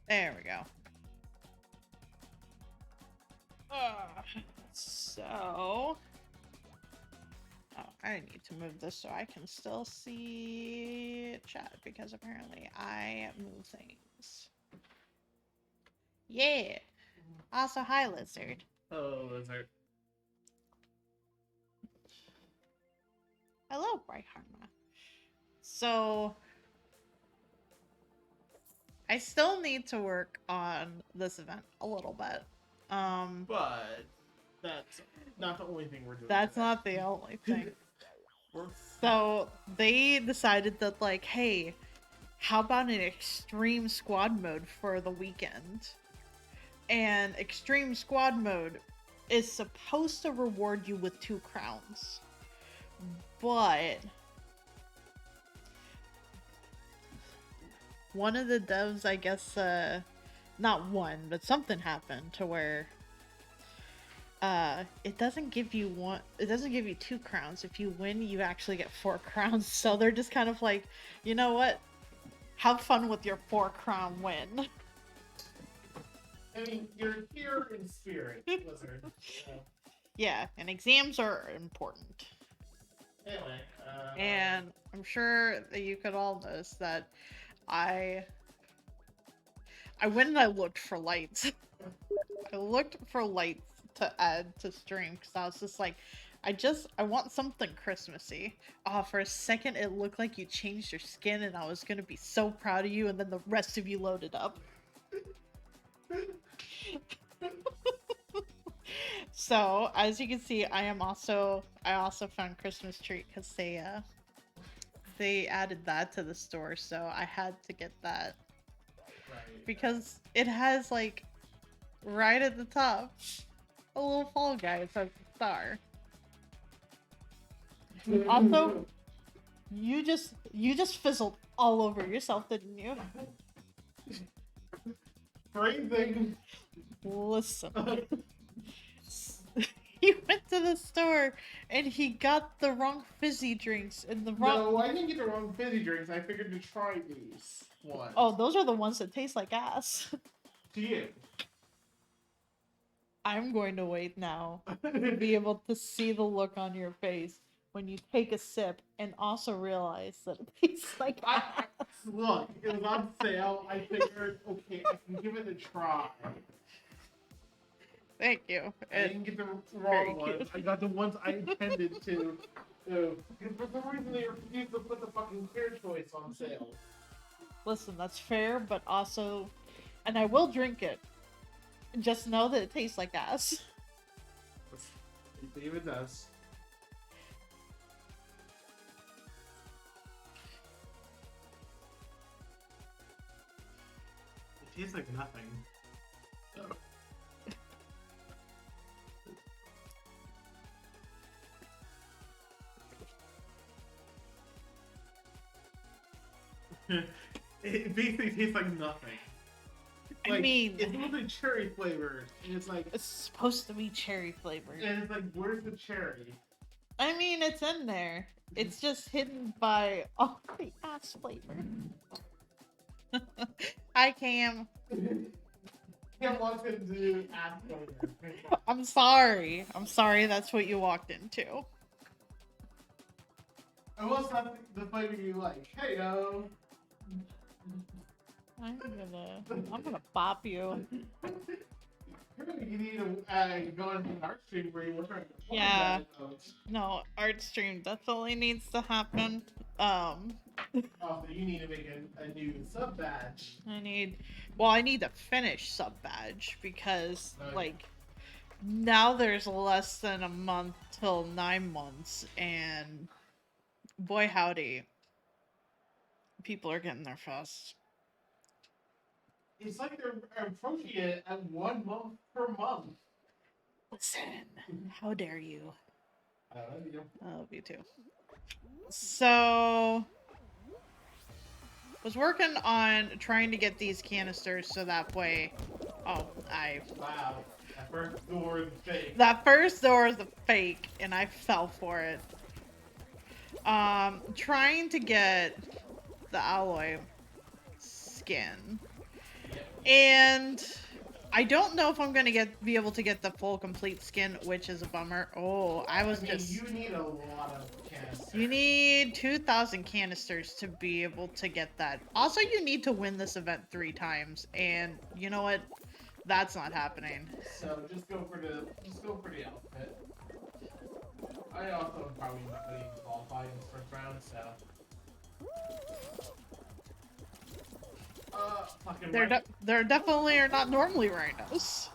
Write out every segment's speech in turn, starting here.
There we go. So... Oh, I need to move this so I can still see chat, because apparently I move things. Yeah! Also, hi, Lizard. Hello, Lizard. Hello, Bright Harma. So... I still need to work on this event a little bit. But that's not the only thing we're doing. That's today. not the only thing. We're So they decided that, like, hey, how about an extreme squad mode for the weekend? And extreme squad mode is supposed to reward you with 2 crowns. But one of the devs, I guess, not one, but something happened to where it doesn't give you 2 crowns. If you win, you actually get 4 crowns. So they're just kind of like, you know what? Have fun with your 4 crown win. I mean, you're here in spirit, Lizard. Yeah, and exams are important. Anyway, And I'm sure that you could all notice that I went and I looked for lights. I looked for lights to add to stream because I was just like, I want something Christmassy. Oh, for a second it looked like you changed your skin and I was gonna be so proud of you, and then the rest of you loaded up. So, as you can see, I also found Christmas tree because they added that to the store, so I had to get that. right. Because it has, like, right at the top, a little Fall Guy. It says star. Also, you just fizzled all over yourself, didn't you? Phrasing. Listen. He went to the store and he got the wrong fizzy drinks and the wrong. No, I didn't get the wrong fizzy drinks. I figured to try these ones. Oh, those are the ones that taste like ass. To you. I'm going to wait now to be able to see the look on your face when you take a sip and also realize that it tastes like ass. Look, it was on sale. I figured, okay, I can give it a try. Thank you. I didn't get the very wrong ones. cute. I got the ones I intended to. Because for some reason they refused to put the fucking clear choice on sale. Listen, that's fair, but also, and I will drink it. Just know that it tastes like ass. I believe it does. It tastes like nothing. It basically tastes like nothing. I mean, it's mostly cherry flavored, and it's like it's supposed to be cherry flavored. and it's like, where's the cherry? I mean, it's in there. It's just hidden by all the ass flavor. Hi, Cam. Can't walk into ass flavor. I'm sorry. That's what you walked into. I was not the flavor you like. Hey yo. I'm gonna bop you. You need to go into an art stream where you work on. Yeah. No, art stream definitely needs to happen. Oh, so you need to make a new sub badge. I need to finish sub badge because like now there's less than a month till 9 months, and boy howdy, people are getting there fast. It's like they're approaching it at 1 month per month. Listen, how dare you? I love you. I love you too. So, was working on trying to get these canisters so that way. Oh, Wow, that first door is fake. That first door is a fake, and I fell for it. Trying to get the alloy skin. And I don't know if I'm gonna be able to get the full complete skin, which is a bummer. Oh, I was just. You need a lot of canisters. You need 2,000 canisters to be able to get that. Also, you need to win this event 3 times, and you know what? That's not happening. So just go for the outfit. I also am probably not going to even qualify in this first round, so. Fucking right. They're definitely are not normally rhinos.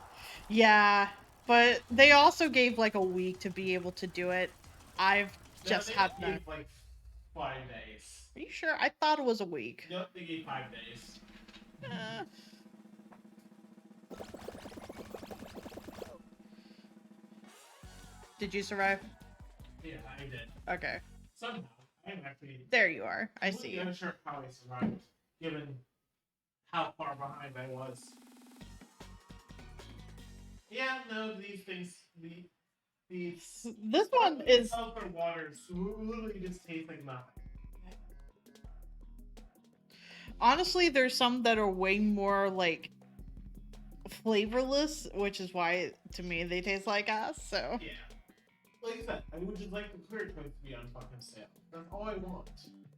Yeah, but they also gave like a week to be able to do it. I've just had that. Gave like 5 days. Are you sure? I thought it was a week. Nope, they gave 5 days. Did you survive? Yeah, I did. Okay. Somehow. I'm actually. There you are. I see you. I'm not sure how I survived, given how far behind I was. Yeah, no, these things. This one is. Sulfur waters literally just taste like nothing. Honestly, there's some that are way more like flavorless, which is why to me they taste like ass. So yeah, like I said, I would just like the clear choice to be on fucking sale. That's all I want.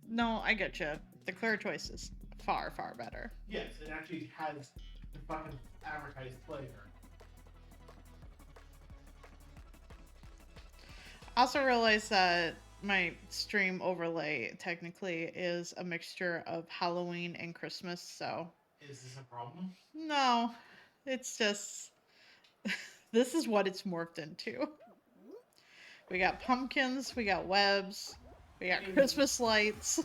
No, I get you. The clear choice is far, far better. Yes, it actually has the fucking advertised flavor. I also realized that my stream overlay technically is a mixture of Halloween and Christmas, so. Is this a problem? No, it's just. This is what it's morphed into. We got pumpkins, we got webs, we got Christmas lights.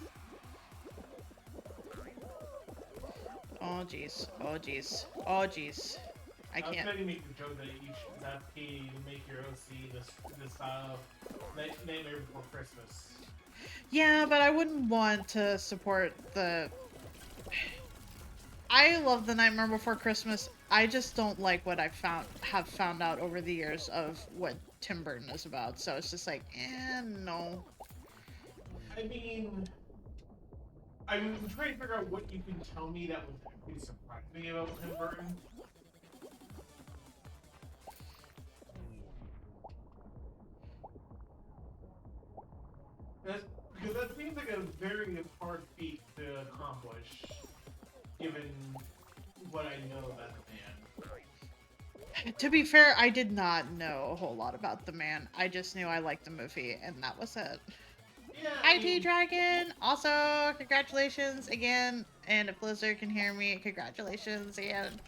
Oh jeez, oh jeez, oh jeez. I can't. I was trying to make the joke that you should have paid to make your OC this Nightmare Before Christmas. Yeah, but I wouldn't want to support the. I love the Nightmare Before Christmas. I just don't like what have found out over the years of what Tim Burton is about. So it's just like, no. I'm trying to figure out what you can tell me that would actually surprise me about Tim Burton. Because that seems like a very hard feat to accomplish, given what I know about the man. To be fair, I did not know a whole lot about the man. I just knew I liked the movie, and that was it. Yeah, IT Dragon! Also, congratulations again. And if Blizzard can hear me, congratulations again.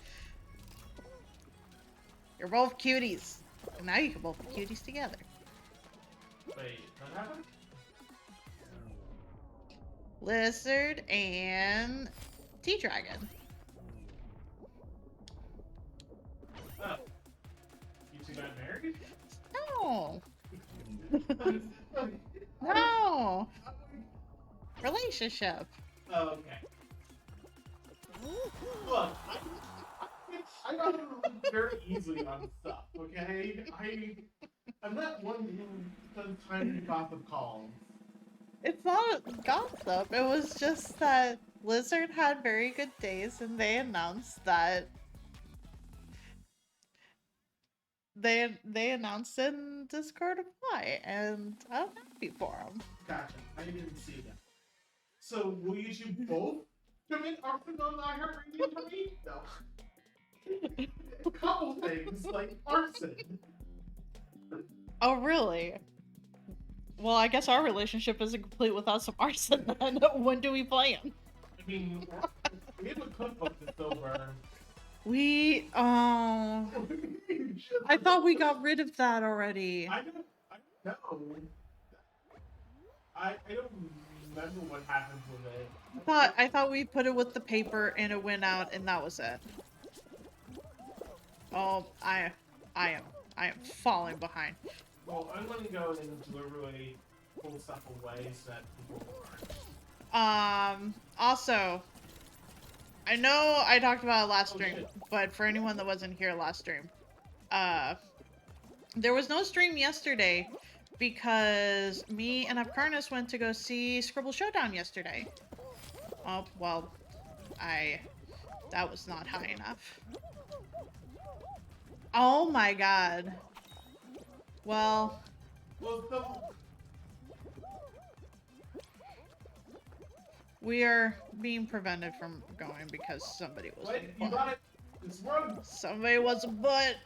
You're both cuties. And now you can both be cuties together. Wait, what happened? Lizard and T-Dragon. Oh. You two got married? No. No. Relationship. Oh, okay. Look, I got very easily on stuff, okay? I'm not one who spends time in gossip calls. It's not gossip. It was just that Blizzard had very good days, and they announced that they announced in Discord why, and I'm happy for them. Gotcha. I didn't see that. So will you two both commit arson on the iHeartRadio for me? No. A couple things like arson. Oh, really? Well, I guess our relationship isn't complete without some arson then. When do we plan? I mean, we have a cookbook that's over. I thought we got rid of that already. I don't know. I don't remember what happened with it. I thought we put it with the paper and it went out and that was it. Oh, I am falling behind. Well, I'm gonna go and deliberately pull stuff away so that people aren't. Also, I know I talked about it last stream, but for anyone that wasn't here last stream, there was no stream yesterday because me and Apcarnist went to go see Scribble Showdown yesterday. Oh, well, I That was not high enough. Oh my god. Well, Well, the we are being prevented from going because somebody was what? a You butt. got it. It's wrong. Somebody was a butt.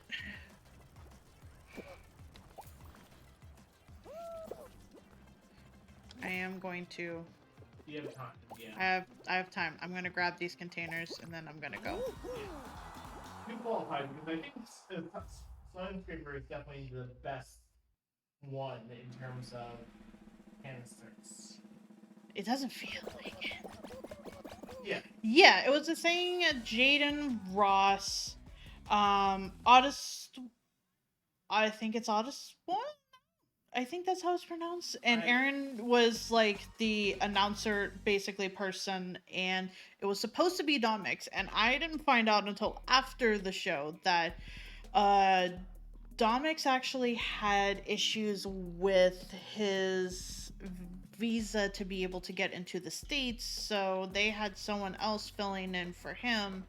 I am going to. You have time. Yeah. I have time. I'm gonna grab these containers and then I'm gonna go. You qualified because I think Slime Scraper is definitely the best one in terms of canisters. It doesn't feel like it. Yeah. Yeah, it was the thing Jaden Ross, Otis. I think it's Otis one. I think that's how it's pronounced. And Aaron was like the announcer, basically person, and it was supposed to be Domix. And I didn't find out until after the show that Domix actually had issues with his visa to be able to get into the States, so they had someone else filling in for him.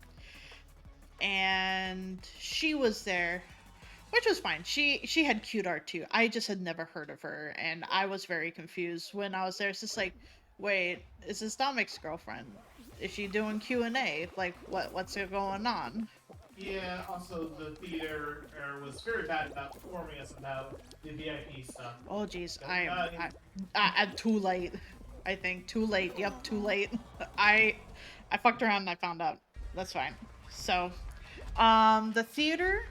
And she was there, which was fine. She had cute art too. I just had never heard of her, and I was very confused when I was there. It's just like, wait, is this Domic's girlfriend? Is she doing Q&A? Like, what's going on? Yeah, also the theater was very bad about informing us about the VIP stuff. Oh jeez, I'm too late. I think too late. Yep, too late. I fucked around and I found out. That's fine. So, the theater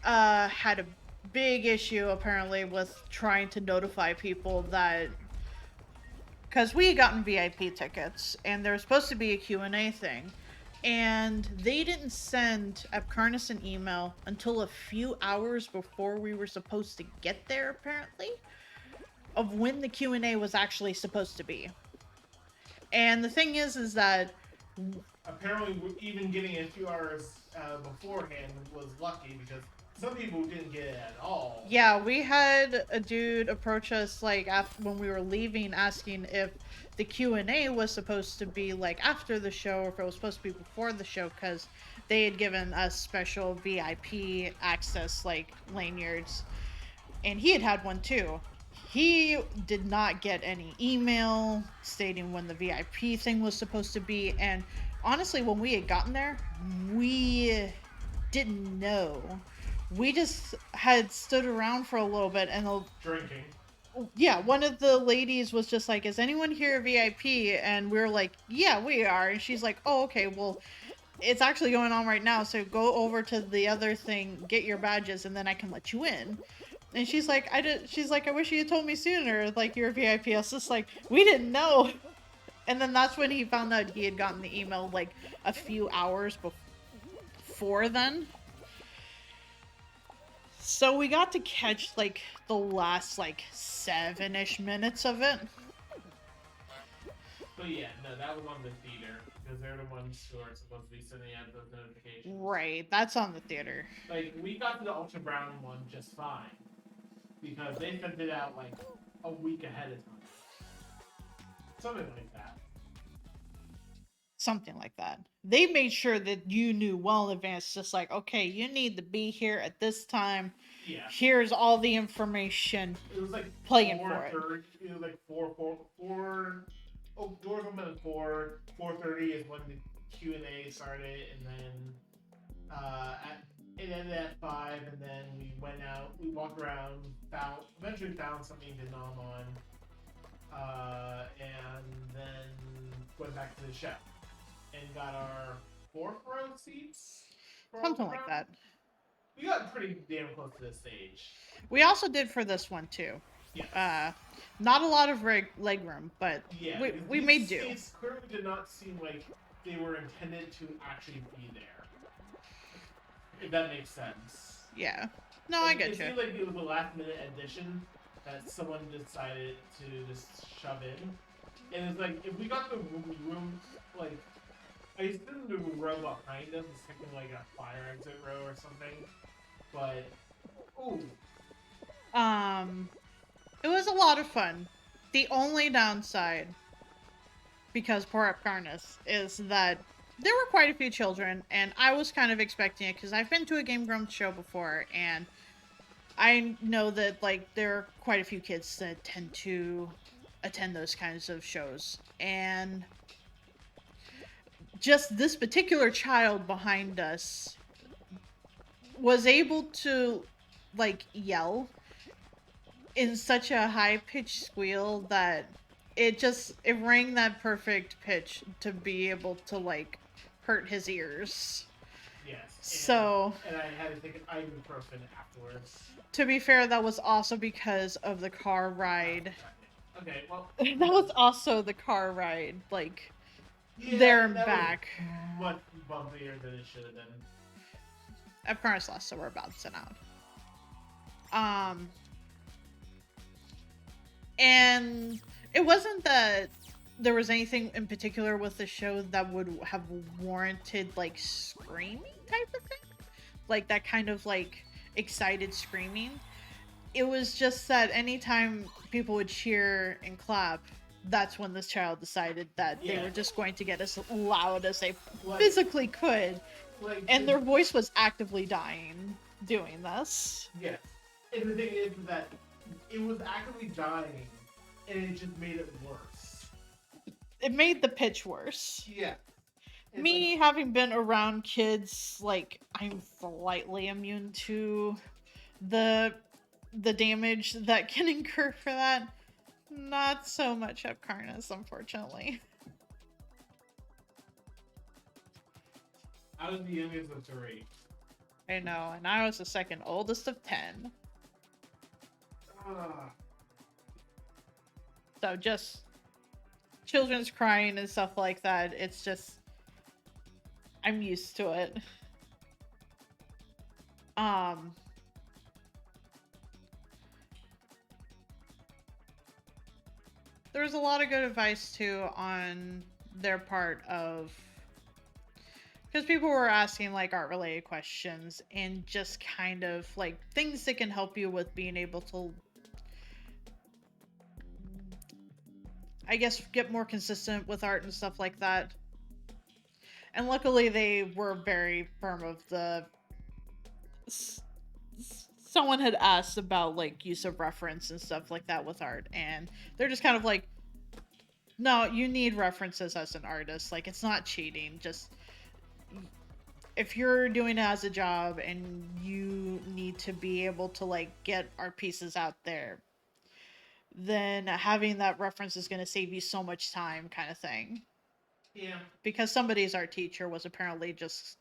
had a big issue apparently with trying to notify people that, because we had gotten VIP tickets and there was supposed to be a Q&A thing, and they didn't send Apcarnist an email until a few hours before we were supposed to get there, apparently, of when the Q&A was actually supposed to be. And the thing is that apparently even getting it a few hours beforehand was lucky because some people didn't get it at all. yeah, we had a dude approach us like when we were leaving, asking if the Q&A was supposed to be like after the show or if it was supposed to be before the show, because they had given us special VIP access like lanyards, and he had one too. He did not get any email stating when the VIP thing was supposed to be, and honestly, when we had gotten there, we didn't know. We just had stood around for a little bit, and drinking. Yeah, one of the ladies was just like, "Is anyone here VIP?" And we were like, "Yeah, we are." And she's like, "Oh, okay, well, it's actually going on right now, so go over to the other thing, get your badges, and then I can let you in." And she's like, I wish you had told me sooner, like, you're a VIP. I was just like, we didn't know. And then that's when he found out he had gotten the email, like, a few hours before then. So we got to catch, like, the last, like, 7-ish minutes of it. But yeah, no, that was on the theater because they're the ones who are supposed to be sending out those notifications. Right, that's on the theater. Like, we got to the Ultra Brown one just fine because they sent it out like a week ahead of time. Something like that. Something like that. They made sure that you knew well in advance, just like, okay, you need to be here at this time. Yeah. Here's all the information. It was like playing for it. It was like four. Oh, doors open at 4. 4:30 is when the Q&A started, and then it ended at 5, and then we went out. We walked around, eventually found something to nom on, and then went back to the show and got our 4th row seats. Something like that. We got pretty damn close to this stage. We also did for this one too. Yes. Not a lot of leg room, but yeah, we made do. These clearly did not seem like they were intended to actually be there. If that makes sense. Yeah. No, I get you. It seemed like it was a last-minute addition that someone decided to just shove in. And it's like, if we got the room, like, I assumed the row behind us was taking like a fire exit row or something. But, ooh. It was a lot of fun. The only downside, because poor Apcarnist, is that there were quite a few children, and I was kind of expecting it because I've been to a Game Grumps show before, and I know that like there are quite a few kids that tend to attend those kinds of shows, and just this particular child behind us was able to like yell in such a high pitched squeal that it rang that perfect pitch to be able to like hurt his ears. Yes, So and I had to take an ibuprofen afterwards. to be fair, that was also because of the car ride. Okay, well, That was also the car ride, like yeah, there and that back. was much bumpier than it should have been. Apcarnist lost, so we're about to send out. Um, and it wasn't that there was anything in particular with the show that would have warranted like screaming type of thing, like that kind of like excited screaming. It was just that anytime people would cheer and clap, that's when this child decided that they were just going to get as loud as they physically could, and their voice was actively dying doing this. Yes, and the thing is that it was actively dying, and it just made it worse. It made the pitch worse. Yeah. Me like, having been around kids, like I'm slightly immune to the damage that can incur for that. Not so much Apcarnist, unfortunately. I was the youngest of 3. I know, and I was the second oldest of 10. So just children's crying and stuff like that, it's just I'm used to it. There's a lot of good advice too on their part of, because people were asking like art related questions and just kind of like things that can help you with being able to, I guess, get more consistent with art and stuff like that. And luckily they were very firm of the, someone had asked about like use of reference and stuff like that with art, and they're just kind of like, no, you need references as an artist. Like, it's not cheating. Just if you're doing it as a job and you need to be able to like get art pieces out there, then having that reference is going to save you so much time, kind of thing. Yeah. Because somebody's art teacher was apparently just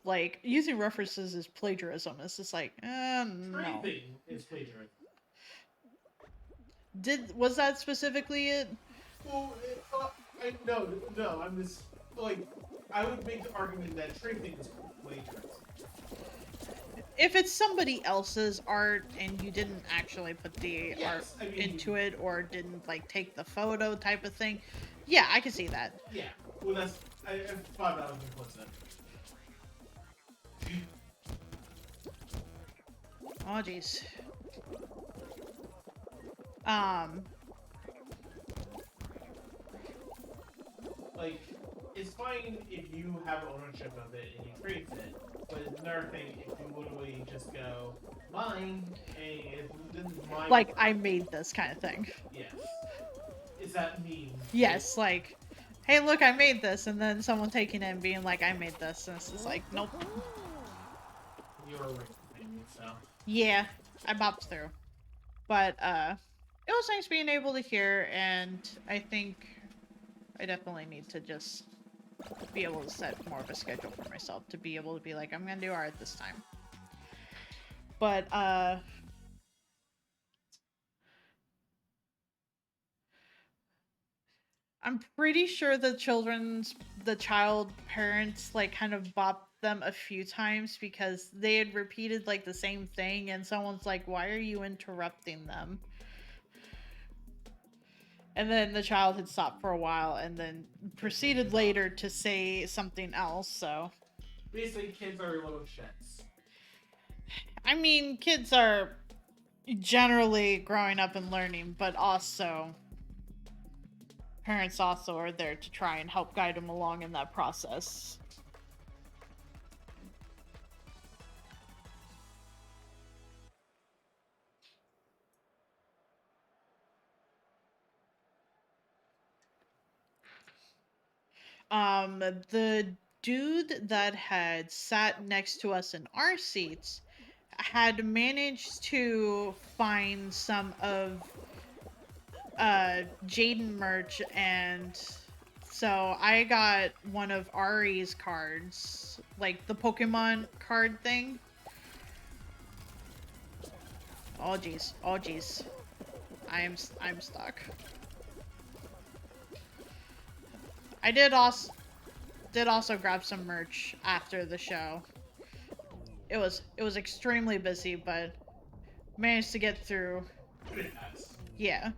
like using references is plagiarism. It's just like, no. Everything is plagiarism. Was that specifically it? Well, no. I'm just like, I would make the argument that everything is plagiarism. If it's somebody else's art and you didn't actually put the art into it or didn't like take the photo type of thing, yeah, I can see that. Yeah, well, I thought that was implicit. Oh jeez. Like, it's fine if you have ownership of it and you create it, but it's another thing if you literally just go, mine, and this is mine. Like, I made this kind of thing. Yes. Is that mean? Yes, like, hey, look, I made this, and then someone taking it and being like, I made this, and it's just like, nope. You were right, so. Yeah, I bopped through. But, it was nice being able to hear, and I think I definitely need to just be able to set more of a schedule for myself to be able to be like, I'm gonna do art this time. But, I'm pretty sure the child parents, like, kind of bopped them a few times because they had repeated, like, the same thing, and someone's like, why are you interrupting them? And then the child had stopped for a while and then proceeded later to say something else, so. Basically, kids are little shits. I mean, kids are generally growing up and learning, but also parents also are there to try and help guide him along in that process. The dude that had sat next to us in our seats had managed to find some of Jaden merch, and so I got one of Ari's cards, like the Pokemon card thing. Oh jeez, oh jeez, I'm stuck. I did also grab some merch after the show. It was extremely busy, but managed to get through. Pretty nuts. Yeah.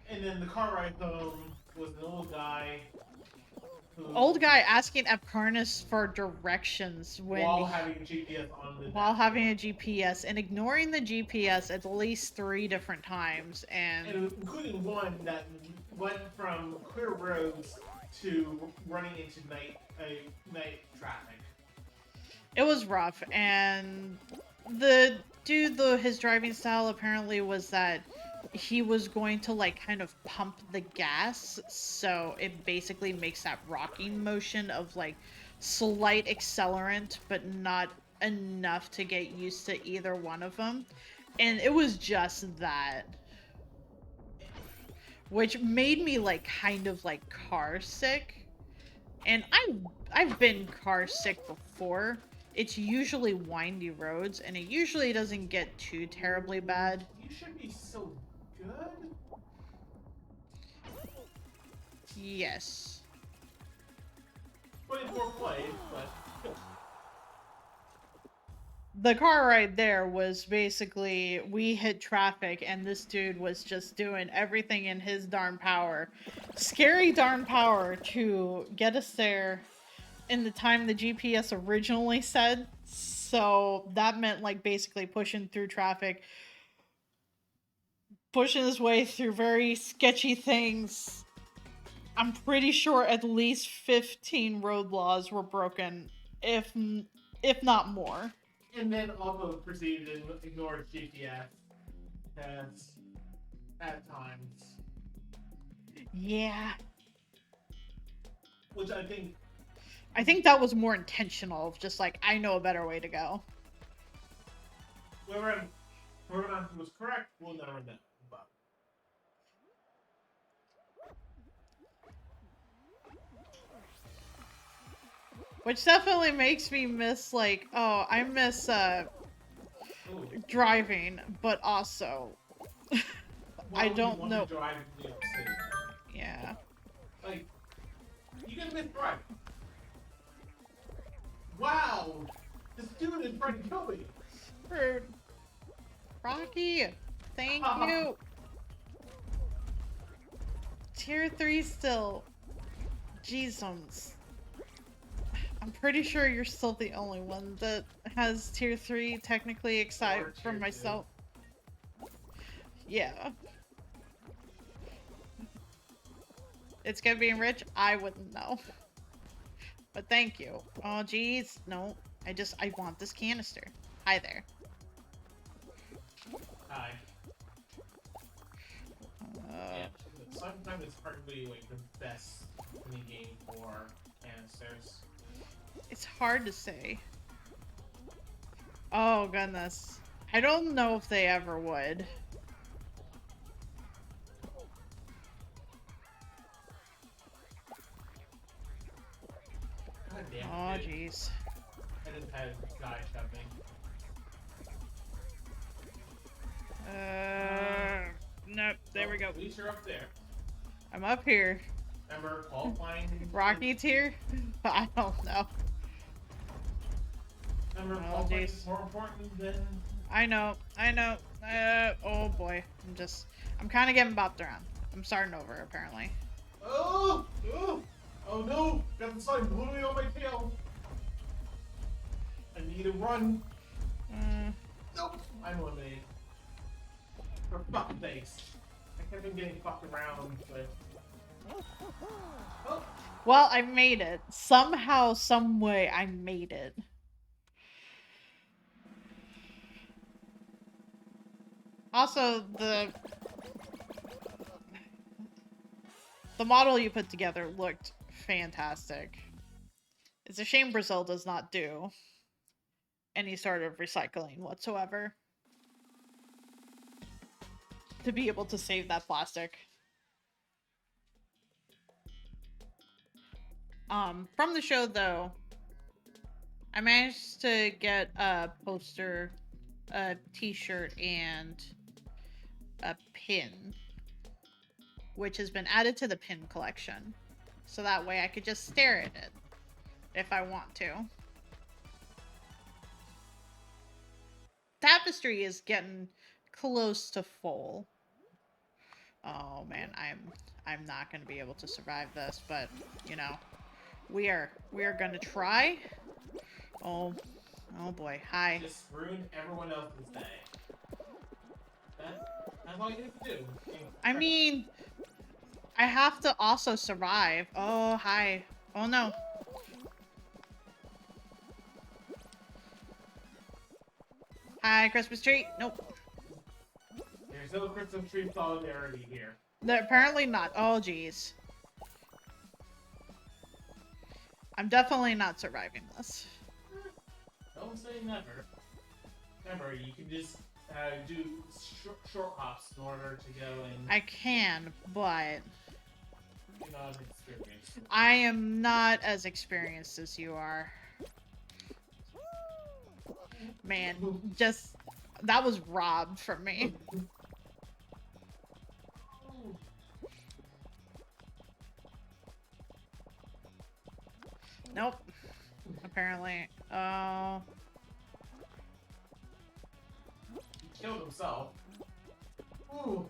And then the car ride home was an old guy who, Old guy asking Apcarnist for directions while having a GPS on the while dashboard. having a GPS and ignoring the GPS at least 3 different times, and including one that went from clear roads to running into night traffic. it was rough. And the dude, though, his driving style apparently was that he was going to like kind of pump the gas, so it basically makes that rocking motion of like slight accelerant but not enough to get used to either one of them, and it was just that, which made me like kind of like car sick. And I've been car sick before. It's usually windy roads, and it usually doesn't get too terribly bad. You should be so good. Yes. 24 plays, but The car ride there was basically we hit traffic, and this dude was just doing everything in his darn power, scary darn power, to get us there in the time the GPS originally said. So that meant like basically pushing through traffic, pushing his way through very sketchy things. I'm pretty sure at least 15 road laws were broken, if not more. and then also proceeded to ignore GPS at times. Yeah. Which I think that was more intentional, just like, I know a better way to go. whoever was correct, we'll never know. But Which definitely makes me miss, like, oh, I miss ooh, driving, but also, I don't know. Drive in New York City. Yeah. Like, you can miss driving. Wow, this dude is trying to kill me. Rude. Rocky, thank you. Tier 3 still. Jeezums. I'm pretty sure you're still the only one that has tier 3 technically, except for myself. 2. Yeah. It's gonna be rich? I wouldn't know. But thank you. Oh, geez. No. I want this canister. Hi there. Hi. Yeah, sometimes it's hardly like the best in the game for canisters. It's hard to say. Oh, goodness. I don't know if they ever would. God damn it. Oh, jeez. I just had a guy shoving. Nope. There we go. At least you're up there. I'm up here. Remember qualifying? Rocky tier? I don't know. Remember Oh, qualifying jeez. is more important than... I know. Oh boy. I'm kind of getting bopped around. I'm starting over, apparently. Oh! Oh! Oh no! Got the sign blowing on my tail! I need to run! Nope! I'm eliminated. For fuck's sakes. I kept on getting fucked around, but Oh, Well, I made it. Somehow, some way, I made it. Also, the model you put together looked fantastic. It's a shame Brazil does not do any sort of recycling whatsoever to be able to save that plastic. From the show though, I managed to get a poster, a t-shirt, and a pin, which has been added to the pin collection. So that way I could just stare at it if I want to. Tapestry is getting close to full. Oh man, I'm not gonna be able to survive this, but you know, we are gonna try. Oh boy, hi. just ruined everyone else's day. That's all you have to do. I mean, I have to also survive. Oh hi. Oh no. Hi, Christmas tree. Nope. There's no Christmas tree solidarity here. They're apparently not. Oh jeez. I'm definitely not surviving this. Don't say never. Never. You can just do short hops in order to go and I can, but get on experience. I am not as experienced as you are. Man, just that was robbed from me. Nope. Apparently. Oh. He killed himself. Ooh.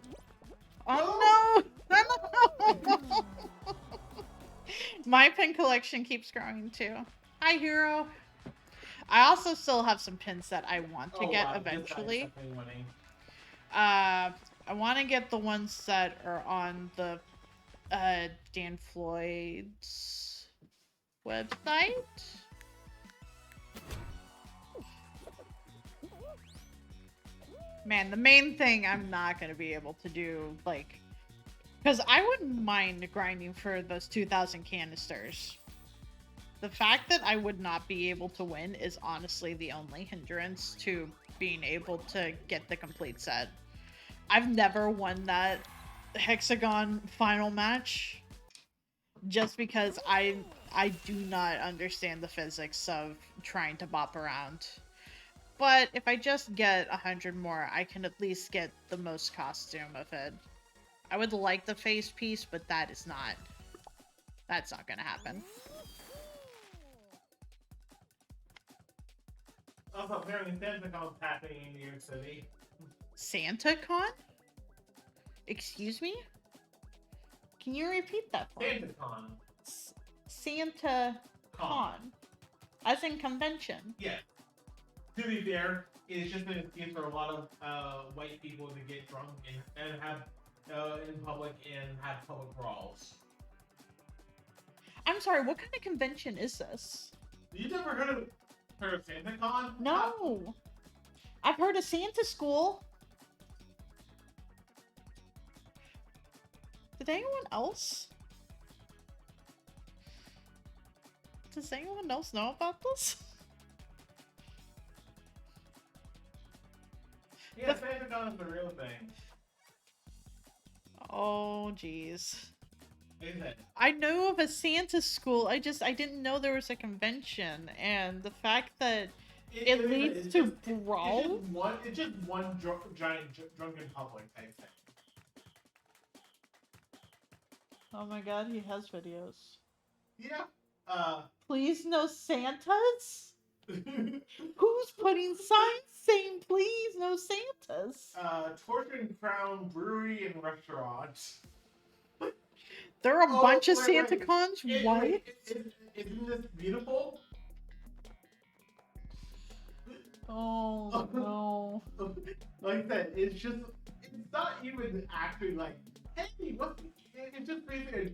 Oh no! No! My pin collection keeps growing too. Hi, hero. I also still have some pins that I want to get eventually. I want to get the ones that are on the Dan Floyd's website. Man, the main thing I'm not going to be able to do, like, because I wouldn't mind grinding for those 2,000 canisters. The fact that I would not be able to win is honestly the only hindrance to being able to get the complete set. I've never won that hexagon final match just because I do not understand the physics of trying to bop around. But if I just get 100 more, I can at least get the most costume of it. I would like the face piece, but that's not gonna happen. Also, apparently SantaCon's happening in New York City. SantaCon? Excuse me? Can you repeat that for me? SantaCon. SantaCon. As in convention. Yeah. To be fair, it's just an excuse for a lot of white people to get drunk and have in public and have public brawls. I'm sorry, what kind of convention is this? You never heard of SantaCon? No. I've heard of Santa School. Did anyone else? Does anyone else know about this? Yeah, SantaCon is the real thing. Oh, jeez. Isn't it? I know of a Santa School. I didn't know there was a convention, and the fact that it leads to brawl. It's just one giant drunken public type thing. Oh my god, he has videos. Yeah. Please no Santas? Who's putting signs saying please no Santas? Torch and Crown Brewery and Restaurant. There are a bunch of SantaCons? What? Isn't this beautiful? Oh no. Like I said, it's not even actually like, hey, it's just basically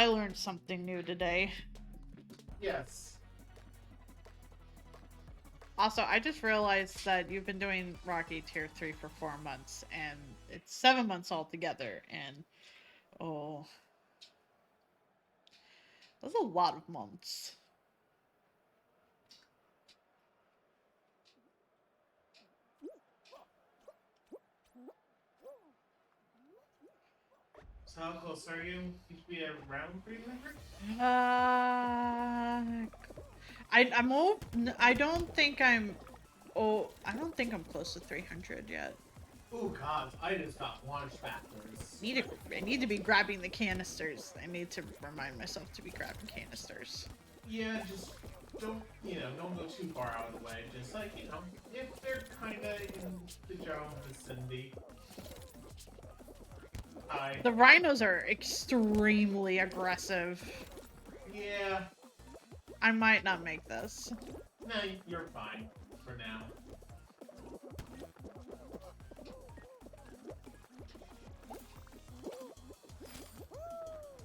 I learned something new today. Yes. Also, I just realized that you've been doing Rocky Tier 3 for 4 months, and it's 7 months altogether, and oh, that's a lot of months. So how close are you? You should be around 300? I'm I don't think I'm. Oh, I don't think I'm close to 300 yet. Oh god, I just got launched backwards. I need to be grabbing the canisters. I need to remind myself to be grabbing canisters. Yeah, just don't go too far out of the way. Just like, if they're kinda in the general vicinity. The rhinos are extremely aggressive. Yeah. I might not make this. No, you're fine for now.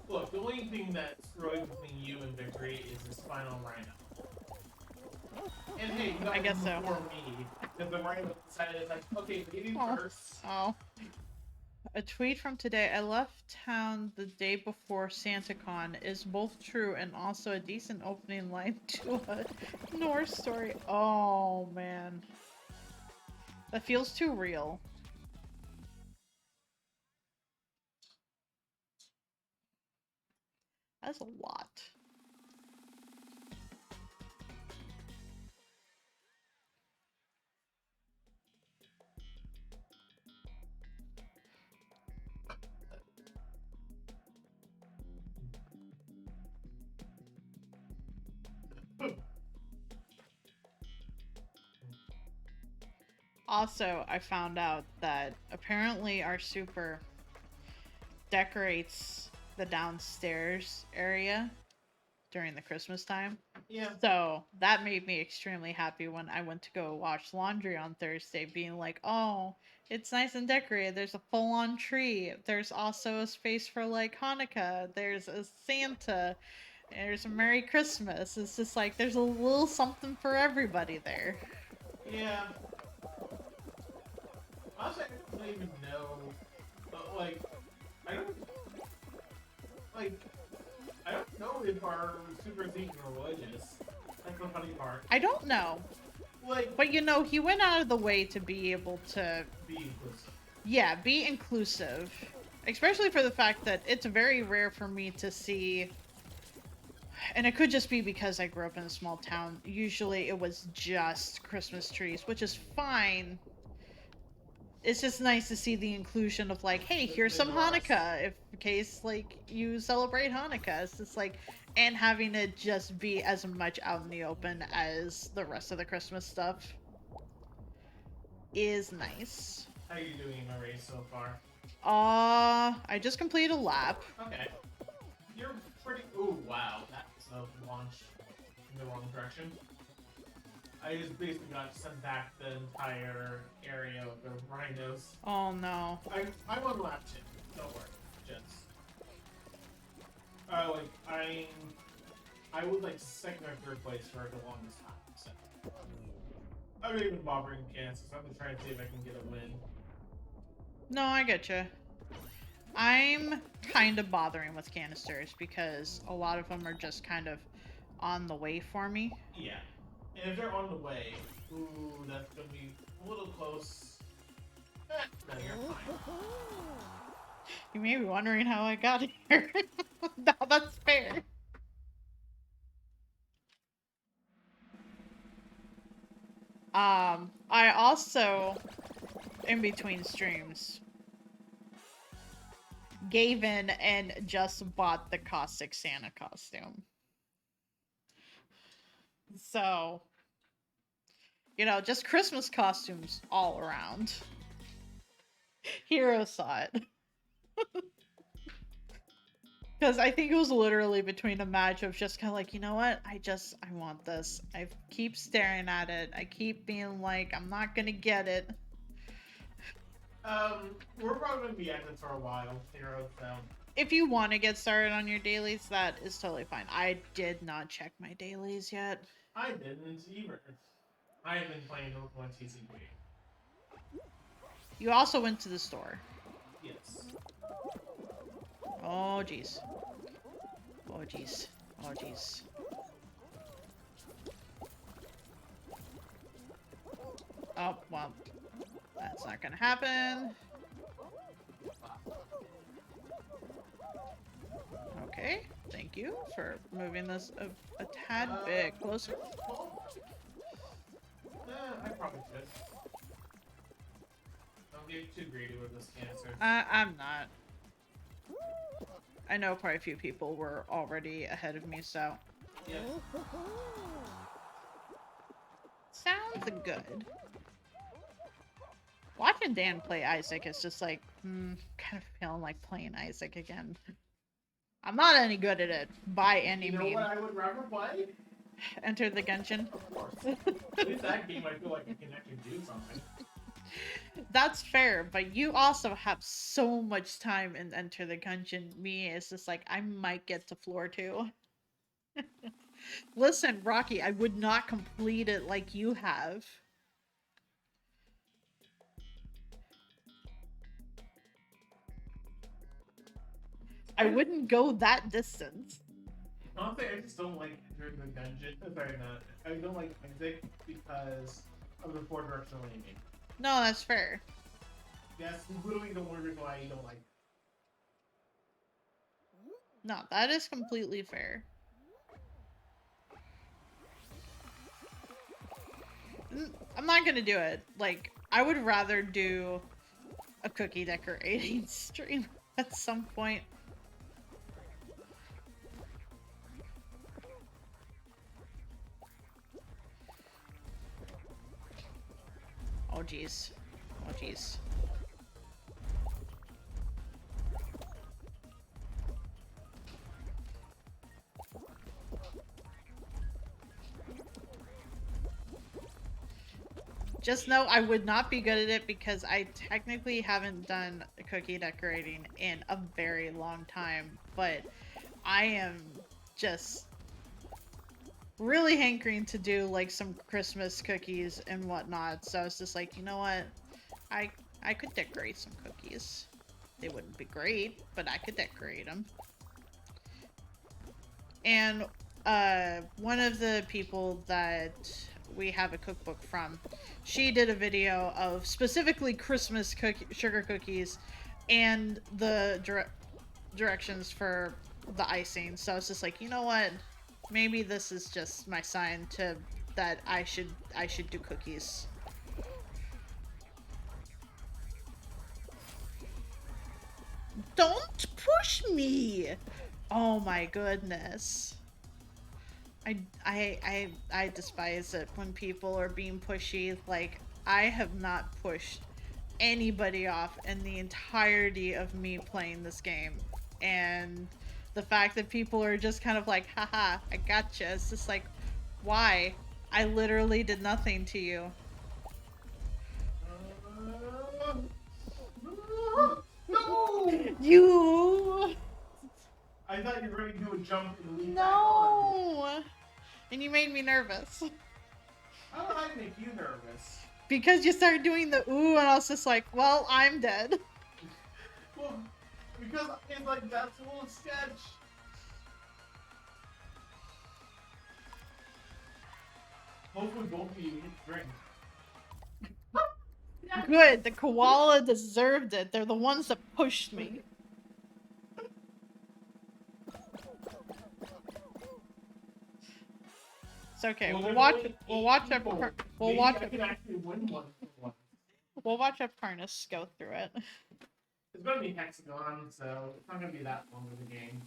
Look, the only thing that's growing between you and victory is this final rhino. And hey, you got I guess so. before me, because the rhino decided, it's like, okay, maybe first. Oh. A tweet from today. I left town the day before SantaCon is both true and also a decent opening line to a Norse story. Oh, man. That feels too real. That's a lot. Also, I found out that apparently our super decorates the downstairs area during the Christmas time. Yeah. So that made me extremely happy when I went to go wash laundry on Thursday, being like, oh, it's nice and decorated. There's a full on tree. There's also a space for like Hanukkah. There's a Santa. There's a Merry Christmas. It's just like there's a little something for everybody there. Yeah. Honestly, I don't even know. Like, I don't. Like, I don't know if our super is even religious. That's the funny part. I don't know. Like, but you know, he went out of the way to be able to be inclusive. Yeah, be inclusive. Especially for the fact that it's very rare for me to see, and it could just be because I grew up in a small town. Usually it was just Christmas trees, which is fine. It's just nice to see the inclusion of like, hey, here's some Hanukkah, if in case like you celebrate Hanukkah. It's just like, and having it just be as much out in the open as the rest of the Christmas stuff is nice. How are you doing in the race so far? I just completed a lap. Okay. You're pretty. Ooh, wow. That's a launch in the wrong direction. I just basically got sent back the entire area of the rhinos. Oh no. I'm on lap 2. Don't worry, gents. I would like second or third place for the longest time. So I'm not even bothering Kansas. I'm gonna try and see if I can get a win. No, I get you. I'm kind of bothering with canisters because a lot of them are just kind of on the way for me. Yeah. And if they're on the way, ooh, that's gonna be a little close. No, you're fine. You may be wondering how I got here. No, that's fair. I also, in between streams, gave in and just bought the Caustic Santa costume. So, you know, just Christmas costumes all around. Hero saw it. Because I think it was literally between a match of just kind of like, you know what? I want this. I keep staring at it. I keep being like, I'm not gonna get it. We're probably gonna be at it for a while, Hero, so. if you want to get started on your dailies, that is totally fine. I did not check my dailies yet. I didn't either. I have been playing Pokemon TCG. You also went to the store. Yes. Oh, jeez. Oh, jeez. Oh, jeez. Oh, well. That's not gonna happen. Okay. Thank you for moving this a tad bit closer. I probably should. Don't get too greedy with this cancer. I'm not. I know quite a few people were already ahead of me, so. Yes. Sounds good. Watching Dan play Isaac is just like, kind of feeling like playing Isaac again. I'm not any good at it, by any means. You know what I would rather play? Enter the Gungeon. Of course. At least that game I feel like I can actually do something. That's fair, but you also have so much time in Enter the Gungeon. Me, it's just like, I might get to floor 2. Listen, Rocky, I would not complete it like you have. I wouldn't go that distance. Honestly, I just don't like entering the dungeon. Sorry, not. I don't like Isaac because of the 4-directional aiming. No, that's fair. That's literally the only reason why I don't like. No, that is completely fair. I'm not gonna do it. Like, I would rather do a cookie decorating stream at some point. Oh, jeez. Oh, jeez. Just know I would not be good at it because I technically haven't done cookie decorating in a very long time, but I am just really hankering to do like some Christmas cookies and whatnot. So it's just like, you know what? I could decorate some cookies. They wouldn't be great, but I could decorate them. And one of the people that we have a cookbook from, she did a video of specifically Christmas sugar cookies and the directions for the icing. So it's just like, you know what? Maybe this is just my sign to that I should do cookies. Don't push me! Oh my goodness. I despise it when people are being pushy. Like, I have not pushed anybody off in the entirety of me playing this game. And the fact that people are just kind of like, haha, I gotcha. It's just like, why? I literally did nothing to you. No! You! I thought you were ready to do a jump and leap back No! on. And you made me nervous. How did I make you nervous? Because you started doing the ooh, and I was just like, well, I'm dead. Well, because it's like, that's a little sketch. Hopefully both of you hit drink. Good, the koala deserved it. They're the ones that pushed me. It's okay. Well, We'll watch Apcarnist go through it. It's gonna be hexagon, so it's not gonna be that long of a game.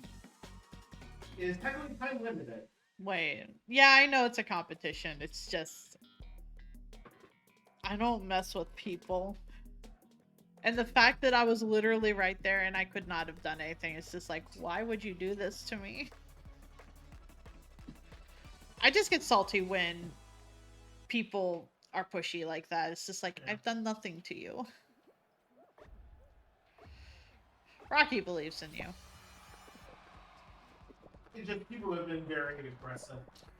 It is technically time limited. Wait. Yeah, I know it's a competition. It's just I don't mess with people. And the fact that I was literally right there and I could not have done anything, it's just like, why would you do this to me? I just get salty when people are pushy like that. It's just like, yeah. I've done nothing to you. Rocky believes in you. It's just people have been very aggressive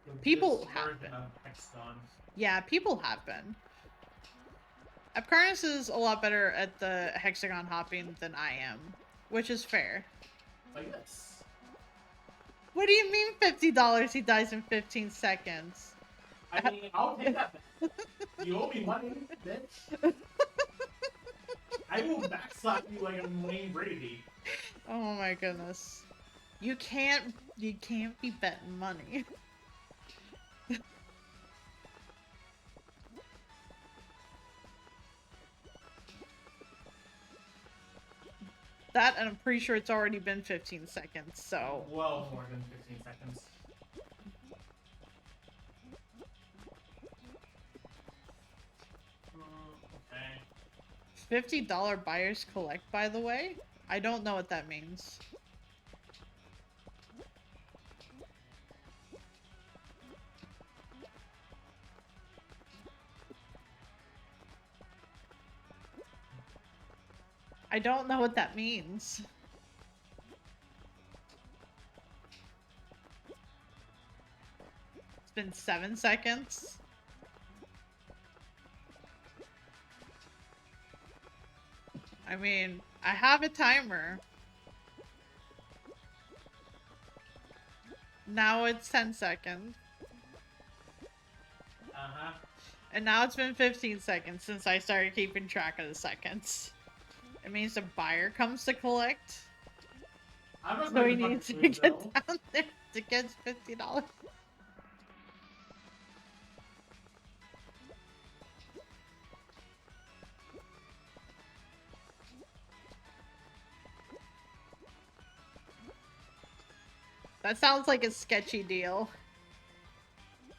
with People this have version been. of Hexagon. Yeah, people have been. Apcarnist is a lot better at the hexagon hopping than I am, which is fair. Like this. What do you mean $50 he dies in 15 seconds? I mean, I'll take that back. You owe me money, bitch. I will backslap you like I'm Wayne Brady. Oh my goodness. You can't be betting money. That, and I'm pretty sure it's already been 15 seconds, so. Well, more than 15 seconds. Okay. $50 buyers collect, by the way? I don't know what that means. I don't know what that means. It's been 7 seconds. I mean, I have a timer. Now it's 10 seconds. Uh-huh. And now it's been 15 seconds since I started keeping track of the seconds. It means the buyer comes to collect. So we need to get down there to get $50. That sounds like a sketchy deal.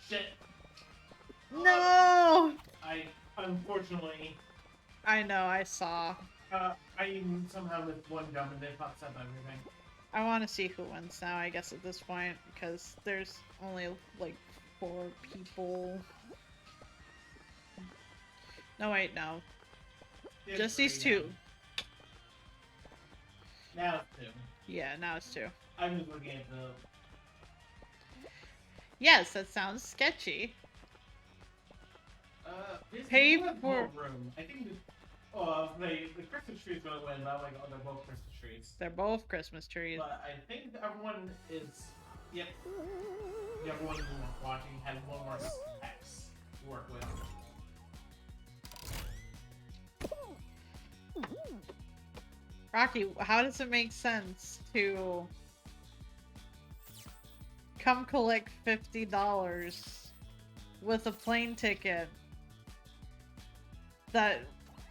Shit. No! I, unfortunately... I know, I saw. I somehow missed one jump and they fucked up everything. I want to see who wins now, I guess, at this point, because there's only, like, 4 people. No, wait, no. There's Just these 2. Now it's 2. Yeah, now it's 2. I'm just looking at the... Yes, that sounds sketchy. Pay for... room. I think the Christmas tree is going to win, but like, oh, they're both Christmas trees. They're both Christmas trees. But I think everyone is... Yep. Everyone who's watching has one more X to work with. Rocky, how does it make sense to come collect $50 with a plane ticket that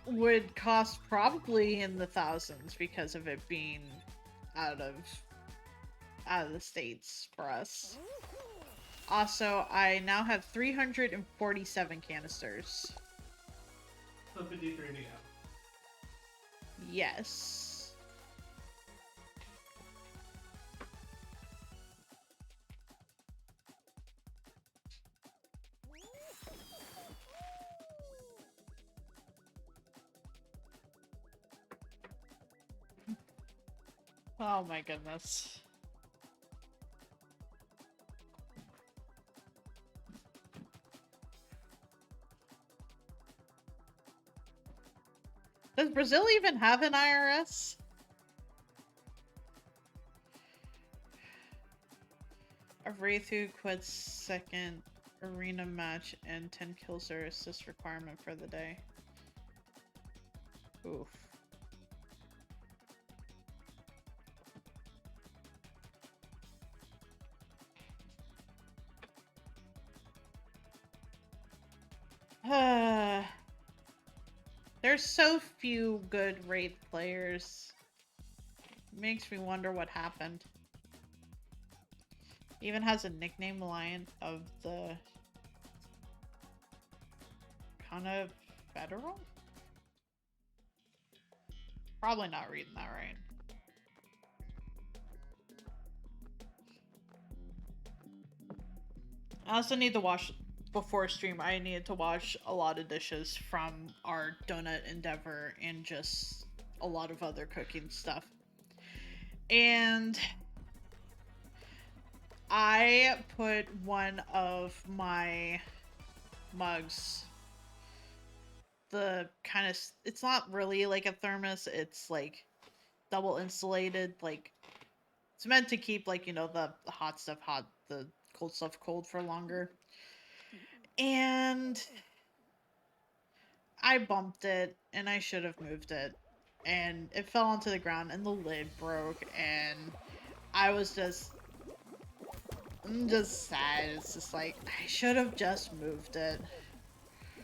would cost probably in the thousands because of it being out of the States for us? Also, I now have 347 canisters. So 53 to go. Yes. Oh my goodness. Does Brazil even have an IRS? Arethu quits second arena match and 10 kills are assist requirement for the day. Oof. There's so few good Wraith players. Makes me wonder what happened. Even has a nickname line of the kind of federal? Probably not reading that right. I also need to watch, before stream, I needed to watch a lot of dishes from our donut endeavor and just a lot of other cooking stuff. And I put one of my mugs, the kind of, it's not really like a thermos, it's like double insulated, like it's meant to keep like, the hot stuff hot, the cold stuff cold for longer. And I bumped it and I should have moved it. And it fell onto the ground and the lid broke and I was I'm just sad. It's just like I should have just moved it.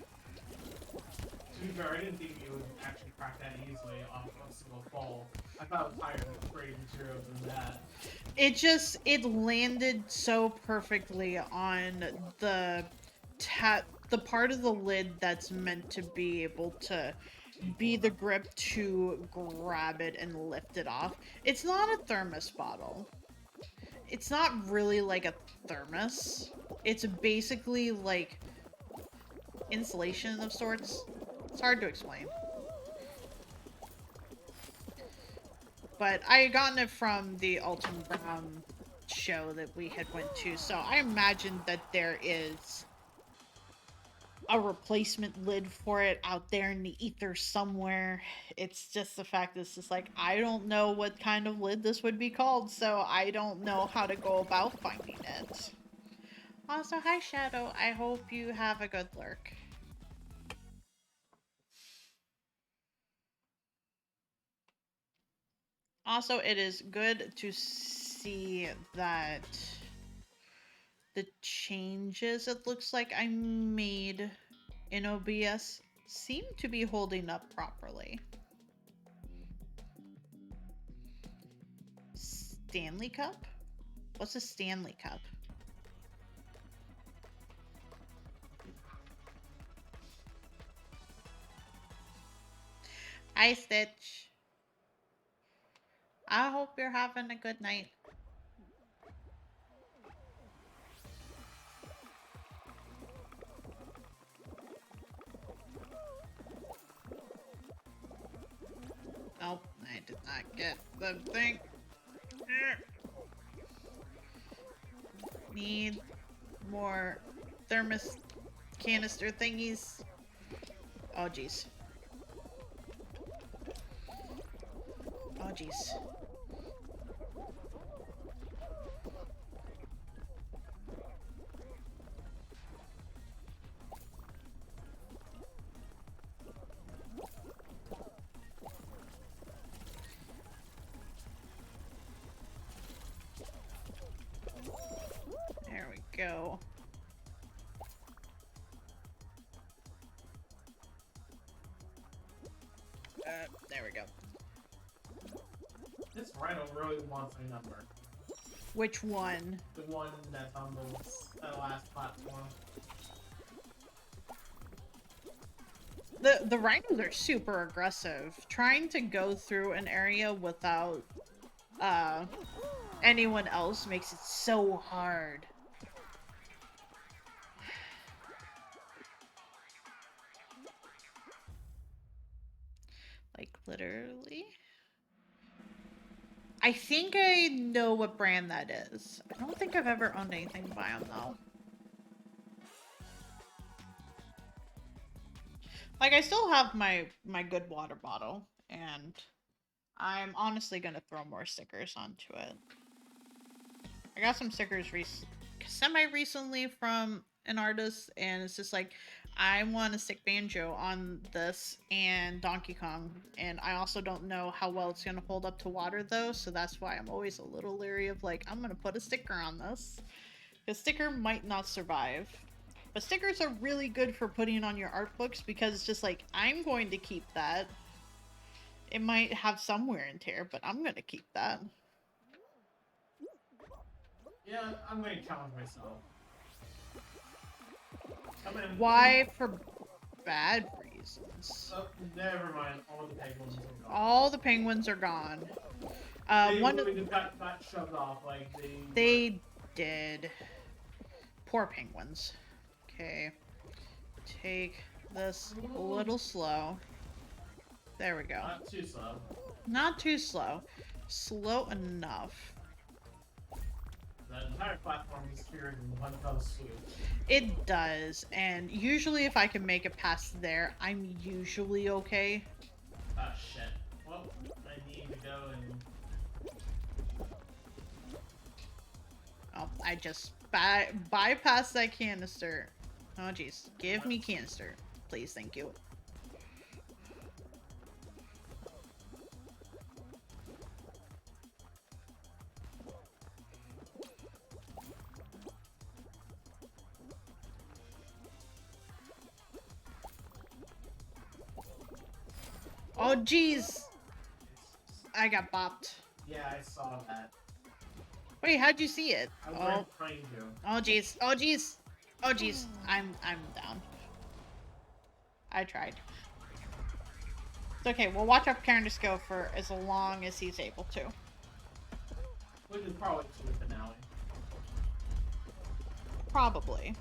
To be fair, I didn't think you would actually crack that easily off a single fall. I thought it was higher grade material than that. It landed so perfectly on the the part of the lid that's meant to be able to be the grip to grab it and lift it off. It's not a thermos bottle. It's not really like a thermos. It's basically like insulation of sorts. It's hard to explain. But I had gotten it from the Alton Brown show that we had went to, so I imagine that there is a replacement lid for it out there in the ether somewhere. It's just the fact that it's just like, I don't know what kind of lid this would be called, so I don't know how to go about finding it. Also, hi Shadow, I hope you have a good lurk. Also, it is good to see that the changes it looks like I made in OBS seem to be holding up properly. Stanley Cup? What's a Stanley Cup? Hi, Stitch. I hope you're having a good night. Nope, I did not get the thing. Need more thermos canister thingies. Oh, jeez. Oh, jeez. There we go. There we go. This rhino really wants a number. Which one? The one that's on the last platform. The rhinos are super aggressive. Trying to go through an area without anyone else makes it so hard. Like, literally? I think I know what brand that is. I don't think I've ever owned anything by them, though. Like, I still have my good water bottle, and I'm honestly gonna throw more stickers onto it. I got some stickers semi-recently from an artist, and it's just like, I want to stick Banjo on this and Donkey Kong, and I also don't know how well it's going to hold up to water, though, so that's why I'm always a little leery of, like, I'm going to put a sticker on this. Because sticker might not survive. But stickers are really good for putting on your art books, because it's just like, I'm going to keep that. It might have some wear and tear, but I'm going to keep that. Yeah, I'm going to challenge myself. Why for bad reasons? Oh, never mind. All the penguins are gone. All the penguins are gone. They One just got shoved off like they did. Poor penguins. Okay. Take this a little slow. There we go. Not too slow. Not too slow. Slow enough. The entire platform disappears in one fell swoop. It does, and usually if I can make it past there, I'm usually okay. Ah, shit. Well, I need to go and... Oh, I just bypassed that canister. Oh, jeez. Give me canister. Please, thank you. Oh, jeez! I got bopped. Yeah, I saw that. Wait, how'd you see it? I was Oh, right behind you. oh, jeez. Oh, jeez. Oh, jeez. I'm down. I tried. It's okay. We'll watch Apcarnist go for as long as he's able to. Which is probably to the finale. Probably.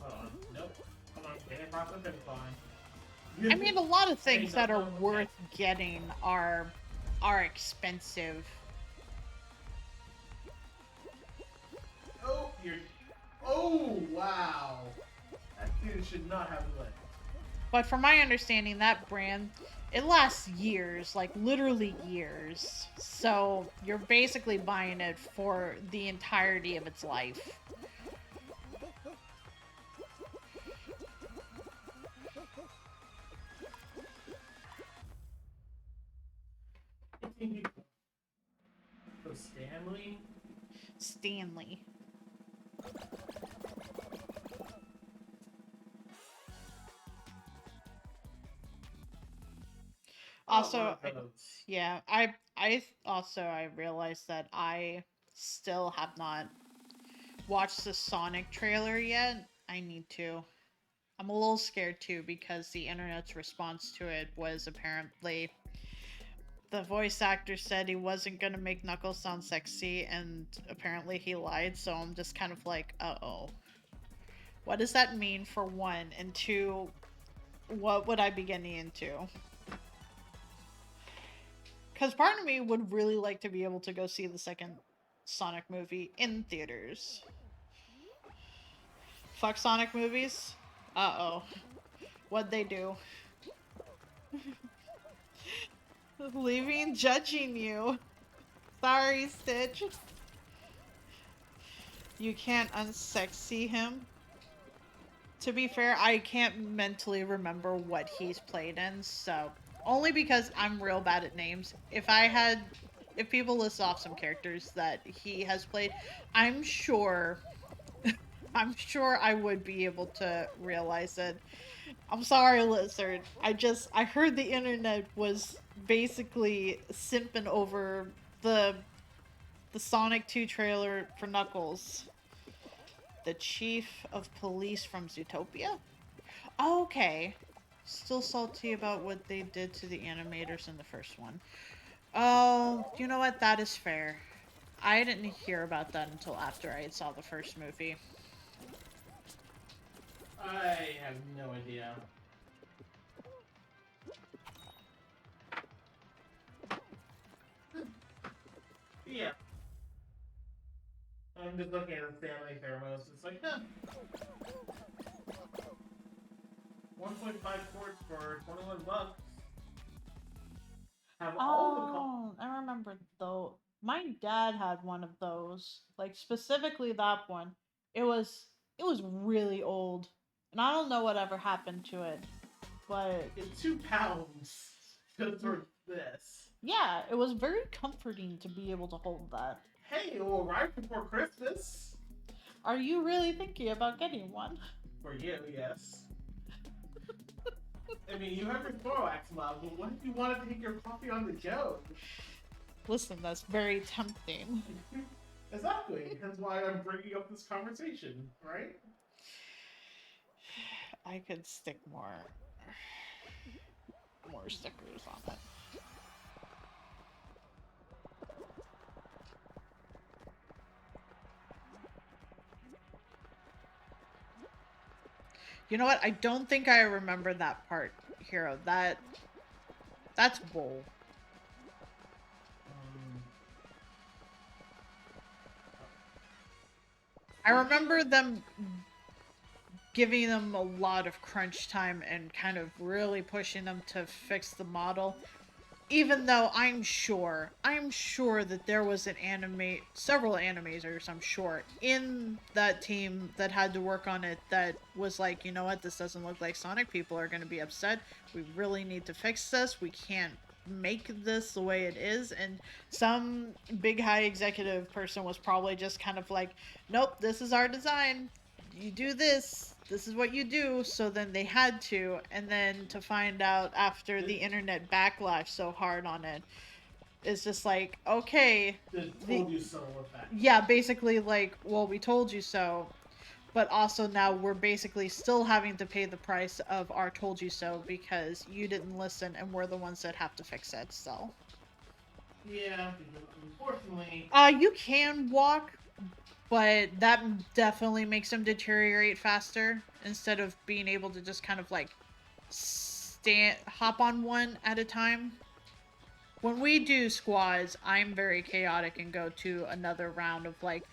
Hold on. Nope. Hold on. Getting across the finish line. I mean, a lot of things that are worth getting are expensive. Oh, you're... Oh, wow. That dude should not have lit. But from my understanding, that brand, it lasts years, like literally years. So you're basically buying it for the entirety of its life. So Stanley? Stanley. Also, yeah, I realized that I still have not watched the Sonic trailer yet. I need to. I'm a little scared too because the internet's response to it was apparently the voice actor said he wasn't gonna make Knuckles sound sexy, and apparently he lied, so I'm just kind of like, uh-oh. What does that mean, for one? And two, what would I be getting into? Because part of me would really like to be able to go see the second Sonic movie in theaters. Fuck Sonic movies? Uh-oh. What'd they do? Leaving judging you. Sorry, Stitch. You can't unsexy him. To be fair, I can't mentally remember what he's played in, so... Only because I'm real bad at names. If people list off some characters that he has played, I'm sure I would be able to realize it. I'm sorry, Lizard. I heard the internet was basically simping over the Sonic 2 trailer for Knuckles. The chief of police from Zootopia? Oh, okay. Still salty about what they did to the animators in the first one. Oh, you know what? That is fair. I didn't hear about that until after I saw the first movie. I have no idea. Yeah. I'm just looking at the family thermos. It's like, huh. 1.5 quarts for 21 bucks. Have all Oh, I remember though. My dad had one of those. Like specifically that one. It was really old. And I don't know whatever happened to it. But it's £2 just for this. Yeah, it was very comforting to be able to hold that. Hey, it will arrive before Christmas. Are you really thinking about getting one? For you, yes. I mean, you have your Thorax love, but what if you want to take your puppy on the joke? Listen, that's very tempting. Exactly. That's why I'm bringing up this conversation, right? I could stick more stickers on it. You know what? I don't think I remember that part, Hero. That's bull. Um, I remember them giving them a lot of crunch time and kind of really pushing them to fix the model. Even though I'm sure that there was several animators, I'm sure, in that team that had to work on it that was like, you know what, this doesn't look like Sonic. People are going to be upset. We really need to fix this. We can't make this the way it is. And some big high executive person was probably just kind of like, nope, this is our design. You do this. This is what you do. So then they had to, and then to find out after the internet backlash so hard on it, it's just like, okay, the the told you so effect. yeah, basically like, well, we told you so, but also now we're basically still having to pay the price of our told you so because you didn't listen and we're the ones that have to fix it. So Yeah, because unfortunately, you can walk, but that definitely makes them deteriorate faster instead of being able to just kind of like hop on one at a time. When we do squads, I'm very chaotic and go to another round of like,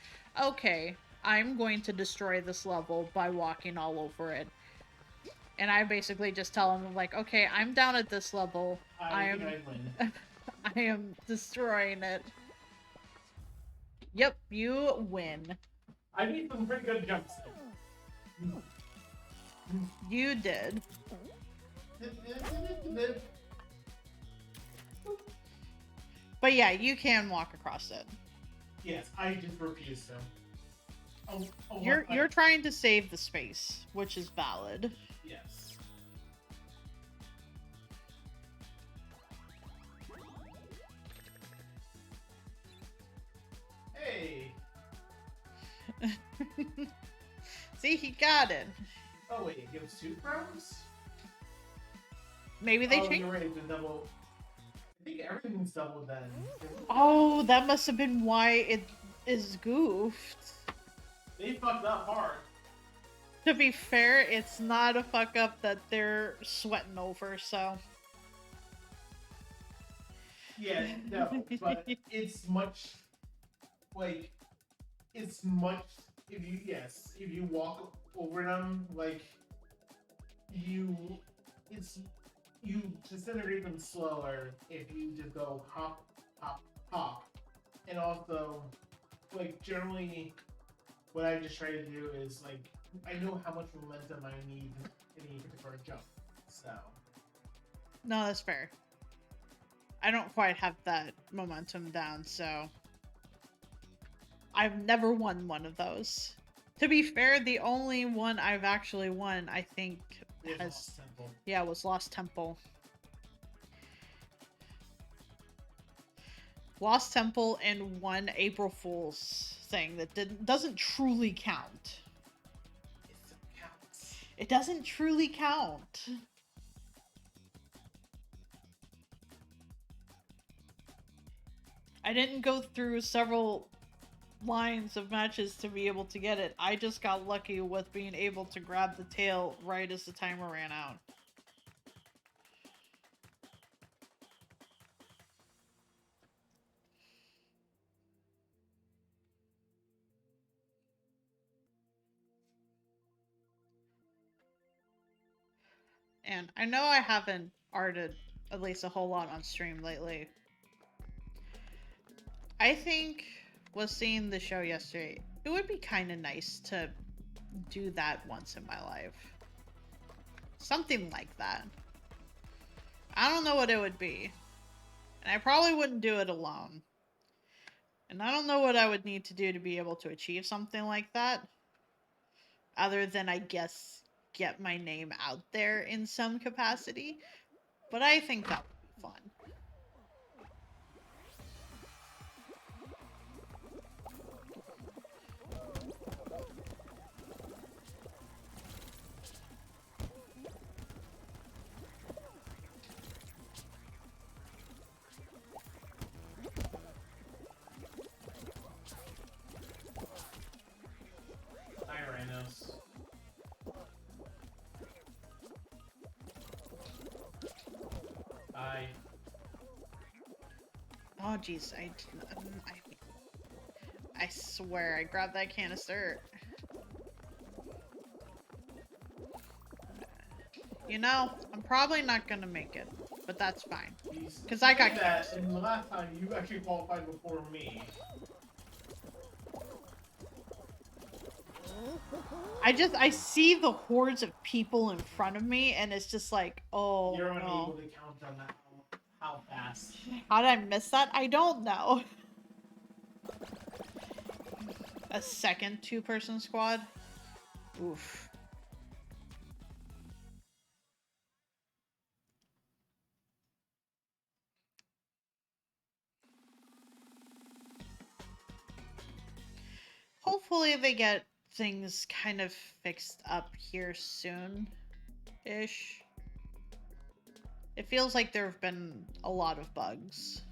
okay, I'm going to destroy this level by walking all over it. And I basically just tell them like, okay, I'm down at this level. I think I win. I am destroying it. Yep, you win. I made some pretty good jumps. You did. But yeah, you can walk across it. Yes, I just refuse to. You're trying to save the space, which is valid. Yes. Hey. See, he got it. Oh wait, it gives 2 crowns? Maybe they Oh, changed. you're right. The double. I think everything's double then. Oh, that must have been why it is goofed. They fucked up hard. To be fair, it's not a fuck up that they're sweating over, so. Yeah, no, but it's much like it's much if you walk over them like you it's you disintegrate them slower if you just go hop hop hop, and also like generally what I just try to do is like I know how much momentum I need in a particular jump, so No, that's fair. I don't quite have that momentum down, so. I've never won one of those. To be fair, the only one I've actually won, I think, it has. Lost Temple. Yeah, was Lost Temple. Lost Temple and one April Fool's thing that doesn't truly count. It counts. It doesn't truly count. I didn't go through several lines of matches to be able to get it. I just got lucky with being able to grab the tail right as the timer ran out. And I know I haven't arted at least a whole lot on stream lately. I think was seeing the show yesterday. It would be kind of nice to do that once in my life. Something like that. I don't know what it would be. And I probably wouldn't do it alone. And I don't know what I would need to do to be able to achieve something like that. Other than, I guess, get my name out there in some capacity. But I think that would be fun. Hi, Rhinos. Oh, jeez. I swear I grabbed that canister. You know, I'm probably not gonna make it, but that's fine. Because I got that, and the last time you actually qualified before me. I see the hordes of people in front of me, and it's just like, oh, You're no. unable to count on that. How fast? How did I miss that? I don't know. A second two-person squad? Oof. Hopefully they get things kind of fixed up here soon-ish. It feels like there have been a lot of bugs.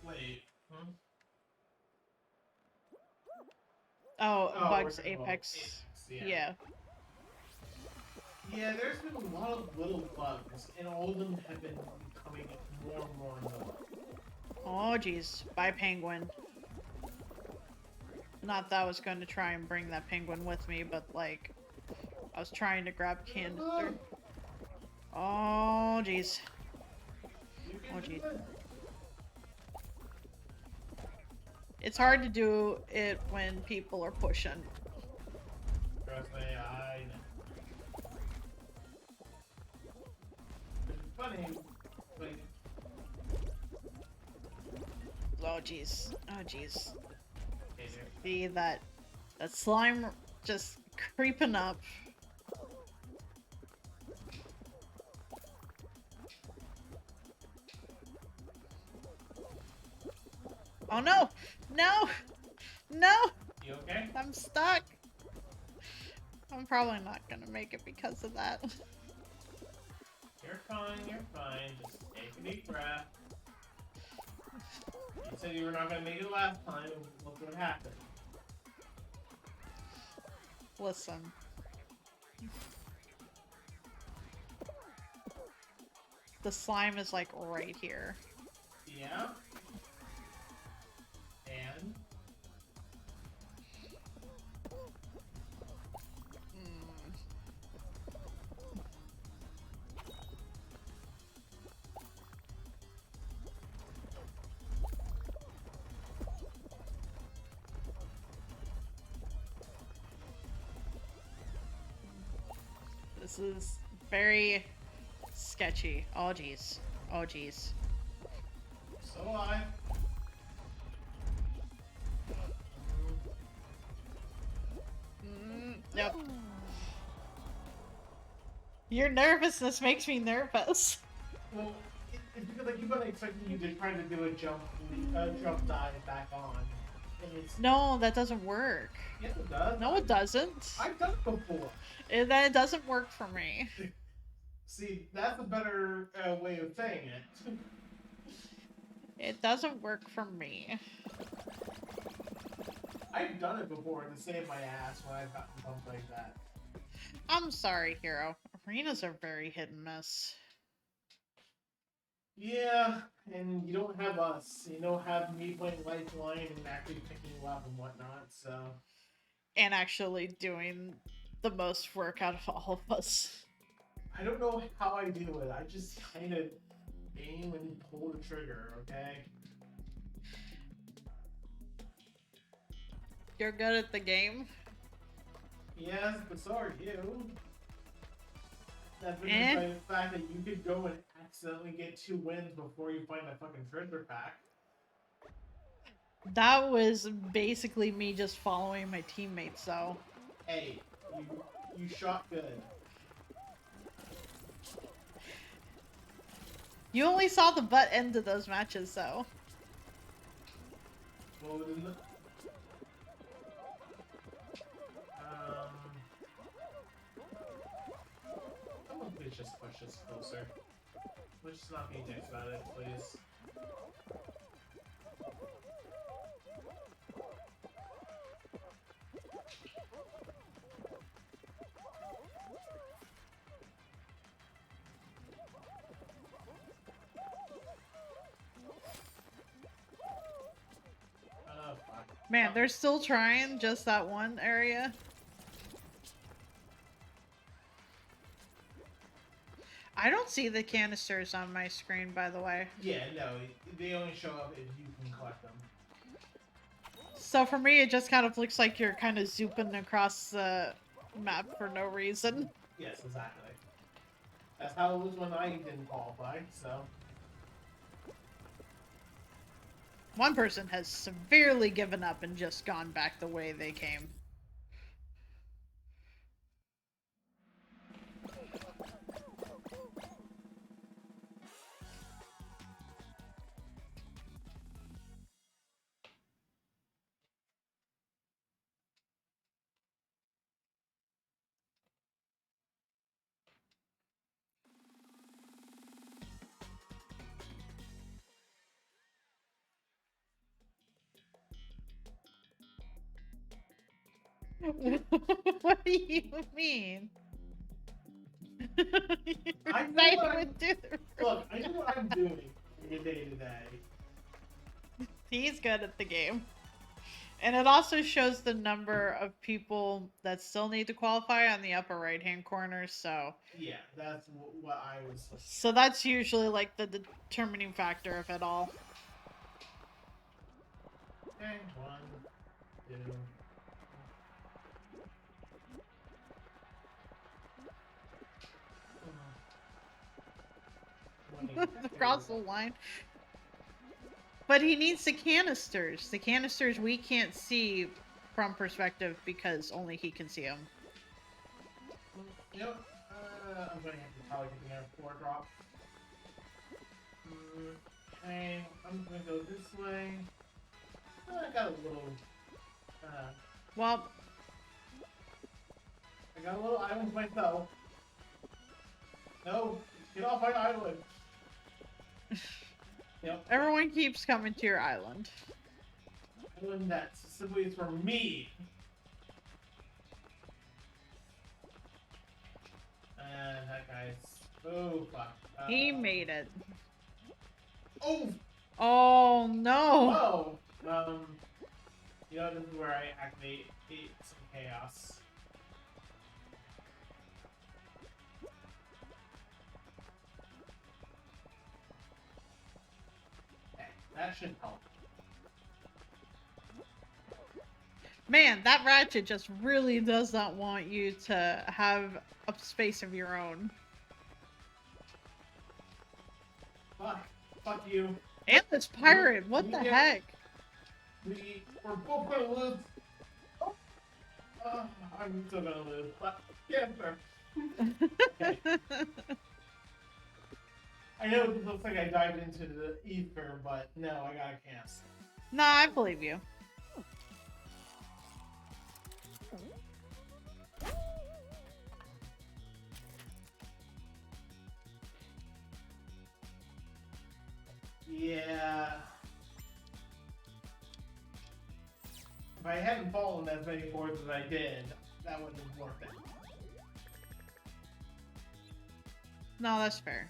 Wait. Huh? Oh, Oh, bugs, we're talking about Apex. yeah. Yeah. Yeah, there's been a lot of little bugs, and all of them have been becoming more and more annoying. Oh, jeez. Bye, penguin. Not that I was going to try and bring that penguin with me, but, like, I was trying to grab canister. Oh, jeez. Oh, jeez. It's hard to do it when people are pushing. Trust me, I know. It's funny, like... Oh, jeez. Oh, jeez. See that slime just creeping up. Oh no! No! No! You okay? I'm stuck! I'm probably not gonna make it because of that. You're fine, you're fine. Just take a deep breath. You said you were not gonna make it last time, and look what happened. Listen. The slime is like right here. Yeah? And? This is very sketchy. Oh jeez. Oh jeez. So I. Yep. Your nervousness makes me nervous. Well, it's because I keep on expecting you to try to do a jump dive back on. And it's... No, that doesn't work. Yes, it does. No, it doesn't. I've done it before. Then it doesn't work for me. See, that's a better way of saying it. It doesn't work for me. I've done it before to save my ass when I've gotten something like that. I'm sorry, Hero. Arenas are very hit and miss. Yeah, and you don't have us. You don't have me playing Lifeline and actually picking you up and whatnot, so... And actually doing the most work out of all of us. I don't know how I do it. I just kind of aim and pull the trigger, okay? You're good at the game? Yes, but so are you. That's because by the fact that you could go and accidentally get 2 wins before you find a fucking treasure pack. That was basically me just following my teammates, though. Hey, you shot good. You only saw the butt end of those matches, though. Well, someone please just push us closer. Let's just not be dicks about it, please. Man, they're still trying just that one area. I don't see the canisters on my screen, by the way. Yeah, no, they only show up if you can collect them. So for me, it just kind of looks like you're kind of zooping across the map for no reason. Yes, exactly. That's how it was when I didn't qualify, so. One person has severely given up and just gone back the way they came. What do you mean? I know They what would do the Look, I know what I'm doing in your day to day. He's good at the game. And it also shows the number of people that still need to qualify on the upper right hand corner, so Yeah, that's what I was. so that's usually like the determining factor of it all. Okay, 1, 2. Across the line. But he needs the canisters. The canisters we can't see from perspective because only he can see them. You know, I'm going to have to probably get the Air 4 drop. Okay, I'm going to go this way. I got a little. Well, I got a little island myself. No, get off my island. Yep. Everyone keeps coming to your island. Island that specifically is for me. And that guy's. Oh, fuck. He made it. Oh! Oh, no! Whoa! You know, this is where I activate some chaos. Okay, that should help. Man, that ratchet just really does not want you to have a space of your own. Fuck you. And this pirate, what the heck? We're both gonna lose. Oh. I'm still gonna lose. But, yeah, okay. I know it looks like I dived into the ether, but no, I gotta cancel. Nah, I believe you. Yeah. If I hadn't fallen as many boards as I did, that wouldn't have worked out. No, that's fair.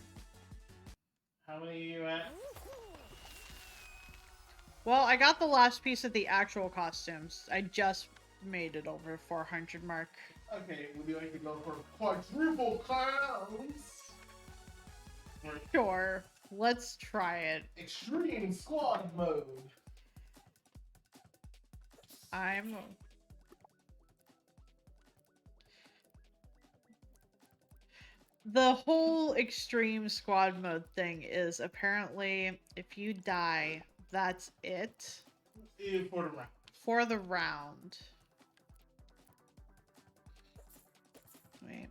How many are you at? Well, I got the last piece of the actual costumes. I just made it over 400 mark. Okay, would you like to go for quadruple clowns? Sure. Let's try it. Extreme squad mode. The whole extreme squad mode thing is apparently if you die, that's it. For the round. For the round. Wait.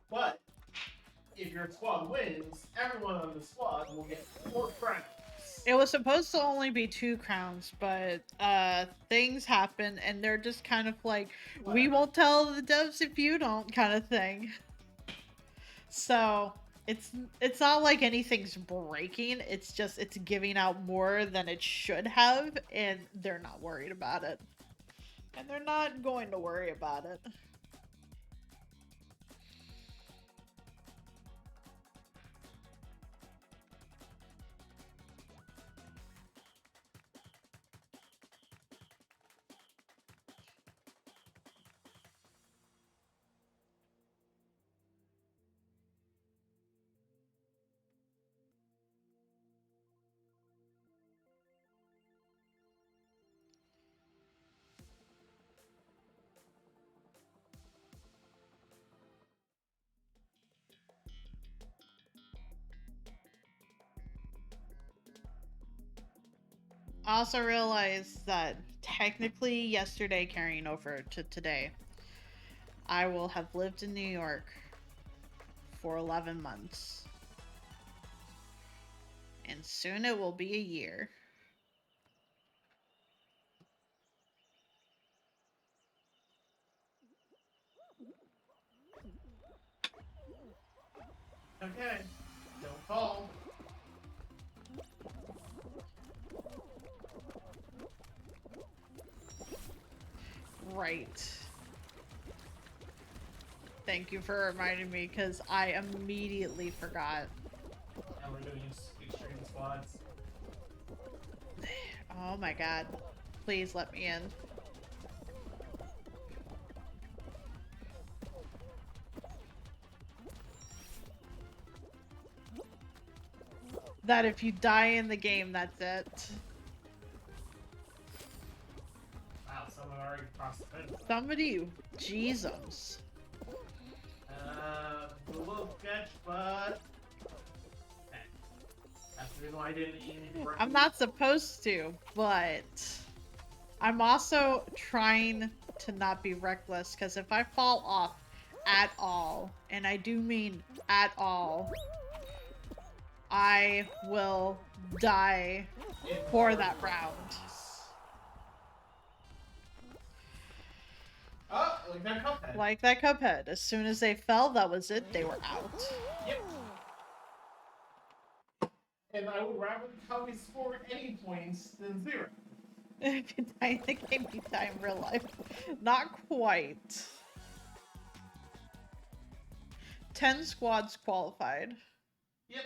But if your squad wins, everyone on the squad will get 4 crowns. It was supposed to only be 2 crowns, but things happen and they're just kind of like, Whatever. We won't tell the devs if you don't kind of thing. So it's not like anything's breaking, it's just it's giving out more than it should have, and they're not worried about it. And they're not going to worry about it. I also realized that technically yesterday carrying over to today, I will have lived in New York for 11 months. And soon it will be a year. Okay, don't fall. Right. Thank you for reminding me, because I immediately forgot. And we're doing extreme squads. Oh my god. Please let me in. That if you die in the game, that's it. Wow, someone already crossed the fence. Somebody, Jesus. A little sketch, but okay. That's the reason why I didn't even work. I'm not supposed to, but I'm also trying to not be reckless, because if I fall off at all, and I do mean at all, I will die for that round. Oh, like that Cuphead. Like that Cuphead. As soon as they fell, that was it. They were out. Yep. And I would rather Cuphead score any points than 0. If you die in the game, you die in real life. Not quite. 10 squads qualified. Yep.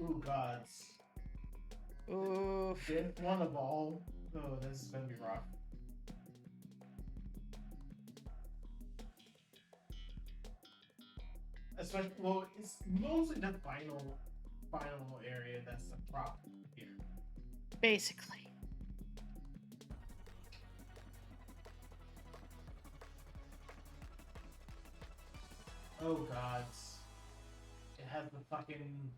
Ooh, gods. Oof. Didn't want a ball. Oh, this is gonna be rough. Especially, well, it's mostly the final area that's the problem here. Basically. Oh gods. It has the fucking.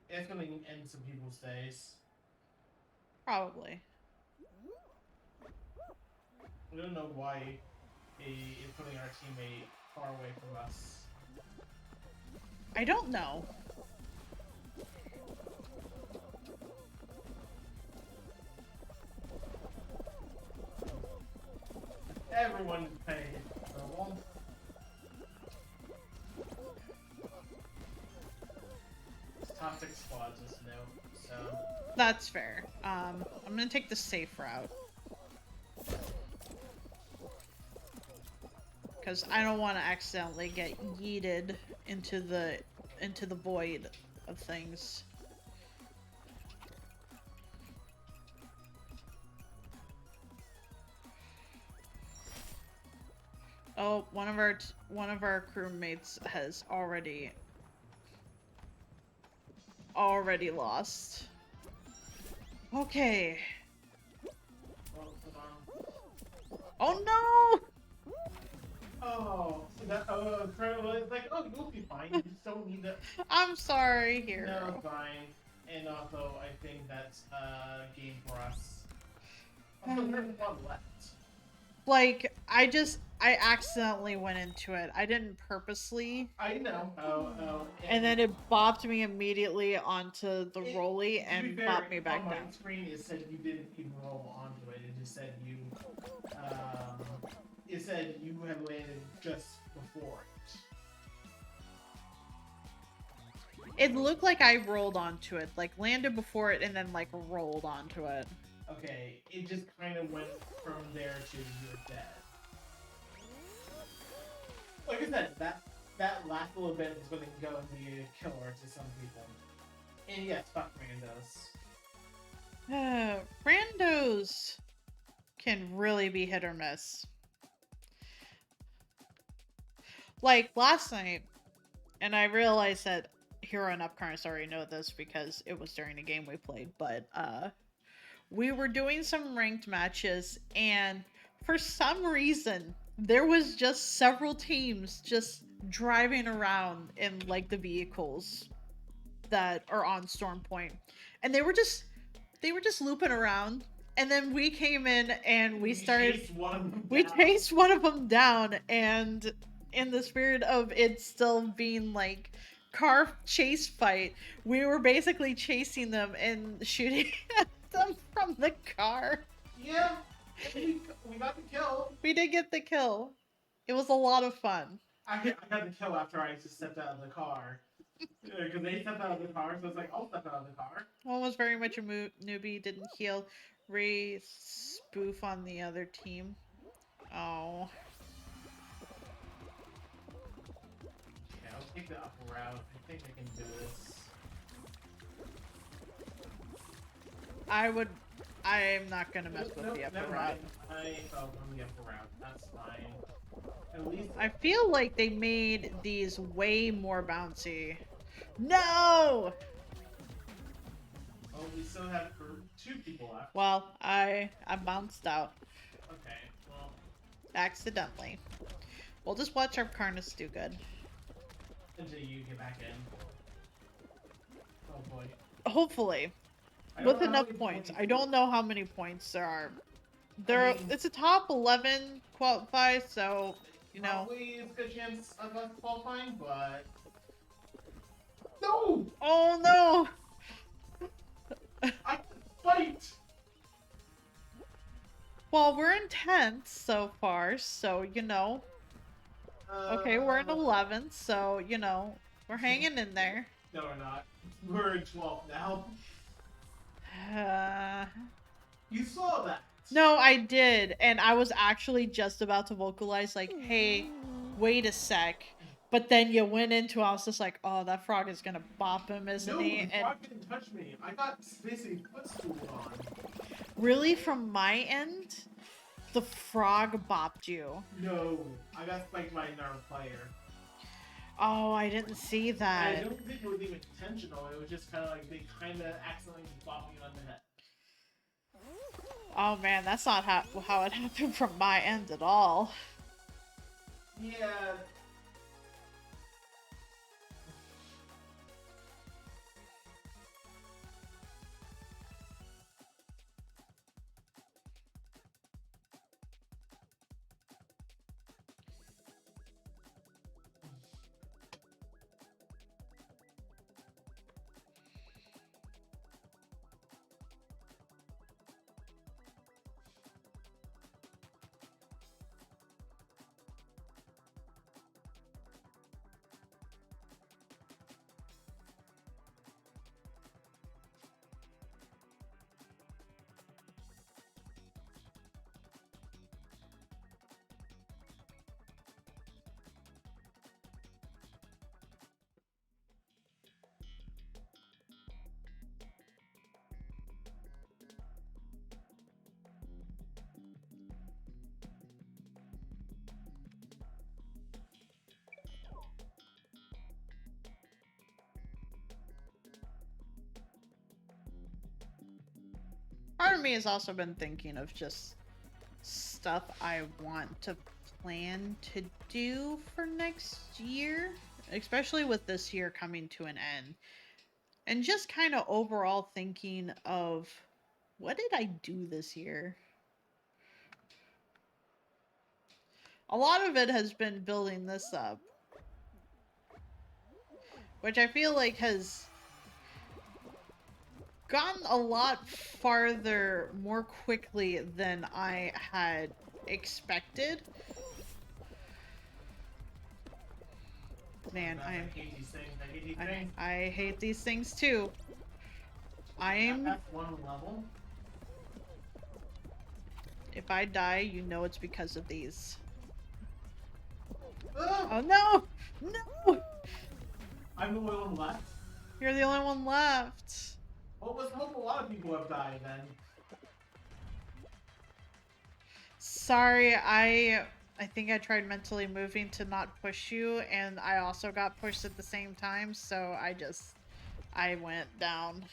It's gonna end some people's days. Probably. I don't know why he is putting our teammate far away from us. I don't know. Everyone is paying for one. Toxic squads is new, so. That's fair. I'm gonna take the safe route. Because I don't want to accidentally get yeeted into the void of things. Oh, one of our crewmates has already lost. Okay. Oh no! Oh, it's like, oh, you'll be fine. You just don't need to. I'm sorry, hero. No, fine. And also, I think that's a game for us. Also, there's one left. Like, I accidentally went into it. I didn't purposely. I know. Oh. And then it bopped me immediately onto the rolly and to be fair, bopped me back on down. my screen, it said you didn't even roll onto it. It just said it said you had landed just before it. It looked like I rolled onto it, like landed before it and then like rolled onto it. Okay, it just kind of went from there to you're dead. Like I said, that last little bit is going to go and be a killer to some people. And yes, fuck randos. Randos can really be hit or miss. Like last night, and I realized that Hero and Apcarnist already know this because it was during a game we played, but we were doing some ranked matches, and for some reason, there was just several teams just driving around in like the vehicles that are on Storm Point, and they were just looping around. And then we came in and we started. Chased one of them We down. chased one of them down, and in the spirit of it still being like car chase fight, we were basically chasing them and shooting at them from the car. Yeah, we got the kill. We did get the kill. It was a lot of fun. I got the kill after I just stepped out of the car. Because they stepped out of the car, so it's like, I'll step out of the car. One was very much a newbie, didn't heal. Ray spoof on the other team. Oh. Yeah, I'll take the upper route. I think I can do this. I'm not gonna mess with the upper route. I fell on the upper route. That's fine. At least I feel like they made these way more bouncy. No! oh, we still have 2 people left. Well, I bounced out Okay, well, accidentally. We'll just watch Apcarnist do good. until you get back in. Oh boy. Hopefully, I don't with know how enough many points. I don't know how many points there are. There, I mean- it's a top 11 qualify, so you know. Probably it's a good chance of us qualifying, but no! Oh no! I can fight! Well, we're in 10th so far, so you know. Okay, we're in 11th, so you know we're hanging in there. No, we're not. We're in 12th now. You saw that. No, I did, and I was actually just about to vocalize like, "Hey, wait a sec," but then you went into. I was just like, "Oh, that frog is gonna bop him, isn't No, he?" the And frog didn't touch me. I got basically footstool on. really, from my end, the frog bopped you. No, I got spiked by another player. Oh, I didn't see I that. don't think it was even intentional. It was just kind of like they kind of accidentally bopped me on the head. Oh man, that's not how it happened from my end at all. Yeah. Part of me has also been thinking of just stuff I want to plan to do for next year, especially with this year coming to an end. And just kind of overall thinking of what did I do this year? A lot of it has been building this up, which I feel like has gotten a lot farther more quickly than I had expected. Man, I hate these things. I hate these things. I hate these things too. That's one level. If I die, you know it's because of these. Ah! Oh no! No! I'm the only one left. You're the only one left. Well, let's hope a lot of people have died then. Sorry, I think I tried mentally moving to not push you, and I also got pushed at the same time, so I went down.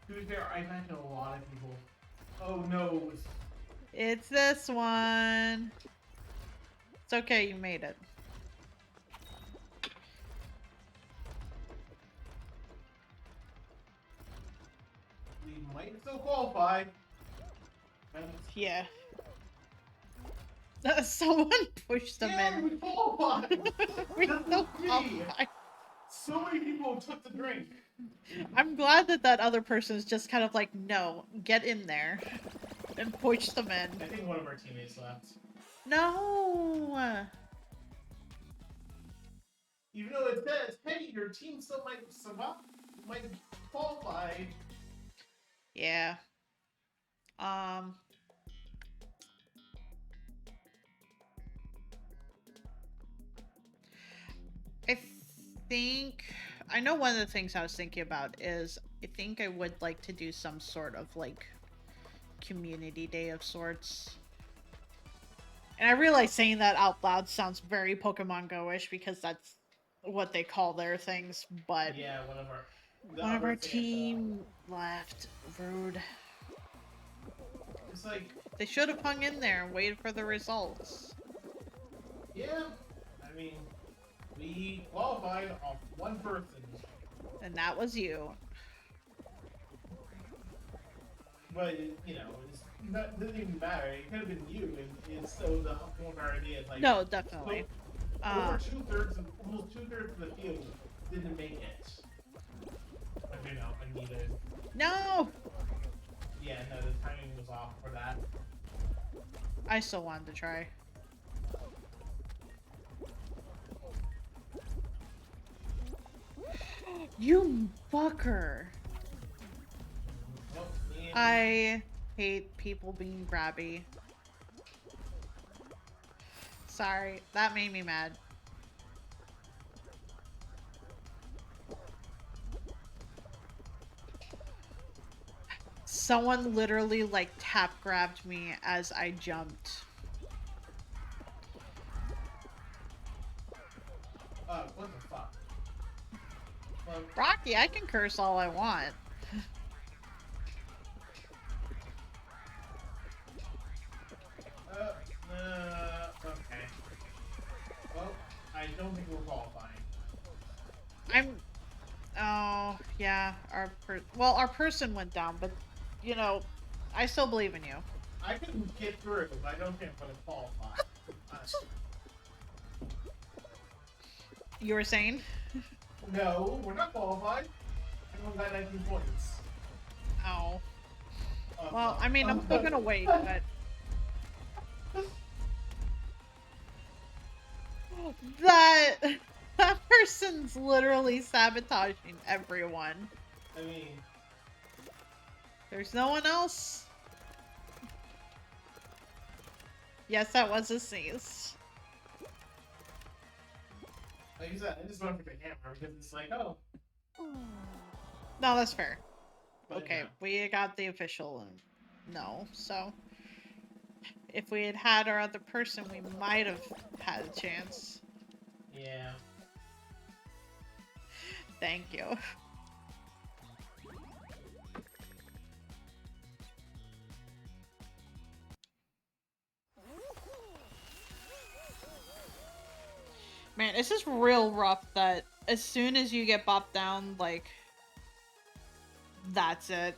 To be fair, I imagine a lot of people. Oh no. It's this one. It's okay, you made it. We might still qualify. Yeah. Someone pushed them Yeah, in. we qualified. We That's still me. qualified. So many people took the drink. I'm glad that that other person is just kind of like, no, get in there. And push them in. I think one of our teammates left. No! Even though it says, hey, your team still might survive, might qualify. Yeah. Um. I think. I know one of the things I was thinking about is I think I would like to do some sort of like community day of sorts. And I realize saying that out loud sounds very Pokemon Go-ish because that's what they call their things, but Yeah, one of our team left. Rude. It's like, They should have hung in there and waited for the results. yeah, I mean, we qualified off one person. And that was you. But, you know, it doesn't even matter. It could have been you, and it's still the whole idea. Like, No, definitely. over almost two-thirds of the field didn't make it. But, you know, I needed. No! Yeah, no, the timing was off for that. I still wanted to try. You fucker! Nope, I hate people being grabby. Sorry, that made me mad. Someone literally like tap grabbed me as I jumped. What the fuck? Well, Rocky, I can curse all I want. Okay. Well, I don't think we're qualifying. Oh, yeah, our person went down, but, you know, I still believe in you. I can get through, but I don't think I'm gonna qualify. You were saying? No, we're not qualified. I only got 19 points. Oh. Well, I mean, I'm still gonna wait, but... That person's literally sabotaging everyone. I mean... There's no one else? Yes, that was a sneeze. Like you said, I just went for the hammer because it's like, oh. No, that's fair. But Okay, no. we got the official no, so... If we had had our other person, we might have had a chance. Yeah. Thank you. Man, it's just real rough that as soon as you get bopped down, like, that's it.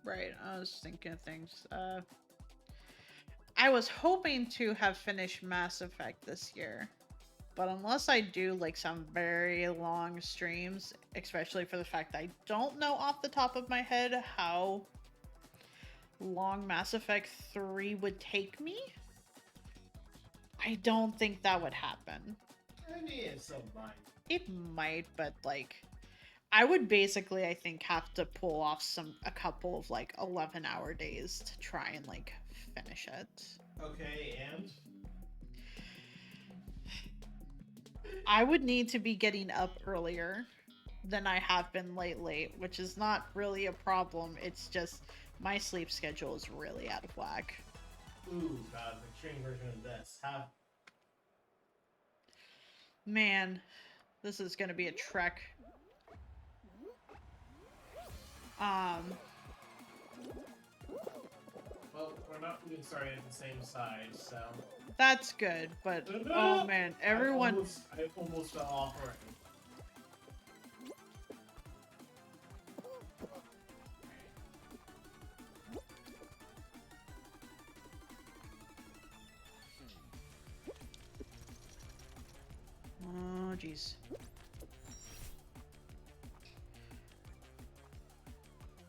Right, I was thinking of things. I was hoping to have finished Mass Effect this year. But unless I do like some very long streams, especially for the fact that I don't know off the top of my head how long Mass Effect 3 would take me, I don't think that would happen. I mean, it's so fine. It might, but like I would basically I think have to pull off a couple of like 11-hour days to try and like finish it. Okay, and I would need to be getting up earlier than I have been lately, which is not really a problem. It's just my sleep schedule is really out of whack. ooh, god, the extreme version of this. Man, this is gonna be a trek. Well, we're not even starting at the same side, so. That's good, but oh man, everyone. I almost fell off already. Oh jeez.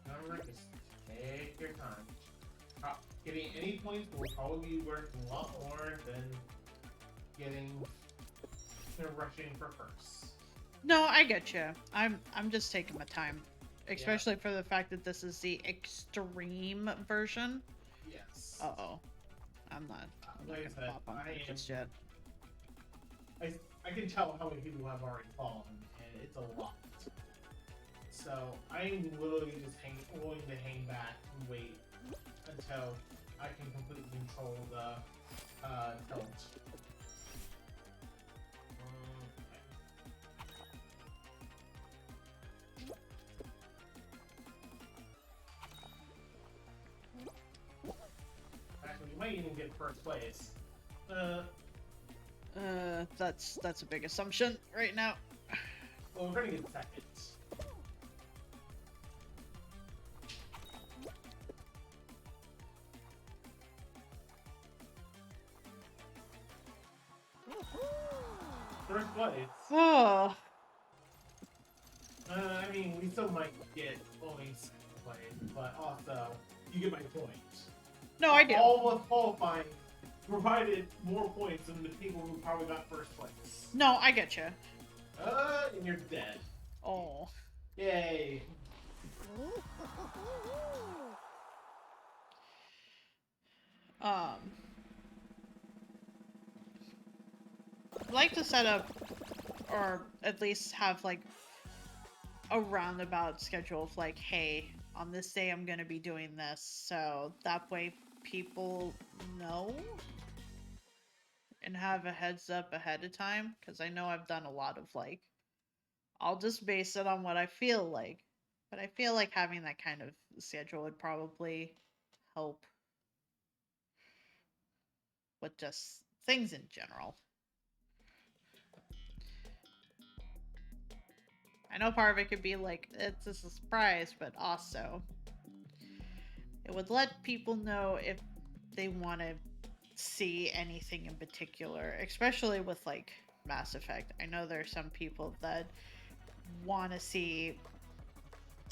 Remember, just take your time. Getting any points will probably be worth a lot more than getting rushing for first. No, I get you. I'm just taking my time, especially for the fact that this is the extreme version. Yes. Uh-oh. I'm not Like gonna pop on just yet. I can tell how many people have already fallen, and it's a lot. So I'm literally just willing to hang back and wait until I can completely control the tilt. Actually, we might even get first place. That's a big assumption right now. Well, we're gonna get second. First place. Oh. I mean, we still might get only second place, but also, you get my point. No, I do. All of us qualifying provided more points than the people who probably got first place. No, I get you. And you're dead. Oh. Yay. I'd like to set up, or at least have like a roundabout schedule of like, hey, on this day I'm gonna be doing this, so that way people know and have a heads up ahead of time, because I know I've done a lot of like, I'll just base it on what I feel like, but I feel like having that kind of schedule would probably help with just things in general. I know part of it could be like, it's a surprise, but also it would let people know if they want to see anything in particular, especially with like Mass Effect. I know there are some people that want to see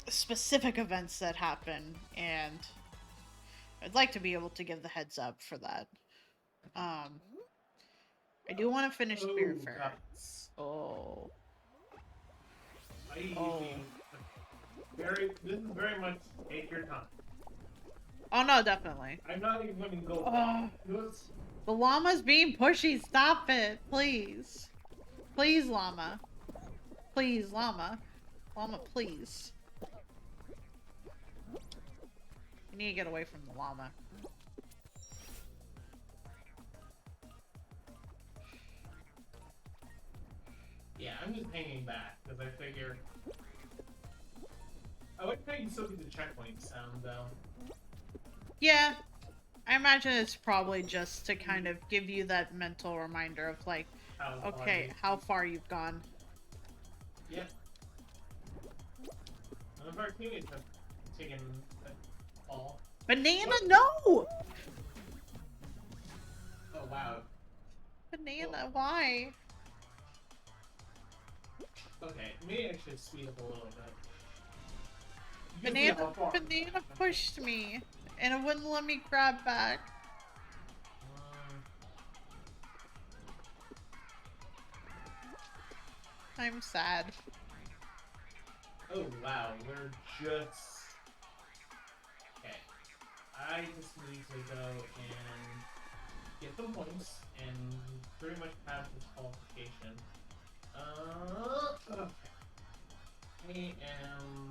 specific events that happen, and I'd like to be able to give the heads up for that. I do want to finish Spirit Fair. Oh. This is very much take your time. Oh no, definitely. I'm not even going to go. The llama's being pushy. Stop it, please. Please, llama. Please, llama. Llama, please. You need to get away from the llama. Yeah, I'm just hanging back because I figure. I like how you still get the checkpoint sound though. Yeah, I imagine it's probably just to kind of give you that mental reminder of like, okay, how far you've gone. Yep. None of our teammates have taken a fall. Banana, no! Oh wow. Banana, why? Okay, maybe I should speed up a little bit. Banana pushed me, and it wouldn't let me grab back. I'm sad. Oh wow, we're just... Okay. I just need to go and get some points and pretty much have this qualification. Okay. I am...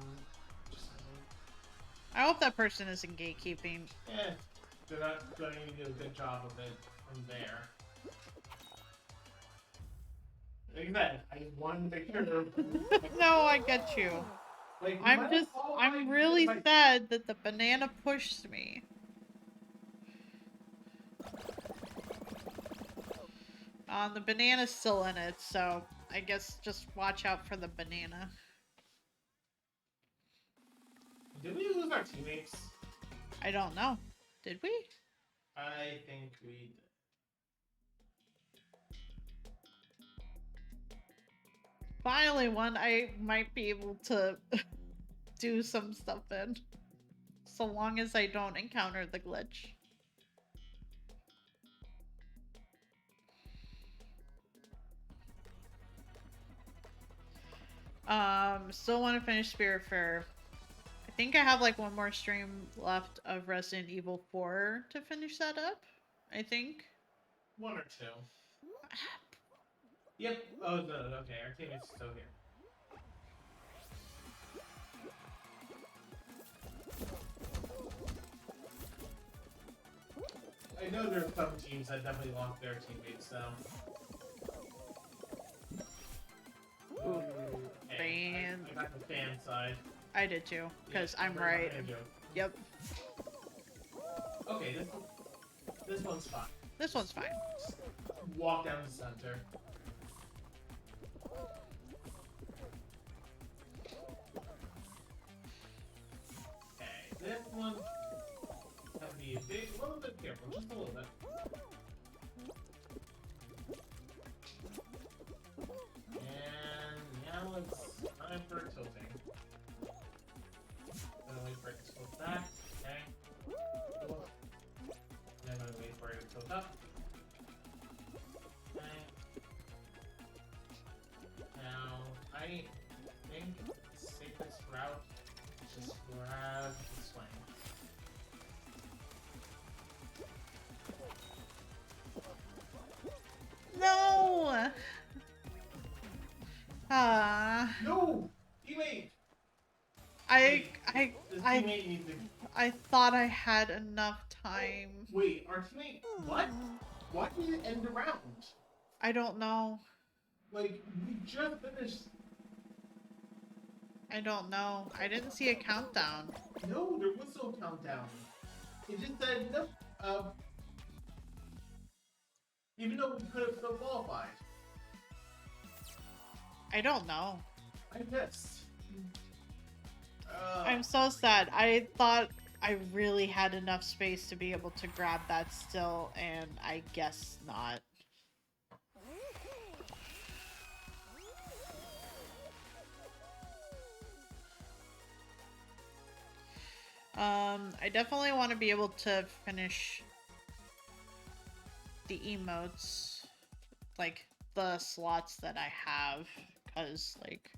I hope that person isn't gatekeeping. Eh, they're not going to do a good job of it from there. Like I said, I wanted to make sure. No, I get you. Like, no I'm matter just, how I'm I really get my sad that the banana pushed me. The banana's still in it, so I guess just watch out for the banana. Did we lose our teammates? I don't know. Did we? I think we did. Finally one I might be able to do some stuff in. So long as I don't encounter the glitch. Still want to finish Spiritfarer. I think I have like one more stream left of Resident Evil 4 to finish that up. I think. One or two. Yep. Oh, no, okay. Our teammate's still here. I know there's some teams that definitely lost their teammates, so. Ooh, Hey, fan. I got the fan side. I did too, because Yeah, I'm right. Yep. Okay, this one's fine. This one's fine. Walk down the center. Okay, this one have to be a little bit careful, just a little bit. And now it's time for tilting. Gonna wait for it to tilt back. Okay. Cool. Then I'm gonna wait for it to tilt up. Okay. Now, I think the safest route is just grab the swing. No! No! Teammate! I The teammate needs to... I thought I had enough time. Wait, our teammate... What? Why did it end the round? I don't know. Like, we just finished... I don't know. I didn't see a countdown. No, there was no countdown. It just said, no, even though we could have still qualified. I don't know. I missed. I'm so sad. I thought I really had enough space to be able to grab that still, and I guess not. I definitely want to be able to finish the emotes, like the slots that I have, because like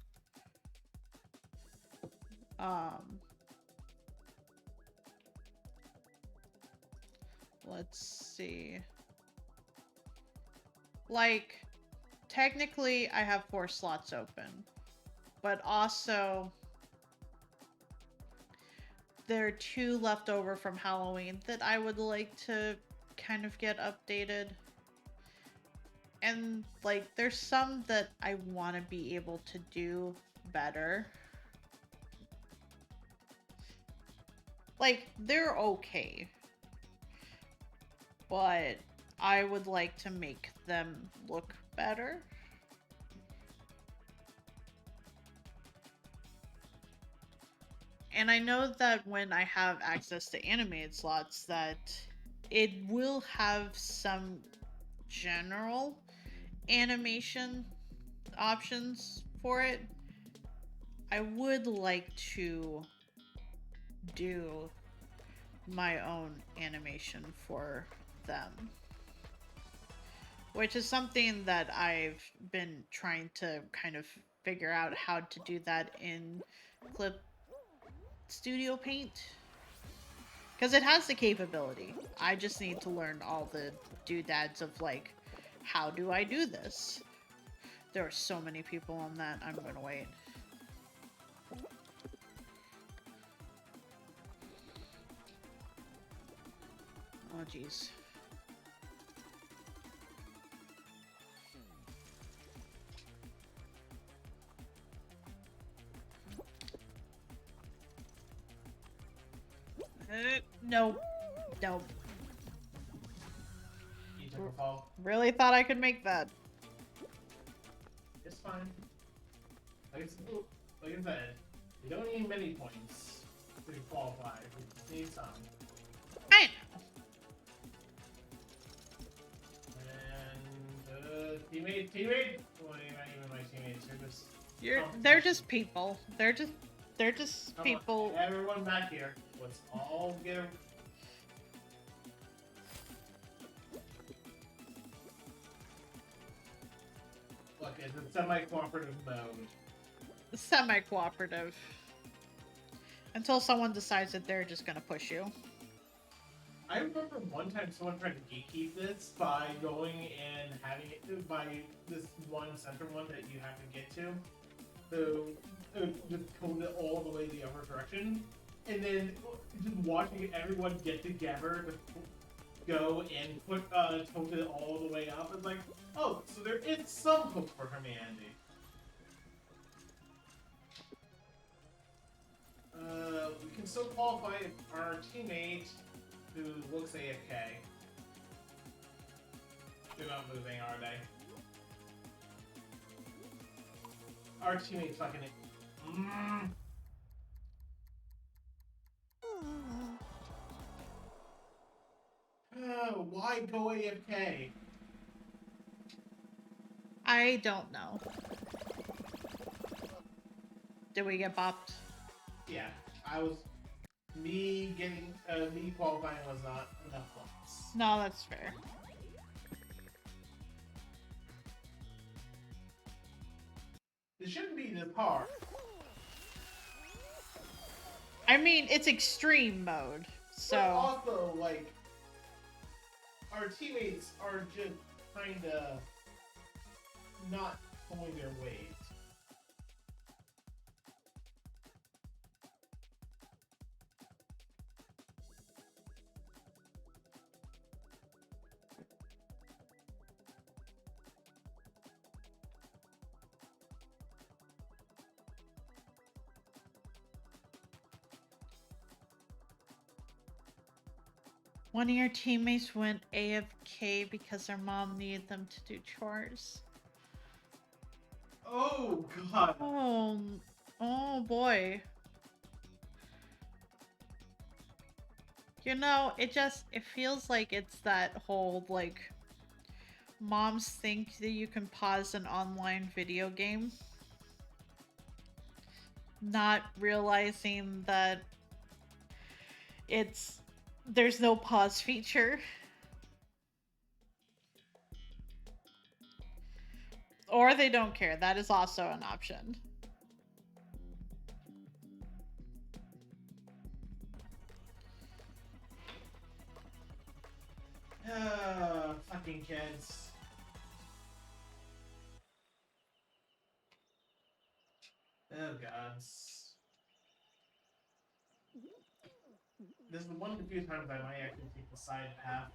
let's see, like technically I have 4 slots open, but also there are 2 left over from Halloween that I would like to kind of get updated. And like there's some that I want to be able to do better. Like they're okay, but I would like to make them look better. And I know that when I have access to animated slots that it will have some general animation options for it. I would like to do my own animation for them, which is something that I've been trying to kind of figure out how to do that in Clip Studio Paint, because it has the capability. I just need to learn all the doodads of like, how do I do this? There are so many people on that. I'm gonna wait. Oh jeez. Nope. Nope. You took a fall. Really thought I could make that. It's fine. Like I said, you don't need many points to qualify. You just need some. I And teammate. Well, you're not even my teammates. They're just people. They're just Come people. on, everyone back here. Let's all get a... Look, it's a semi-cooperative mode. Semi-cooperative. Until someone decides that they're just gonna push you. I remember one time someone tried to gatekeep this by going and having it by this one center one that you have to get to. So just code it all the way the other direction, and then just watching everyone get together to go and put token it all the way up. It's like, oh, so there is some hope for humanity. We can still qualify our teammate who looks AFK. They're not moving, are they? Our teammate's fucking it. Oh, why go AFK? I don't know. Did we get bopped? Yeah, me qualifying was not enough points. No, that's fair. It shouldn't be this hard. I mean, it's extreme mode, so... But also, like, our teammates are just kinda not pulling their weight. One of your teammates went AFK because their mom needed them to do chores. Oh, God. Oh boy. You know, it feels like it's that whole, like, moms think that you can pause an online video game, not realizing that there's no pause feature. Or they don't care. That is also an option. Fucking kids. Oh, gods. This is one of the few times I might actually take the side path.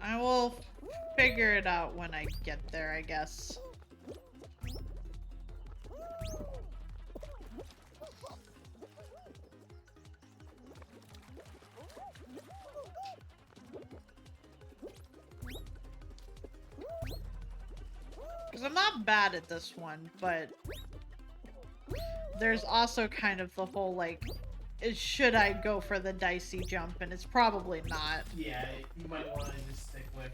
I will figure it out when I get there, I guess. Because I'm not bad at this one, but there's also kind of the whole, like, should I go for the dicey jump? And it's probably not. Yeah, you might want to just stick with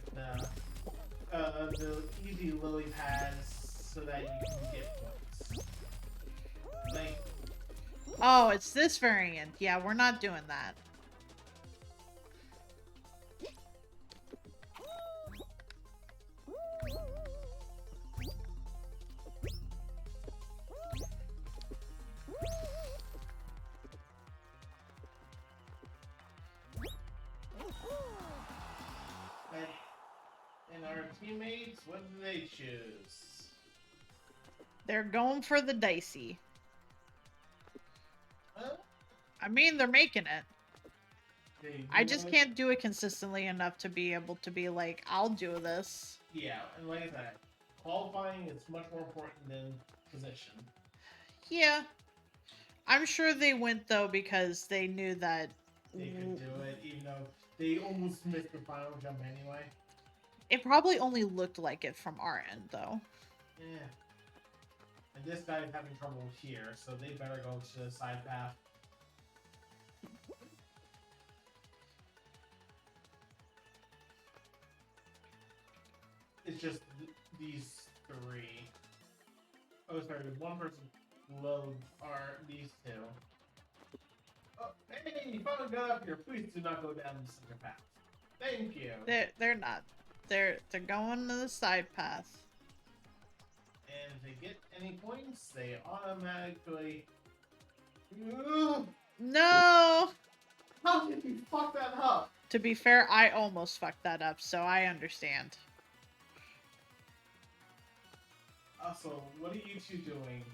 the easy lily pads so that you can get points. Like, oh, it's this variant. Yeah, we're not doing that. and our teammates, what do they choose? They're going for the dicey. Well, I mean, they're making it. I just really... can't do it consistently enough to be able to be like, I'll do this. Yeah, and like I said, qualifying is much more important than position. Yeah. I'm sure they went though because they knew that They could do it, even though they almost missed the final jump anyway. it probably only looked like it from our end though. Yeah. And this guy's having trouble here, so they better go to the side path. It's just these three. Oh, sorry, one person low are these two. Oh, hey, you finally got up here. Please do not go down the center path. Thank you. They're not. They're going to the side path. And if they get any points, they automatically. No! How did you fuck that up? To be fair, I almost fucked that up, so I understand. Also, what are you two doing?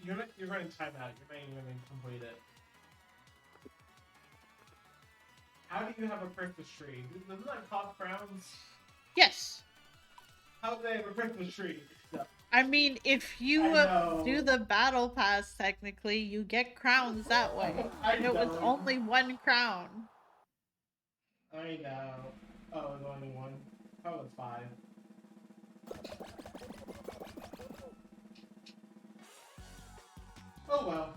You're running timeout. You're not even going to complete it. How do you have a Christmas tree? Doesn't that cost crowns? Yes. How do they have a Christmas tree? No. I mean, if you do the battle pass, technically, you get crowns that way. And it was only one crown. I know. Oh, it was only one. Oh, it was 5. Oh well.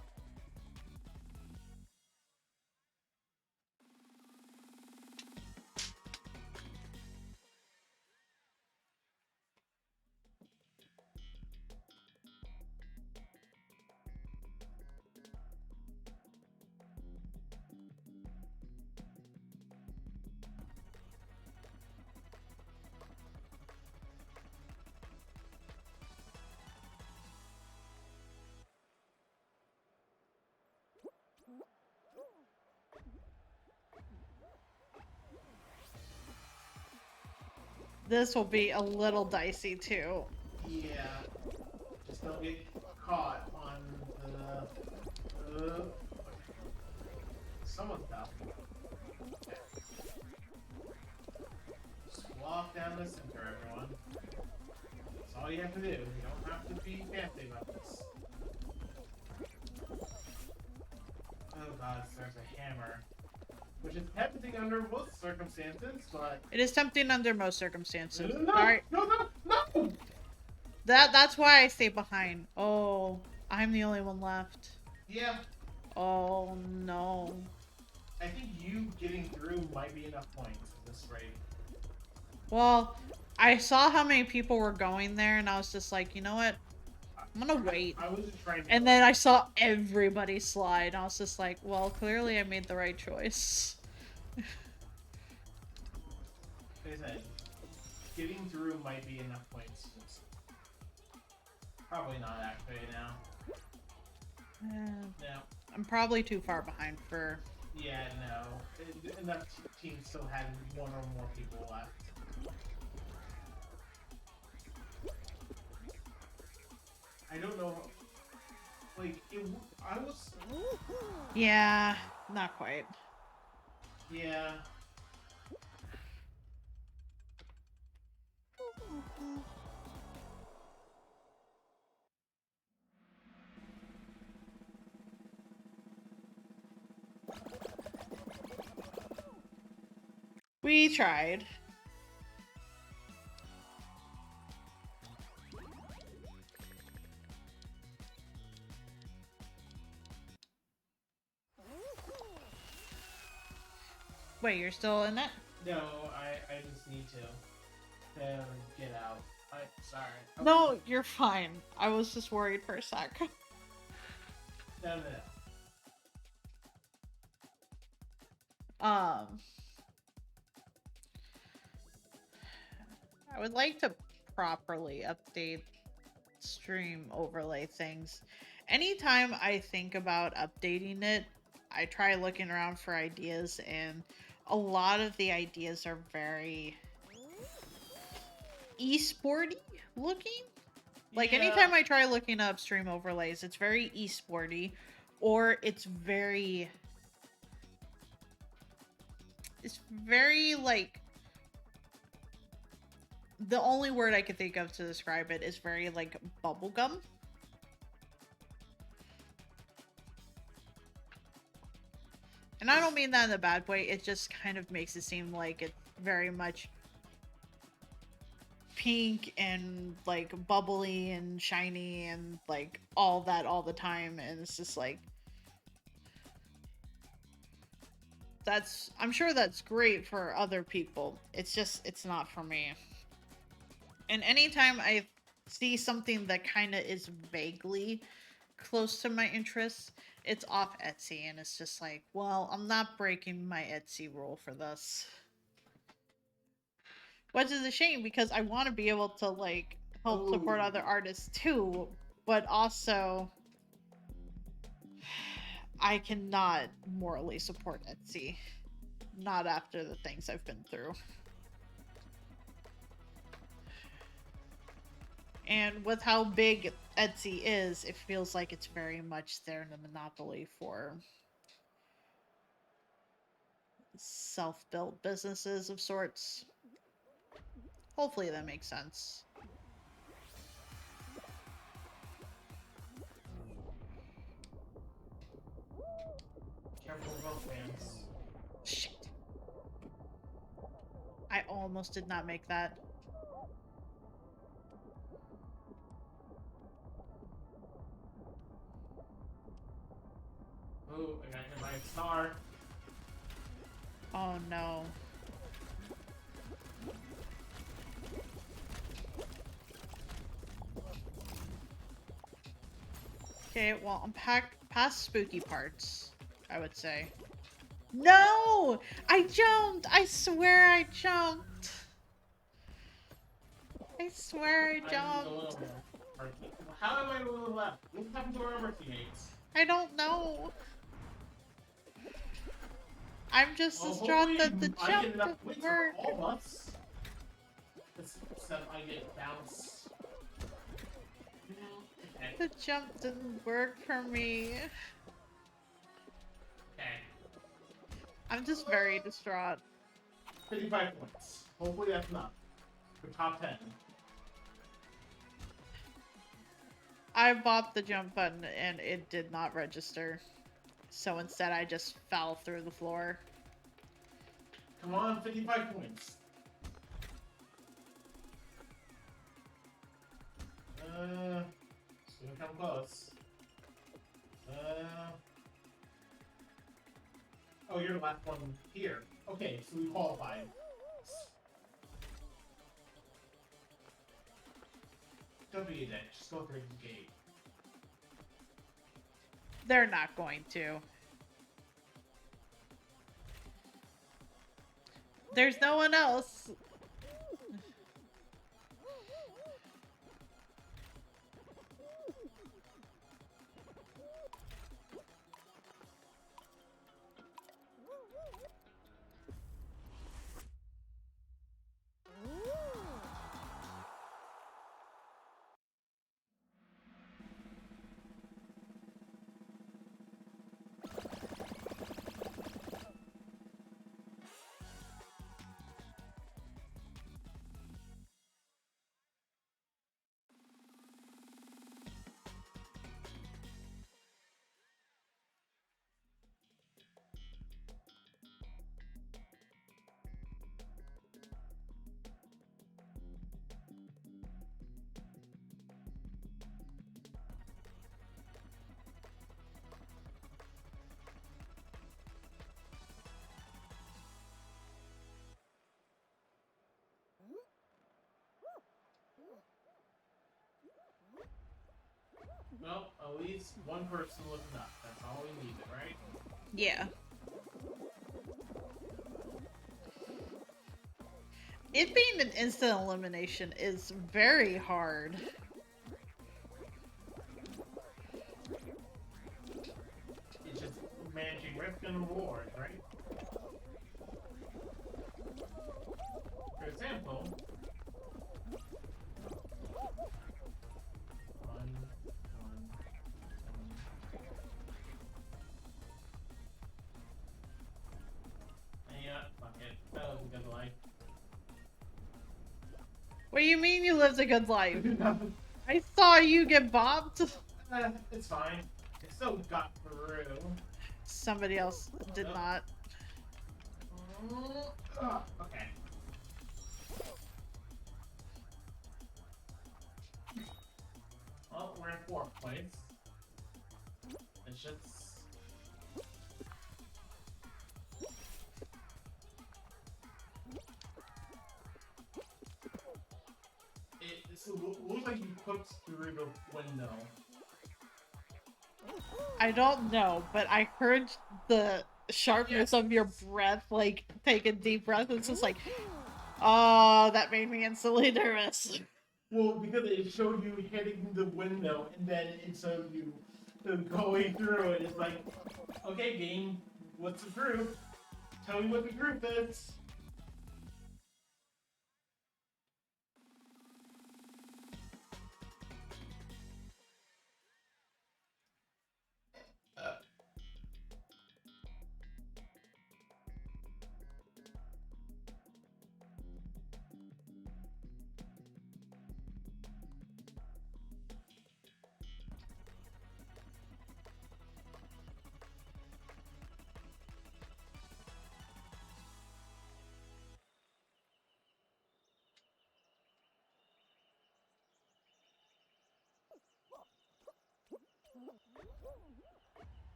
This will be a little dicey too. Yeah. Just don't get caught on the someone's down. Just walk down the center, everyone. That's all you have to do. You don't have to be fancy about this. Oh god, there's a hammer. Which is tempting under most circumstances, but... It is tempting under most circumstances. No, Alright. no! That's why I stay behind. Oh, I'm the only one left. Yeah. Oh, no. I think you getting through might be enough points at this rate. Well, I saw how many people were going there, and I was just like, you know what? I'm gonna wait. I wasn't trying to... And then I saw everybody slide, and I was just like, well, clearly I made the right choice. Like I said, getting through might be enough points. Probably not, actually, now. No. I'm probably too far behind for... Yeah, no. Enough teams still had one or more people left. I don't know. Like, I was... Yeah, not quite. Yeah. We tried. Wait, you're still in it? No, I just need to get out. Sorry. Okay. No, you're fine. I was just worried for a sec. No. I would like to properly update stream overlay things. Anytime I think about updating it, I try looking around for ideas, and a lot of the ideas are very esporty looking. Like, anytime I try looking up stream overlays, it's very esporty, or it's very, like, the only word I can think of to describe it is very, like, bubblegum. And I don't mean that in a bad way, it just kind of makes it seem like it's very much pink and like bubbly and shiny and like all that all the time, and it's just like I'm sure that's great for other people. It's just it's not for me. And anytime I see something that kind of is vaguely close to my interests, it's off Etsy, and it's just like, well, I'm not breaking my Etsy rule for this. Which is a shame because I want to be able to like help support other artists too, but also I cannot morally support Etsy. Not after the things I've been through. And with how big Etsy is, it feels like it's very much there in a monopoly for self-built businesses of sorts. Hopefully that makes sense. Careful about fans. Shit. I almost did not make that. Oh, I got hit by a star. Oh no. Okay, well, I'm past spooky parts, I would say. No! I jumped! I swear I jumped! I swear I jumped. How am I a little left? What happened to our other teammates? I don't know. I'm just distraught that the jump didn't work. All of us. Except I get bounced. Okay. The jump didn't work for me. Okay. I'm just very distraught. 55 points. Hopefully that's enough. For top 10. I bought the jump button and it did not register. So instead I just fell through the floor. Come on, 55 points. It's gonna come close. Oh, you're the last one here. Okay, so we qualified. Don't be a dick. Just go through the gate. They're not going to. There's no one else. Well, at least one person was enough. That's all we needed, right? Yeah. It being an instant elimination is very hard. It's just managing risk and reward, right? For example, What do you mean you lived a good life? I saw you get bopped. It's fine. It still got through. Somebody else did Nope. not. Okay. Well, we're in 4th place. It's just... It looks like you cooked through the window. I don't know, but I heard the sharpness of your breath, like, take a deep breath. It's just like, oh, that made me instantly nervous. Well, because it showed you hitting the window, and then it showed you going through it. It's like, okay, game, what's the group? Tell me what the group is.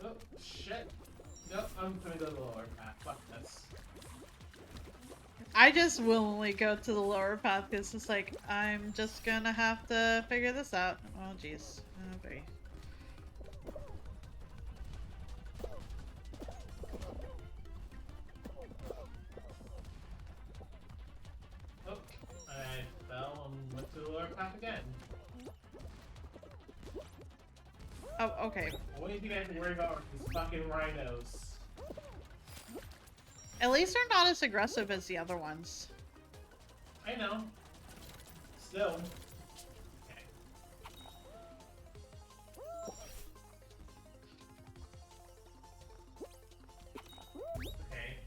Oh, shit. Nope, I'm gonna go to the lower path. Fuck this. I just willingly go to the lower path because it's like, I'm just gonna have to figure this out. Oh, jeez. Oh, boy. Oh, I fell and went to the lower path again. Oh, okay. The only thing I have to worry about are these fucking rhinos. At least they're not as aggressive as the other ones. I know. Still. Okay. Okay.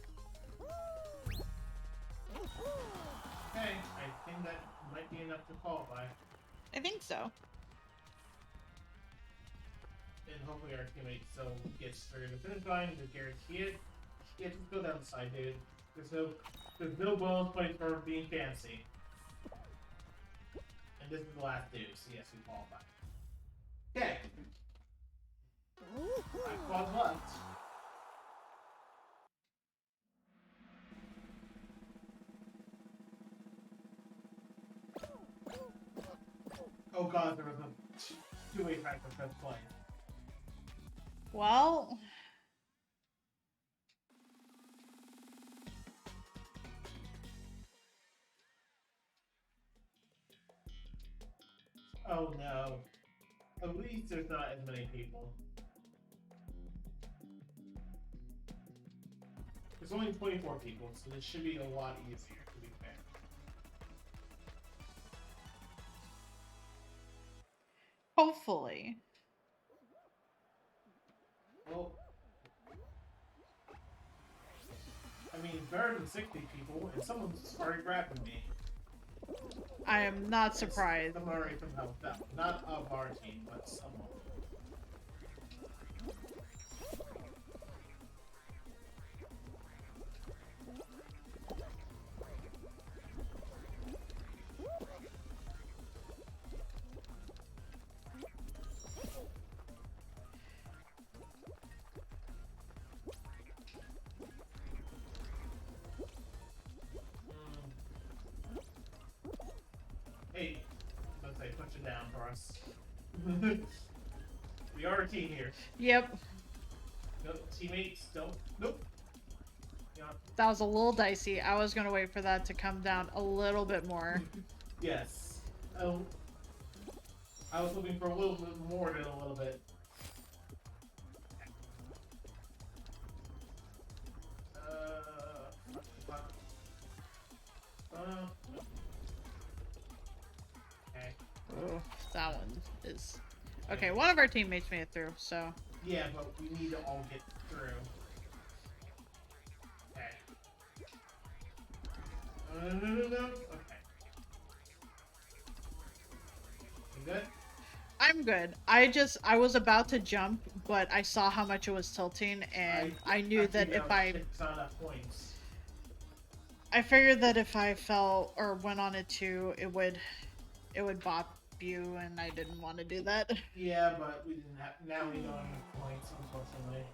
Okay, I think that might be enough to qualify. I think so. And hopefully our teammate still gets through the finish line to guarantee it. Yeah, just go down the side, dude. There's no bonus points for being fancy. And this is the last dude, so yes, we qualify. Okay. 5 quads left. Oh god, there was a two-way fight for 5th place. Well... Oh no. At least there's not as many people. There's only 24 people, so this should be a lot easier, to be fair. Hopefully. Well, I mean, better than 60 people, and someone's already grabbing me. I am not surprised. I'm already from help out. Not of our team, but someone. Hey, let's say push it down for us. We are a team here. Yep. Nope, teammates, don't. Nope. Yeah. That was a little dicey. I was gonna wait for that to come down a little bit more. Yes. Oh. I was hoping for a little bit more than a little bit. Fuck. Okay. Ooh, that one is... Okay, one of our teammates made it through, so... Yeah, but we need to all get through. Okay. No. Okay. good? I'm good. I was about to jump, but I saw how much it was tilting, and I knew I that figured if out I, shit not enough points. I figured that if I fell or went on it too, it would bop you, and I didn't want to do that. Yeah, but we didn't have. Now we don't have enough points, unfortunately.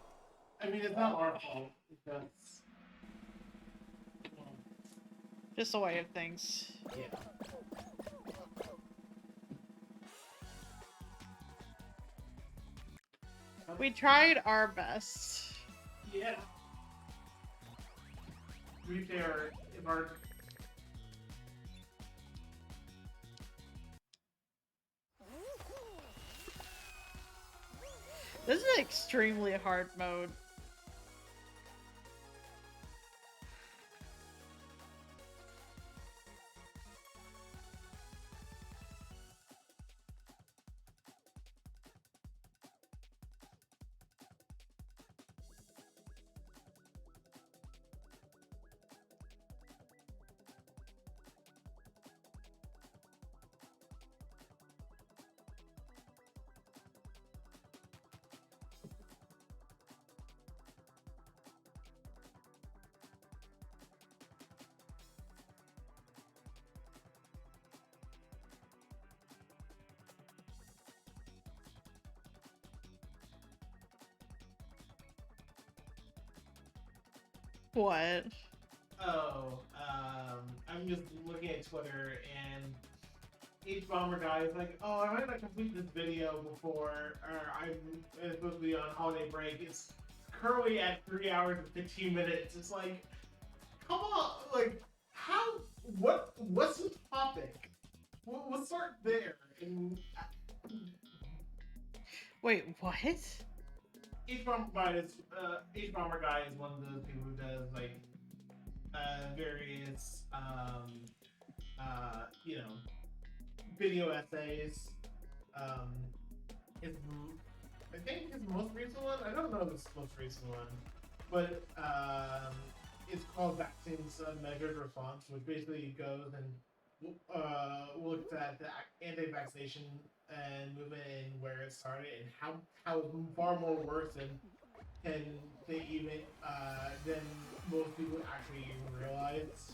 I mean, it's not our fault. It's just. Just a way of things. Yeah. We tried our best. Yeah. To be fair, if our This is an extremely hard mode. What? I'm just looking at Twitter and each bomber guy is like, oh, I might not complete this video before, or I'm supposed to be on holiday break. It's currently at 3 hours and 15 minutes. It's like, come on, like, how, what's the topic? We'll start there. And Wait, what? each bomber guy is one of those people who does like various you know, video essays. Um, his, I think his most recent one. I don't know his most recent one, but it's called Vaccines Measured Response, which basically goes and looks at the anti-vaccination and movement and where it started and how far more worse than they even than most people actually even realize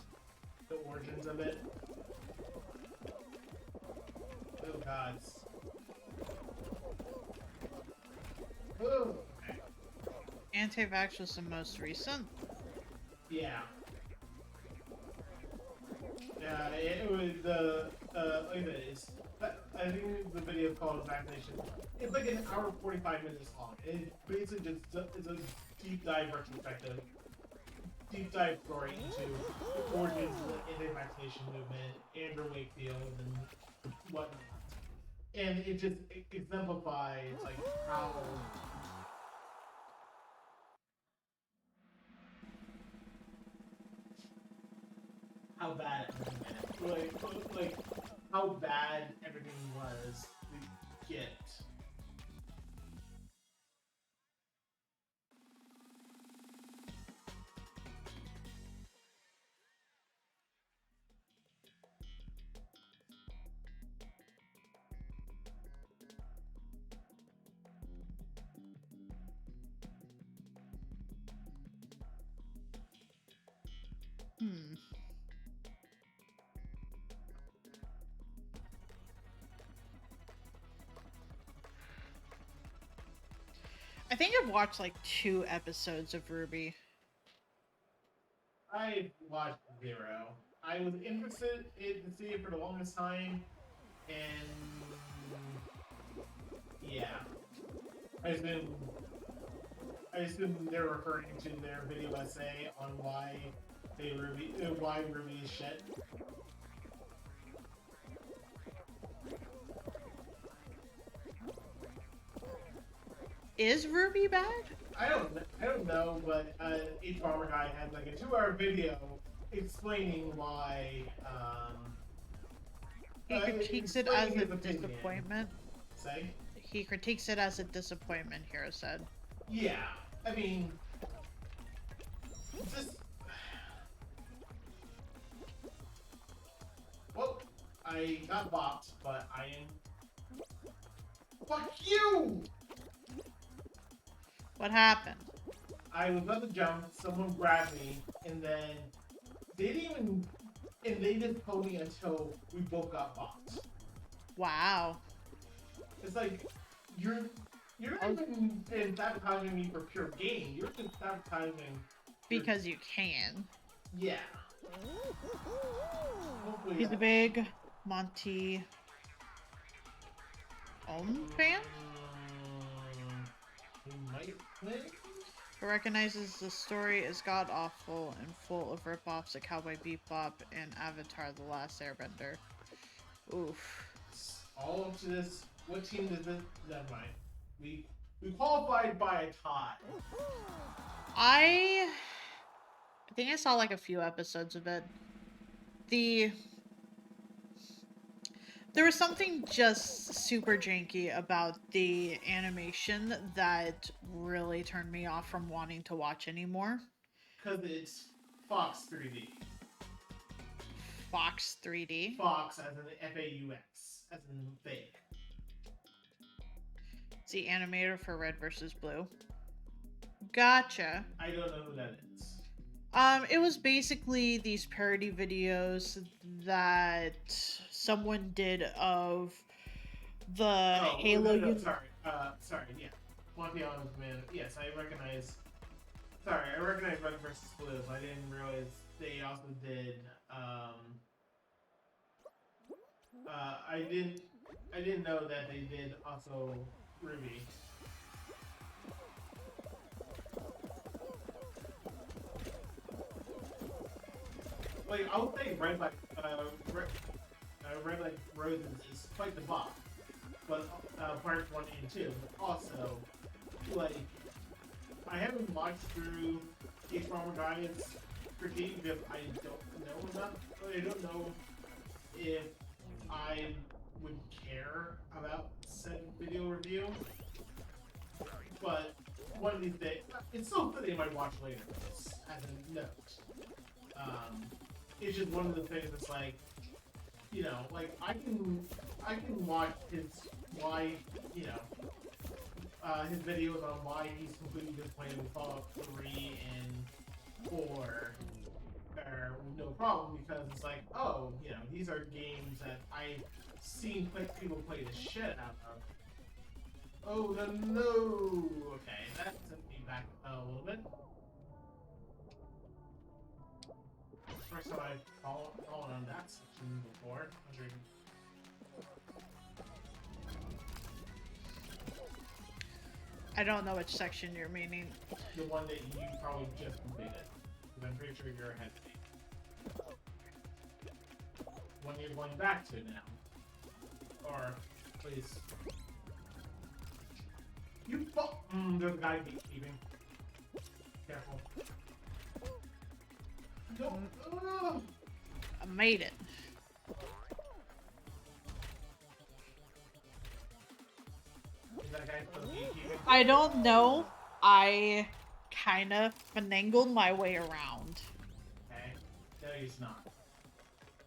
the origins of it. Oh gods. Oh, okay. Anti-vax was the most recent? Yeah. Yeah, it was like I said, it's, I think the video is called Vaccination. It's like an hour 45 minutes long. It basically just is a deep dive retrospective, deep dive story into the origins of the anti-vaccination movement, Andrew Wakefield, and whatnot. And it just exemplifies like how bad everything like how bad everything was to get. Hmm. I think I've watched like 2 episodes of Ruby. I watched zero. I was interested in to see it for the longest time, and yeah, I assume I assume they're referring to their video essay on why Ruby is shit. Is Ruby bad? I don't know, but each bomber guy had like a 2 hour video explaining why He critiques it as explaining a his opinion. disappointment. Say? He critiques it as a disappointment, Hero said. Yeah. I mean, just well, I got bopped, but I am fuck you! What happened? I was about to jump, someone grabbed me, and then they didn't even, and they just told me until we both got boxed. Wow. It's like, you're not even sabotaging me for pure gain, you're just sabotaging... Because you can. Yeah. Hopefully He's a big Monty fan he might win. who recognizes the story is god-awful and full of rip-offs of Cowboy Bebop and Avatar: The Last Airbender. Oof. All up to this. What team does it? Never mind. We qualified by a tie. I think I saw like a few episodes of it. There was something just super janky about the animation that really turned me off from wanting to watch anymore. Because it's Fox 3D. Fox 3D. Fox as in FAUX, as in fake. It's the animator for Red vs. Blue. Gotcha. I don't know who that is. It was basically these parody videos that someone did of the Halo. No, sorry, yeah. Monty Island's man. Yes, I recognize. Sorry, I recognize Red vs. Blue, but I didn't realize they also did. I didn't know that they did also Ruby. Like, I would say Red Like Roses is quite the bop, but parts 1 and 2. But also, like, I haven't watched through Case Farmer Guy's critique because I don't know enough. I don't know if I would care about said video review. But one of these days, it's so funny I might watch later. As a note. It's just one of the things that's like, you know, like I can watch his his videos on why he's completely disappointed with Fallout 3 and 4 are no problem because it's like, oh, you know, these are games that I've seen people play the shit out of. Oh no! Okay, that sent me back a little bit. First time I've fallen on that section before. I don't know which section you're meaning. The one that you probably just completed. Because I'm pretty sure you're ahead of me. One you're going back to now. Or, please. You fuck! There's a guy gatekeeping. Careful. Don't. I made it. Is that guy still gatekeeping? I don't know. I kind of finagled my way around. Okay. No, he's not.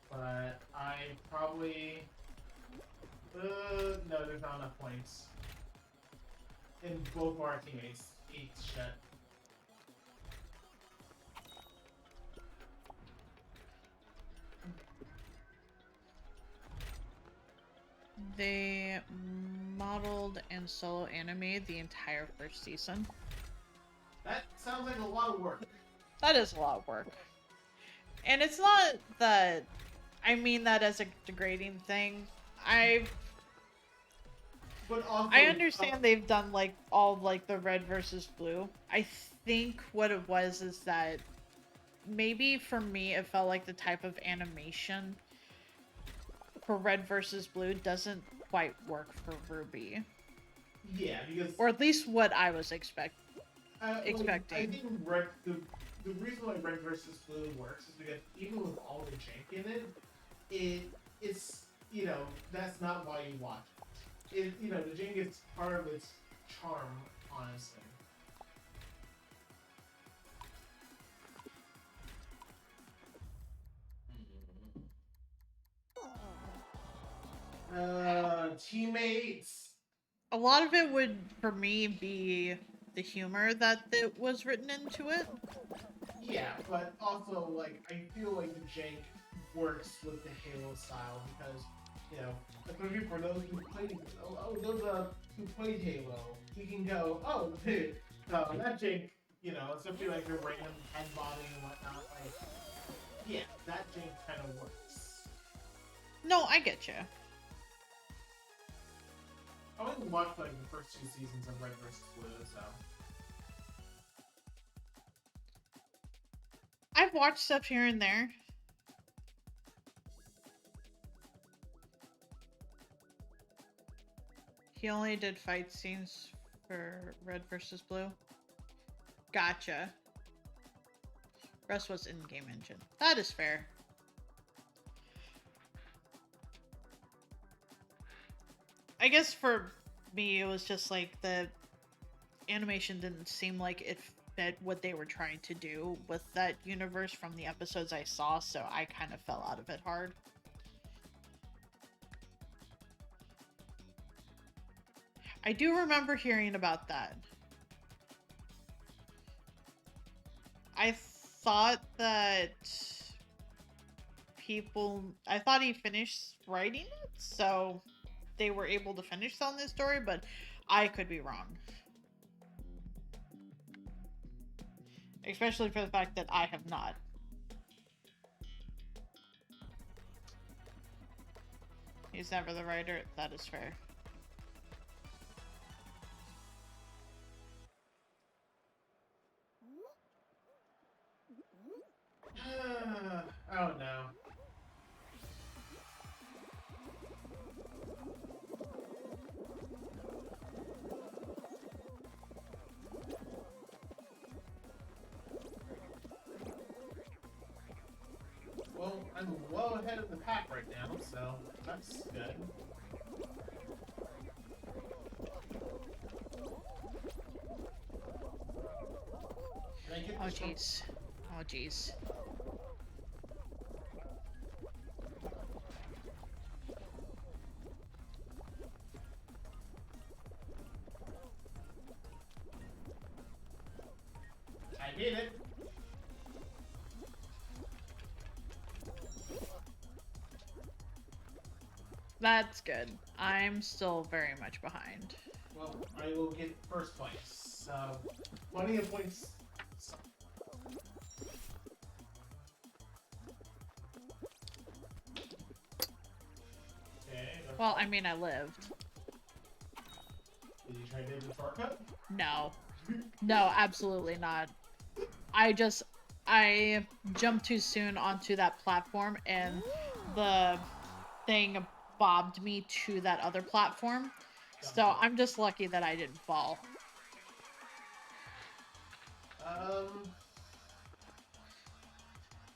But I probably... no, there's not enough points. And both of our teammates ate shit. They modeled and solo animated the entire first season. That sounds like a lot of work. That is a lot of work. And it's not that I mean that as a degrading thing. But also, I understand they've done like all like the Red versus Blue. I think what it was is that maybe for me it felt like the type of animation for Red versus Blue doesn't quite work for Ruby. Yeah, because... Or at least what I was expecting. I think the reason why Red vs. Blue works is because even with all the jank in it, it's, you know, that's not why you watch it. You know, the jank is part of its charm, honestly. Teammates! A lot of it would, for me, be the humor that was written into it. Yeah, but also like I feel like the jank works with the Halo style because you know, especially for those who played those who played Halo, you can go, oh, that jank, especially like your random head bobbing and whatnot. Like, yeah, that jank kind of works. No, I get you. I only watched like the first two seasons of Red vs. Blue, so. I've watched stuff here and there. He only did fight scenes for Red vs. Blue. Gotcha. Rest was in-game engine. That is fair. I guess for me, it was just like the animation didn't seem like it fit what they were trying to do with that universe from the episodes I saw, so I kind of fell out of it hard. I do remember hearing about that. I thought that I thought he finished writing it, so they were able to finish telling this story, but I could be wrong. Especially for the fact that I have not. He's never the writer. That is fair. I don't know. Well, I'm well ahead of the pack right now, so that's good. Oh jeez. Oh jeez. I did it. That's good. I'm still very much behind. Well, I will get first place. So, plenty of points. Okay. Well, I mean, I lived. Did you try to do the shortcut? No. No, absolutely not. I jumped too soon onto that platform and the thing bobbed me to that other platform. So I'm just lucky that I didn't fall.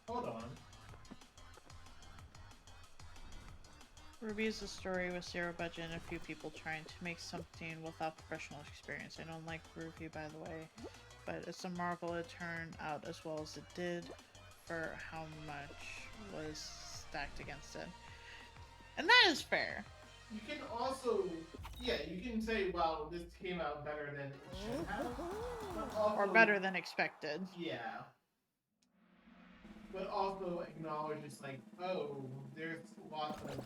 Hold on. Ruby is a story with zero budget and a few people trying to make something without professional experience. I don't like Ruby, by the way, but it's a marvel it turned out as well as it did for how much was stacked against it. And that is fair. You can also, yeah, you can say, well, this came out better than it should have. But also, Or better than expected. Yeah. But also acknowledge it's like, oh, there's lots of...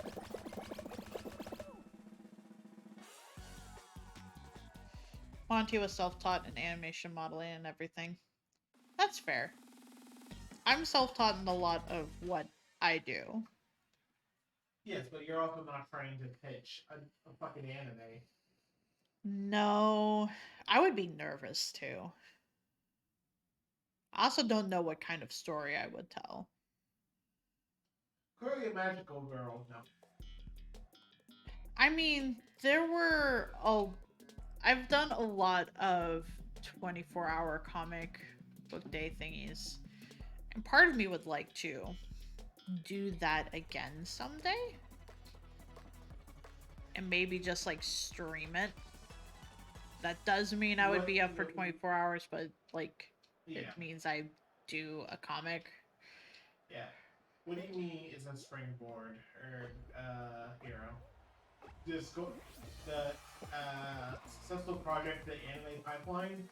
Monty was self-taught in animation modeling and everything. That's fair. I'm self-taught in a lot of what I do. Yes, but you're also not trying to pitch a fucking anime. No, I would be nervous too. I also don't know what kind of story I would tell. Clearly a magical girl, no. I mean, I've done a lot of 24-hour comic book day thingies. And part of me would like to do that again someday. And maybe just like stream it. That does mean I would be up for 24 hours, but like it means I do a comic. Yeah. What do you mean is a springboard or hero? the successful project, the anime pipeline.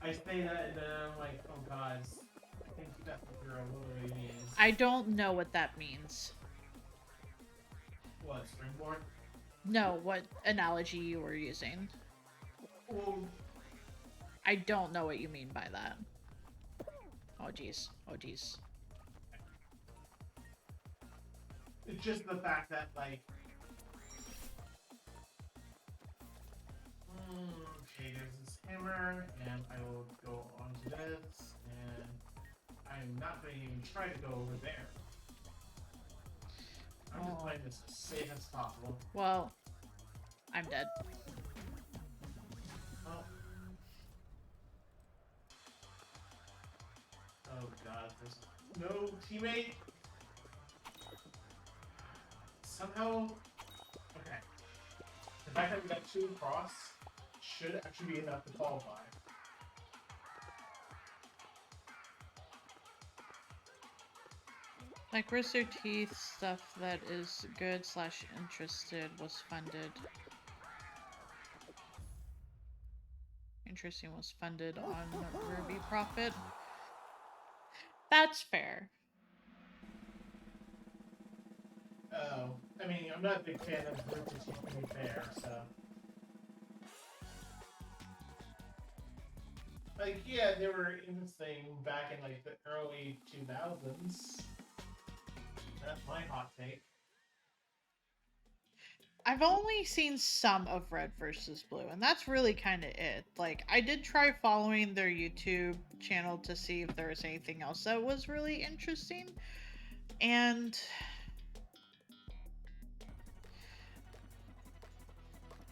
I say that and then I'm like, oh god, I think that's what you're literally means. I don't know what that means. What, springboard? No, what analogy you were using. Well, I don't know what you mean by that. Oh jeez. Oh jeez. it's just the fact that, like, okay, there's this hammer, and I will go onto this, and I'm not going to even try to go over there. I'm just playing this as safe as possible. Well, I'm dead. Oh. Oh god, there's no teammate. Somehow, okay. The fact that we got 2 across should actually be enough to qualify. Like Rooster Teeth stuff that is good / interested was funded. Interesting was funded on Ruby Profit. That's fair. Oh, I mean, I'm not a big fan of Rooster Teeth, to be fair, so. Like, yeah, they were interesting back in, like, the early 2000s. That's my hot take. I've only seen some of Red vs. Blue, and that's really kind of it. Like, I did try following their YouTube channel to see if there was anything else that was really interesting, and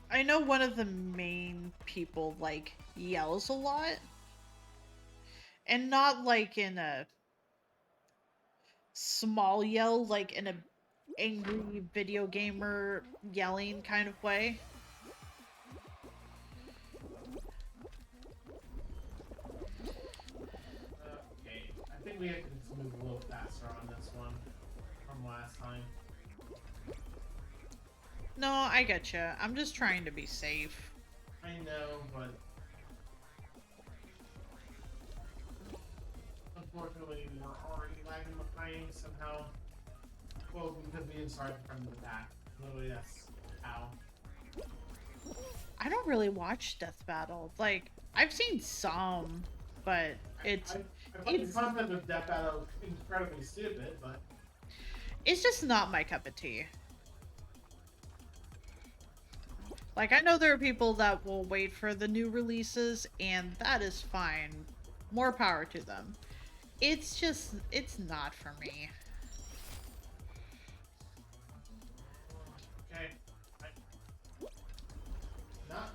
I know one of the main people, like, yells a lot, and not, like, in a small yell, like in a angry video gamer yelling kind of way. Okay, I think we have to just move a little faster on this one from last time. No, I getcha. I'm just trying to be safe. I know, but unfortunately we're already lagging behind somehow. Well, because we didn't start from the back. Literally, that's how. I don't really watch Death Battle. Like, I've seen some, but it's I find the concept of Death Battle incredibly stupid, but it's just not my cup of tea. Like, I know there are people that will wait for the new releases, and that is fine. More power to them. It's just, it's not for me. okay. Not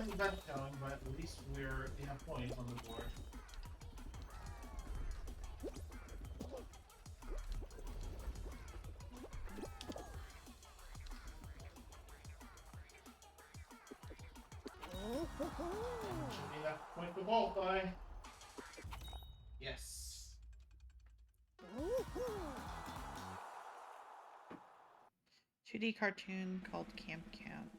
the best going, but at least we have points on the board. Should be enough point to qualify. Yes. 2D cartoon called Camp Camp.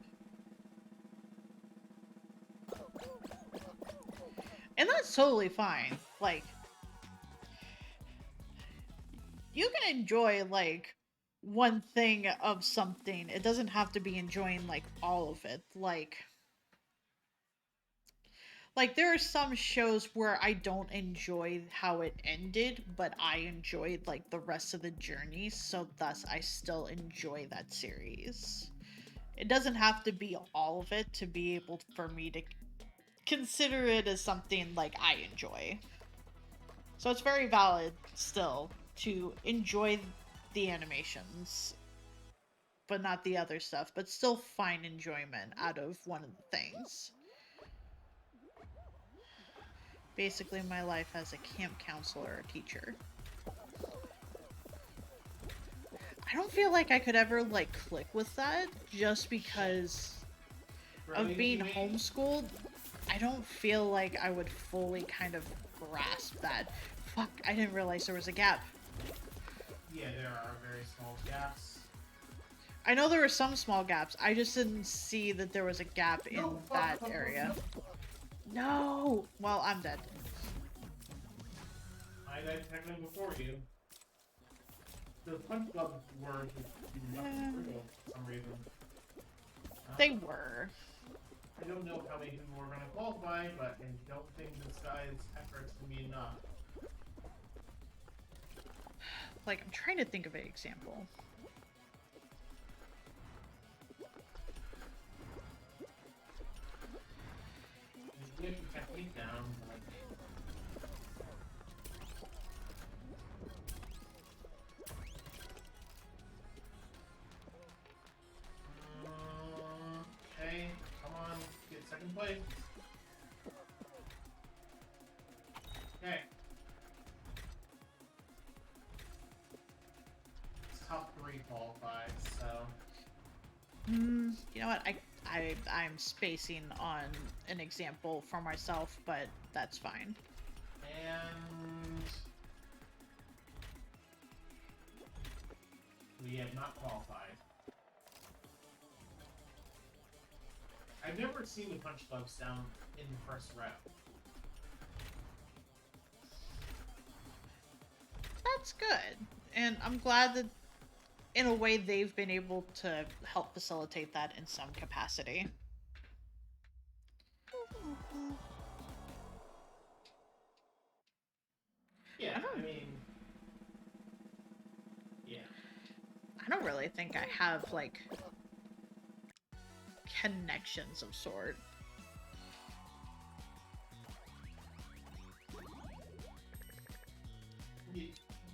And that's totally fine. Like, you can enjoy, like, one thing of something. It doesn't have to be enjoying, like, all of it. Like, there are some shows where I don't enjoy how it ended, but I enjoyed, like, the rest of the journey, so thus I still enjoy that series. It doesn't have to be all of it to be able for me to consider it as something, like, I enjoy. So it's very valid, still, to enjoy the animations, but not the other stuff, but still find enjoyment out of one of the things. Basically my life as a camp counselor or teacher. I don't feel like I could ever, like, click with that just because of being homeschooled. I don't feel like I would fully kind of grasp that. Fuck, I didn't realize there was a gap. Yeah, there are very small gaps. I know there were some small gaps. I just didn't see that there was a gap in No, that fuck, area. No! Well, I'm dead. I died technically before you. The punch clubs were just nothing brutal for some reason. They were. I don't know how many people were going to qualify, but I don't think this guy's efforts can be enough. Like, I'm trying to think of an example. Just get your technique down, but... Okay, come on, get second place. Okay. It's top 3 qualified, so... You know what? I'm spacing on an example for myself, but that's fine. And... we have not qualified. I've never seen the punch clubs down in the first round. That's good. And I'm glad that, in a way, they've been able to help facilitate that in some capacity. Yeah, I mean... yeah. I don't really think I have, like, connections of sort.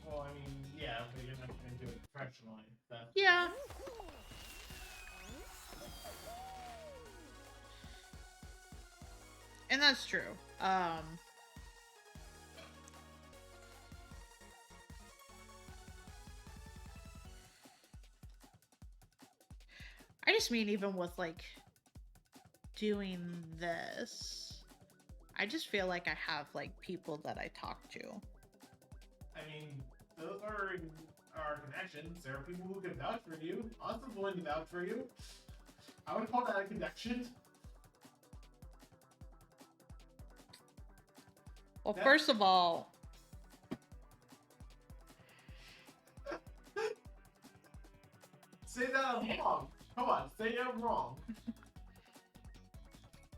Well, I mean, yeah, but you're not going to do it professionally. That's... Yeah. And that's true. I just mean even with, like, doing this, I just feel like I have, like, people that I talk to. I mean, those are our connections. There are people who can vouch for you. I'm willing to vouch for you. I would call that a connection. Well, first of all... Say that I'm wrong. Come on, say I'm wrong.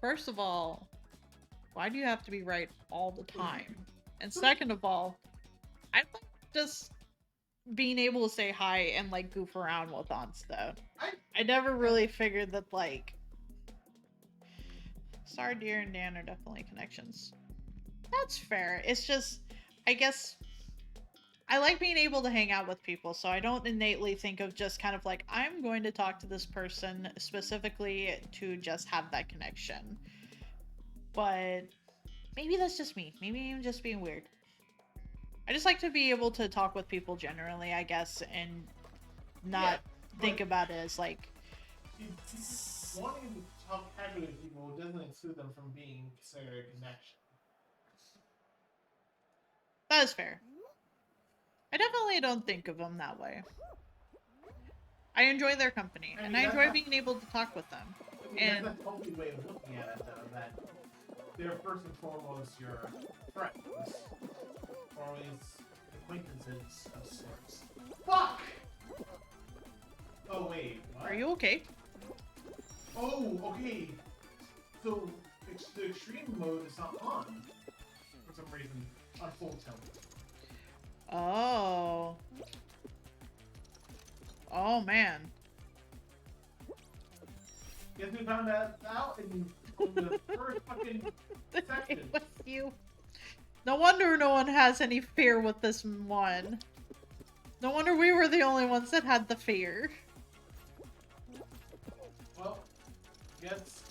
First of all, why do you have to be right all the time? And second of all, I like just being able to say hi and, like, goof around with on stuff. I never really figured that, like... Star Deer and Dan are definitely connections. That's fair. It's just, I guess... I like being able to hang out with people, so I don't innately think of just kind of like, I'm going to talk to this person specifically to just have that connection. But maybe that's just me. Maybe I'm just being weird. I just like to be able to talk with people generally, I guess, and not think about it as like... Wanting to talk casually with people doesn't exclude them from being considered a connection. That is fair. I definitely don't think of them that way. I enjoy their company, and I enjoy being able to talk with them. And that's a healthy way of looking at it, though, that they're first and foremost your friends, or always acquaintances of sorts. Fuck! Oh, wait, what? Are you okay? Oh, okay. So, the extreme mode is not on, for some reason, on full tilt. Oh. Oh, man. Guess we found that out in the first fucking section. With you. No wonder no one has any fear with this one. No wonder we were the only ones that had the fear. Well, guess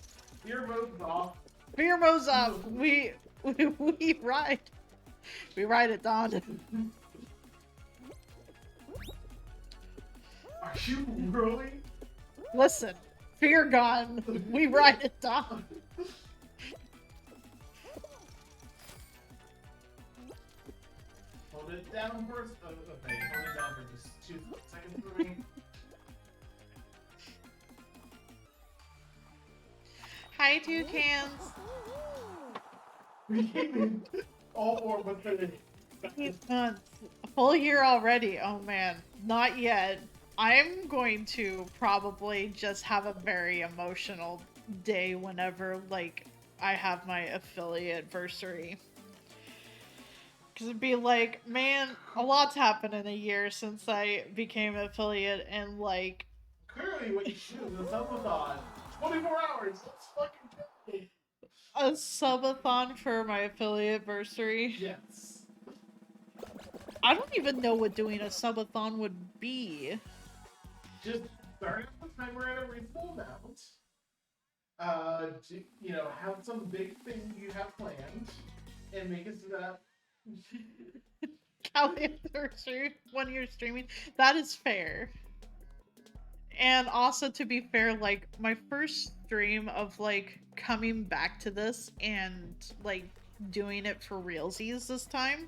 fear mode's off. Fear mode's up. We ride. We ride at dawn. Are you really? Listen, fear gone. We ride at dawn. Hold it down first. Oh, okay, hold it down for just 2 seconds for me. Hi, Toucans. We came in all 4 months in. 8 months. A full year already. Oh man, not yet. I'm going to probably just have a very emotional day whenever, like, I have my affiliate anniversary. Because it'd be like, man, a lot's happened in a year since I became an affiliate, and like, Clearly, what you should do is a subathon. 24 hours. Let's fucking go. a subathon for my affiliate anniversary. Yes. I don't even know what doing a subathon would be. Just start at the timer at a reasonable amount. Have some big thing you have planned, and make it so that. Cali anniversary when you're streaming. That is fair. And also, to be fair, like, my first stream of like coming back to this and like doing it for realsies this time,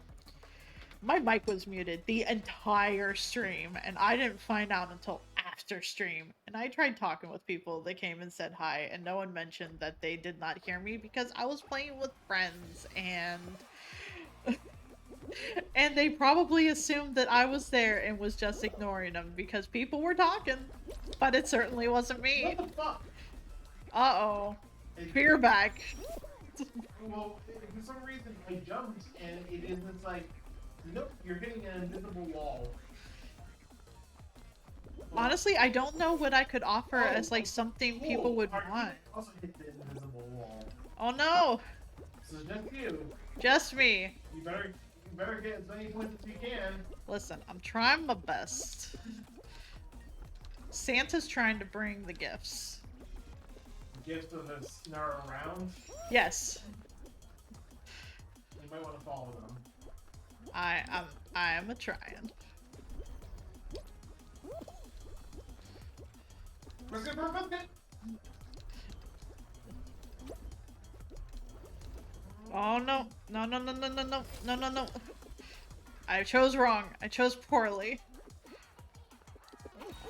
my mic was muted the entire stream, and I didn't find out until after stream. And I tried talking with people that came and said hi, and no one mentioned that they did not hear me because I was playing with friends, and they probably assumed that I was there and was just ignoring them because people were talking, but it certainly wasn't me. What the fuck? Uh-oh. Fear back. Well, for some reason I jumped and it is just like, nope, you're hitting an invisible wall. Honestly, I don't know what I could offer as like something people would want. Also hit the invisible wall. Oh no! So just you. Just me. You better get as many points as you can. Listen, I'm trying my best. Santa's trying to bring the gifts. Gifts of the snare around. Yes. You might want to follow them. I'm a trying. Let's go for it. Oh no. No, no, no, no, no, no. No, no, no. I chose wrong. I chose poorly.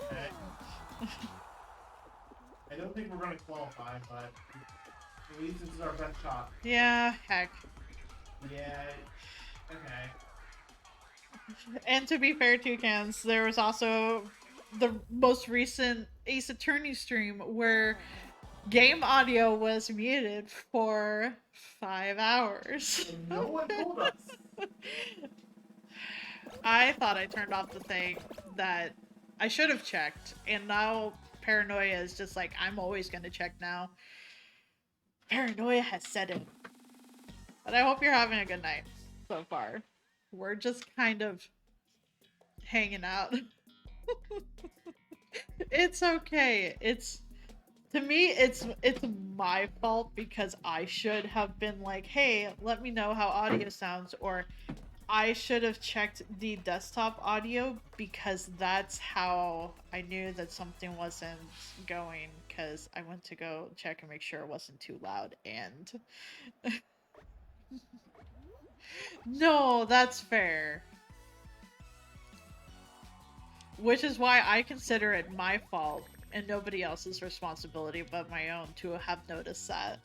Okay. I don't think we're going to qualify, but at least this is our best shot. Yeah, heck. Yeah. Okay. And to be fair, Toucans, there was also the most recent Ace Attorney stream where game audio was muted for 5 hours. And no one told us. I thought I turned off the thing that I should have checked, and now paranoia is just like, I'm always gonna check now. Paranoia has set in. But I hope you're having a good night so far. We're just kind of hanging out. It's okay. To me, it's my fault because I should have been like, hey, let me know how audio sounds, or I should have checked the desktop audio because that's how I knew that something wasn't going, because I went to go check and make sure it wasn't too loud, and no, that's fair. Which is why I consider it my fault and nobody else's responsibility but my own to have noticed that.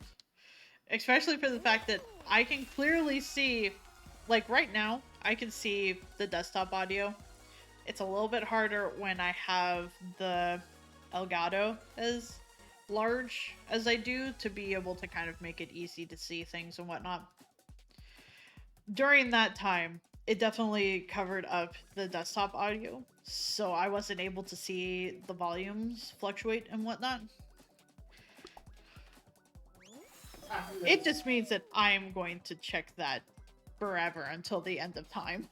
Especially for the fact that I can clearly see, like right now, I can see the desktop audio. It's a little bit harder when I have the Elgato as large as I do to be able to kind of make it easy to see things and whatnot. During that time, it definitely covered up the desktop audio, so I wasn't able to see the volumes fluctuate and whatnot. It just means that I'm going to check that forever until the end of time.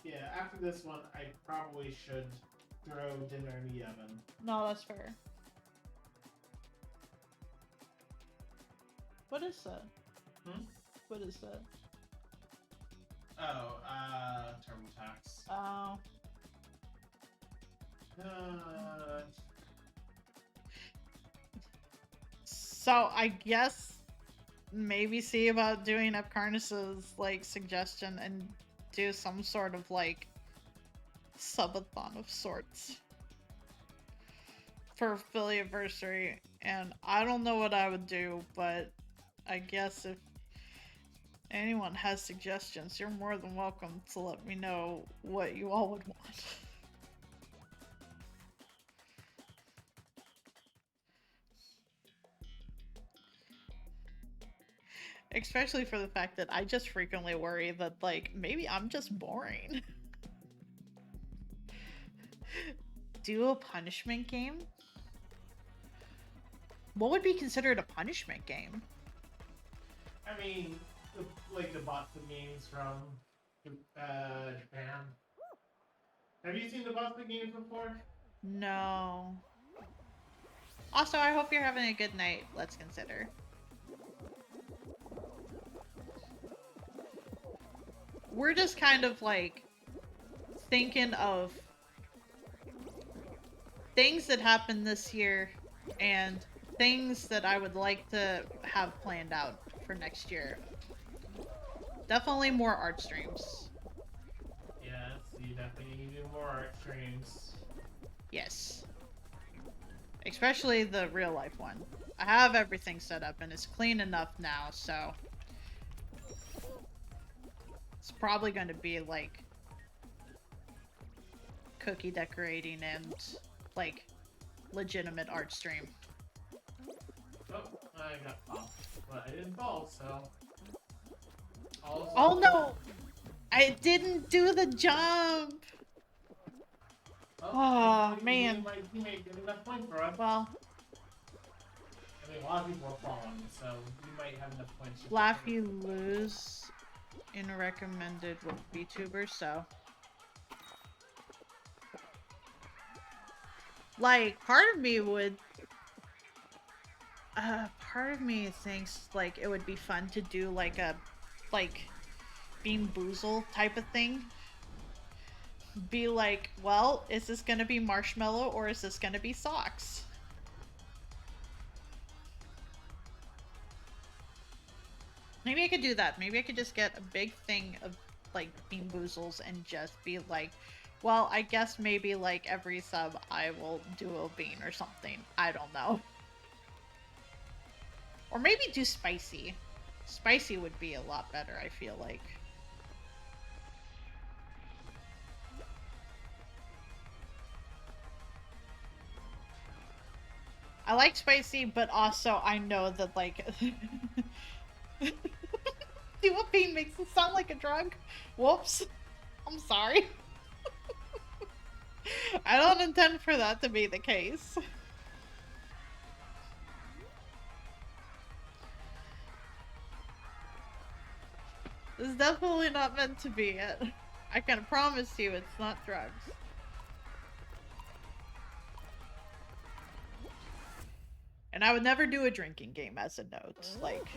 Yeah, after this one, I probably should throw dinner in the oven. No, that's fair. What is that? Hmm? What is that? Oh, TurboTax. Oh. So I guess maybe see about doing Apcarnist's like suggestion and do some sort of like subathon of sorts. for Phillyversary, and I don't know what I would do, but I guess if anyone has suggestions, you're more than welcome to let me know what you all would want. Especially for the fact that I just frequently worry that, like, maybe I'm just boring. Do a punishment game? What would be considered a punishment game? I mean, like the Botsa games from Japan. Have you seen the Botsa games before? No. Also, I hope you're having a good night. Let's consider. We're just kind of like thinking of things that happened this year and things that I would like to have planned out for next year. Definitely more art streams. Yes, you definitely need to do more art streams. Yes. Especially the real life one. I have everything set up and it's clean enough now, so it's probably going to be like cookie decorating and like legitimate art stream. Oh, I got popped, but I didn't fall, so. Oh no! I didn't do the jump! Oh, man. My teammate did enough points for us. Well, I mean, a lot of people are falling, so you might have enough points. laugh you lose in recommended with VTubers, so. Like, part of me would. Part of me thinks, like, it would be fun to do, like, a. Like, Bean Boozle type of thing. Be like, well, is this gonna be marshmallow or is this gonna be socks? Maybe I could do that. Maybe I could just get a big thing of, like, Bean Boozles and just be like, well, I guess maybe, like, every sub I will do a bean or something. I don't know. Or maybe do spicy. Spicy would be a lot better, I feel like. I like spicy, but also I know that, like... See what bean makes it sound like a drug? Whoops. I'm sorry. I don't intend for that to be the case. This is definitely not meant to be it. I can promise you it's not drugs. And I would never do a drinking game as a note. Like,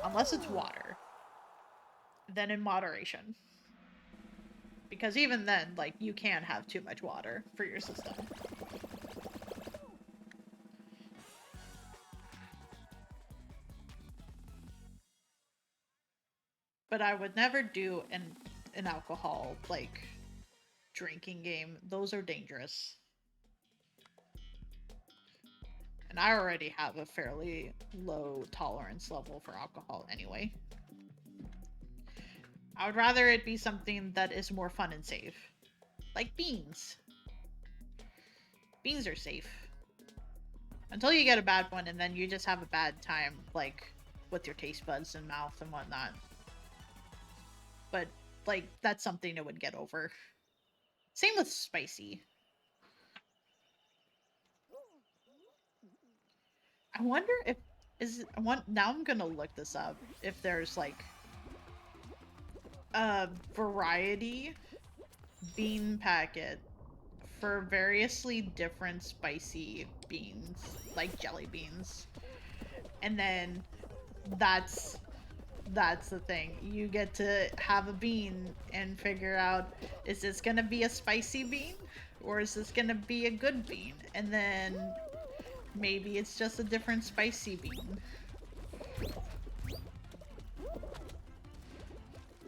unless it's water. Then in moderation. Because even then, like, you can have too much water for your system. But I would never do an alcohol, like, drinking game. Those are dangerous. And I already have a fairly low tolerance level for alcohol anyway. I would rather it be something that is more fun and safe. Like beans. Beans are safe. Until you get a bad one and then you just have a bad time, like, with your taste buds and mouth and whatnot. But, like, that's something it would get over. Same with spicy. I wonder if now I'm gonna look this up if there's like a variety bean packet for variously different spicy beans, like jelly beans. And then that's the thing. You get to have a bean and figure out, is this gonna be a spicy bean or is this gonna be a good bean? And then maybe it's just a different spicy bean.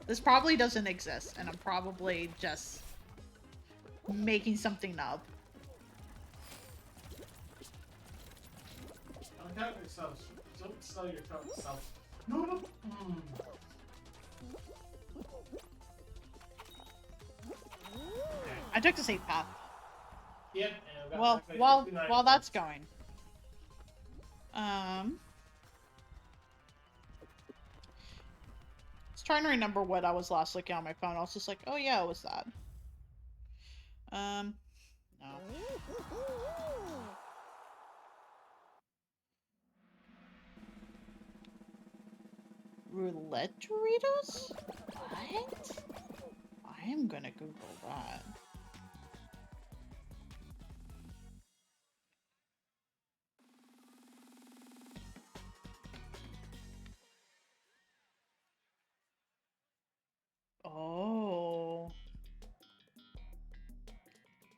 This probably doesn't exist, and I'm probably just making something up. count yourself. Don't sell yourself. No, no. I took the safe path. Yep. And Well, while that's going. I was trying to remember what I was last looking on my phone. I was just like, oh yeah, it was that. No. Roulette Doritos? What? I am gonna Google that. Oh.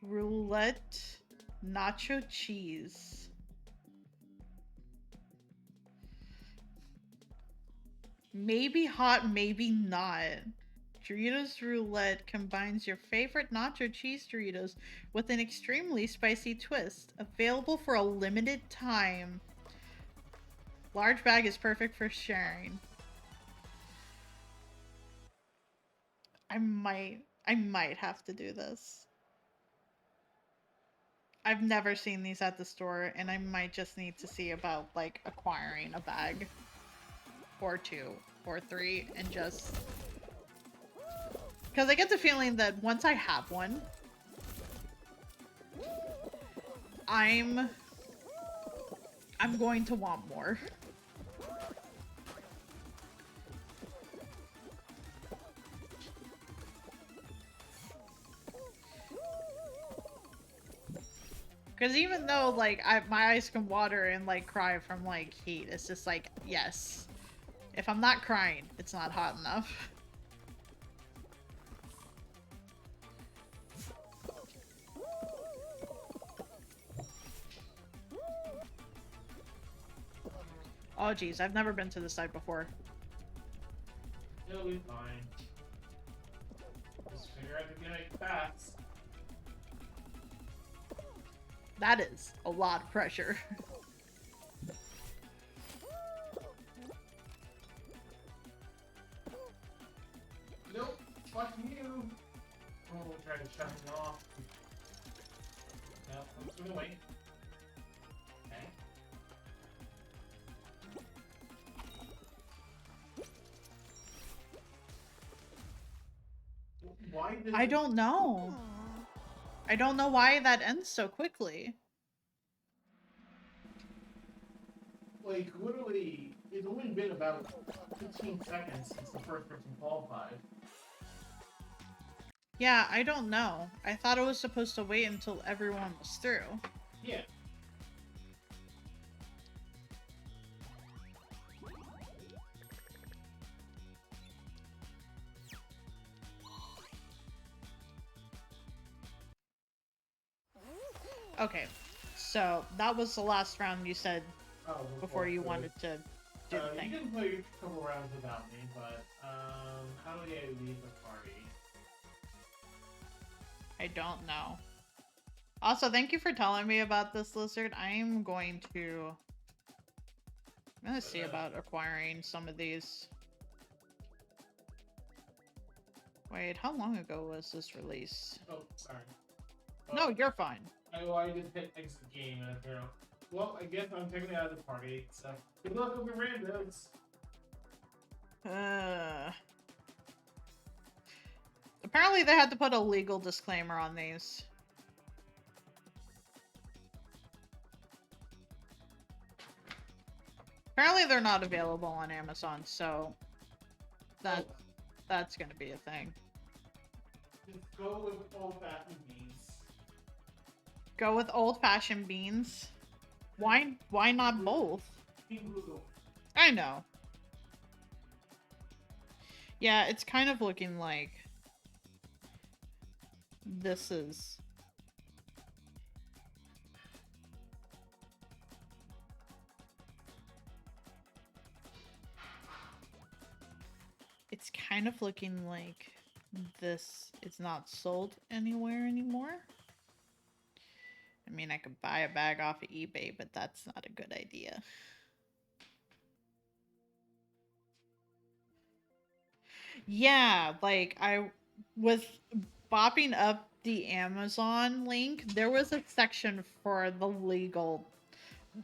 Roulette nacho cheese. Maybe hot, maybe not. Doritos Roulette combines your favorite nacho cheese Doritos with an extremely spicy twist. Available for a limited time. Large bag is perfect for sharing. I might have to do this. I've never seen these at the store, and I might just need to see about, like, acquiring a bag. Or 2. Or 3, and just... Because I get the feeling that once I have one, I'm going to want more. Because even though, like, my eyes can water and, like, cry from, like, heat, it's just like, yes. If I'm not crying, it's not hot enough. Oh, geez, I've never been to this side before. It'll be fine. Just figure out the gimmick fast. That is a lot of pressure. Nope, fucking you. Oh, we'll try to shut me off. No, I'm just gonna wait. Okay. Why did I don't know. I don't know why that ends so quickly. Like, literally, it's only been about 15 seconds since the first person qualified. Yeah, I don't know. I thought it was supposed to wait until everyone was through. Yeah. Okay, so that was the last round you said Oh, before you wanted to do the thing. You can play a couple rounds without me, but, how do I leave the party? I don't know. Also, thank you for telling me about this, Lizard. I'm going to see about acquiring some of these. Wait, how long ago was this release? Oh, sorry. No, you're fine. I just hit exit game and apparently. Well, I guess I'm taking it out of the party, so good luck with the randos. Apparently they had to put a legal disclaimer on these. Apparently they're not available on Amazon, so that's gonna be a thing. Just go with old-fashioned beans. Go with old-fashioned beans? Why not both? I know. Yeah, it's kind of looking like this is... It's kind of looking like this is not sold anywhere anymore. I mean, I could buy a bag off of eBay, but that's not a good idea. Yeah, like I was bopping up the Amazon link. There was a section for the legal,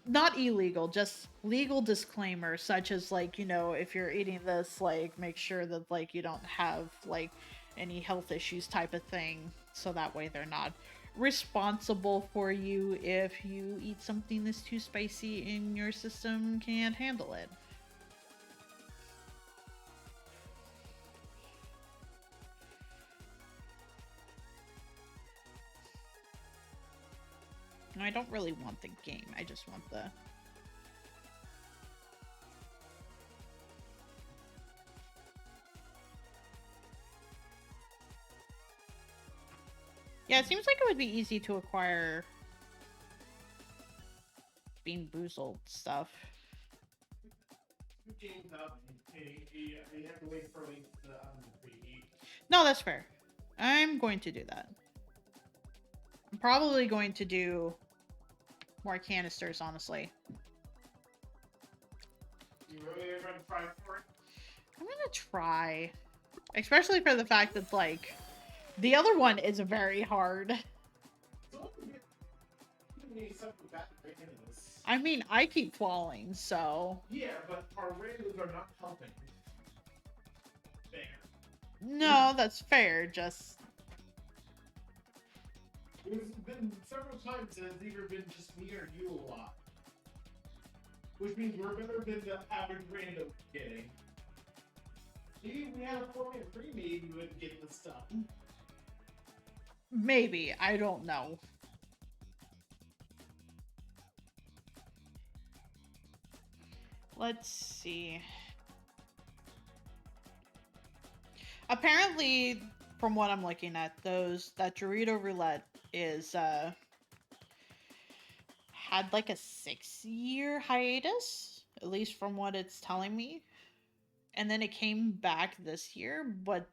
not illegal, just legal disclaimers, such as like, if you're eating this, like make sure that like you don't have like any health issues type of thing, so that way they're not responsible for you if you eat something that's too spicy and your system can't handle it. I don't really want the game. I just want the. Yeah, it seems like it would be easy to acquire Bean Boozled stuff. Games up, you have to wait for like the preheat. No, that's fair. I'm going to do that. I'm probably going to do more canisters, honestly. You really are gonna try for it? I'm gonna try. Especially for the fact that, like, the other one is very hard. So need something back into this. I mean, I keep falling, so. Yeah, but our radios are not helping. There. No, that's fair. Just. There's been several times that it's either been just me or you a lot. Which means we're better than the average random getting. Maybe if we had a 4-man pre-made, we would get the stuff. Maybe. I don't know. Let's see. Apparently, from what I'm looking at, that Dorito Roulette is had like a 6-year hiatus, at least from what it's telling me. And then it came back this year, but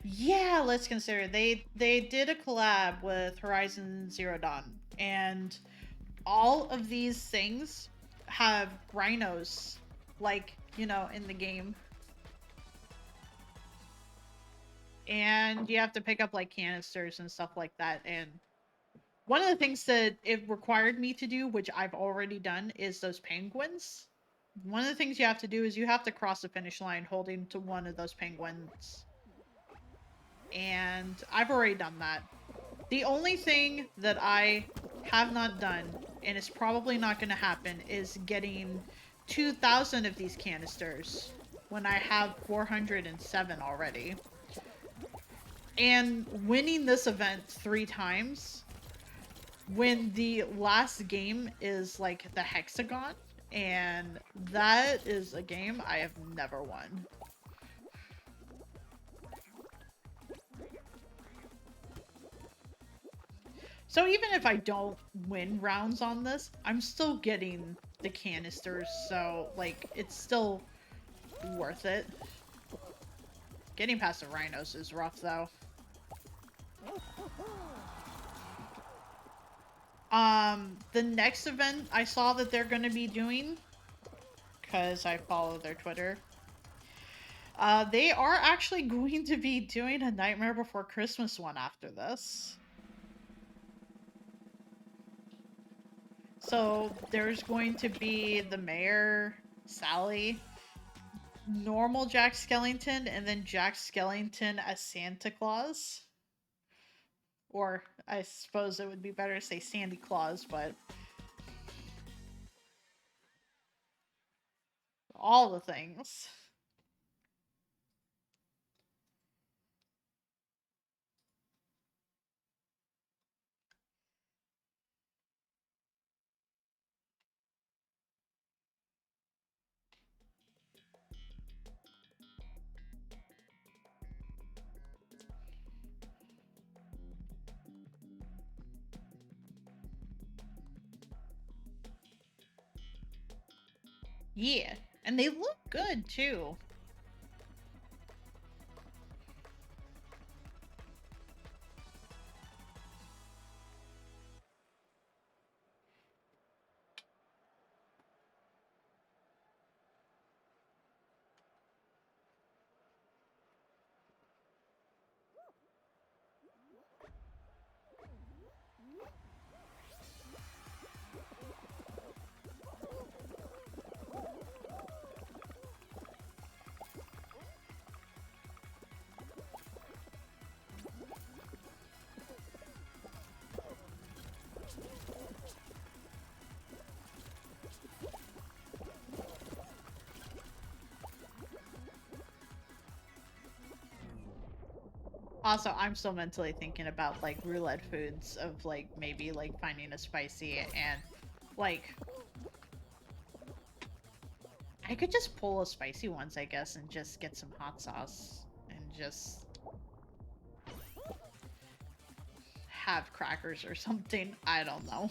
yeah, let's consider they did a collab with Horizon Zero Dawn, and all of these things have rhinos, like, in the game. And you have to pick up like canisters and stuff like that. And one of the things that it required me to do, which I've already done, is those penguins. One of the things you have to do is you have to cross the finish line holding to one of those penguins. And I've already done that. The only thing that I have not done, and it's probably not going to happen, is getting 2,000 of these canisters when I have 407 already. And winning this event 3 times when the last game is like the hexagon, and that is a game I have never won. So even if I don't win rounds on this, I'm still getting the canisters, so like it's still worth it. Getting past the rhinos is rough though. The next event I saw that they're going to be doing, because I follow their Twitter, they are actually going to be doing a Nightmare Before Christmas one after this. So there's going to be the mayor, Sally, normal Jack Skellington, and then Jack Skellington as Santa Claus. Or I suppose it would be better to say Sandy Claus, but all the things. Yeah, and they look good too. Also, I'm still mentally thinking about like roulette foods of like maybe like finding a spicy and like I could just pull a spicy ones, I guess, and just get some hot sauce and just have crackers or something. I don't know.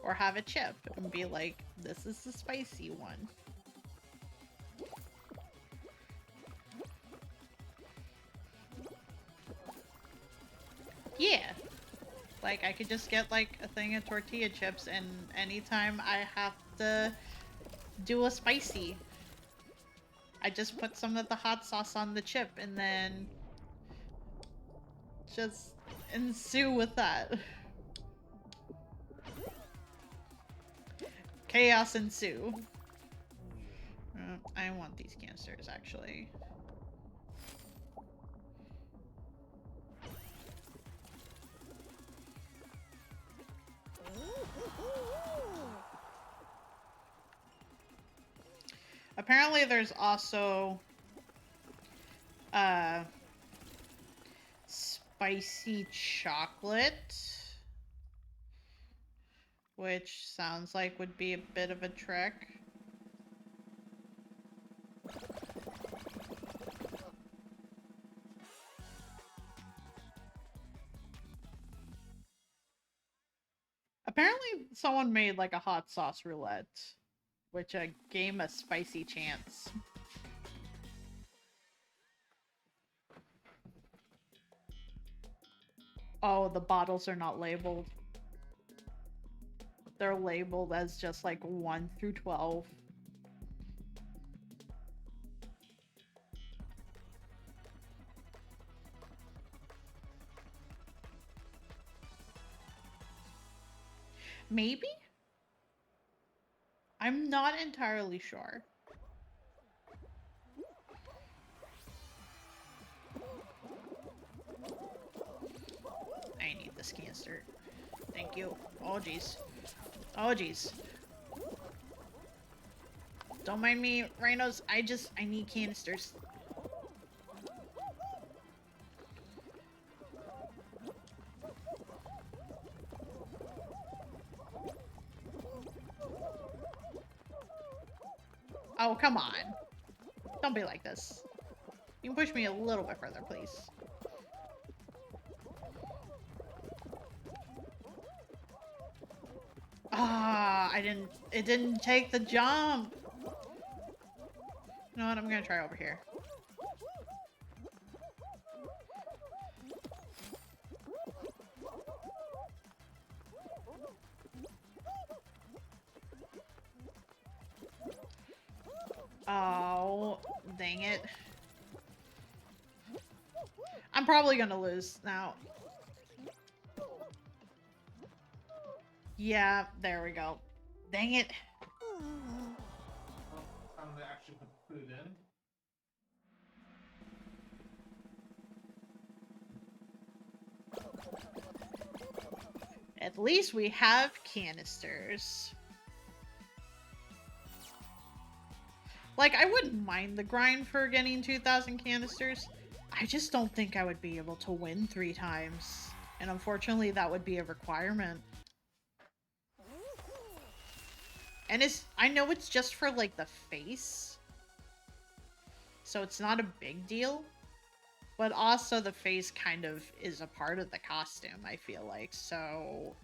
Or have a chip and be like, this is the spicy one. Yeah. Like, I could just get like a thing of tortilla chips, and anytime I have to do a spicy, I just put some of the hot sauce on the chip and then just ensue with that. Chaos ensue. I want these canisters, actually. Apparently there's also spicy chocolate, which sounds like would be a bit of a trick. Apparently someone made like a hot sauce roulette, which gave a spicy chance. Oh, the bottles are not labeled. They're labeled as just like 1 through 12. Maybe? I'm not entirely sure. I need this canister. Thank you. Oh, jeez. Oh, jeez. Don't mind me, rhinos. I need canisters. Oh, come on. Don't be like this. You can push me a little bit further, please. Ah, it didn't take the jump. You know what, I'm gonna try over here. Oh, dang it. I'm probably gonna lose now. Yeah, there we go. Dang it. Well, time to actually put the food in. At least we have canisters. Like, I wouldn't mind the grind for getting 2,000 canisters. I just don't think I would be able to win 3 times. And unfortunately, that would be a requirement. And I know it's just for, like, the face. So it's not a big deal. But also the face kind of is a part of the costume, I feel like. So...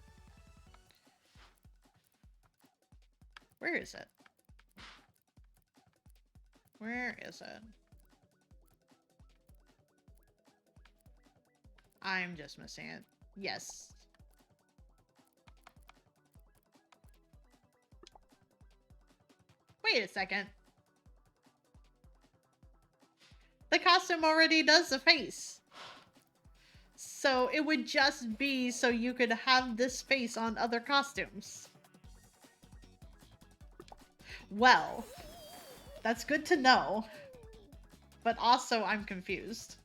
where is it? Where is it? I'm just missing it. Yes. Wait a second. The costume already does the face. So it would just be so you could have this face on other costumes. Well, that's good to know. But also, I'm confused.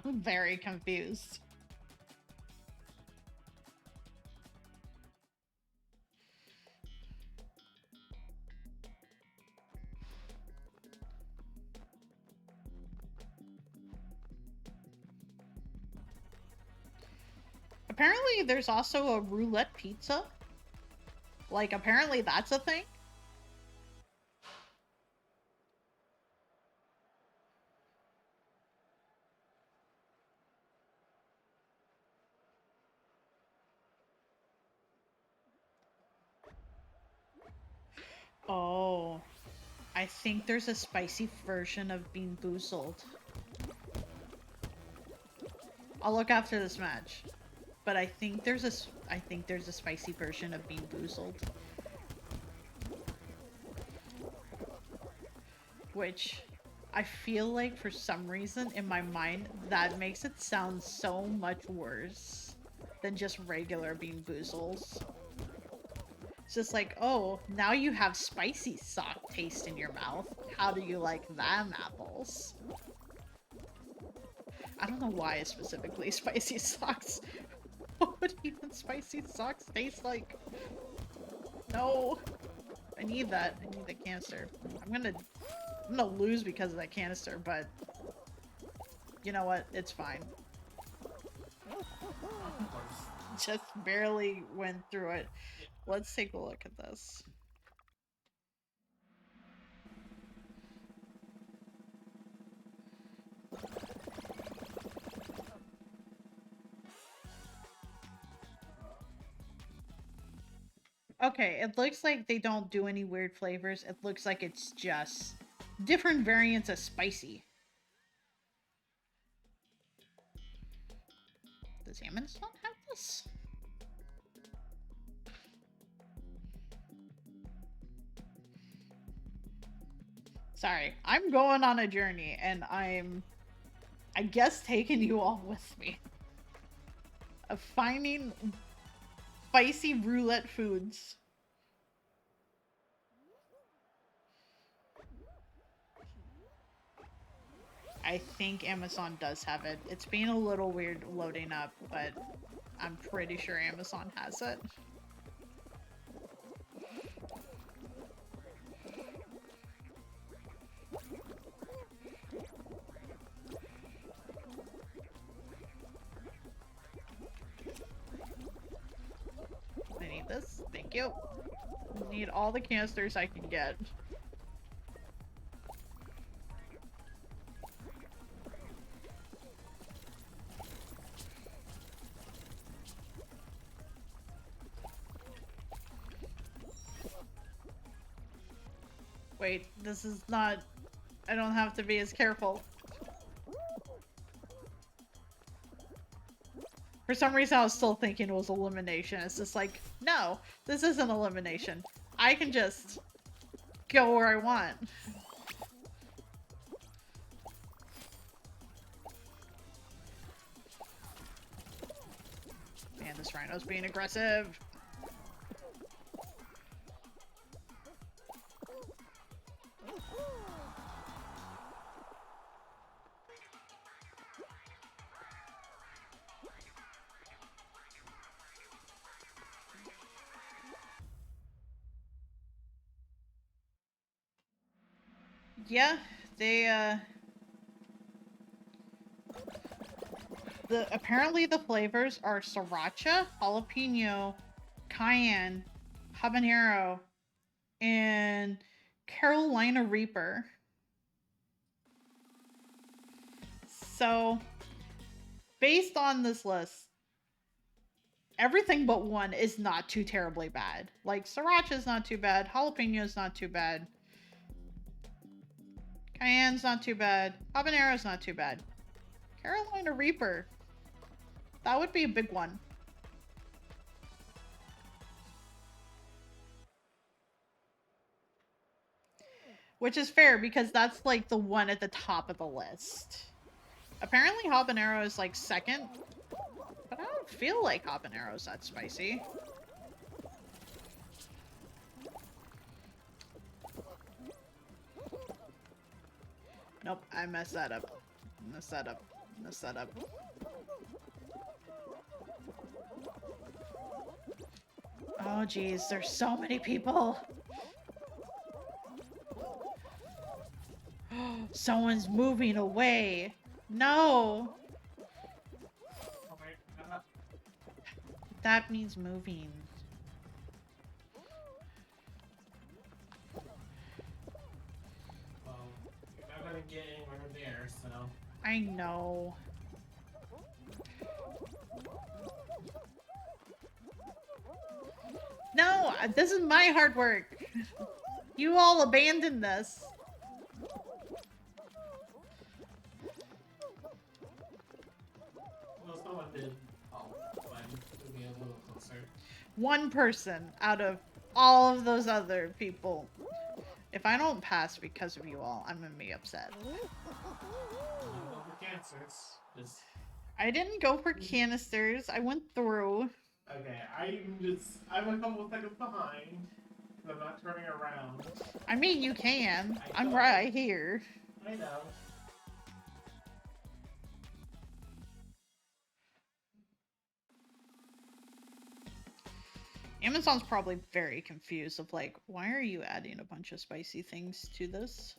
I'm very confused. Apparently, there's also a roulette pizza. Like, apparently that's a thing. Oh, I think there's a spicy version of Bean Boozled. I'll look after this match, but I think there's a spicy version of Bean Boozled, which I feel like for some reason in my mind that makes it sound so much worse than just regular Bean Boozles. It's just like, oh, now you have spicy sock taste in your mouth. How do you like them apples? I don't know why it's specifically spicy socks. What would even spicy socks taste like? No. I need that. I need the canister. I'm gonna lose because of that canister, but you know what? It's fine. Just barely went through it. Let's take a look at this. Okay, it looks like they don't do any weird flavors. It looks like it's just different variants of spicy. Does Amazon have this? Sorry, I'm going on a journey and I guess, taking you all with me. Of finding spicy roulette foods. I think Amazon does have it. It's being a little weird loading up, but I'm pretty sure Amazon has it. I need this. Thank you. I need all the canisters I can get. Wait, this is not... I don't have to be as careful. For some reason, I was still thinking it was elimination. It's just like, no, this isn't elimination. I can just go where I want. Man, this rhino's being aggressive. Yeah, they, apparently the flavors are sriracha, jalapeno, cayenne, habanero, and Carolina Reaper. So, based on this list, everything but one is not too terribly bad. Like, sriracha is not too bad, jalapeno is not too bad, cayenne's not too bad, habanero's not too bad. Carolina Reaper, that would be a big one. Which is fair, because that's, like, the one at the top of the list. Apparently habanero is, like, second. But I don't feel like habanero's that spicy. Nope, I messed that up. Messed that up. Messed that up. Oh, geez, there's so many people. Someone's moving away. No. That means moving. Well, you're not gonna get anywhere there, so. I know. No, this is my hard work. You all abandoned this. Well, someone did. Oh, fine. It'll be a little closer. One person out of all of those other people. If I don't pass because of you all, I'm gonna be upset. Go for cancers. Just. I didn't go for canisters. I went through. Okay, I'm a couple seconds behind. I'm not turning around. I mean, you can. I'm know. right here. I know. Amazon's probably very confused of like, why are you adding a bunch of spicy things to this?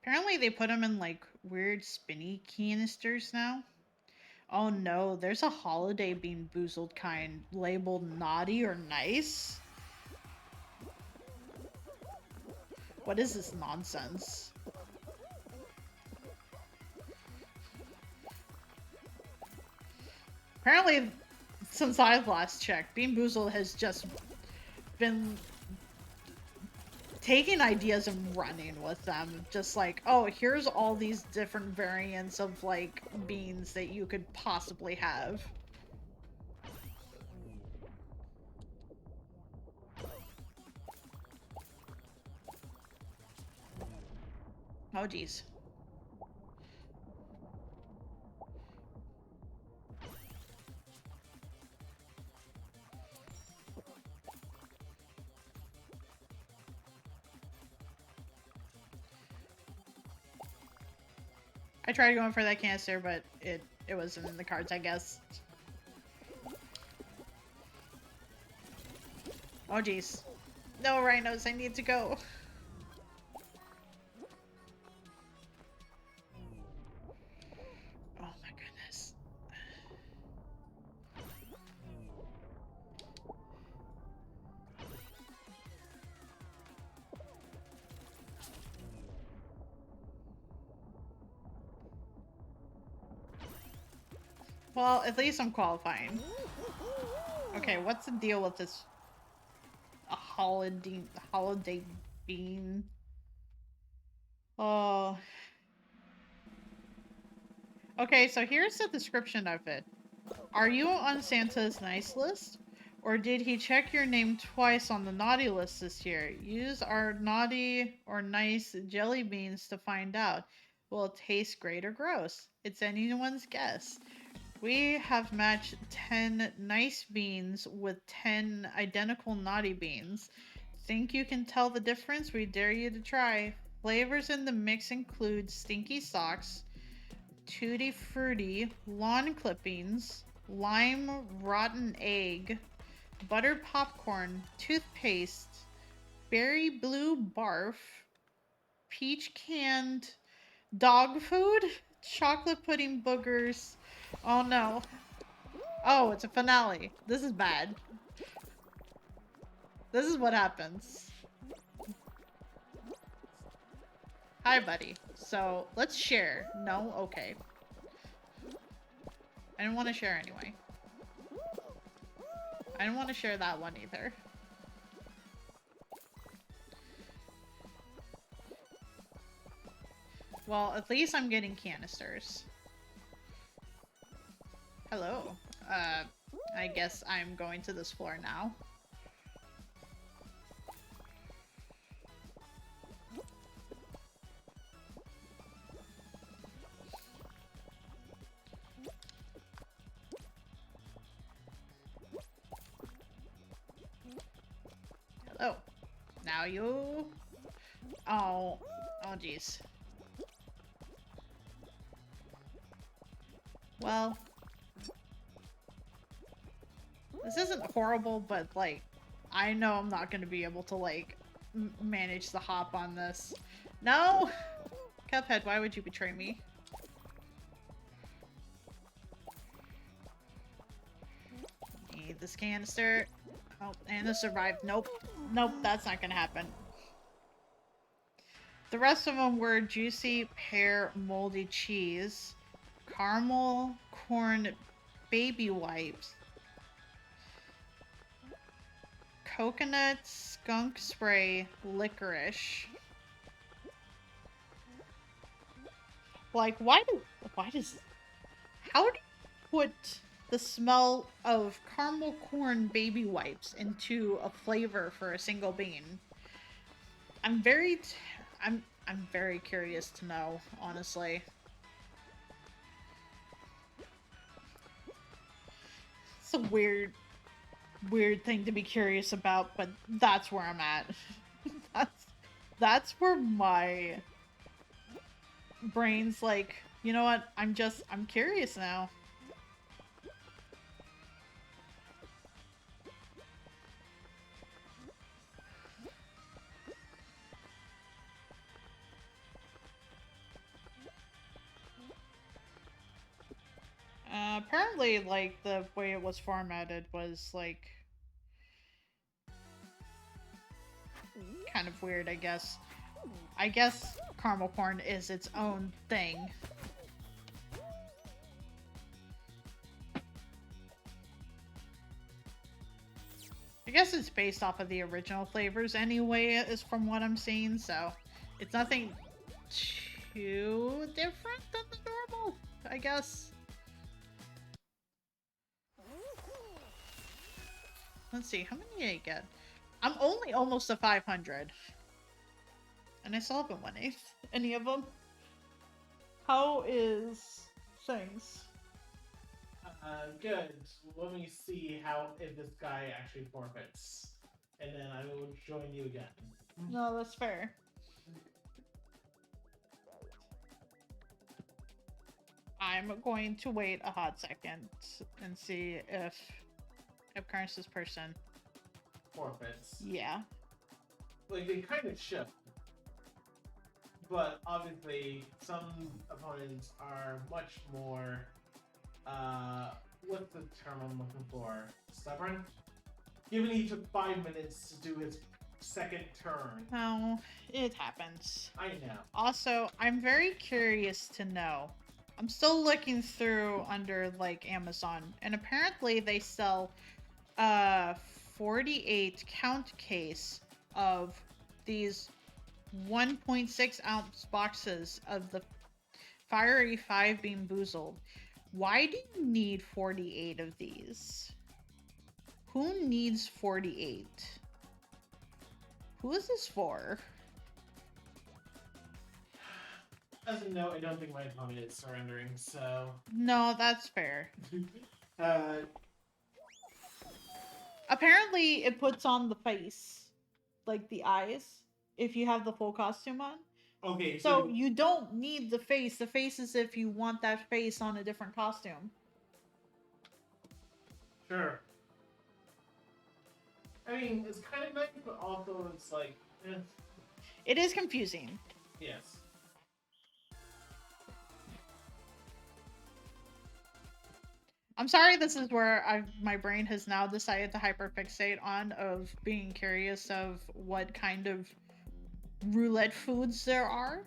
Apparently they put them in like weird spinny canisters now. Oh no, there's a holiday bean boozled kind labeled naughty or nice. What is this nonsense? Apparently, since I've last checked, Bean Boozled has just been taking ideas and running with them. Just like, oh, here's all these different variants of like beans that you could possibly have. Oh geez. I tried going for that canister, but it wasn't in the cards, I guess. Oh geez. No, rhinos, I need to go. Oh my goodness. Well, at least I'm qualifying. Okay, what's the deal with this holiday bean? Oh. Okay, so here's the description of it. Are you on Santa's nice list? Or did he check your name twice on the naughty list this year? Use our naughty or nice jelly beans to find out. Will it taste great or gross? It's anyone's guess. We have matched 10 nice beans with 10 identical naughty beans. Think you can tell the difference? We dare you to try. Flavors in the mix include stinky socks, tutti frutti, lawn clippings, lime rotten egg, butter popcorn, toothpaste, berry blue barf, peach canned dog food, chocolate pudding boogers. Oh no. Oh, it's a finale. This is bad. This is what happens. Hi, buddy. So, let's share. No? Okay. I didn't want to share anyway. I didn't want to share that one either. Well, at least I'm getting canisters. Hello. I guess I'm going to this floor now. Hello. Now you... Oh. Oh, jeez. Well... This isn't horrible, but, like, I know I'm not gonna be able to, like, manage the hop on this. No! Cuphead, why would you betray me? Need this canister. Oh, Anna survived. Nope. Nope, that's not gonna happen. The rest of them were juicy pear moldy cheese, caramel corn baby wipes, coconut skunk spray licorice. Like, why does, how do you put the smell of caramel corn baby wipes into a flavor for a single bean? I'm very curious to know, honestly. It's a weird thing to be curious about, but that's where I'm at. that's where my brain's like, you know what? I'm curious now. Apparently, like, the way it was formatted was, like, kind of weird, I guess. I guess caramel corn is its own thing. I guess it's based off of the original flavors anyway, is from what I'm seeing, so it's nothing too different than the normal, I guess. Let's see, how many did I get? I'm only almost to 500. And I still haven't won any of them. How is things? Good. Let me see if this guy actually forfeits. And then I will join you again. No, that's fair. I'm going to wait a hot second and see if Apcarnist person forfeits. Yeah. Like, they kind of should. But obviously, some opponents are much more, what's the term I'm looking for? Stubborn? Given he took 5 minutes to do his second turn. No, it happens. I know. Also, I'm very curious to know. I'm still looking through under, like, Amazon, and apparently they sell 48 count case of these 1.6 ounce boxes of the Fiery 5 Bean Boozled. Why do you need 48 of these? Who needs 48? Who is this for? As a note, I don't think my opponent is surrendering, so... No, that's fair. uh... Apparently, it puts on the face. Like, the eyes. If you have the full costume on. Okay, so you don't need the face. The face is if you want that face on a different costume. Sure. I mean, it's kind of nice, but also it's like... It is confusing. Yes. I'm sorry this is where my brain has now decided to hyperfixate on of being curious of what kind of roulette foods there are.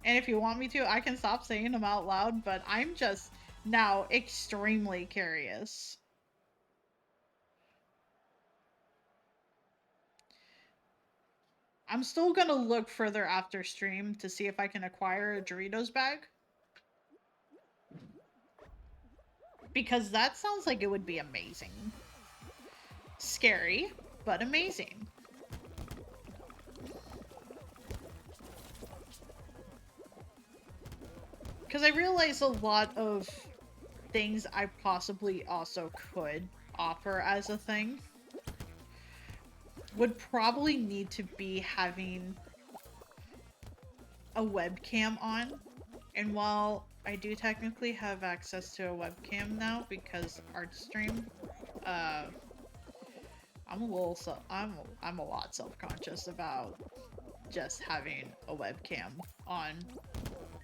And if you want me to, I can stop saying them out loud, but I'm just now extremely curious. I'm still gonna look further after stream to see if I can acquire a Doritos bag. Because that sounds like it would be amazing. Scary, but amazing. Because I realize a lot of things I possibly also could offer as a thing would probably need to be having a webcam on. And while I do technically have access to a webcam now because Artstream, I'm a lot self-conscious about just having a webcam on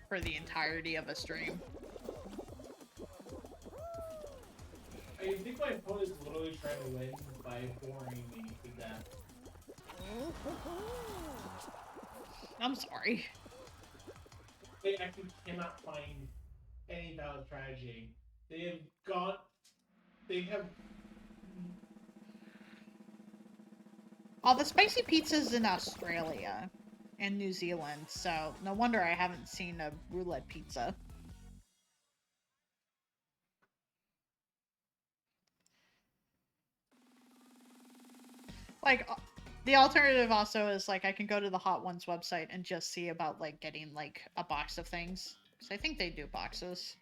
for the entirety of a stream. I think my opponent is literally trying to win by boring me to death. I'm sorry. They actually cannot find any valid strategy. They have All the spicy pizza's in Australia and New Zealand, so no wonder I haven't seen a roulette pizza. Like, the alternative also is, like, I can go to the Hot Ones website and just see about, like, getting, like, a box of things. Because I think they do boxes.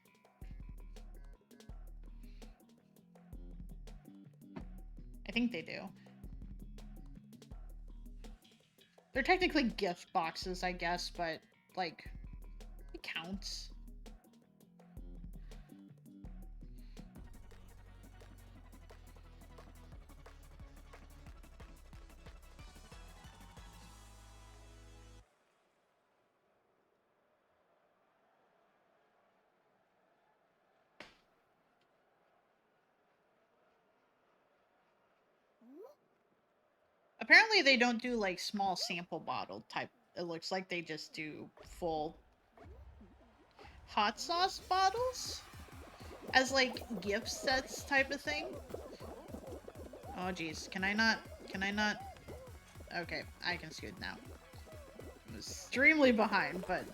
I think they do. They're technically gift boxes, I guess, but, like, it counts. Apparently they don't do, like, small sample bottle type. It looks like they just do full hot sauce bottles as, like, gift sets type of thing. Oh, jeez. Can I not? Okay, I can scoot now. I'm extremely behind, but...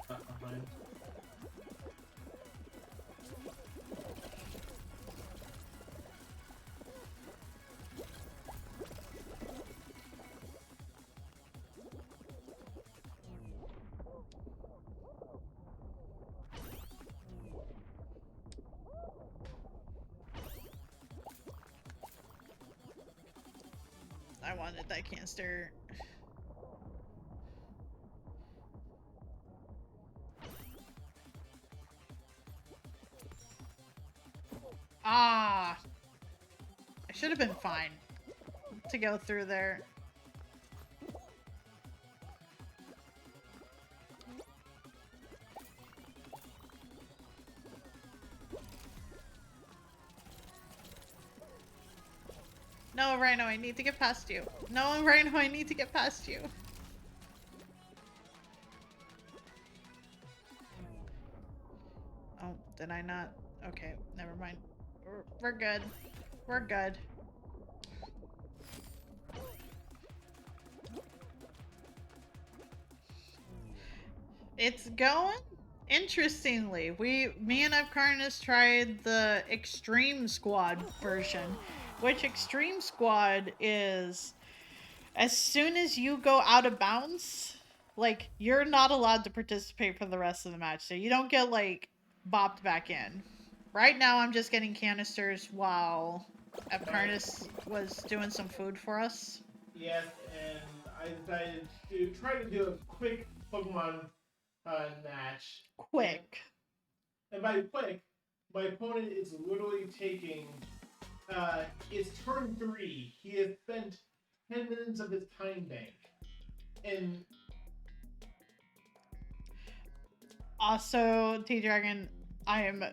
behind. I wanted that canister. Ah! I should have been fine to go through there. No, Rhino, I need to get past you. No, Rhino, I need to get past you. Oh, did I not? Okay, never mind. We're good. We're good. It's going interestingly. Me and Apcarnist tried the Extreme Squad version, which Extreme Squad is as soon as you go out of bounds, like, you're not allowed to participate for the rest of the match, so you don't get, like, bopped back in. Right now, I'm just getting canisters while Apcarnist was doing some food for us. Yes, and I decided to try to do a quick Pokemon match. Quick. And by quick, my opponent is literally taking. It's turn 3. He has spent 10 minutes of his time bank. And. Also, T-Dragon, I am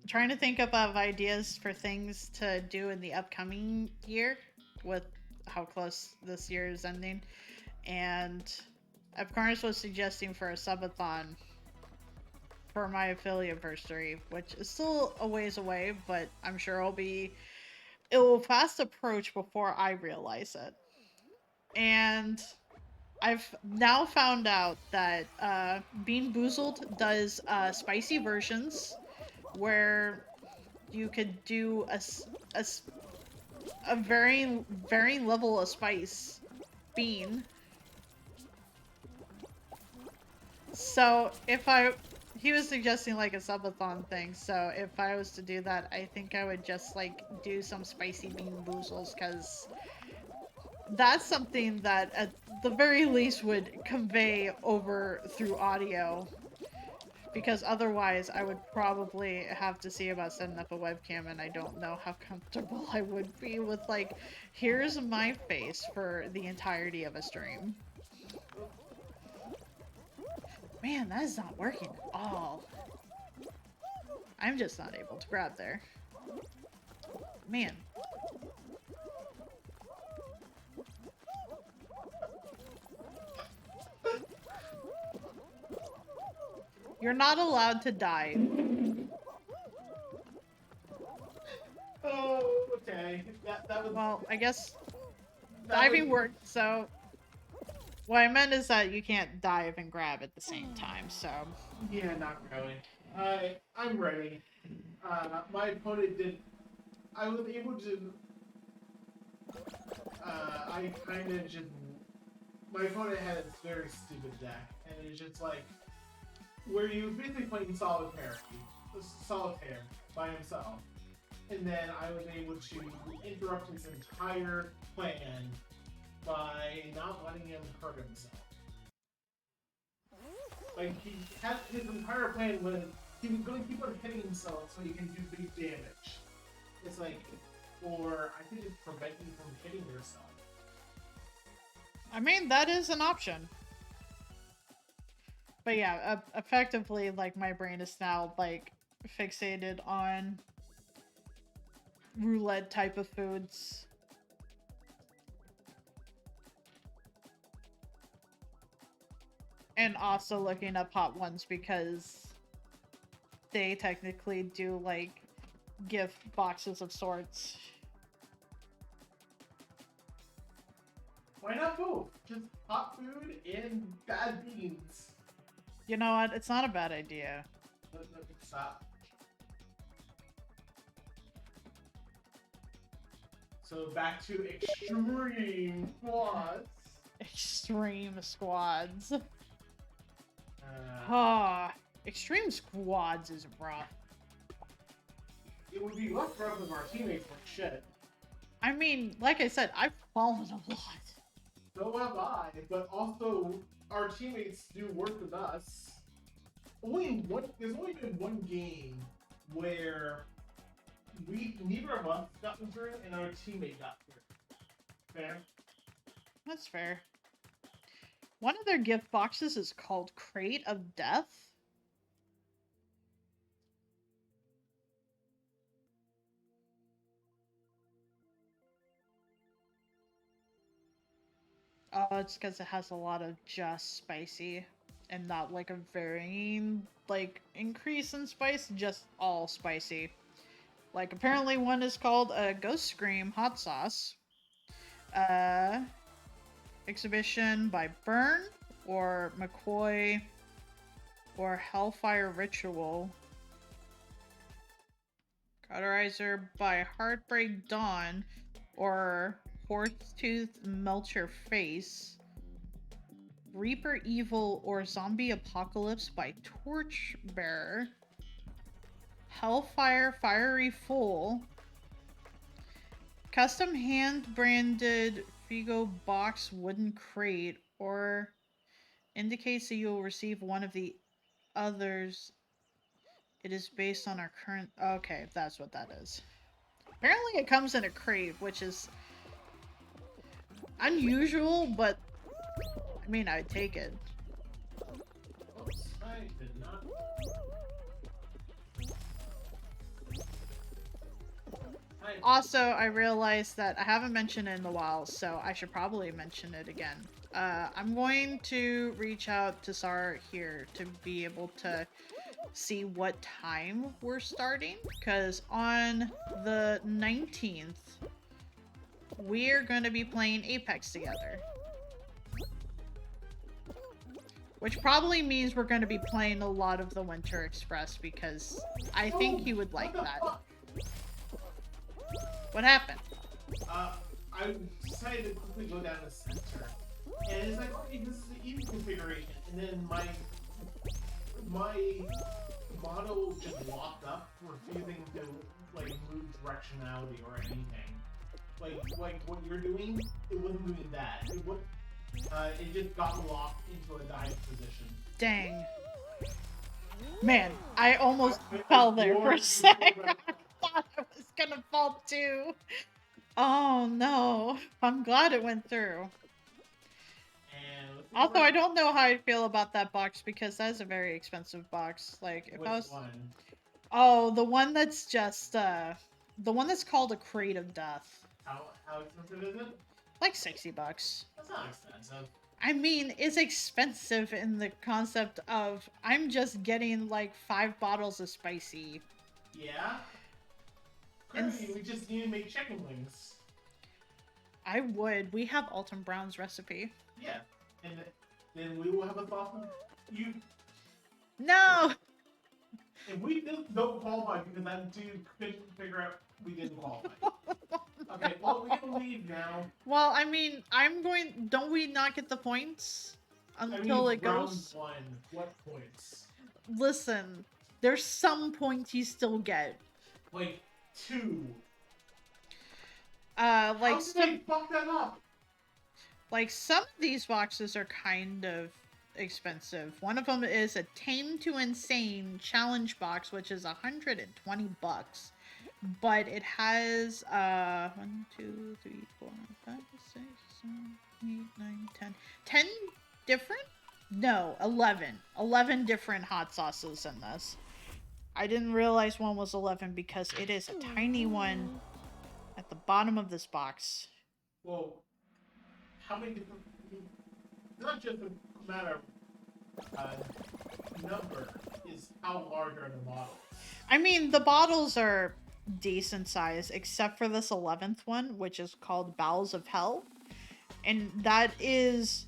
trying to think up of ideas for things to do in the upcoming year with how close this year is ending. And Apcarnist was suggesting for a subathon for my affiliate anniversary, which is still a ways away, but I'm sure it will fast approach before I realize it. And I've now found out that Bean Boozled does spicy versions where you could do a varying level of spice bean. So if I he was suggesting like a subathon thing, so if I was to do that, I think I would just like do some spicy bean boozles, because that's something that at the very least would convey over through audio, because otherwise I would probably have to see about setting up a webcam, and I don't know how comfortable I would be with like, here's my face for the entirety of a stream. Man, that is not working at all. I'm just not able to grab there. Man. You're not allowed to dive. Oh, okay. That was. Well, I guess That diving was, worked, so... What I meant is that you can't dive and grab at the same time, so... Yeah, not really. I'm ready. My opponent did. I was able to. I kind of just. My opponent had a very stupid deck, and it's just like where you was basically playing solitaire by himself, and then I was able to interrupt his entire plan by not letting him hurt himself. Like, he had his entire plan was he was going to keep on hitting himself so he can do big damage. It's like, or I think it's prevent you from hitting yourself. I mean, that is an option. But yeah, effectively, like, my brain is now, like, fixated on roulette type of foods. And also looking up hot ones, because they technically do, like, gift boxes of sorts. Why not both? Just hot food and bad beans. You know what? It's not a bad idea. Stop. So back to extreme squads. Extreme squads. Extreme squads is rough. It would be less rough if our teammates were shit. I mean, like I said, I've fallen a lot. So have I, but also our teammates do work with us. There's only been one game where neither of us got through and our teammate got through. Fair? That's fair. One of their gift boxes is called Crate of Death. Oh, it's because it has a lot of just spicy and not like a varying like increase in spice, just all spicy. Like apparently one is called a Ghost Scream hot sauce. Exhibition by Burn or McCoy or Hellfire Ritual. Cauterizer by Heartbreak Dawn or Horsetooth Melt Your Face. Reaper Evil or Zombie Apocalypse by Torchbearer. Hellfire Fiery Fool. Custom hand-branded Figo Box Wooden Crate, or indicates that you will receive one of the others. It is based on our current... Okay, that's what that is. Apparently it comes in a crate, which is unusual, but I mean, I'd take it. Oops, I did not. Also, I realized that I haven't mentioned it in a while, so I should probably mention it again. I'm going to reach out to Sar here to be able to see what time we're starting, because on the 19th, we're going to be playing Apex together. Which probably means we're going to be playing a lot of the Winter Express, because I think he would like that. Fuck? What happened? I decided to quickly go down the center, and it's like, okay, this is the even configuration, and then my model just locked up, refusing to like move directionality or anything. Like what you're doing, it wasn't doing that. It just got locked into a dive position. Dang. Man, I almost fell there for a second. I thought I was gonna fall too. Oh no. I'm glad it went through. Although I don't know how I feel about that box because that is a very expensive box. Like if Which I was one? Oh, the one that's just the one that's called a Crate of Death. How expensive is it? Like $60. That's not expensive. I mean, it's expensive in the concept of I'm just getting like 5 bottles of spicy. Yeah? And Kirby, we just need to make chicken wings. I would. We have Alton Brown's recipe. Yeah. And then we will have a thought from you. No! And we don't qualify because that dude couldn't figure out we didn't qualify. Okay, well, we can leave now. Well, I mean, don't we not get the points? Until it goes... Round 1. What points? Listen, there's some points you still get. Like, 2. Like how did they fuck that up? Like, some of these boxes are kind of expensive. One of them is a Tame to Insane challenge box, which is $120. But it has 1, 2, 3, 4, 5, 6, 7, 8, 9, 10. 10 different? No, 11. 11 different hot sauces in this. I didn't realize one was 11 because it is a tiny one at the bottom of this box. Well, how many different... Not just a matter of number, is how large are the bottles? I mean, the bottles are decent size, except for this 11th one, which is called Bowels of Hell. And that is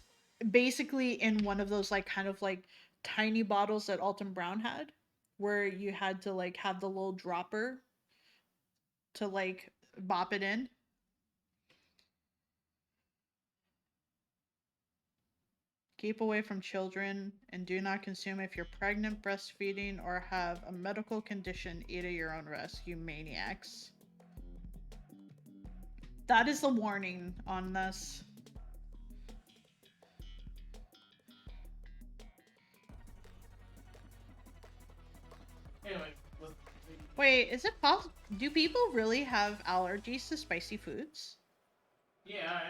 basically in one of those, like, kind of, like, tiny bottles that Alton Brown had, where you had to, like, have the little dropper to, like, bop it in. Keep away from children and do not consume if you're pregnant, breastfeeding, or have a medical condition. Eat at your own risk, you maniacs. That is the warning on this. Anyway, wait, is it possible? Do people really have allergies to spicy foods? Yeah,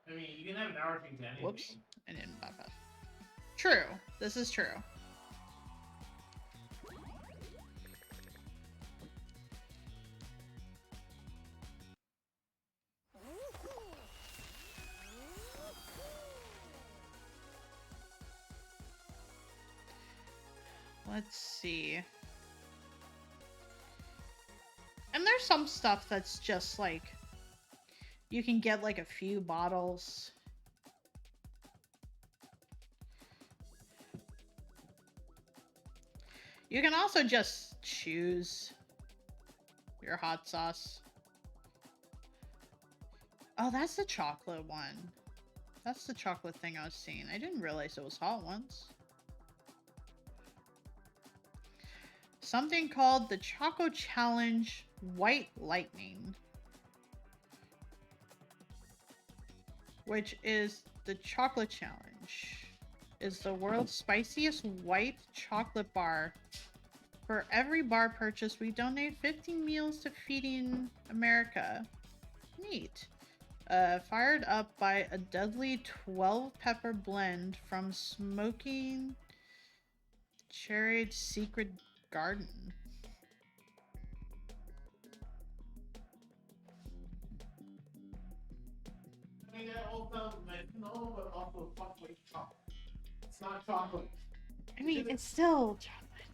I mean, you can have an allergy to anything. Whoops, I didn't buy that. True, this is true. Let's see. And there's some stuff that's just like, you can get like a few bottles. You can also just choose your hot sauce. Oh, that's the chocolate one. That's the chocolate thing I was seeing. I didn't realize it was hot ones. Something called the Choco Challenge White Lightning, which is the chocolate challenge. Is the world's spiciest white chocolate bar. For every bar purchase, we donate 15 meals to Feeding America. Neat. Fired up by a deadly 12-pepper blend from Smoking Cherry's Secret Garden. I mean, that all sounds nice, no, but also fuck with chocolate. It's not chocolate. I mean, it's still chocolate.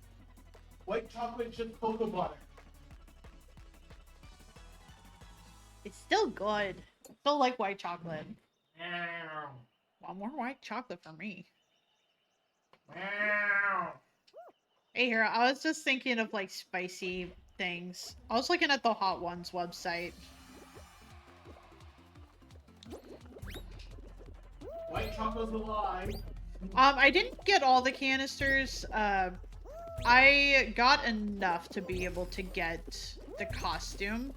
White chocolate, just cocoa butter. It's still good. I still like white chocolate. Want more white chocolate for me. Hey, here, I was just thinking of like spicy things. I was looking at the Hot Ones website. White chocolate's a lie. I didn't get all the canisters. I got enough to be able to get the costume.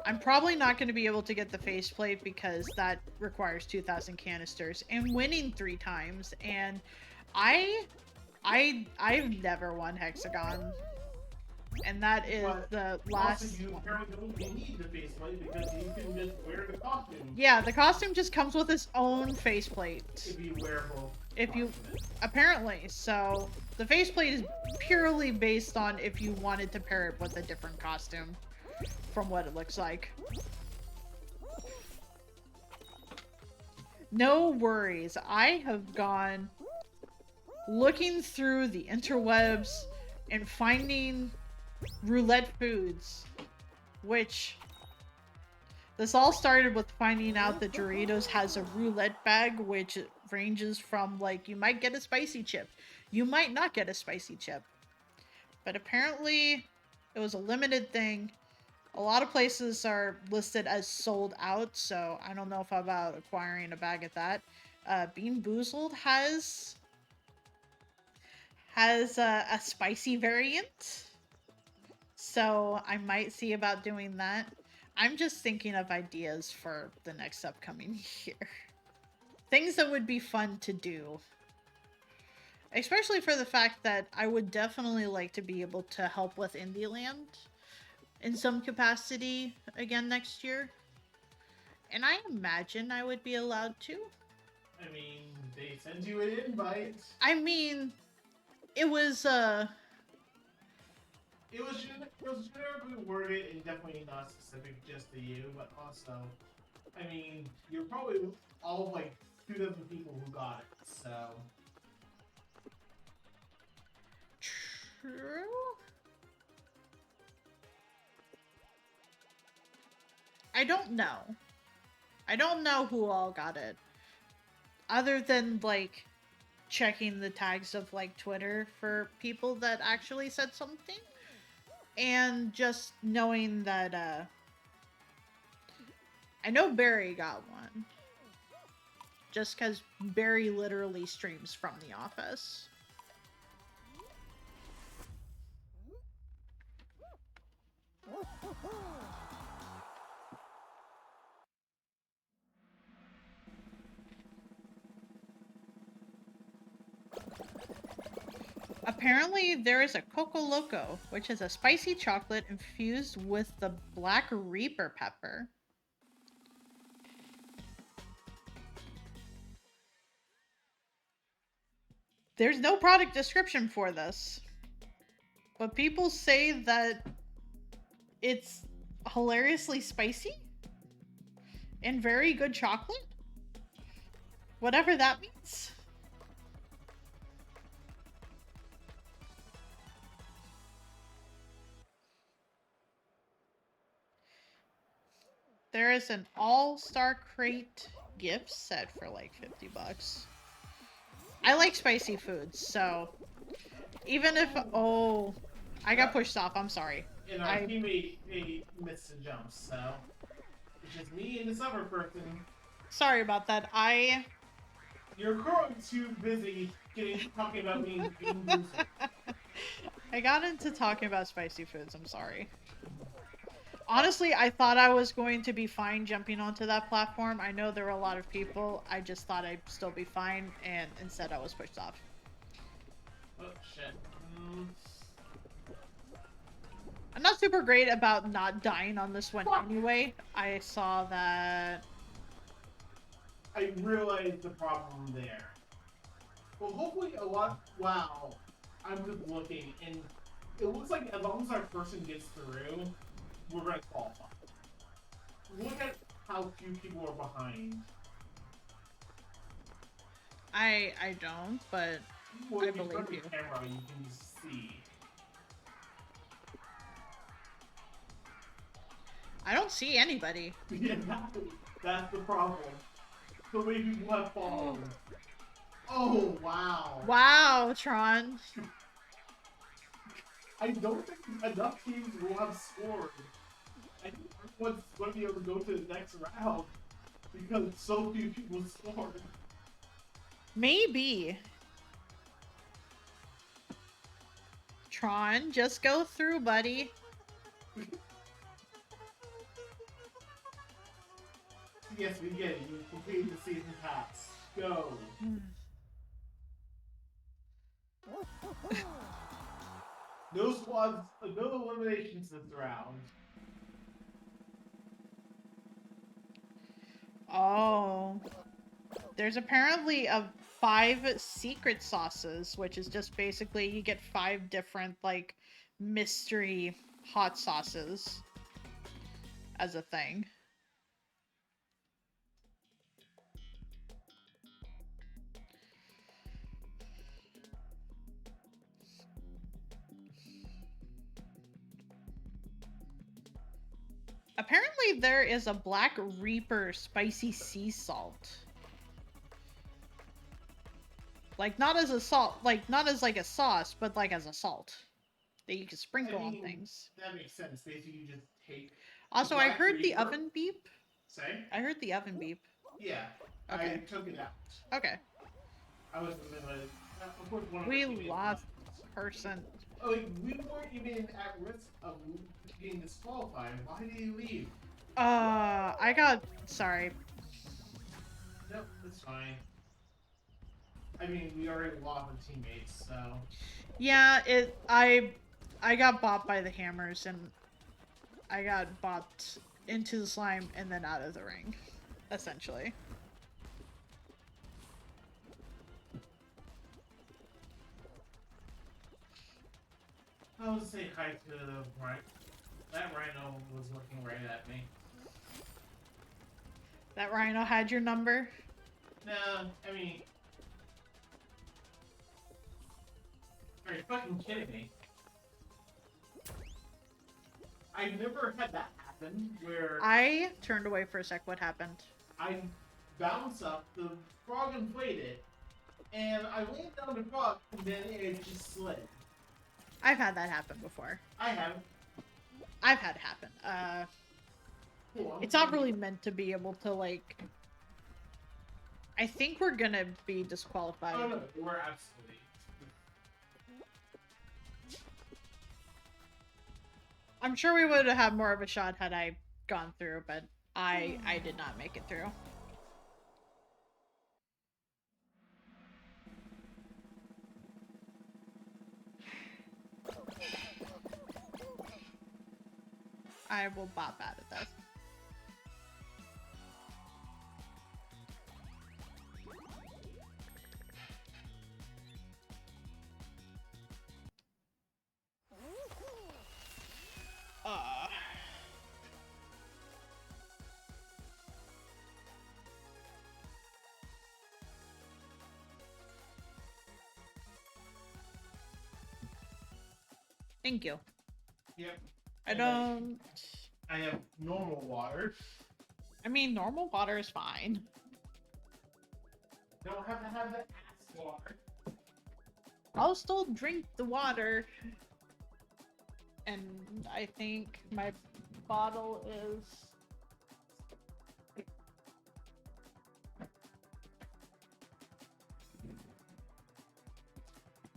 I'm probably not going to be able to get the faceplate because that requires 2,000 canisters and winning 3 times. And I, I've never won Hexagon, and that is But the also, last you one. apparently don't even need the faceplate because you can just wear the costume. Yeah, the costume just comes with its own faceplate. If you wear both. If you, costumes. apparently, so the faceplate is purely based on if you wanted to pair it with a different costume, from what it looks like. No worries. I have gone looking through the interwebs and finding roulette foods, which this all started with finding out that Doritos has a roulette bag, which ranges from, like, you might get a spicy chip, you might not get a spicy chip, but apparently it was a limited thing. A lot of places are listed as sold out, so I don't know if I'm about acquiring a bag of that. Bean Boozled has a spicy variant, so I might see about doing that. I'm just thinking of ideas for the next upcoming year. Things that would be fun to do. Especially for the fact that I would definitely like to be able to help with Indieland in some capacity again next year. And I imagine I would be allowed to. I mean, they send you an invite. I mean, it was It was generally worded and definitely not specific just to you, but also, I mean, you're probably all of like 2,000 people who got it, so. true. I don't know. I don't know who all got it. Other than, like, checking the tags of, like, Twitter for people that actually said something. And just knowing that, I know Barry got one. Just because Barry literally streams from the office. Apparently, there is a Coco Loco, which is a spicy chocolate infused with the Black Reaper pepper. There's no product description for this, but people say that it's hilariously spicy and very good chocolate. Whatever that means. There is an all-star crate gift set for like $50. I like spicy foods, so even if I got pushed off. I'm sorry. And our teammate missed a jump, so it's just me and this other person. Sorry about that. You're currently too busy talking about me being boosted. I got into talking about spicy foods. I'm sorry. Honestly, I thought I was going to be fine jumping onto that platform. I know there were a lot of people. I just thought I'd still be fine, and instead I was pushed off. Oh, shit. I'm not super great about not dying on this one anyway. I saw that... I realized the problem there. Well, hopefully a lot... Wow. I'm just looking, and it looks like as long as our person gets through, we're going to qualify. Look at how few people are behind. I don't, but Well, I believe you. Camera, you can see. I don't see anybody. Yeah, that's the problem. So many people have fallen. Oh, wow. Wow, Tron. I don't think enough teams will have scored. I think everyone's going to be able to go to the next round because so few people scored. Maybe. Tron, just go through, buddy. Yes, we get it. You completed the season pass. Go. No squads, no eliminations this round. Oh. There's apparently a 5 secret sauces, which is just basically you get 5 different, like, mystery hot sauces as a thing. Apparently there is a Black Reaper spicy sea salt. Like, not as a salt, like, not as, like, a sauce, but, like, as a salt that you can sprinkle on things. That makes sense. Basically, you just take. Also, I heard the oven beep. Say? I heard the oven beep. Yeah. Okay. I took it out. Okay. I was in the middle of course, one of we lost person. Oh, we weren't even at risk of getting disqualified. Why did he leave? I got... Sorry. Nope, that's fine. I mean, we already lost the teammates, so... Yeah, I got bought by the hammers, and I got bought into the slime and then out of the ring, essentially. I would say hi to right. That rhino was looking right at me. That rhino had your number? No, I mean... Are you fucking kidding me? I've never had that happen where... I turned away for a sec. What happened? I bounced up, the frog inflated, and I landed on the frog, and then it just slid. I've had that happen before. I have. I've had it happen. It's not really meant to be able to, like... I think we're gonna be disqualified. Oh no, we're absolutely... I'm sure we would have had more of a shot had I gone through, but I did not make it through. I will bop out of this. Thank you. Yep. I don't... I have normal water. I mean, normal water is fine. Don't have to have the ass water. I'll still drink the water. And I think my bottle is...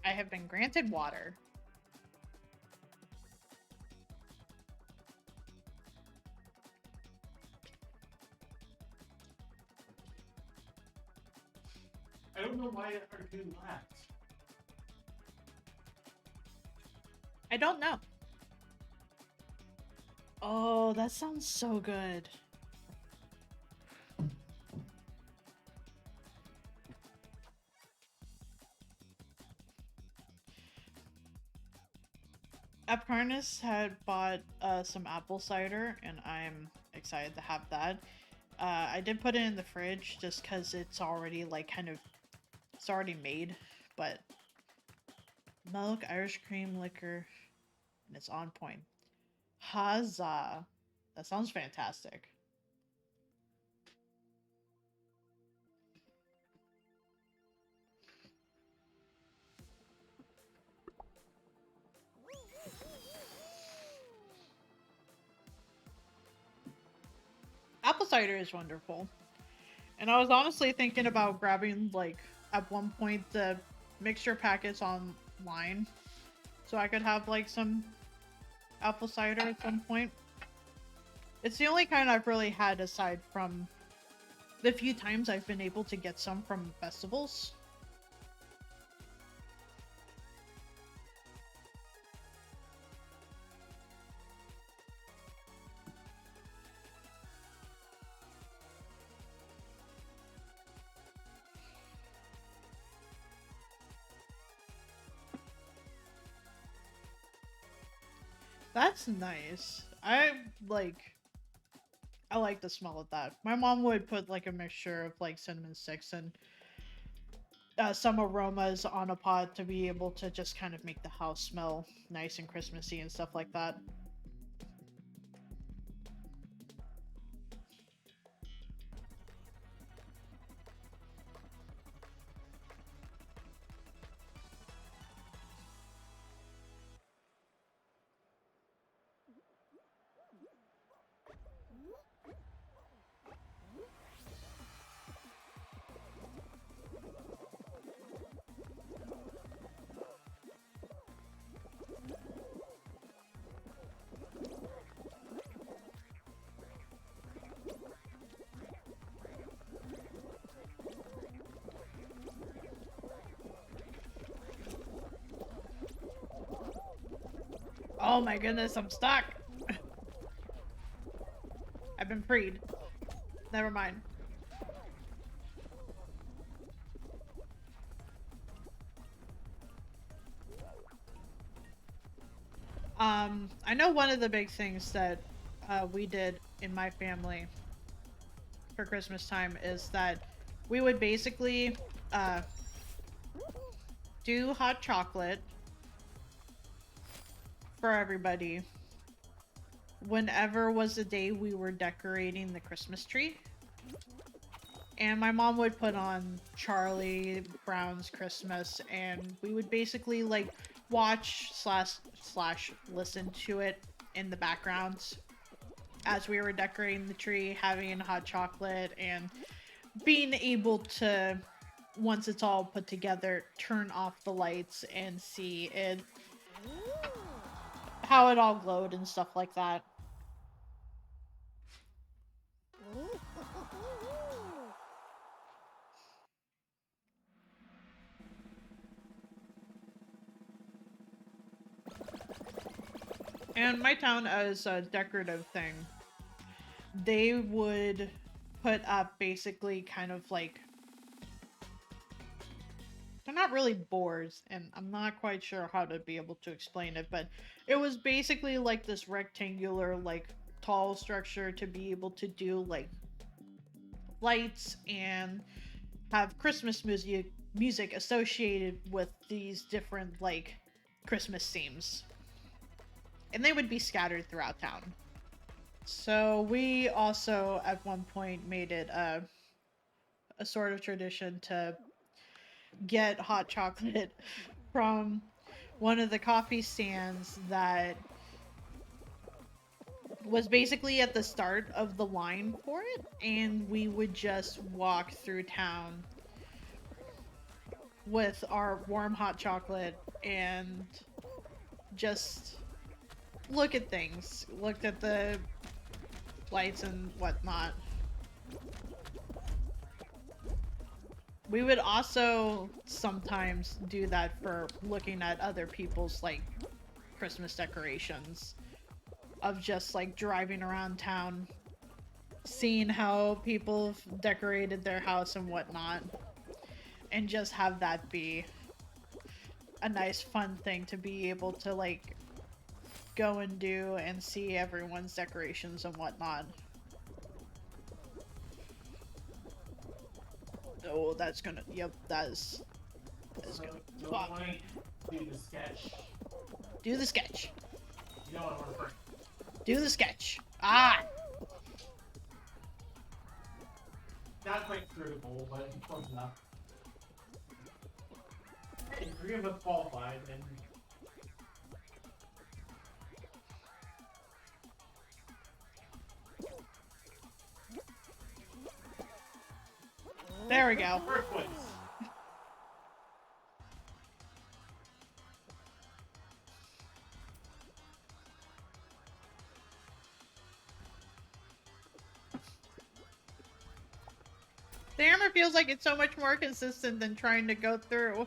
I have been granted water. I don't know why our dude left. I don't know. Oh, that sounds so good. Apcarnist had bought some apple cider, and I'm excited to have that. I did put it in the fridge just because it's already like kind of... It's already made, but milk, Irish cream, liquor, and it's on point. Huzzah! That sounds fantastic. Apple cider is wonderful. And I was honestly thinking about grabbing, like, at one point the mixture packets online, so I could have like some apple cider at some point. It's the only kind I've really had aside from the few times I've been able to get some from festivals. That's nice. I like the smell of that. My mom would put like a mixture of like cinnamon sticks and some aromas on a pot to be able to just kind of make the house smell nice and Christmassy and stuff like that. Oh my goodness, I'm stuck! I've been freed. Never mind. I know one of the big things that we did in my family for Christmas time is that we would basically do hot chocolate for everybody whenever was the day we were decorating the Christmas tree. And my mom would put on Charlie Brown's Christmas, and we would basically like watch slash listen to it in the background as we were decorating the tree, having hot chocolate, and being able to, once it's all put together, turn off the lights and see it, how it all glowed and stuff like that. And my town, as a decorative thing, they would put up basically kind of like, they're not really boards, and I'm not quite sure how to be able to explain it, but it was basically like this rectangular, like, tall structure to be able to do like lights and have Christmas music associated with these different like Christmas themes. And they would be scattered throughout town. So we also at one point made it a sort of tradition to get hot chocolate from one of the coffee stands that was basically at the start of the line for it, and we would just walk through town with our warm hot chocolate and just look at things, looked at the lights and whatnot. We would also sometimes do that for looking at other people's like Christmas decorations, of just like driving around town, seeing how people have decorated their house and whatnot, and just have that be a nice fun thing to be able to like go and do and see everyone's decorations and whatnot. Oh, that's gonna, yep, that is So, gonna do pop. I want to do the sketch? Do the sketch. You know what I'm referring. Do the sketch. Ah! Not quite critical, but close enough. Hey, 3 of us qualified, and There we go. first place. The hammer feels like it's so much more consistent than trying to go through.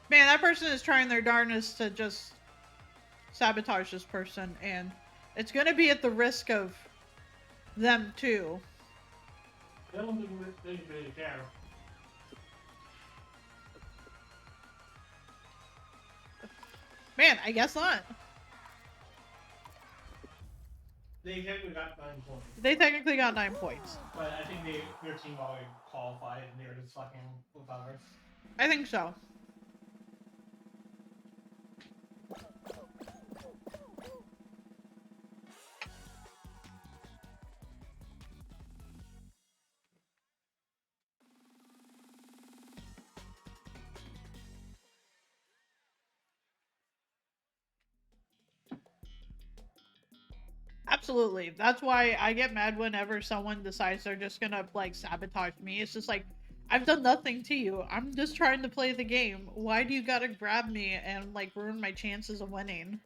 Man, that person is trying their darndest to just sabotage this person, and it's gonna be at the risk of them too. I don't think they really care. Man, I guess not. They technically got 9 points. They technically got 9 points. But I think their team already qualified and they were just fucking with others. I think so. Absolutely. That's why I get mad whenever someone decides they're just gonna like sabotage me. It's just like, I've done nothing to you. I'm just trying to play the game. Why do you gotta grab me and like ruin my chances of winning?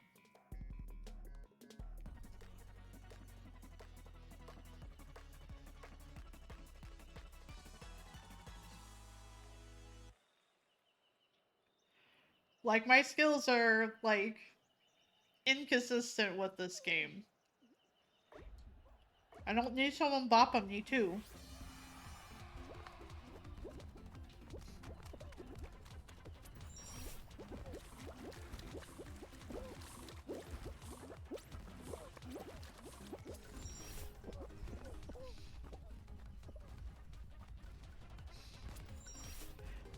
Like, my skills are like inconsistent with this game. I don't need someone bopping me too.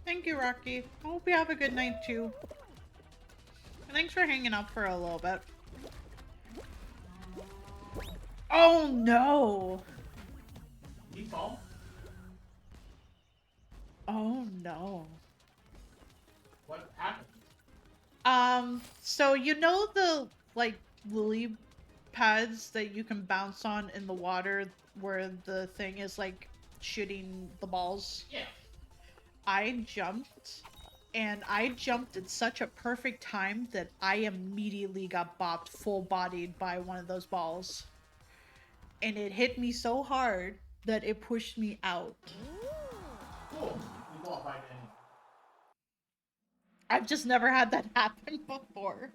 Thank you, Rocky. I hope you have a good night too. And thanks for hanging out for a little bit. Oh no! Default? Oh no. What happened? So you know the like lily pads that you can bounce on in the water where the thing is like shooting the balls? Yeah. I jumped, and I jumped at such a perfect time that I immediately got bopped full bodied by one of those balls. And it hit me so hard that it pushed me out. Cool. You qualified anyway. I've just never had that happen before.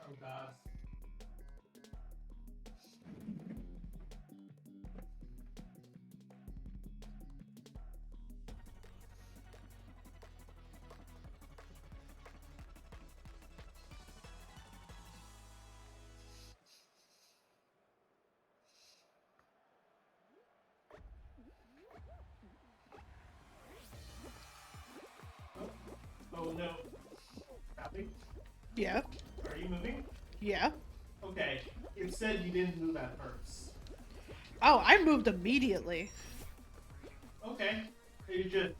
Oh god. Oh no. Happy? Yeah. Are you moving? Yeah. Okay. It said you didn't move at first. Oh, I moved immediately. Okay. You just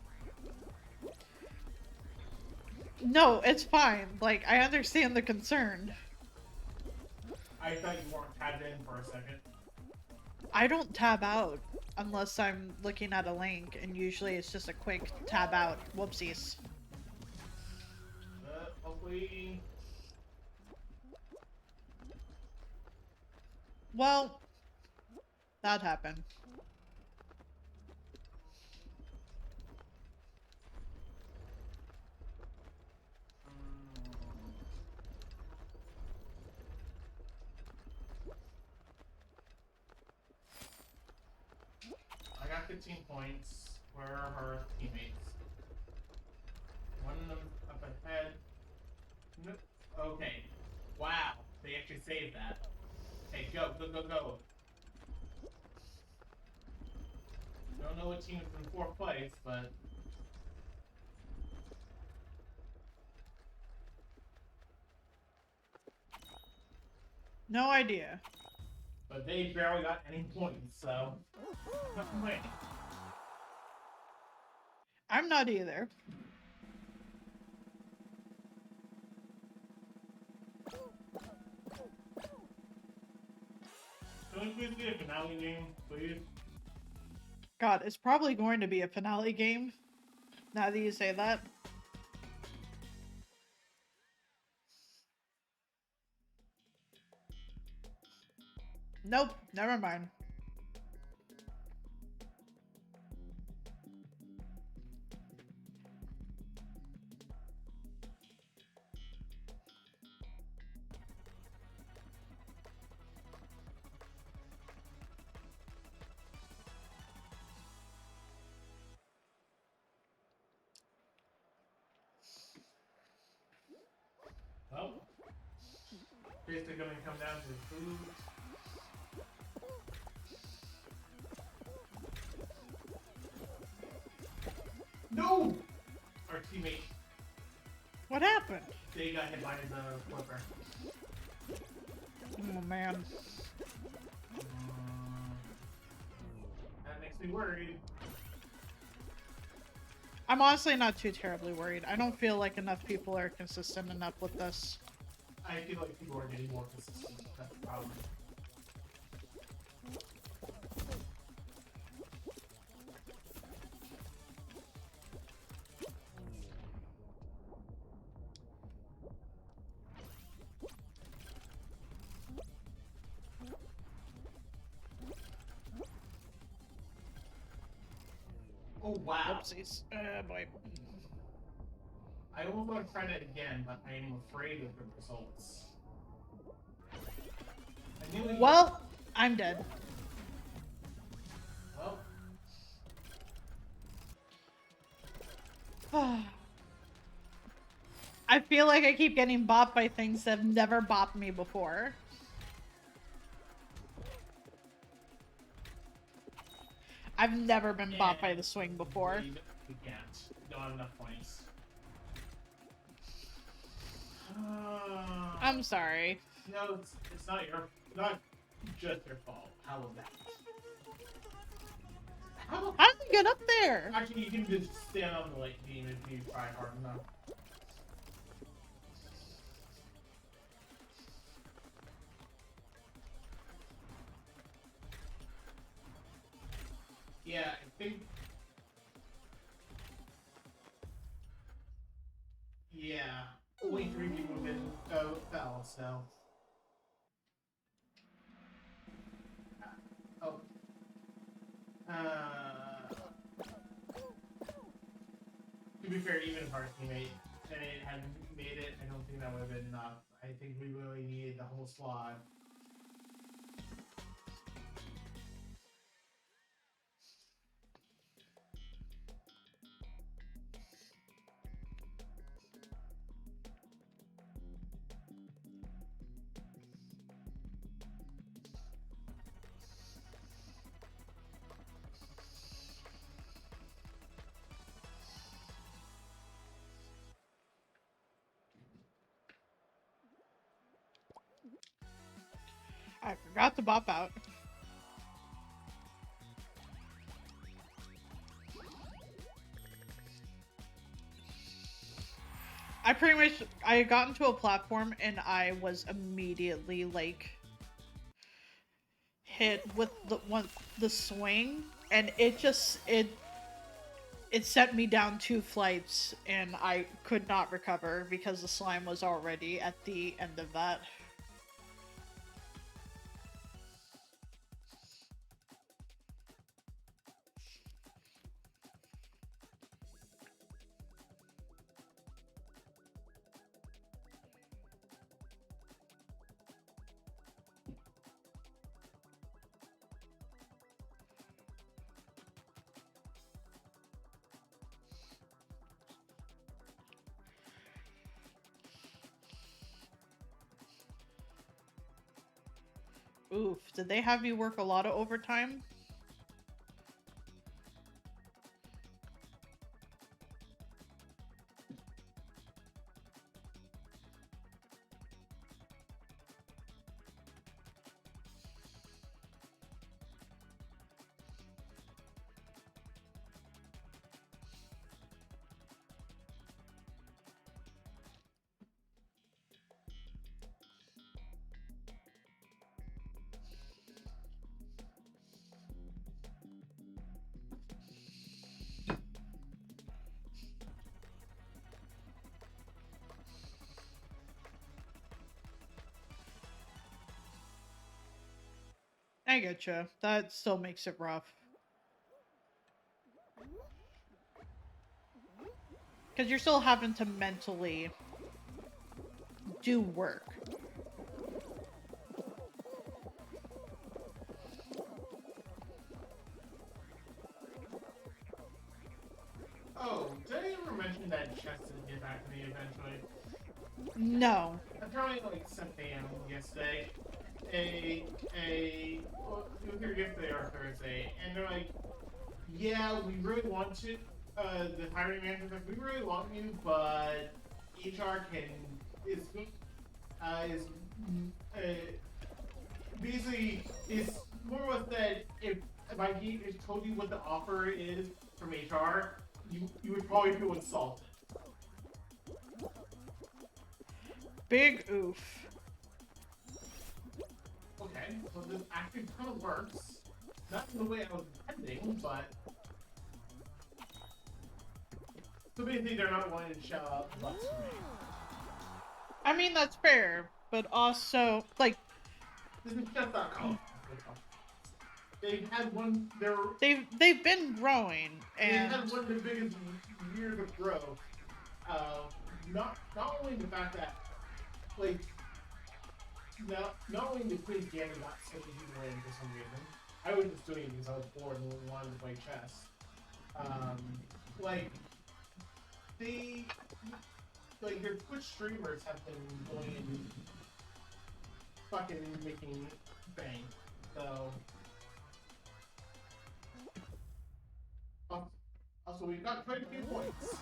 No, it's fine. Like, I understand the concern. I thought you weren't tabbed in for a second. I don't tab out unless I'm looking at a link, and usually it's just a quick tab out. Whoopsies. Hopefully. Well, that happened. I got 15 points. Where are her teammates? One of them up ahead. No. Okay. Wow. They actually saved that. Hey, go, go, go, go. Don't know what team is in 4th place, but No idea. but they barely got any points, so not complaining. I'm not either. Can we please get a finale game, please? God, it's probably going to be a finale game. Now that you say that. Nope, never mind. Well, basically going to come down to food. No! Our teammate. What happened? They got hit by the flipper. Oh man. That makes me worried. I'm honestly not too terribly worried. I don't feel like enough people are consistent enough with this. I feel like people are getting more consistent. That's the problem. Oh wow! Oopsies. Boy. I almost want to try that again, but I am afraid of the results. I knew Well, I'm dead. Well, I feel like I keep getting bopped by things that have never bopped me before. I've never been bopped by the swing before. We can't. We don't have enough points. I'm sorry. No, it's not not just your fault. How was that? How did we get up there? Actually, you can just stand on the lake beam if you try hard enough. Yeah, I think. Yeah, only 3 people didn't fell, so. Oh. To be fair, even if our teammate hadn't made it, I don't think that would have been enough. I think we really needed the whole squad. I forgot to bop out. I got into a platform and I was immediately like hit with the swing, and it sent me down 2 flights and I could not recover because the slime was already at the end of that. Oof, did they have you work a lot of overtime? I get you. That still makes it rough. Because you're still having to mentally do work. Oh, did I ever mention that Chess didn't get back to me eventually? No. Apparently, like, sent them yesterday well, it was either yesterday or Thursday, and they're like, yeah, we really want to, the hiring manager's like, we really want you, but HR is, uh, basically, is more or less that if I told you what the offer is from HR, you would probably feel insulted. Big oof. Okay, so this actually kind of works. Not in the way I was intending, but so basically they're not wanting to shell out bucks for me. I mean, that's fair, but also, like, This is chess.com. They've had one. they've been growing, They and had one of the biggest years of growth. Not only the fact that like not only the Queen's Gambit got so many people in for some reason. I was just doing it because I was bored and wanted to play chess. Like they like their Twitch streamers have been going and fucking making bank. So also we've got quite a few points.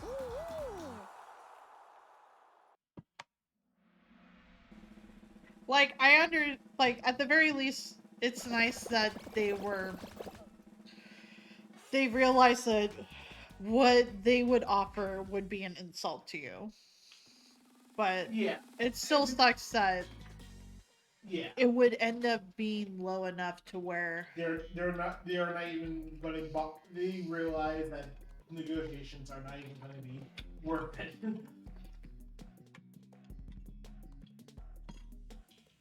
like at the very least, it's nice that they realized that what they would offer would be an insult to you. But Yeah. it still sucks that Yeah. it would end up being low enough to where they are not even going to they realize that negotiations are not even going to be worth it.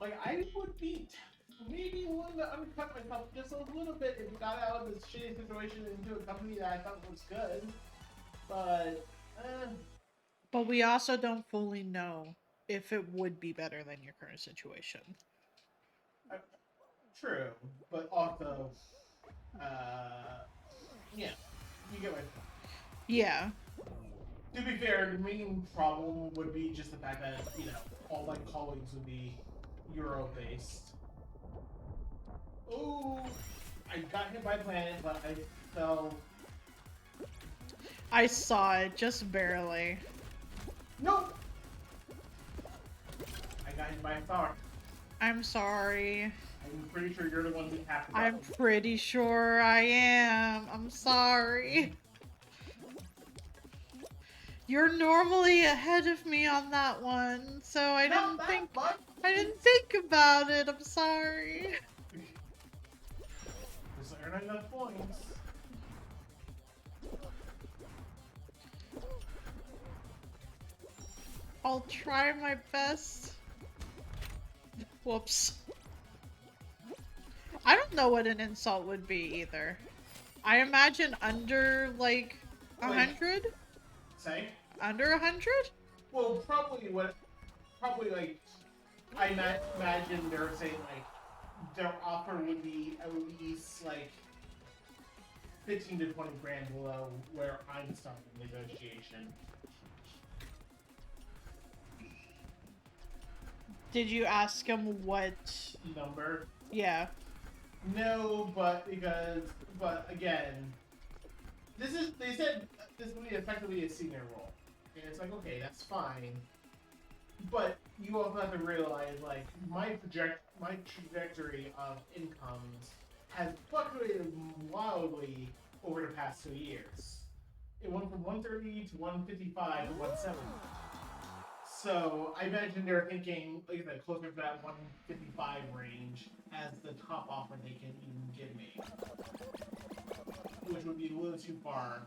Like I would be maybe willing to undercut myself just a little bit if we got out of this shitty situation into a company that I thought was good, but but we also don't fully know if it would be better than your current situation. true, but also uh yeah, you get my point. Yeah. To be fair, the main problem would be just the fact that, all my colleagues would be Euro based. Oh, I got hit by a planet, but I fell. I saw it just barely. Nope! I got hit by a star. I'm sorry. I'm pretty sure you're the one who tapped the I'm button. pretty sure I am. I'm sorry. You're normally ahead of me on that one, so I didn't think about it. I'm sorry. Just earn enough points. I'll try my best. Whoops. I don't know what an insult would be either. I imagine under like 100? Say? Under 100? Well, probably like, I imagine they're saying, like, their offer would be at least, like, 15 to 20 grand below where I'm starting negotiation. Did you ask him what Number? Yeah. No, but again, they said this would be effectively a senior role. And it's like, okay, that's fine. But you also have to realize, like, my trajectory of incomes has fluctuated wildly over the past 2 years. It went from 130 to 155 to 170. So I imagine they're thinking, like I said, closer to that 155 range as the top offer they can even give me, which would be a little too far.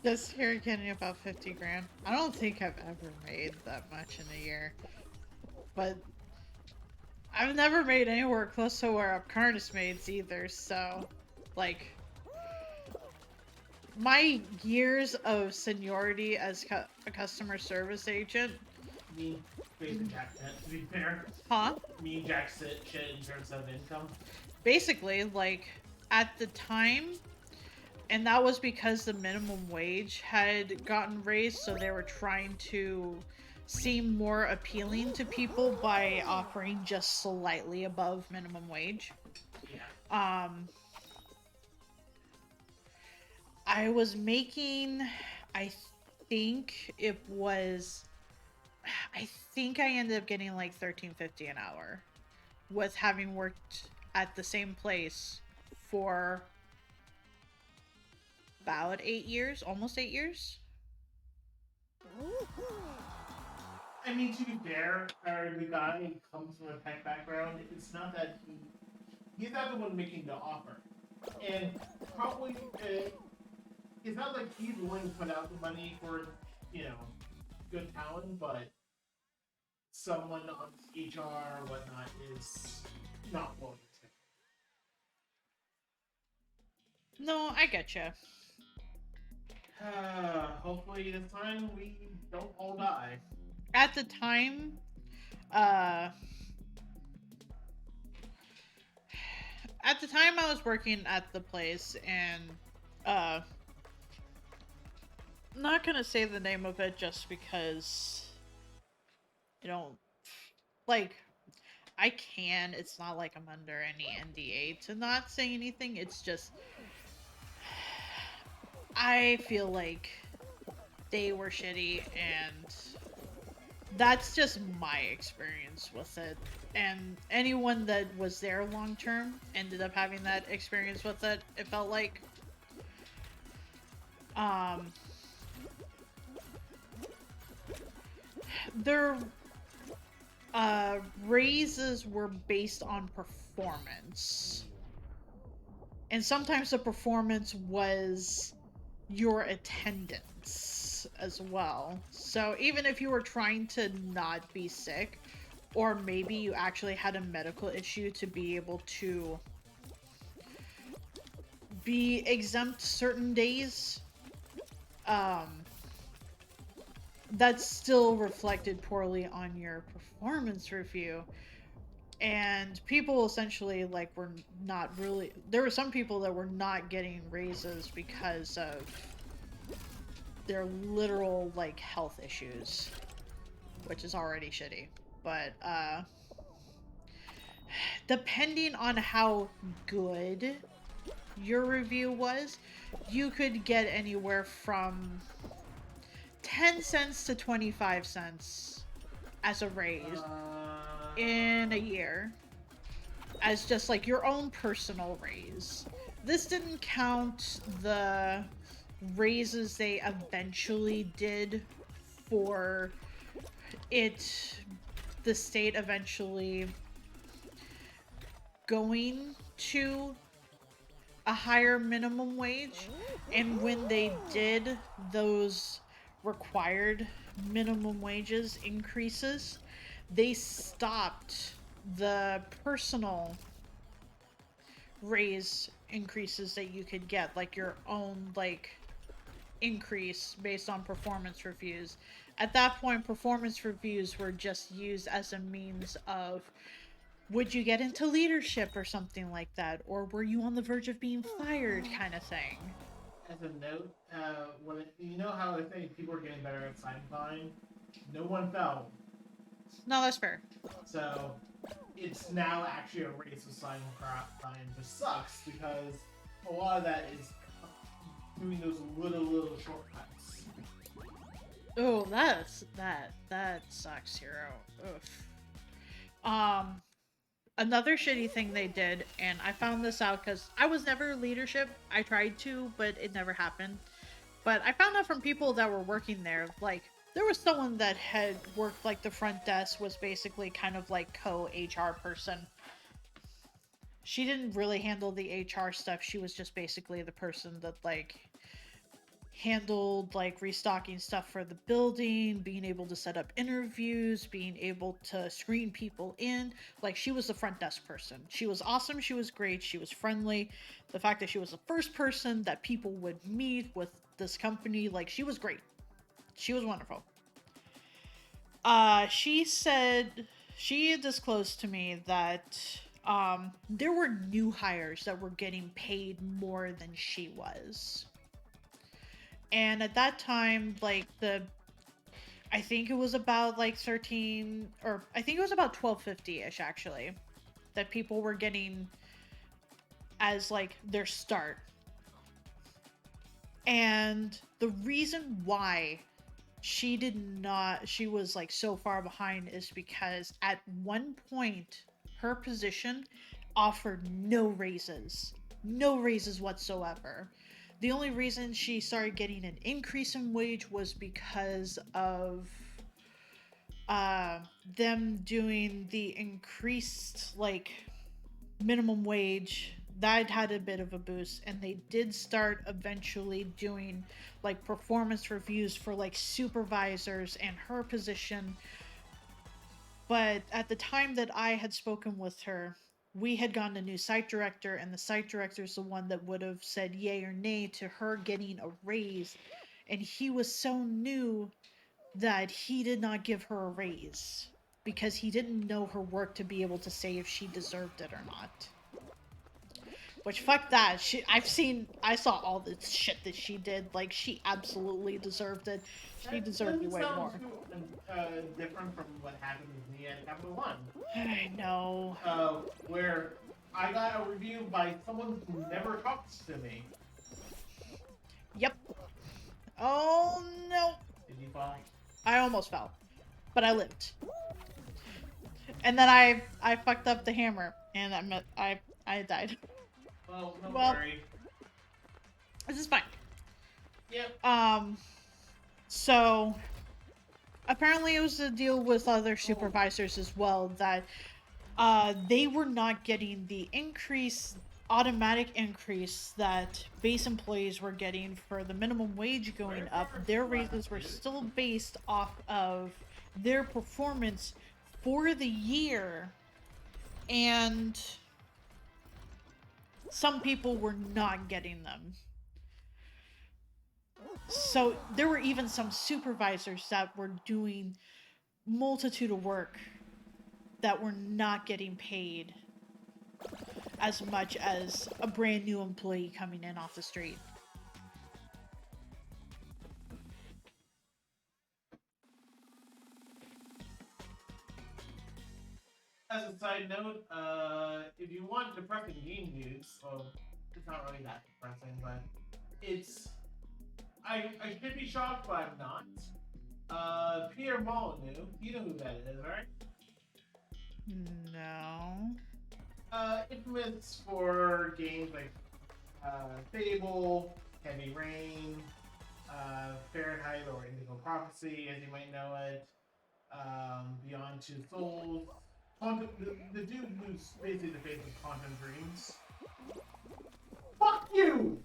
This here getting about 50 grand. I don't think I've ever made that much in a year. But I've never made anywhere close to where Apcarnist made either, so like my years of seniority as a customer service agent. Me, basically Jack Pitt, to be fair. Huh? Me, Jack shit in terms of income. Basically, like at the time, and that was because the minimum wage had gotten raised, so they were trying to seem more appealing to people by offering just slightly above minimum wage. Yeah. I was making, I think it was, I think I ended up getting like 13.50 an hour with having worked at the same place for about 8 years, almost 8 years. I mean, to be fair, the guy comes from a tech background. It's not that he's not the one making the offer, and probably it's not like he's willing to put out the money for you know good talent, but someone on HR or whatnot is not willing No, I get you. to. Hopefully this time we don't all die. At the time, uh, I was working at the place, and uh, not gonna say the name of it just because I don't like. I can. It's not like I'm under any NDA to not say anything. It's just I feel like they were shitty, and that's just my experience with it. And anyone that was there long term ended up having that experience with it. It felt like um their raises were based on performance. And sometimes the performance was your attendance as well. So even if you were trying to not be sick, or maybe you actually had a medical issue to be able to be exempt certain days, um, that's still reflected poorly on your performance review. And people essentially like were not really, there were some people that were not getting raises because of their literal like health issues, which is already shitty. But depending on how good your review was, you could get anywhere from 10 cents to 25 cents as a raise in a year, as just like your own personal raise. This didn't count the raises they eventually did for it, the state eventually going to a higher minimum wage. And when they did those required minimum wages increases, they stopped the personal raise increases that you could get, like your own like increase based on performance reviews. At that point, performance reviews were just used as a means of, would you get into leadership or something like that, or were you on the verge of being fired, kind of thing. As a note, you know how I think people are getting better at sign fine, no one fell. No, that's fair. So it's now actually a race of sign fine, which sucks because a lot of that is doing those little shortcuts. Oh, that sucks, Hero. Oof. Another shitty thing they did, and I found this out because I was never leadership. I tried to, but it never happened. But I found out from people that were working there, like, there was someone that had worked, like, the front desk, was basically kind of like co-HR person. She didn't really handle the HR stuff. She was just basically the person that, like, handled like restocking stuff for the building, being able to set up interviews, being able to screen people in. Like, she was the front desk person. She was awesome, she was great, she was friendly. The fact that she was the first person that people would meet with this company, like, she was great. She was wonderful. She said she disclosed to me that there were new hires that were getting paid more than she was. And at that time, like, I think it was about like 13, or I think it was about 1250-ish actually, that people were getting as like their start. And the reason why she was like so far behind is because at one point her position offered no raises. No raises whatsoever. The only reason she started getting an increase in wage was because of uh, them doing the increased like minimum wage. That had a bit of a boost, and they did start eventually doing like performance reviews for like supervisors and her position. But at the time that I had spoken with her, we had gotten a new site director, and the site director is the one that would have said yay or nay to her getting a raise. And he was so new that he did not give her a raise because he didn't know her work to be able to say if she deserved it or not. Which, fuck that. I saw all the shit that she did. Like, she absolutely deserved it. She That deserved doesn't way sound more. too different from what happened with me at Capital One. I know. Where I got a review by someone who never talks to me. Yep. Oh no. Did you fall? I almost fell, but I lived. And then I fucked up the hammer, and I died. Well, don't Well, worry. this is fine. Yep. So apparently it was a deal with other supervisors as well that they were not getting the automatic increase that base employees were getting for the minimum wage going up. Their raises were still based off of their performance for the year, and some people were not getting them. So there were even some supervisors that were doing multitude of work that were not getting paid as much as a brand new employee coming in off the street. As a side note, if you want depressing game news, well, it's not really that depressing, but it's I should be shocked, but I'm not. Pierre Molyneux, you know who that is, right? No. Infamous for games like Fable, Heavy Rain, Fahrenheit or Indigo Prophecy, as you might know it, Beyond Two Souls. The dude who's basically the face of Quantum Dreams. Fuck you!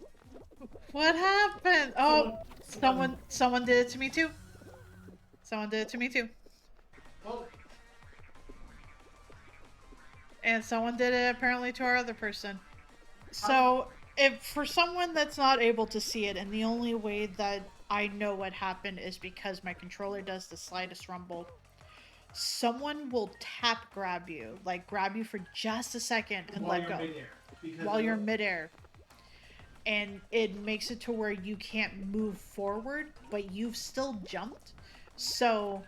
What happened? Oh, someone did it to me too. Someone did it to me too. Well, And someone did it apparently to our other person. So, if for someone that's not able to see it, and the only way that I know what happened is because my controller does the slightest rumble, someone will tap grab you, like grab you for just a second and while let you're go. midair, While you're midair. And it makes it to where you can't move forward, but you've still jumped. So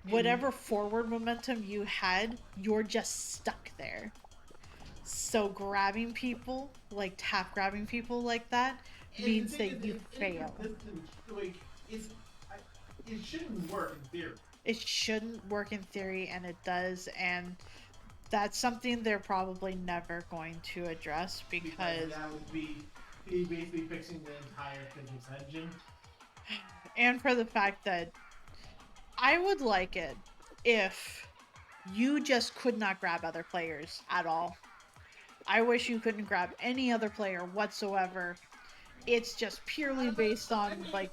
whatever forward momentum you had, you're just stuck there. So grabbing people, like tap grabbing people like that, means that you fail. Like, it shouldn't work in theory. It shouldn't work in theory, and it does, and that's something they're probably never going to address because that would be basically fixing the entire physics engine. And for the fact that I would like it if you just could not grab other players at all. I wish you couldn't grab any other player whatsoever. it's just purely based on like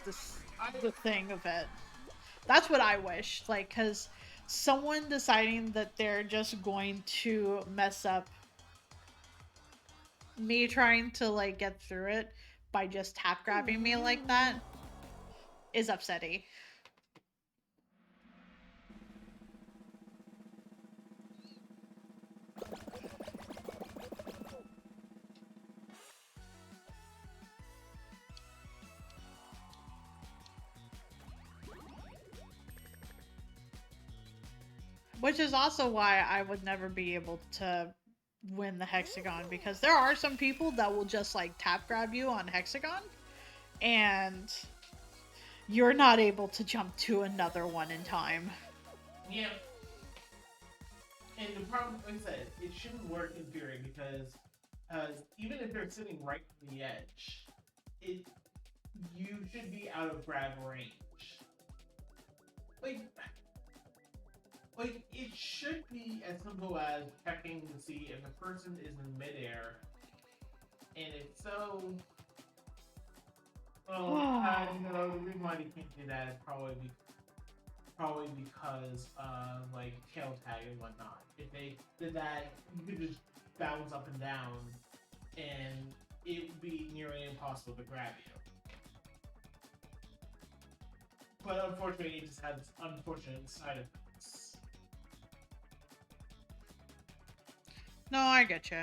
I the thing of it. That's what I wish, like, because someone deciding that they're just going to mess up me trying to like get through it by just tap grabbing me like that is upsetting. Which is also why I would never be able to win the hexagon, because there are some people that will just like tap grab you on hexagon and you're not able to jump to another one in time. yeah. And the problem, like I said, it shouldn't work in theory because even if they're sitting right on the edge, it you should be out of grab range. Like, it should be as simple as checking to see if the person is in midair, and if so, no, the reason why they can't do that is probably because like tail tag and whatnot. If they did that, you could just bounce up and down, and it would be nearly impossible to grab you. But unfortunately, it just has unfortunate side effects. No, I get you.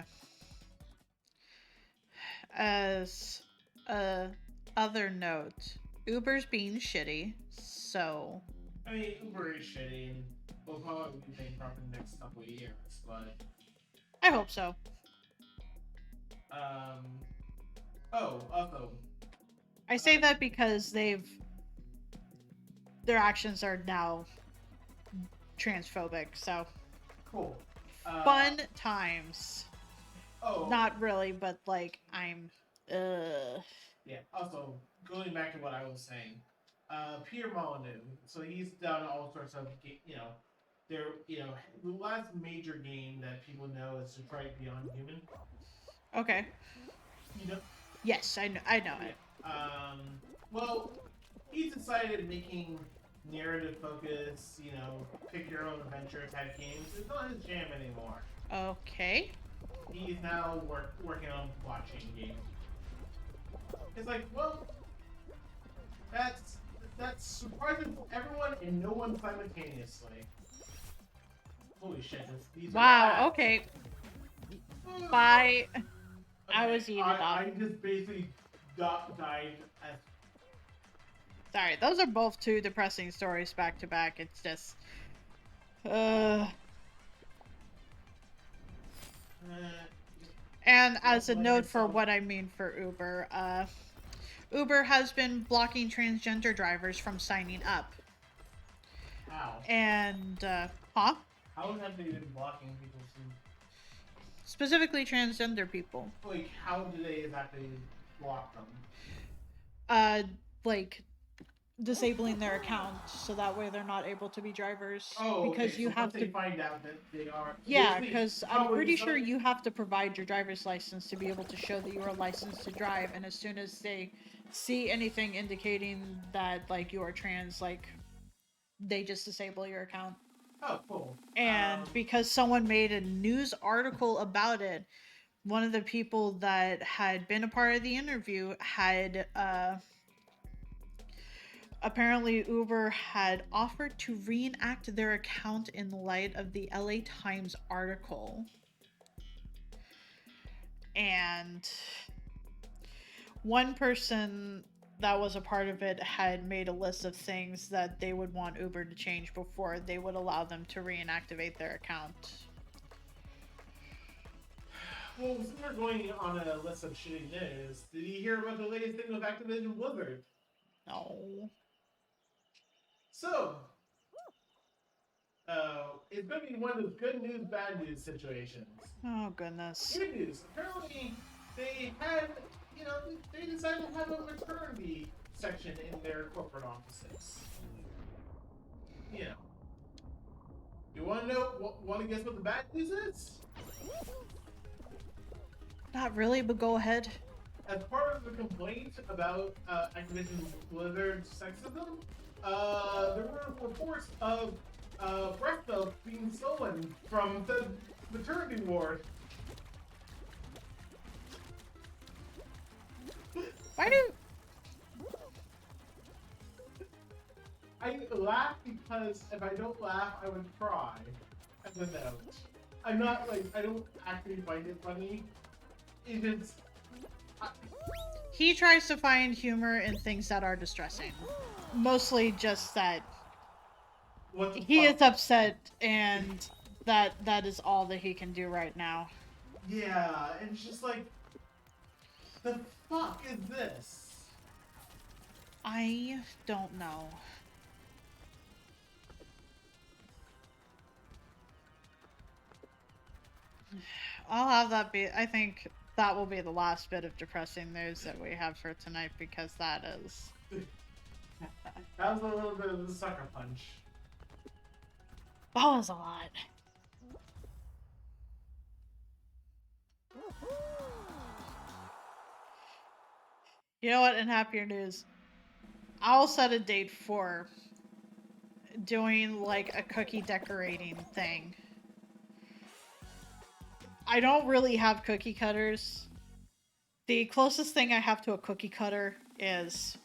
As a other note, Uber's being shitty, so I mean, Uber is shitty, and we'll probably be bankrupt in the next couple of years, but I hope so. Also, I say that because their actions are now transphobic, so cool. fun times. Oh, Not really, but like I'm yeah. Also, going back to what I was saying, Peter Molyneux. So he's done all sorts of, the last major game that people know is Detroit Beyond Human. okay. You know. Yes, I know it. Yeah. Well, he decided making narrative focus, pick your own adventure type games is not his jam anymore. Okay. He's now working on blockchain games. It's like, well, that's surprising for everyone and no one simultaneously. Holy shit! These Wow. are Okay. Bye. Okay, I was eating up. I just basically died as. Sorry, those are both two depressing stories back to back. It's just, And as a note for what I mean for Uber, Uber has been blocking transgender drivers from signing up. How? And, How have they been blocking people from? Specifically transgender people. Like, how do they exactly block them? Like, disabling their account so that way they're not able to be drivers. Oh, because okay. you So have once to they find out that they are. Yeah, because I'm pretty sure you have to provide your driver's license to be able to show that you are licensed to drive, and as soon as they see anything indicating that like you are trans, like they just disable your account. Oh, cool. And because someone made a news article about it, one of the people that had been a part of the interview had apparently Uber had offered to reenact their account in light of the LA Times article. And one person that was a part of it had made a list of things that they would want Uber to change before they would allow them to reactivate their account. Well, since we're going on a list of shitty news, did you hear about the latest thing with Activision Blizzard? No. So, it's going to be one of those good news, bad news situations. Oh, goodness. Good news. Apparently, they had, they decided to have a maternity section in their corporate offices. You want to know, want to guess what the bad news is? Not really, but go ahead. as part of the complaint about Activision Blizzard sexism, there were reports of breast milk being stolen from the maternity ward. Why do... I laugh because if I don't laugh, I would cry. As a note, I'm not like I don't actually find it funny. It is. He tries to find humor in things that are distressing. Mostly just that What the he fuck? is upset and that is all that he can do right now. Yeah, and it's just like, the fuck is this? I don't know. I'll have that be... I think that will be the last bit of depressing news that we have for tonight because that is... That was a little bit of the sucker punch. That was a lot. You know what? In happier news, I'll set a date for doing like a cookie decorating thing. I don't really have cookie cutters. The closest thing I have to a cookie cutter is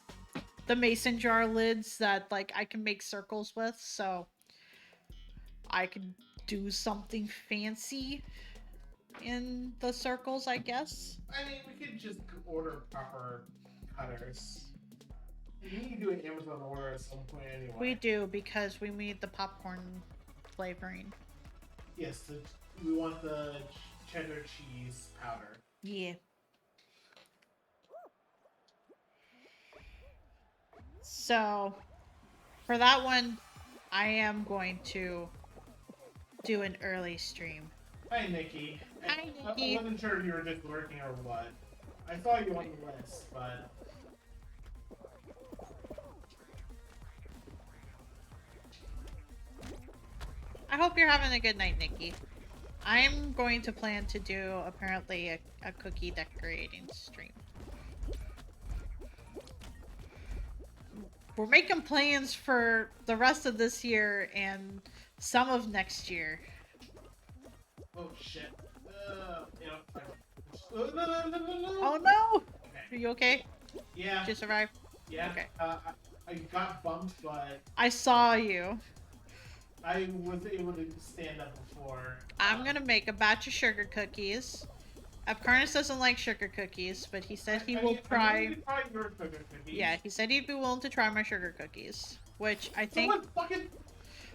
the mason jar lids that like I can make circles with, so I can do something fancy in the circles, I guess. I mean, we could just order proper cutters. You need to do an Amazon order at some point anyway. We do because we need the popcorn flavoring. Yes, we want the cheddar cheese powder. Yeah. So, for that one, I am going to do an early stream. Hi, Nikki. Hi, Nikki. I wasn't sure if you were just working or what. I saw you on the list, but... I hope you're having a good night, Nikki. I'm going to plan to do, apparently, a cookie decorating stream. We're making plans for the rest of this year and some of next year. Oh, shit. Yeah. No. Oh no! Okay. Are you okay? Yeah. Did you survive? Yeah. Okay. I got bumped, but I saw you. I was able to stand up before. I'm gonna make a batch of sugar cookies. Apcarnist doesn't like sugar cookies, but he said he will try. I'm try your sugar cookies. Yeah, he said he'd be willing to try my sugar cookies. Which I think... Someone fucking...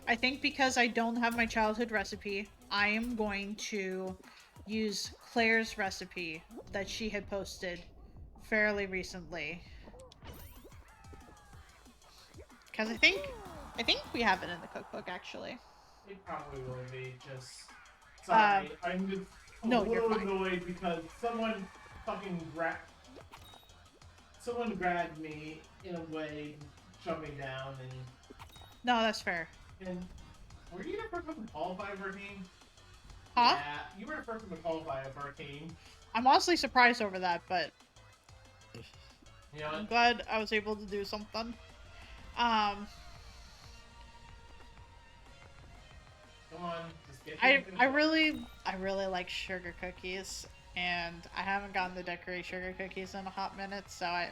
I think because I don't have my childhood recipe, I am going to use Claire's recipe that she had posted fairly recently. Because I think we have it in the cookbook, actually. It probably will be, just... Sorry, I'm just a little annoyed because someone fucking grabbed me in a way, shoved me down, and... No, that's fair. And were you the first one to qualify for a team? Huh? Yeah, you were the first one to qualify for a team. I'm honestly surprised over that, but... You know, I'm glad I was able to do something. Come on, just get I really like sugar cookies, and I haven't gotten to decorate sugar cookies in a hot minute, so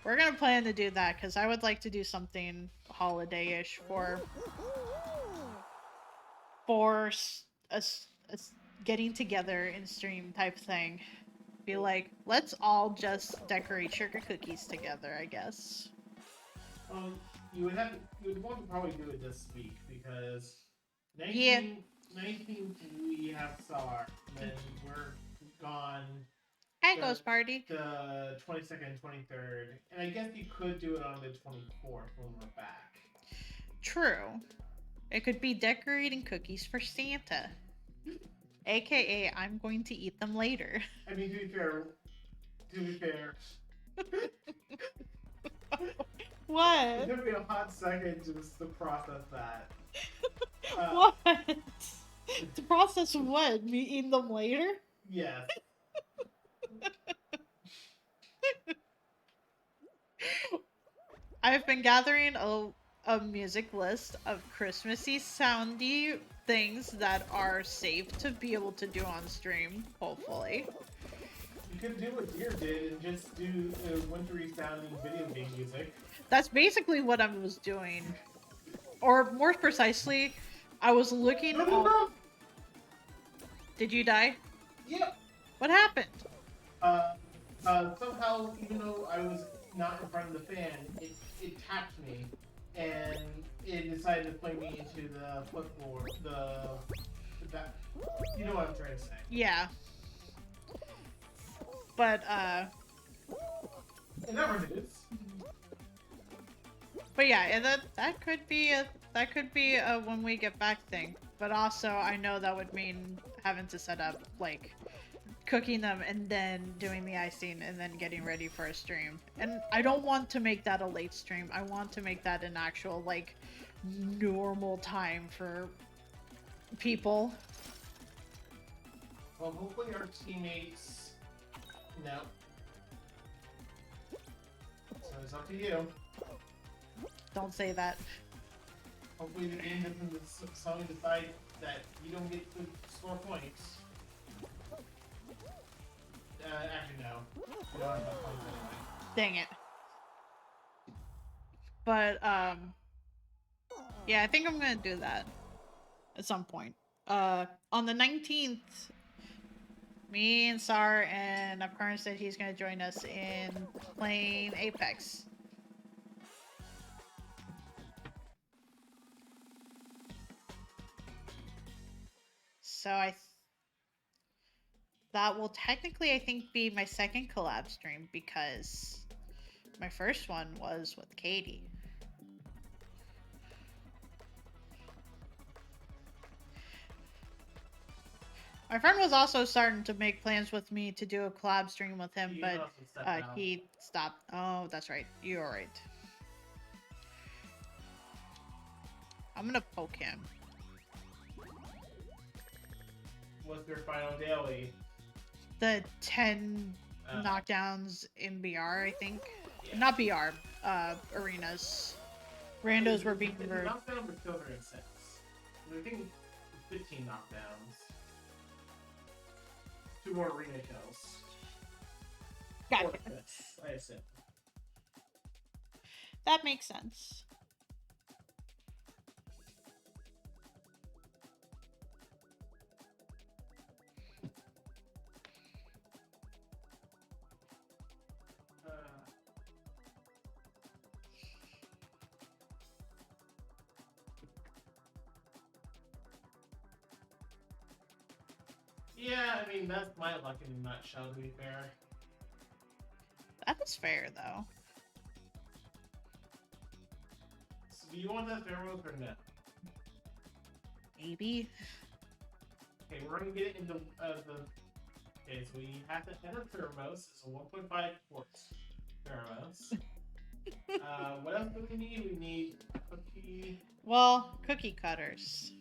we're gonna plan to do that because I would like to do something holiday-ish for a getting together in stream type thing. Be like, let's all just decorate sugar cookies together, I guess. You would want to probably do it this week because 19th we have SAR, then we're gone. Hi, Ghost Party. The 22nd and 23rd, and I guess you could do it on the 24th when we're back. True. It could be decorating cookies for Santa. AKA, I'm going to eat them later. I mean, to be fair. What? It took me a hot second just to process that. What? To process what? Me eating them later? Yes. I've been gathering a music list of Christmassy soundy things that are safe to be able to do on stream, hopefully. You could do what Deer did and just do wintry sounding video game music. That's basically what I was doing. Or more precisely, I was looking No. Did you die? Yep. What happened? Somehow, even though I was not in front of the fan, it tapped me, and it decided to play me into the flipboard. The back. You know what I'm trying to say? Yeah. But It never is. But yeah, and that could be a when we get back thing. But also, I know that would mean having to set up like cooking them and then doing the icing and then getting ready for a stream. And I don't want to make that a late stream. I want to make that an actual like normal time for people. Well, hopefully our teammates. No. So it's up to you. Don't say that. Hopefully the game doesn't suddenly decide that you don't get to score points. Actually, no. You don't have enough points anyway. Dang it. But yeah, I think I'm gonna do that at some point. On the 19th, me and Sar and Apcarnist said he's gonna join us in playing Apex. So that will technically, I think, be my second collab stream because my first one was with Katie. My friend was also starting to make plans with me to do a collab stream with him, but he stopped. Oh, that's right. You're right. I'm gonna poke him. What's their final daily? The 10 knockdowns in BR, I think. Yeah. Not BR, arenas. Randos were being rude. Knockdown was still very intense. I think 15 knockdowns. 2 more arena kills. Gotcha. I assume. That makes sense. Yeah, I mean, that's my luck in a nutshell, to be fair. That is fair, though. So do you want that thermos or no? Maybe. Okay, we're gonna get it into the... Okay, so we have to enter thermos. It's a 1.5 quarts thermos. What else do we need? We need cookie... Well, cookie cutters.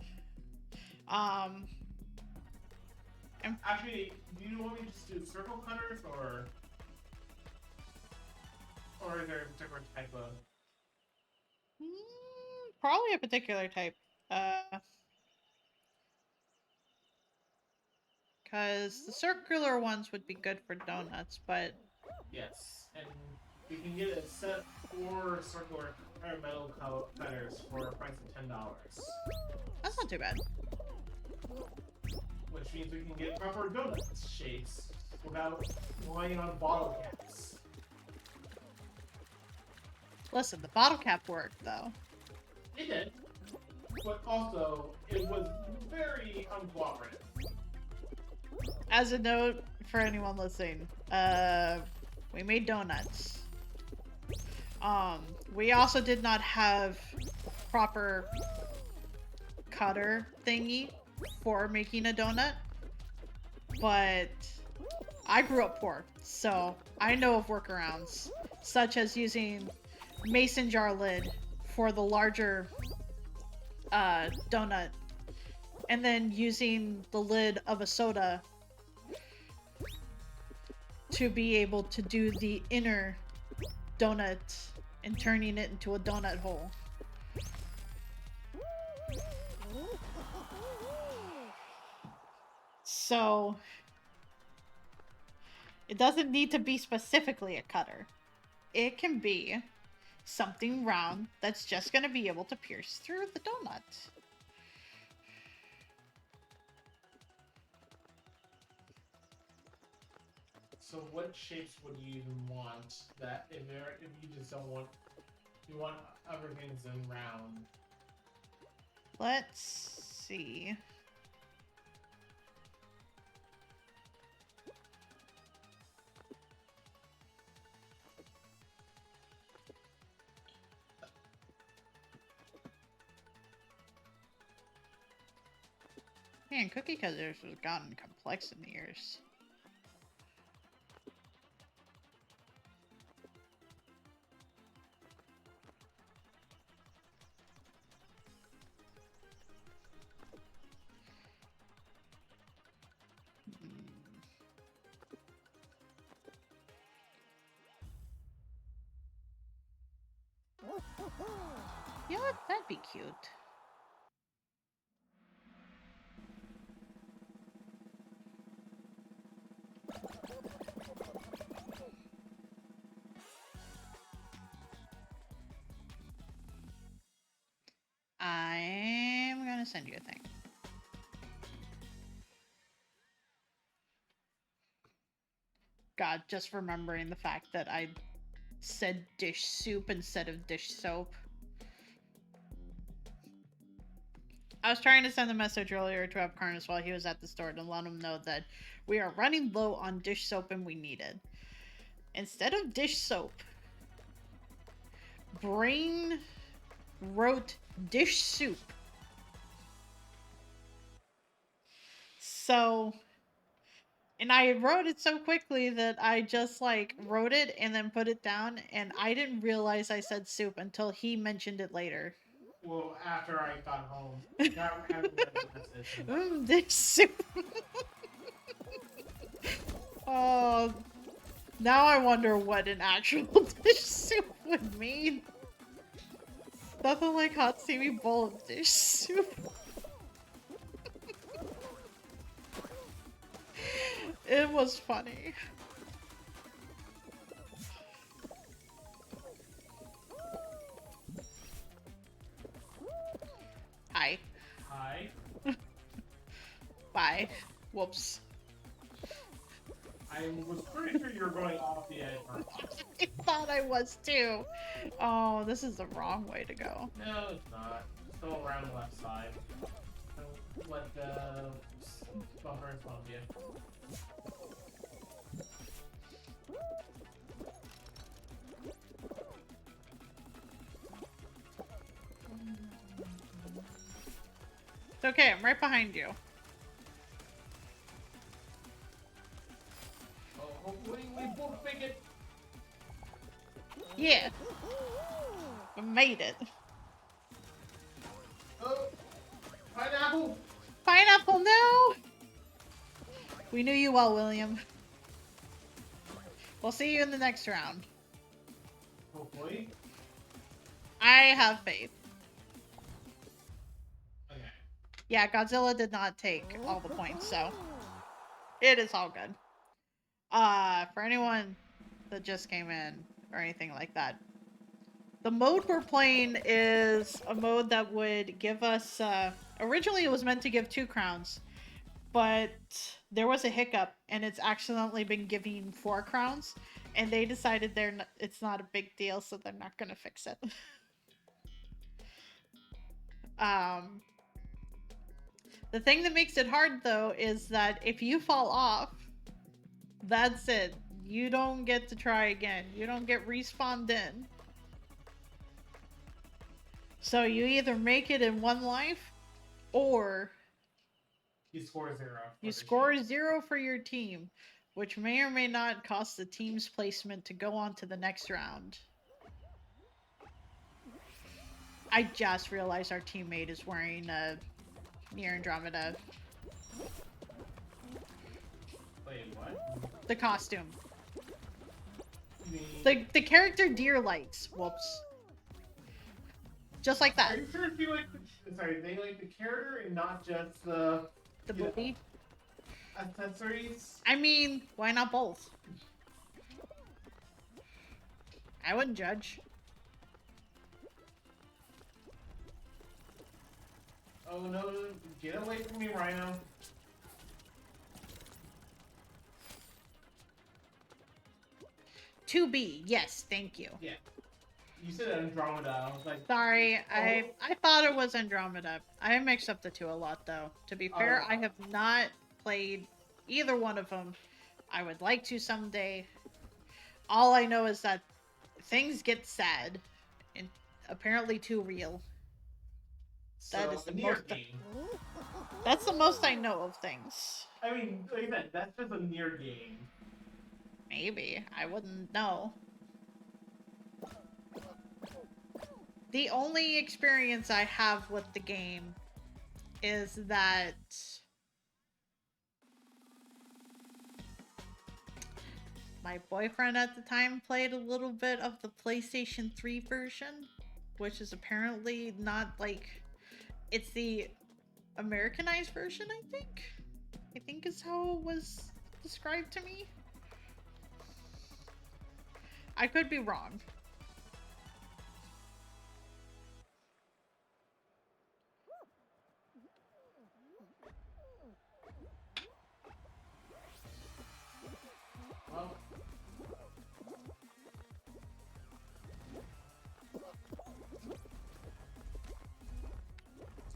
Actually, do you want me to just do circle cutters, or is there a particular type of... Probably a particular type. Because the circular ones would be good for donuts, but... Yes, and we can get a set 4 circular metal cutters for a price of $10. That's not too bad. Which means we can get proper donut shapes without relying on bottle caps. Listen, the bottle cap worked, though. It did. But also, it was very uncooperative. As a note for anyone listening, we made donuts. We also did not have proper cutter thingy for making a donut, but I grew up poor, so I know of workarounds, such as using mason jar lid for the larger donut, and then using the lid of a soda to be able to do the inner donut and turning it into a donut hole. So it doesn't need to be specifically a cutter. It can be something round that's just going to be able to pierce through the donut. So what shapes would you even want that if you just don't want, you want everything's in round? Let's see. Man, cookie cutters has gotten complex in the years. You know what? That'd be cute. I'm gonna send you a thing. God, just remembering the fact that I said dish soup instead of dish soap. I was trying to send a message earlier to Apcarnist while he was at the store to let him know that we are running low on dish soap and we need it. Instead of dish soap, Brain wrote dish soup. So, and I wrote it so quickly that I just like wrote it and then put it down, and I didn't realize I said soup until he mentioned it later. Well, after I got home, not having read the message. Dish soup. Oh, now I wonder what an actual dish soup would mean. Nothing like hot steamy bowl of dish soup. It was funny. Hi. Hi. Bye. Whoops. I was pretty sure you were going off the edge. I thought I was too. Oh, this is the wrong way to go. No, it's not. Just go around the left side. Don't let the bumpers bump you. It's okay, I'm right behind you. Oh, hopefully we both make it. Yeah. We made it. Oh, pineapple. Pineapple, no! We knew you well, William. We'll see you in the next round. Hopefully. I have faith. Okay. Yeah, Godzilla did not take all the points, so it is all good. For anyone that just came in or anything like that, the mode we're playing is a mode that would give us, originally it was meant to give 2 crowns, but there was a hiccup and it's accidentally been giving 4 crowns, and they decided it's not a big deal, so they're not gonna fix it. The thing that makes it hard though is that if you fall off, that's it. You don't get to try again. You don't get respawned in. So you either make it in 1 life, or You score 0. you score 0 for your team, which may or may not cost the team's placement to go on to the next round. I just realized our teammate is wearing a Near Andromeda. Wait, what? The costume. The character Deer likes. Whoops. Just like that. Are you sure if you like they like the character and not just the movie? Accessories? I mean, why not both? I wouldn't judge. Oh no, get away from me, Rhino. To be, yes, thank you. Yeah. You said Andromeda. I was like, sorry, I thought it was Andromeda. I mixed up the two a lot, though. To be fair, I have not played either one of them. I would like to someday. All I know is that things get sad, and apparently too real. That is the most. That's the most I know of things. I mean, like I said, that's just a near game. Maybe. I wouldn't know. The only experience I have with the game is that my boyfriend at the time played a little bit of the PlayStation 3 version, which is apparently not like... It's the Americanized version, I think? I think is how it was described to me. I could be wrong. Well.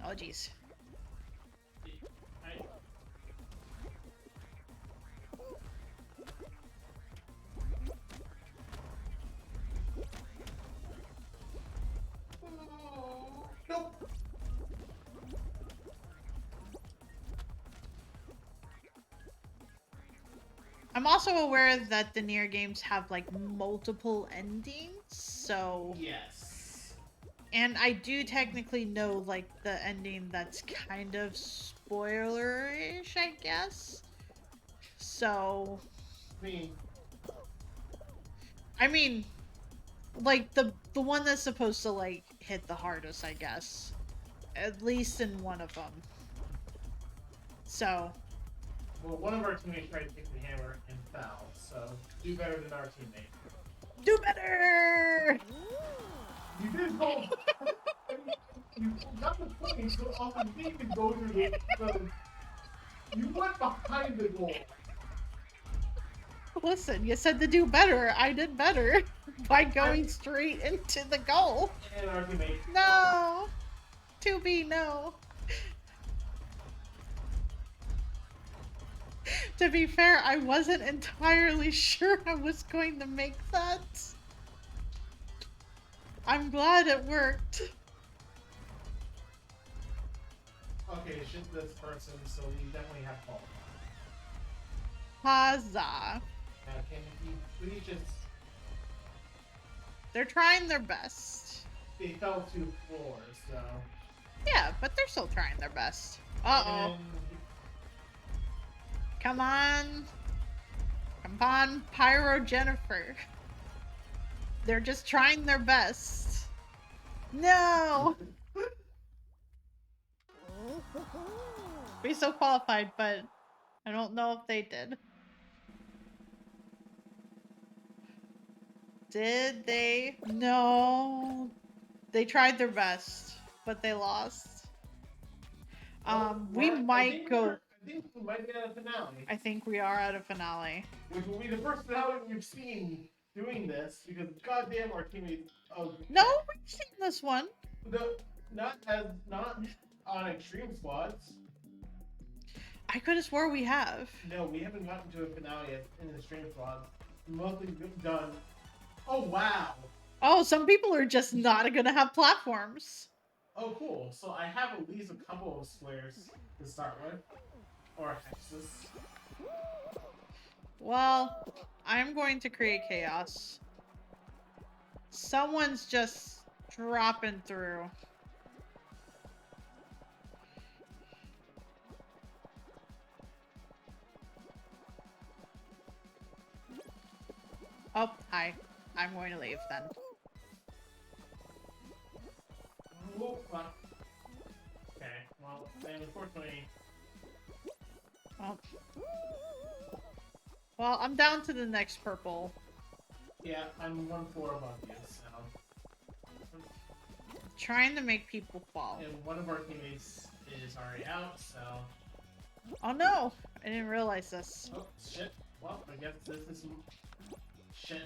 Oh, jeez. Nope. I'm also aware that the Nier games have like multiple endings, so... Yes. And I do technically know like the ending that's kind of spoiler-ish, I guess. So... I mean, like the one that's supposed to like hit the hardest, I guess. At least in one of them. So... Well, one of our teammates tried to take the hammer and fell, so do better than our teammate. Do better! You did go. You got the point, so also you didn't even go through the. You went behind the goal. Listen, you said to do better. I did better by going straight into the goal. And our teammate. No! To be no. To be fair, I wasn't entirely sure I was going to make that. I'm glad it worked. Okay, it's just this person, so we definitely have fault. Huzzah. Can you please just... They're trying their best. They fell to the floor, so... Yeah, but they're still trying their best. Uh-oh. And... Come on. Come on, Pyro Jennifer. They're just trying their best. No! We still qualified, but I don't know if they did. Did they? No. They tried their best, but they lost. We might go... I think we might get a finale. I think we are at a finale. Which will be the first finale we've seen doing this, because goddamn our teammates... No, we've seen this one. Not on Extreme Squads. I could have swore we have. No, we haven't gotten to a finale yet in the Extreme Squads. Mostly done. Oh, wow. Oh, some people are just not gonna have platforms. Oh, cool. So I have at least a couple of squares to start with. Or hexes. Well, I'm going to create chaos. Someone's just dropping through. Oh, hi. I'm going to leave then. Oh, fuck. Okay, well, then unfortunately, Well, well, I'm down to the next purple. yeah, I'm 1-4 above you, so. Trying to make people fall. And one of our teammates is already out, so. Oh no! I didn't realize this. Oh, shit. Well, I guess this is some shit.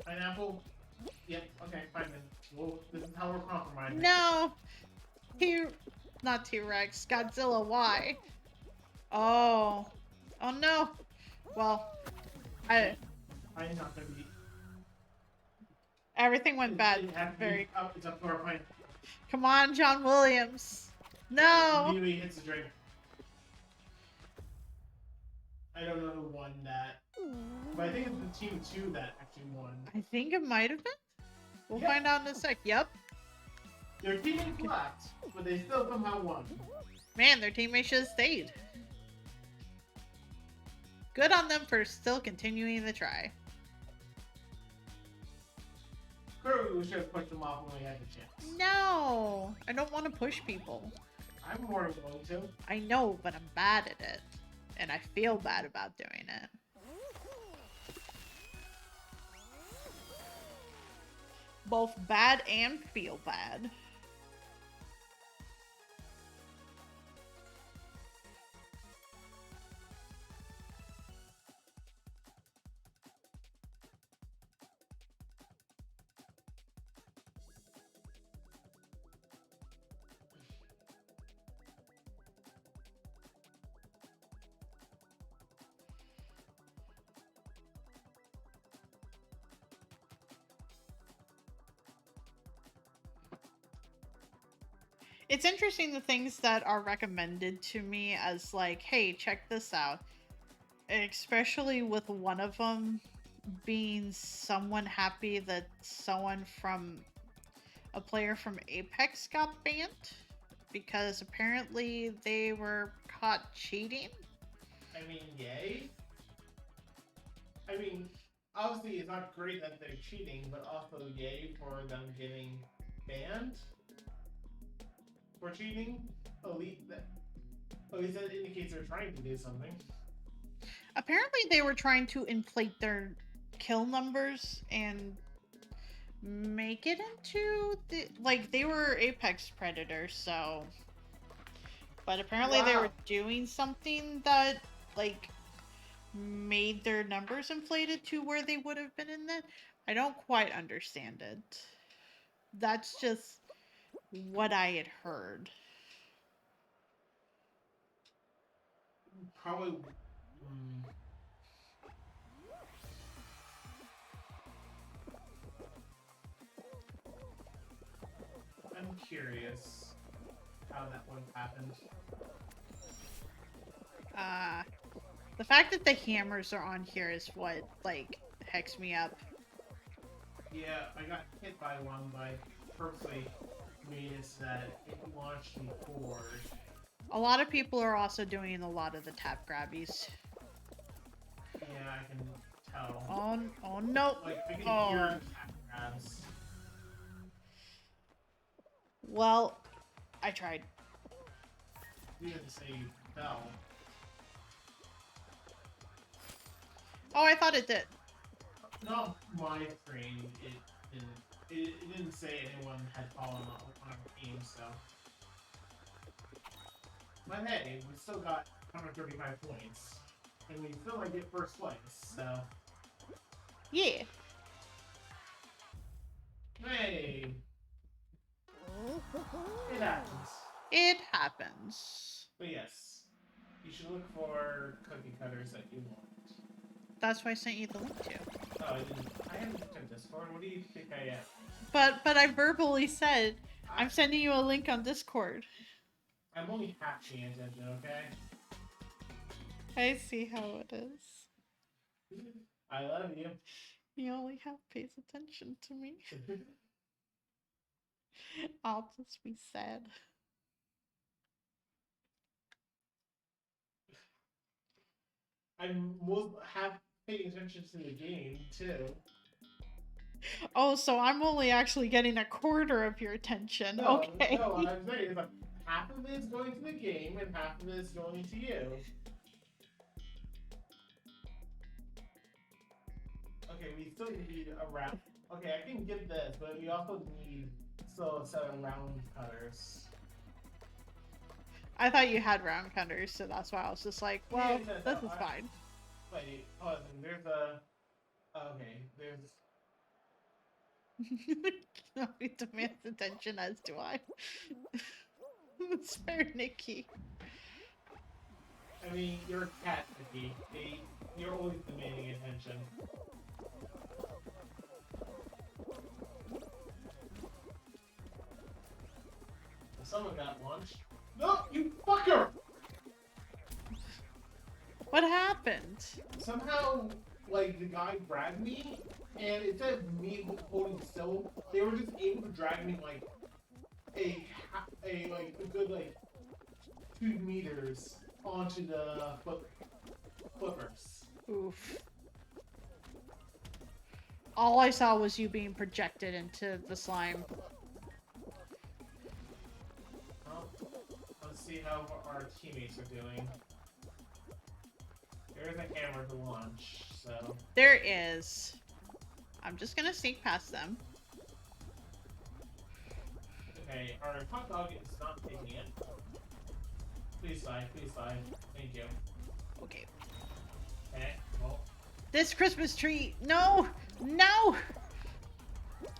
Pineapple? Yep, okay, fine then. Well, this is how we're compromising. No! T... Not T-Rex. Godzilla, why? Oh. Oh no! Well, I'm not gonna be. everything went bad. It has to Very... be up, it's up to our pineapple. Come on, John Williams! No! Immediately hits the drink. I don't know who won that. But I think it's the team 2 that actually won. I think it might have been. We'll Yep. find out in a sec. Yep. Their teammates left, but they still somehow won. Man, their teammates should have stayed. Good on them for still continuing the try. Clearly, we should have pushed them off when we had the chance. No! I don't want to push people. I'm more than willing to. I know, but I'm bad at it. And I feel bad about doing it. Both bad and feel bad. It's interesting the things that are recommended to me as like, hey, check this out. Especially with one of them being someone happy that someone from a player from Apex got banned because apparently they were caught cheating. I mean, yay. I mean, obviously it's not great that they're cheating, but also yay for them getting banned for cheating. At least that indicates they're trying to do something. Apparently they were trying to inflate their kill numbers and make it into like they were Apex predators, so but apparently they were doing something that like made their numbers inflated to where they would have been in that. I don't quite understand it. That's just what I had heard. Probably. I'm curious how that would have happened. The fact that the hammers are on here is what like hecks me up. Yeah, I got hit by one, but I purposely made it so that it launched me forward. A lot of people are also doing a lot of the tap grabbies. Yeah, I can tell. Oh no! Like, I can Oh. hear tap grabs. Well, I tried. You didn't say you fell. Oh, I thought it did. Not my screen. It didn't say anyone had fallen on our team, so. But hey, we still got 135 points. And we still might get first place, so. Yeah. Hey! It happens. It happens. But yes, you should look for cookie cutters that you want. That's why I sent you the link to. Oh, I haven't checked Discord. What do you think I am? But I verbally said I'm sending you a link on Discord. I'm only half paying attention, okay? I see how it is. I love you. You only half pays attention to me. I'll just be sad. I'm most half paying attention to the game too. Oh, so I'm only actually getting a quarter of your attention. No, Okay. no, what I'm saying is that half of it is going to the game and half of it is going to you. Okay, we still need a round. Okay, I can get this, but we also need still a set of round cutters. I thought you had round cutters, so that's why I was just like, well, Yeah, this is fine. Wait, hold on. There's a. Okay, there's. He demands attention, as do I. Spare Nikki. I mean, you're a cat, Nikki. You're always demanding attention. Someone got launched. No, you fucker! What happened? Somehow, like, the guy grabbed me, and instead of me holding still, they were just able to drag me, like, a good, like, 2 meters onto the flippers. Oof. All I saw was you being projected into the slime. Well, let's see how our teammates are doing. There's a hammer to launch, so... There is. I'm just gonna sneak past them. Okay, our hot dog is not taking it. Please die, please die. Thank you. Okay. Okay, well... This Christmas tree! No! No!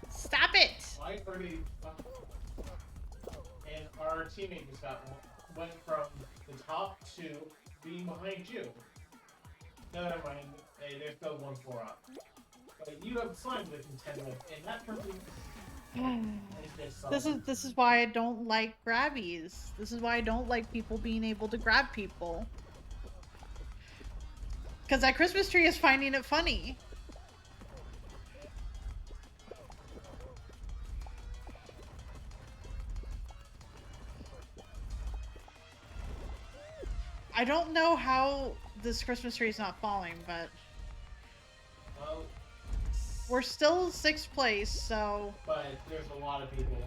Stop it! Why are they... And our teammate just went from the top to being behind you. No, never mind. Hey, there's still 1-4 up. But you have slime to contend with, and that person... This is why I don't like grabbies. This is why I don't like people being able to grab people. Because that Christmas tree is finding it funny. I don't know how this Christmas tree is not falling, but... Well... We're still 6th place, so... But there's a lot of people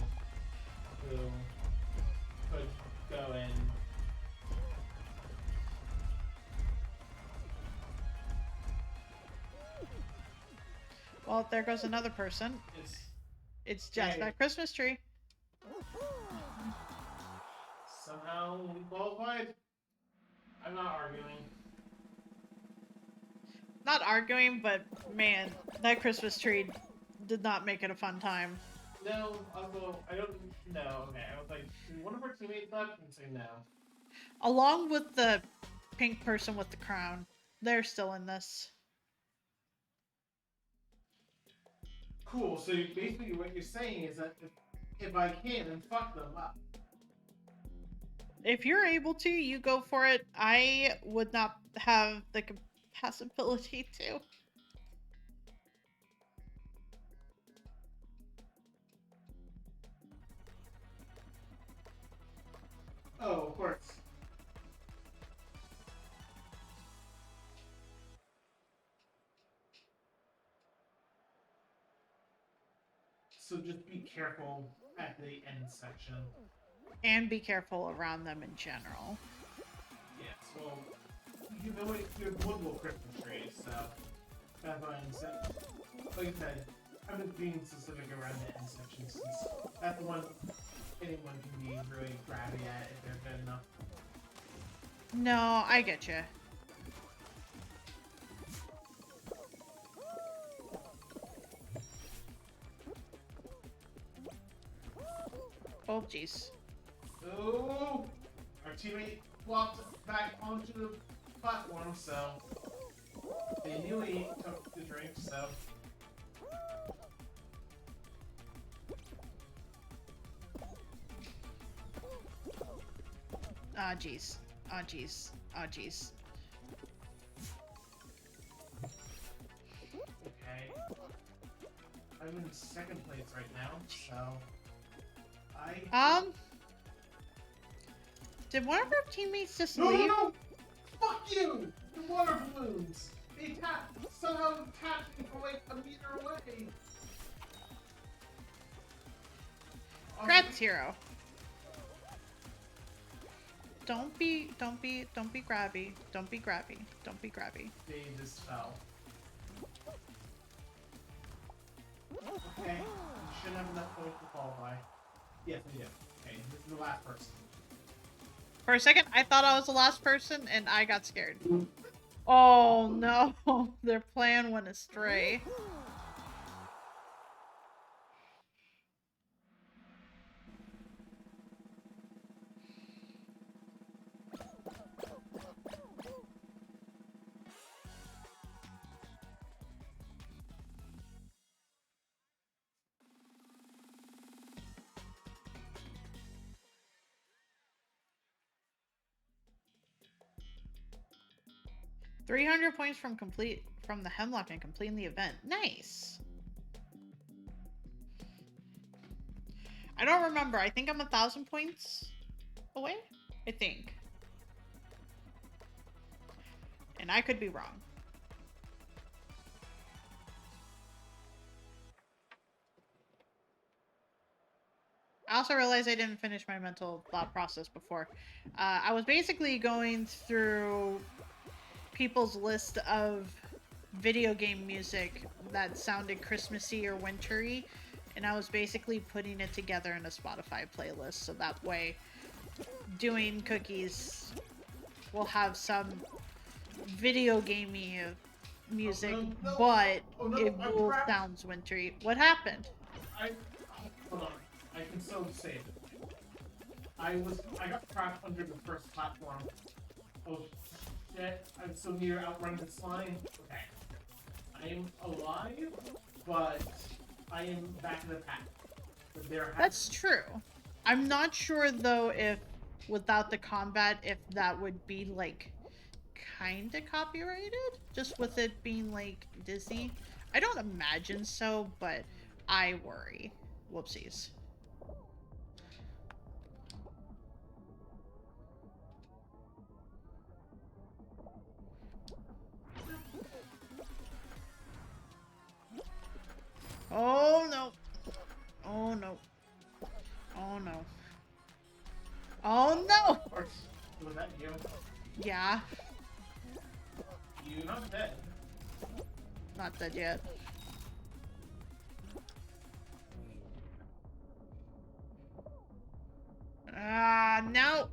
who could go in. Well, there goes another person. It's just that Christmas tree. Somehow we qualified. I'm not arguing. Not arguing, but man, that Christmas tree did not make it a fun time. No, although I don't know. Okay, I was like, did one of our teammates left? And say no. Along with the pink person with the crown, they're still in this. Cool. So basically, what you're saying is that if I can, then fuck them up. If you're able to, you go for it. I would not have the capacity to. Oh, of course. So just be careful at the end section. And be careful around them in general. Yes, well, you know you have multiple Christmas trees, so that's why I'm saying. Like I said, I'm just being specific around the end section since that's the one anyone can be really grabby at if they're good enough. No, I get you. Oh, jeez. Oh, our teammate walked back onto the platform, so they nearly took the drink, so. Ah, jeez. Ah, jeez. Ah, jeez. Okay. I'm in 2nd place right now, so Did one of our teammates just No, leave? no, no! Fuck you! The water balloons! They attacked somehow attacked me from like a meter away. Congrats, hero. Don't be grabby. Don't be grabby. Don't be grabby. They just fell. Okay, you shouldn't have enough points to qualify. Yes, we do. Okay, this is the last person. For a second, I thought I was the last person, and I got scared. Oh no, their plan went astray. $300 points from the Hemlock and completing the event. Nice. I don't remember. I think I'm 1,000 points away. I think. And I could be wrong. I also realized I didn't finish my mental thought process before. I was basically going through people's list of video game music that sounded Christmassy or wintry, and I was basically putting it together in a Spotify playlist, so that way doing cookies will have some video gamey music, but it will sounds wintry. What happened? Hold on. I can still save it. I got trapped under the first platform. Oh shit, I'm so near outrunning the slime. Okay. I'm alive, but I am back in the pack. That's true. I'm not sure though if without the combat, if that would be like kinda copyrighted? Just with it being like Disney? I don't imagine so, but I worry. Whoopsies. Oh no. Oh no. Oh no. Oh no! Was that you? Yeah. You're not dead. Not dead yet. No!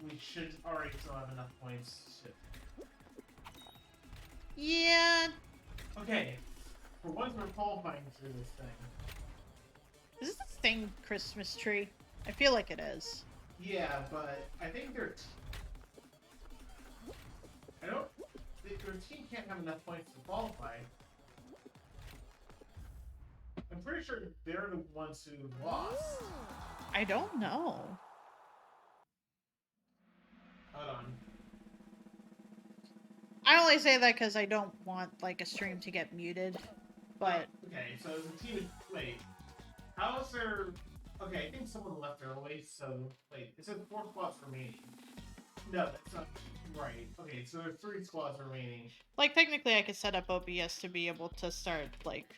We should already still have enough points. Shit. Yeah. Okay. For once we're qualifying through this thing. Is this thing Christmas tree? I feel like it is. Yeah, but I think their team can't have enough points to qualify. I'm pretty sure they're the ones who lost. I don't know. Hold on. I only say that because I don't want like a stream to get muted. But okay, so the team. Wait, how is there? Okay, I think someone left early. So wait, it says 4 squads remaining. No, that's not right. Okay, so there's 3 squads remaining. Like technically, I could set up OBS to be able to start like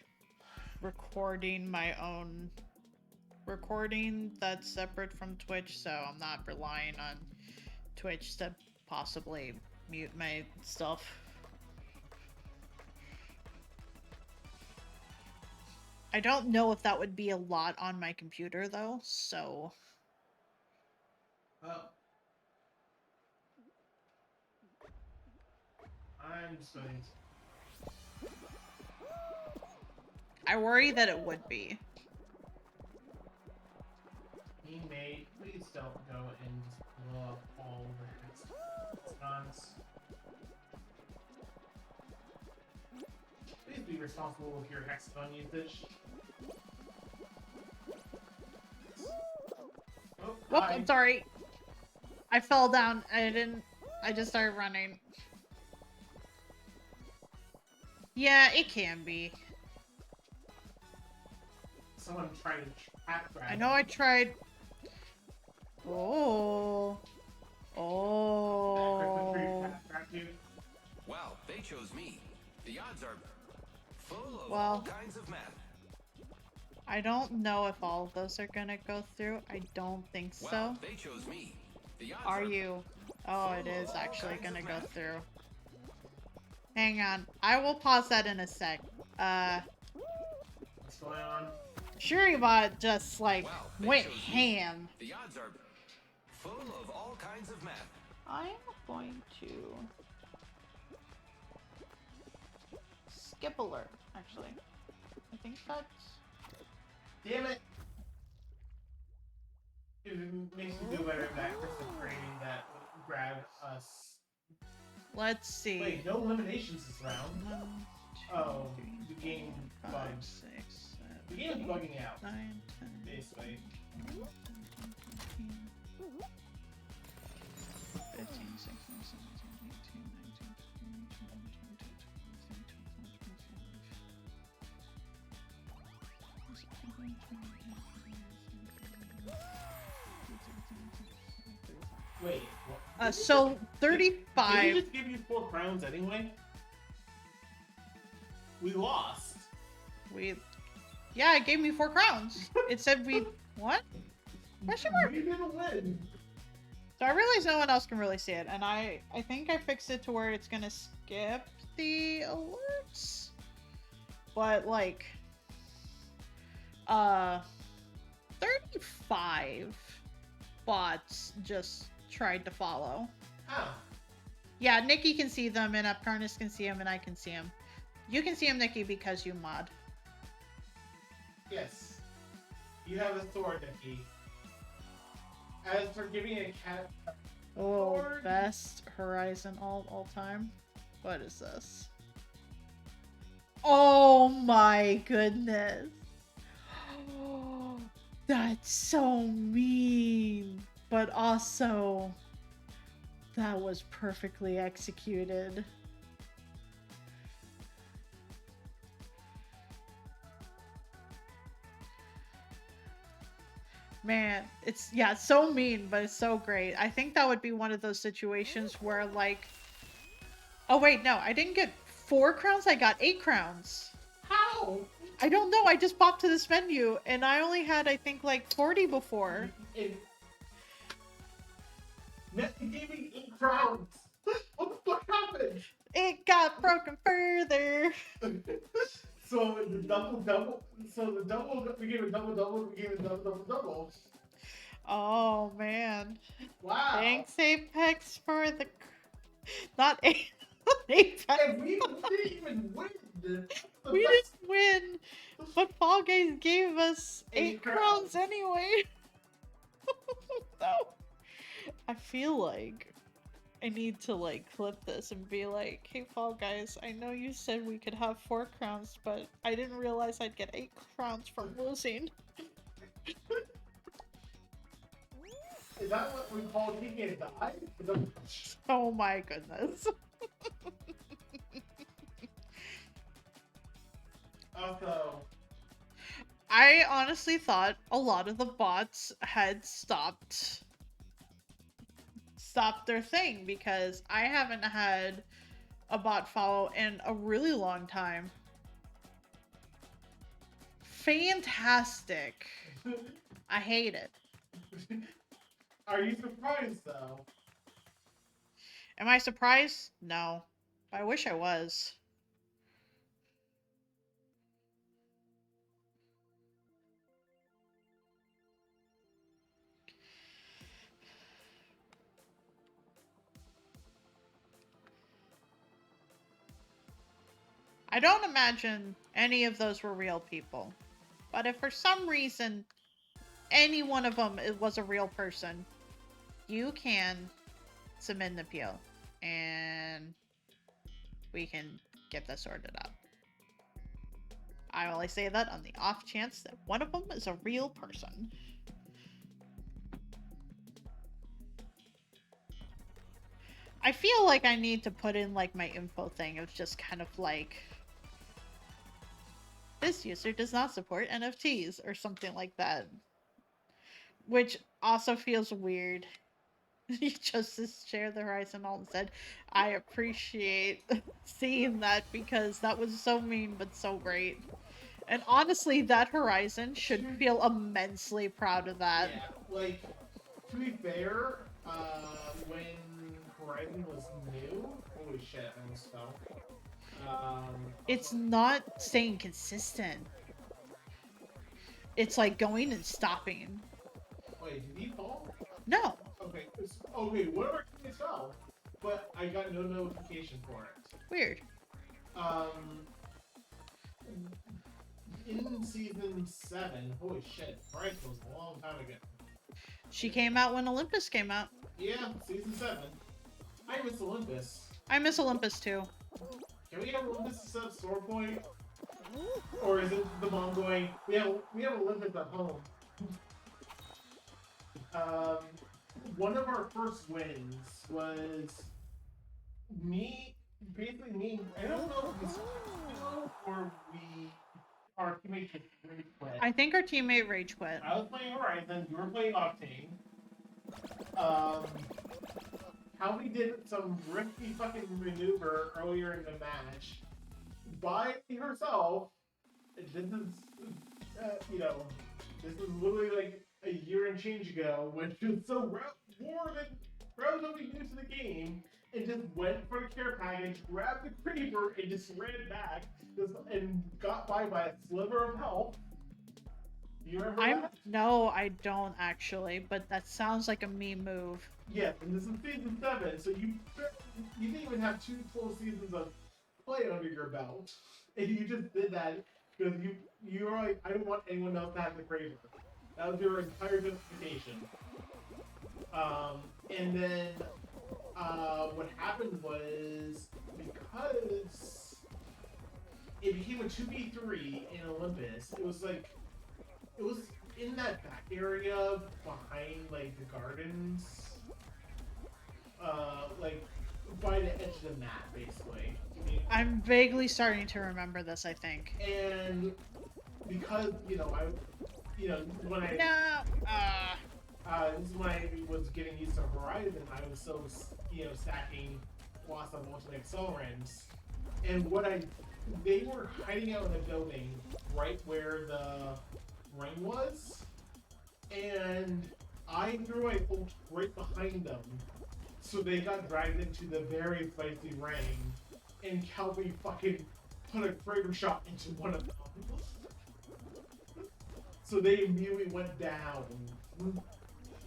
recording my own recording that's separate from Twitch, so I'm not relying on Twitch to possibly mute my stuff. I don't know if that would be a lot on my computer though, so. Well, I'm just going to... I worry that it would be. Teammate, please don't go and just blow up all the guns. Please be responsible with your hexagon usage. Oh, whoop, I'm sorry. I fell down. I just started running. Yeah, it can be. Someone tried to trap grab. I know I tried. Oh. Well, I don't know if all of those are gonna go through. I don't think so. Well, they chose me. The odds Are you? Oh, it is actually gonna go through. Hang on. I will pause that in a sec. What's going on? Shuribot just, like, Wow, went chose me. ham. The odds are full of all kinds of math. I'm going to skip alert, actually. I think that's... Damn it! It makes me feel better that person training that grabbed us. Let's see. Wait, no eliminations this round. 1, 2, Oh, 3, the game 4, 5, bugged. 6, 7, The game is bugging out, 9, 10, basically. 11, 12, 13, 15, 16, 17, 18, 19, 20, 21, 22, 23, 24, 25, 26, 27, 28, 29, 30. Wait, what? So Did he 35. just give you 4 crowns anyway? We lost. Yeah, it gave me 4 crowns. It said we, what? Question mark? We didn't win. So I realize no one else can really see it, and I think I fixed it to where it's gonna skip the alerts. But like, 35 bots just tried to follow. Oh. Yeah, Nikki can see them, and Apcarnist can see them, and I can see them. You can see them, Nikki, because you mod. Yes. You have a sword, Nikki. As for giving a cat a Oh, sword, best Horizon all time. What is this? Oh my goodness. That's so mean. But also, that was perfectly executed. Man, it's so mean, but it's so great. I think that would be one of those situations where, like, oh wait, no, I didn't get 4 crowns, I got 8 crowns. how? I don't know, I just popped to this menu, and I only had, I think, like 40 before. Nikki gave me 8 crowns. What the fuck happened? It got broken further. So the double. So the double. We gave a double. We gave a double. Oh man. Wow. Thanks, Apex, for the not Apex. And we didn't even win. We didn't win, but Fall Guys gave us 8 8 crowns crowns. anyway. No. I feel like I need to, like, clip this and be like, hey, Fall Guys, I know you said we could have 4 crowns, but I didn't realize I'd get 8 crowns from losing. Is that what we call taking a dive? Oh my goodness. Also, I honestly thought a lot of the bots had stopped their thing, because I haven't had a bot follow in a really long time. Fantastic. I hate it. are you surprised though? Am I surprised? No. I wish I was. I don't imagine any of those were real people. But if for some reason any one of them was a real person, you can submit an appeal. And we can get this sorted out. I only say that on the off chance that one of them is a real person. I feel like I need to put in, like, my info thing of just kind of like, this user does not support NFTs or something like that. Which also feels weird. You just share the Horizon all said, I appreciate seeing that because that was so mean but so great. And honestly, that Horizon should feel immensely proud of that. Yeah, like to be fair, when Horizon was new, holy shit, I almost fell. It's not staying consistent. It's like going and stopping. Wait, did he fall? No. Okay, okay, one of our teammates fell, but I got no notification for it. Weird. Um, in season 7, holy shit, Horizon was a long time ago. She came out when Olympus came out. Yeah, season 7. I miss Olympus. I miss Olympus too. Can we have Olympus set up store point? Or is it the mom going, we have Olympus at home? One of our first wins was basically me, I don't know if it's or our teammate just rage quit. I think our teammate rage quit. I was playing Horizon, you were playing Octane. How we did some risky fucking maneuver earlier in the match by herself. This is, this is literally like a year and change ago when she was so relatively new to the game and just went for the care package, grabbed the creeper, and just ran back and got by a sliver of health. You remember that? No, I don't actually, but that sounds like a me move. Yeah, and this is season 7, so you didn't even have 2 full seasons of play under your belt, and you just did that because you were like, I don't want anyone else to have the Kraber. That was your entire justification. And then what happened was because it became a 2v3 in Olympus, it was in that back area behind like the gardens. Like by the edge of the map, basically. I'm vaguely starting to remember this, I think. And because when I this is when I was getting used to Horizon, I was so stacking lots of multi accelerants, and they were hiding out in the building right where the ring was, and I threw my ult right behind them. So they got dragged into the very spicy ring, and Calvin fucking put a Kraber shot into one of them. So they immediately went down.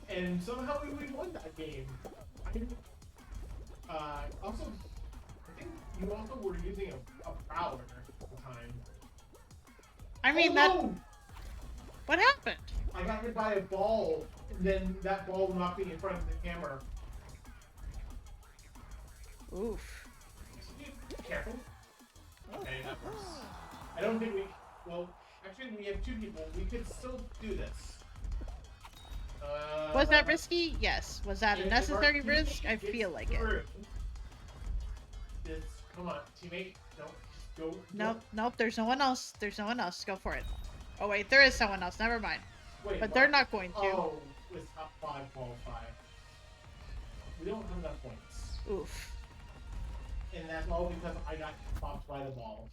And somehow we won that game. Also, I think you also were using a Prowler at the time. I mean, no! What happened? I got hit by a ball, and then that ball knocked me in front of the camera. Oof. Careful. Okay, that works. I don't think well, actually we have 2 people. We could still do this. Was that risky? Yes. Was that a necessary risk? I feel like it. Come on, teammate. Go. Nope. There's no one else. Go for it. Oh wait, there is someone else. Never mind. Wait, but they're not going to. Oh, it's top 5 qualify. We don't have enough points. Oof. And that's all because I got popped by the ball.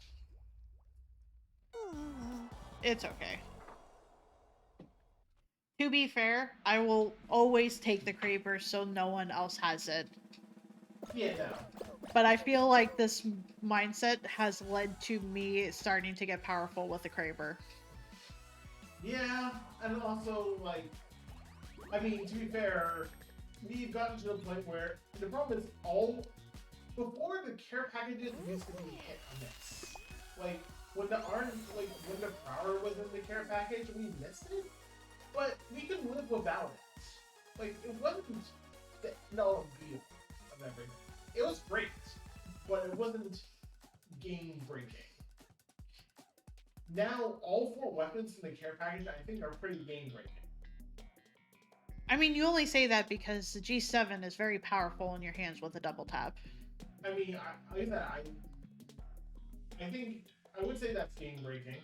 It's okay. To be fair, I will always take the Kraber so no one else has it. Yeah, no. But I feel like this mindset has led to me starting to get powerful with the Kraber. Yeah, and also, like, I mean, to be fair, we've gotten to the point where the problem is before the care packages used to be hit or miss. Like, when the power was in the care package, we missed it, but we could live without it. Like, it wasn't the no view of everything. It was great, but it wasn't game-breaking. Now, all 4 weapons in the care package, I think, are pretty game-breaking. I mean, you only say that because the G7 is very powerful in your hands with a double tap. I mean, I think I would say that's game breaking,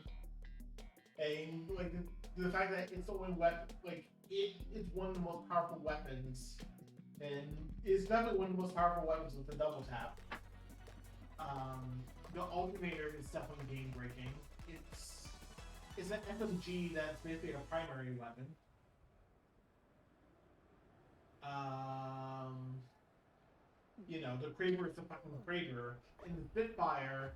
and like the fact that it's the only weapon, like it's one of the most powerful weapons And it's definitely one of the most powerful weapons with the double tap. The alternator is definitely game breaking. It's an FMG that's basically a primary weapon. The Kraber is the fucking Kraber. In the Spitfire,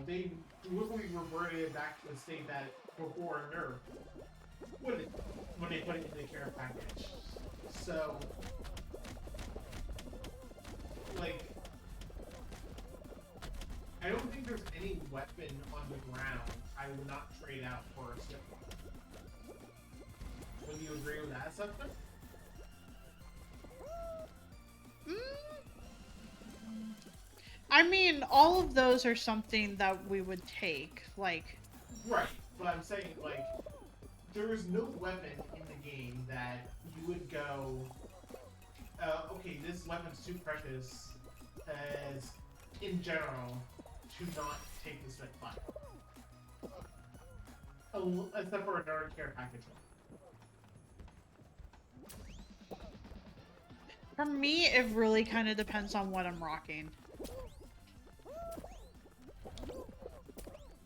they deliberately reverted back to the state that before Nerf when they put it in the care package. So, like, I don't think there's any weapon on the ground I would not trade out for a Spitfire. Would you agree with that assessment? I mean, all of those are something that we would take, like... Right, but I'm saying, like, there is no weapon in the game that you would go, okay, this weapon's too precious as, in general, to not take the Spitfire. Except for another care package one. For me, it really kind of depends on what I'm rocking.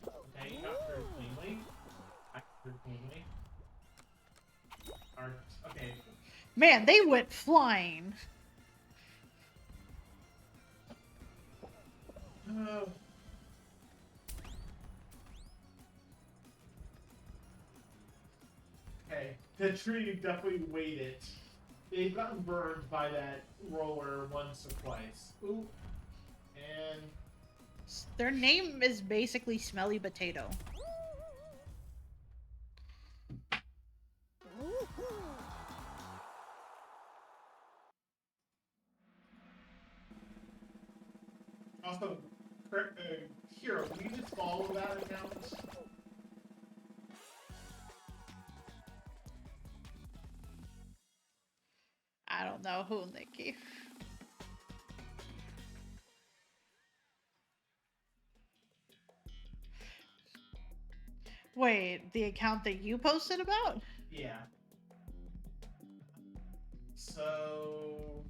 Okay, you got her cleanly. I got her cleanly. Okay. Man, they went flying. Okay, the tree definitely waited. They've gotten burned by that roller once or twice. Ooh. And... Their name is basically Smelly Potato. Also, Hero, can you just follow that account? I don't know who, Nikki. Wait, the account that you posted about? Yeah. So...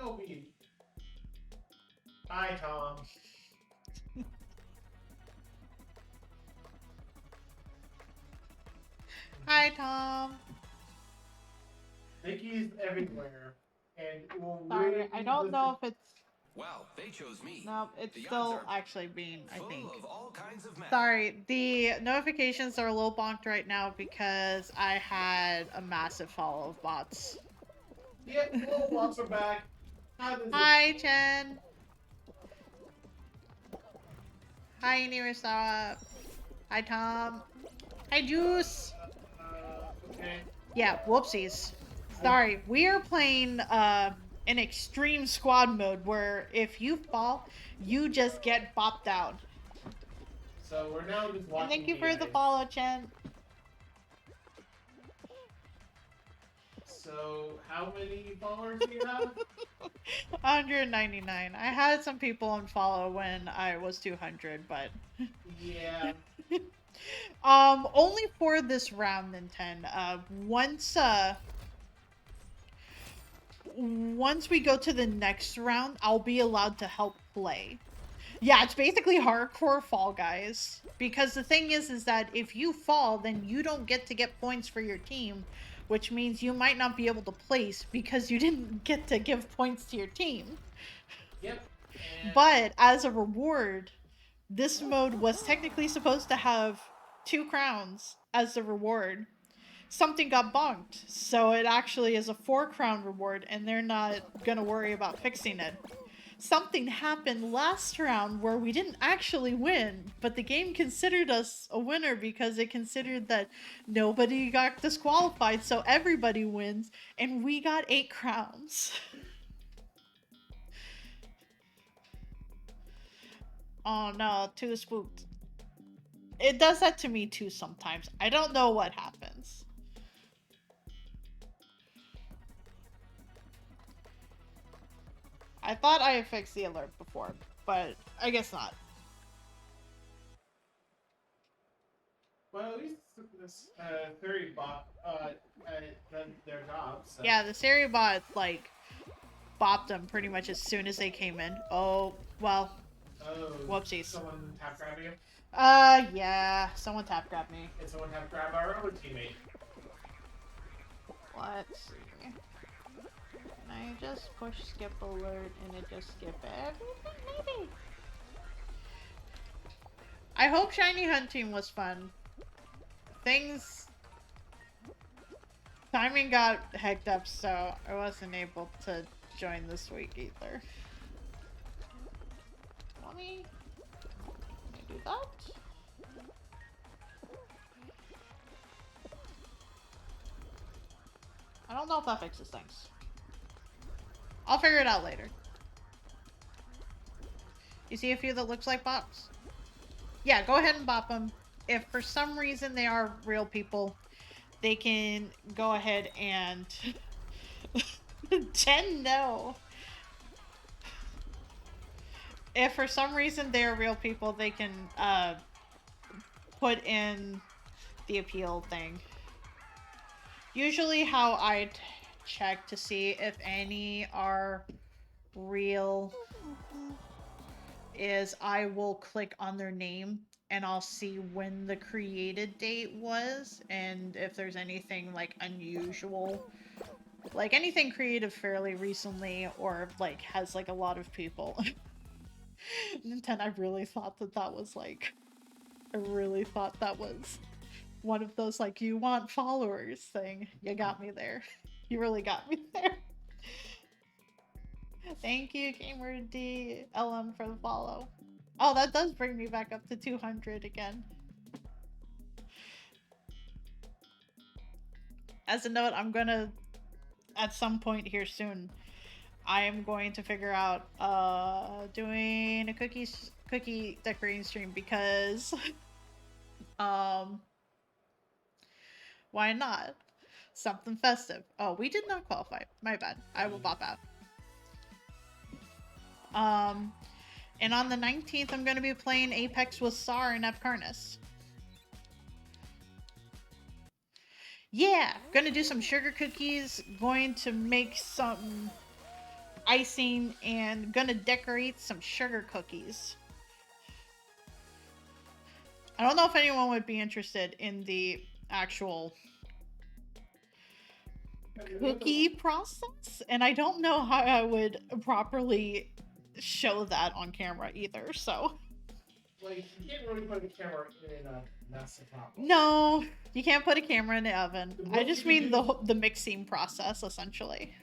LB. Hi, Tom. Hi, Tom. Nikki's everywhere, and will Sorry, really I don't know if it's... Wow, they chose me. No, it's The still odds are actually being, I think. full of all kinds of math. Sorry, the notifications are a little bonked right now because I had a massive follow of bots. Yep, little bots are back. Hi, Chen. Hi, Nirasawa. Hi, Tom. Hi, Juice. Okay. Yeah, whoopsies. Sorry, we are playing an extreme squad mode where if you fall, you just get bopped out. So we're now just watching. And thank you for the follow, Chen. So how many followers do you have? 199. I had some people unfollow when I was 200, but Yeah. only for this round, Nintendo. Once we go to the next round, I'll be allowed to help play. Yeah, it's basically hardcore Fall Guys. Because the thing is that if you fall, then you don't get to get points for your team, which means you might not be able to place because you didn't get to give points to your team. Yep. But as a reward, this mode was technically supposed to have 2 crowns as the reward. Something got bonked, so it actually is a 4-crown reward, and they're not gonna worry about fixing it. Something happened last round where we didn't actually win, but the game considered us a winner because it considered that nobody got disqualified, so everybody wins, and we got 8 crowns. Oh no, too spooked. It does that to me too sometimes. I don't know what happens. I thought I had fixed the alert before, but I guess not. Well, at least this theory bot, the their job. So. Yeah, the Seriebot, like, bopped them pretty much as soon as they came in. Oh, well. Oh. Whoopsies. Someone tap grabbing him? Yeah. Someone tap grabbed me. And someone tap grab our other teammate. Let's see. Can I just push skip alert and it just skip everything? Maybe. I hope Shiny Hunting was fun. Timing got hecked up, so I wasn't able to join this week either. Let me do that. I don't know if that fixes things. I'll figure it out later. You see a few that looks like bops? Yeah, go ahead and bop them. If for some reason they are real people, they can go ahead and... 10 no. If for some reason they are real people, they can put in the appeal thing. Usually how I check to see if any are real is I will click on their name and I'll see when the created date was and if there's anything like unusual, like anything created fairly recently or like has like a lot of people. Nintendo, I really thought that was like, I really thought that was one of those like you want followers thing. You got me there. You really got me there. Thank you, Gamer D LM, for the follow. Oh, that does bring me back up to 200 again. As a note, I'm gonna, at some point here soon, I am going to figure out doing a cookie decorating stream because why not? Something festive. Oh, we did not qualify. My bad. I will bop out. And on the 19th, I'm going to be playing Apex with Sar and Apcarnist. Yeah, gonna do some sugar cookies, going to make some icing, and gonna decorate some sugar cookies. I don't know if anyone would be interested in the actual cookie process, and I don't know how I would properly show that on camera either, so... Like, you can't really put a camera in a mess of problem. No, you can't put a camera in the oven. I just mean the mixing process, essentially.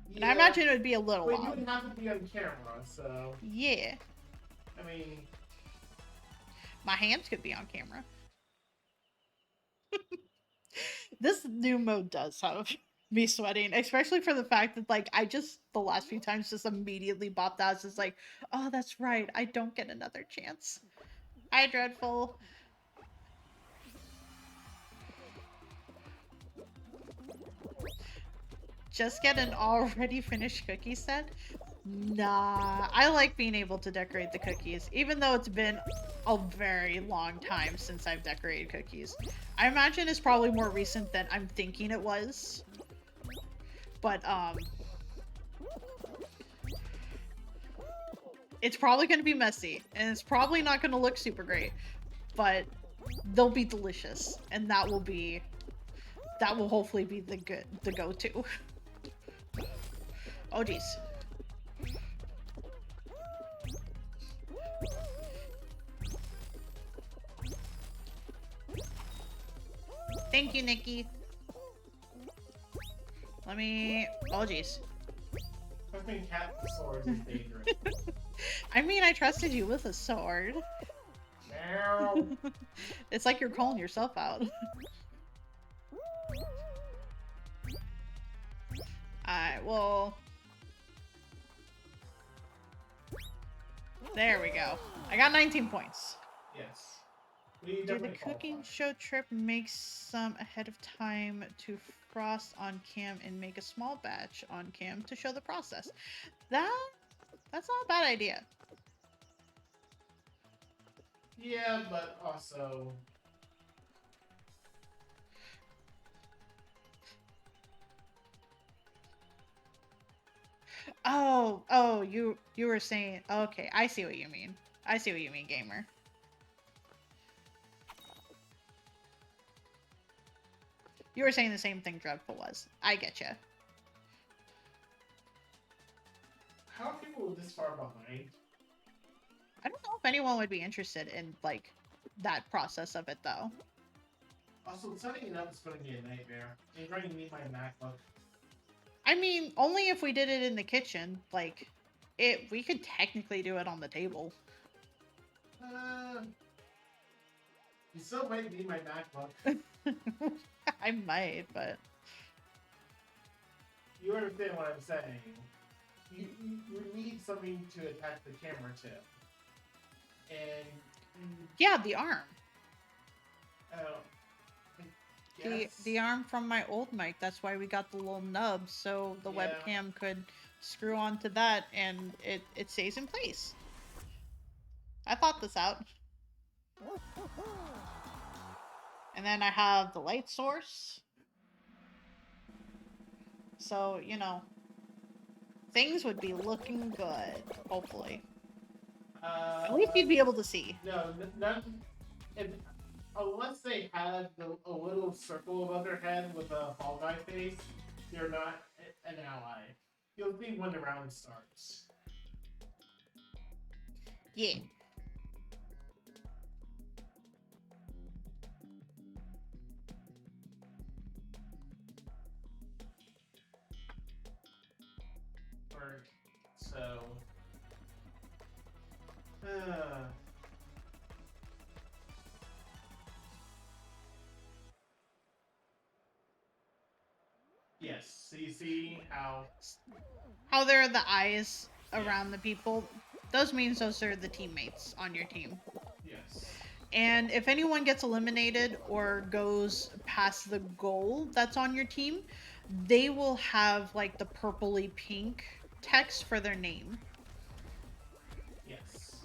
Yeah. And I imagine it would be a little long. But you would have to be on camera, so... Yeah. I mean... My hands could be on camera. This new mode does have me sweating, especially for the fact that, like, I just, the last few times, just immediately bopped out. It's just like, oh, that's right, I don't get another chance. Hi, Dreadful. Just get an already finished cookie set? Nah, I like being able to decorate the cookies, even though it's been a very long time since I've decorated cookies. I imagine it's probably more recent than I'm thinking it was. But, it's probably going to be messy, and it's probably not going to look super great, but they'll be delicious, and that will hopefully be the go-to. Oh, jeez. Thank you, Nikki. Let me... Oh, jeez. Flipping cat swords is dangerous. I mean, I trusted you with a sword. Meow. It's like you're calling yourself out. Alright, well... There we go. I got 19 points. Yes. Do the cooking show trip make some ahead of time to frost on cam and make a small batch on cam to show the process? That's not a bad idea. Yeah, but also... Oh, you were saying, okay, I see what you mean. I see what you mean, gamer. You were saying the same thing Dreadful was. I get you. How are people this far behind? I don't know if anyone would be interested in, like, that process of it, though. Also, setting it up is going to be a nightmare. I'm going to need my MacBook. I mean, only if we did it in the kitchen. Like, we could technically do it on the table. You still might need my MacBook. I might, but... You understand what I'm saying. You need something to attach the camera to. And... Yeah, the arm. Yes. The arm from my old mic. That's why we got the little nub, so the webcam could screw onto that, and it stays in place. I thought this out. And then I have the light source. So, you know, things would be looking good, hopefully. At least you'd be able to see. No, unless they had a little circle above their head with a Fall Guy face, you're not an ally. You'll see when the round starts. Yeah. So... Yes, so you see how there are the eyes around the people. Those means those are the teammates on your team. Yes. And if anyone gets eliminated or goes past the goal that's on your team, they will have like the purpley pink text for their name. Yes.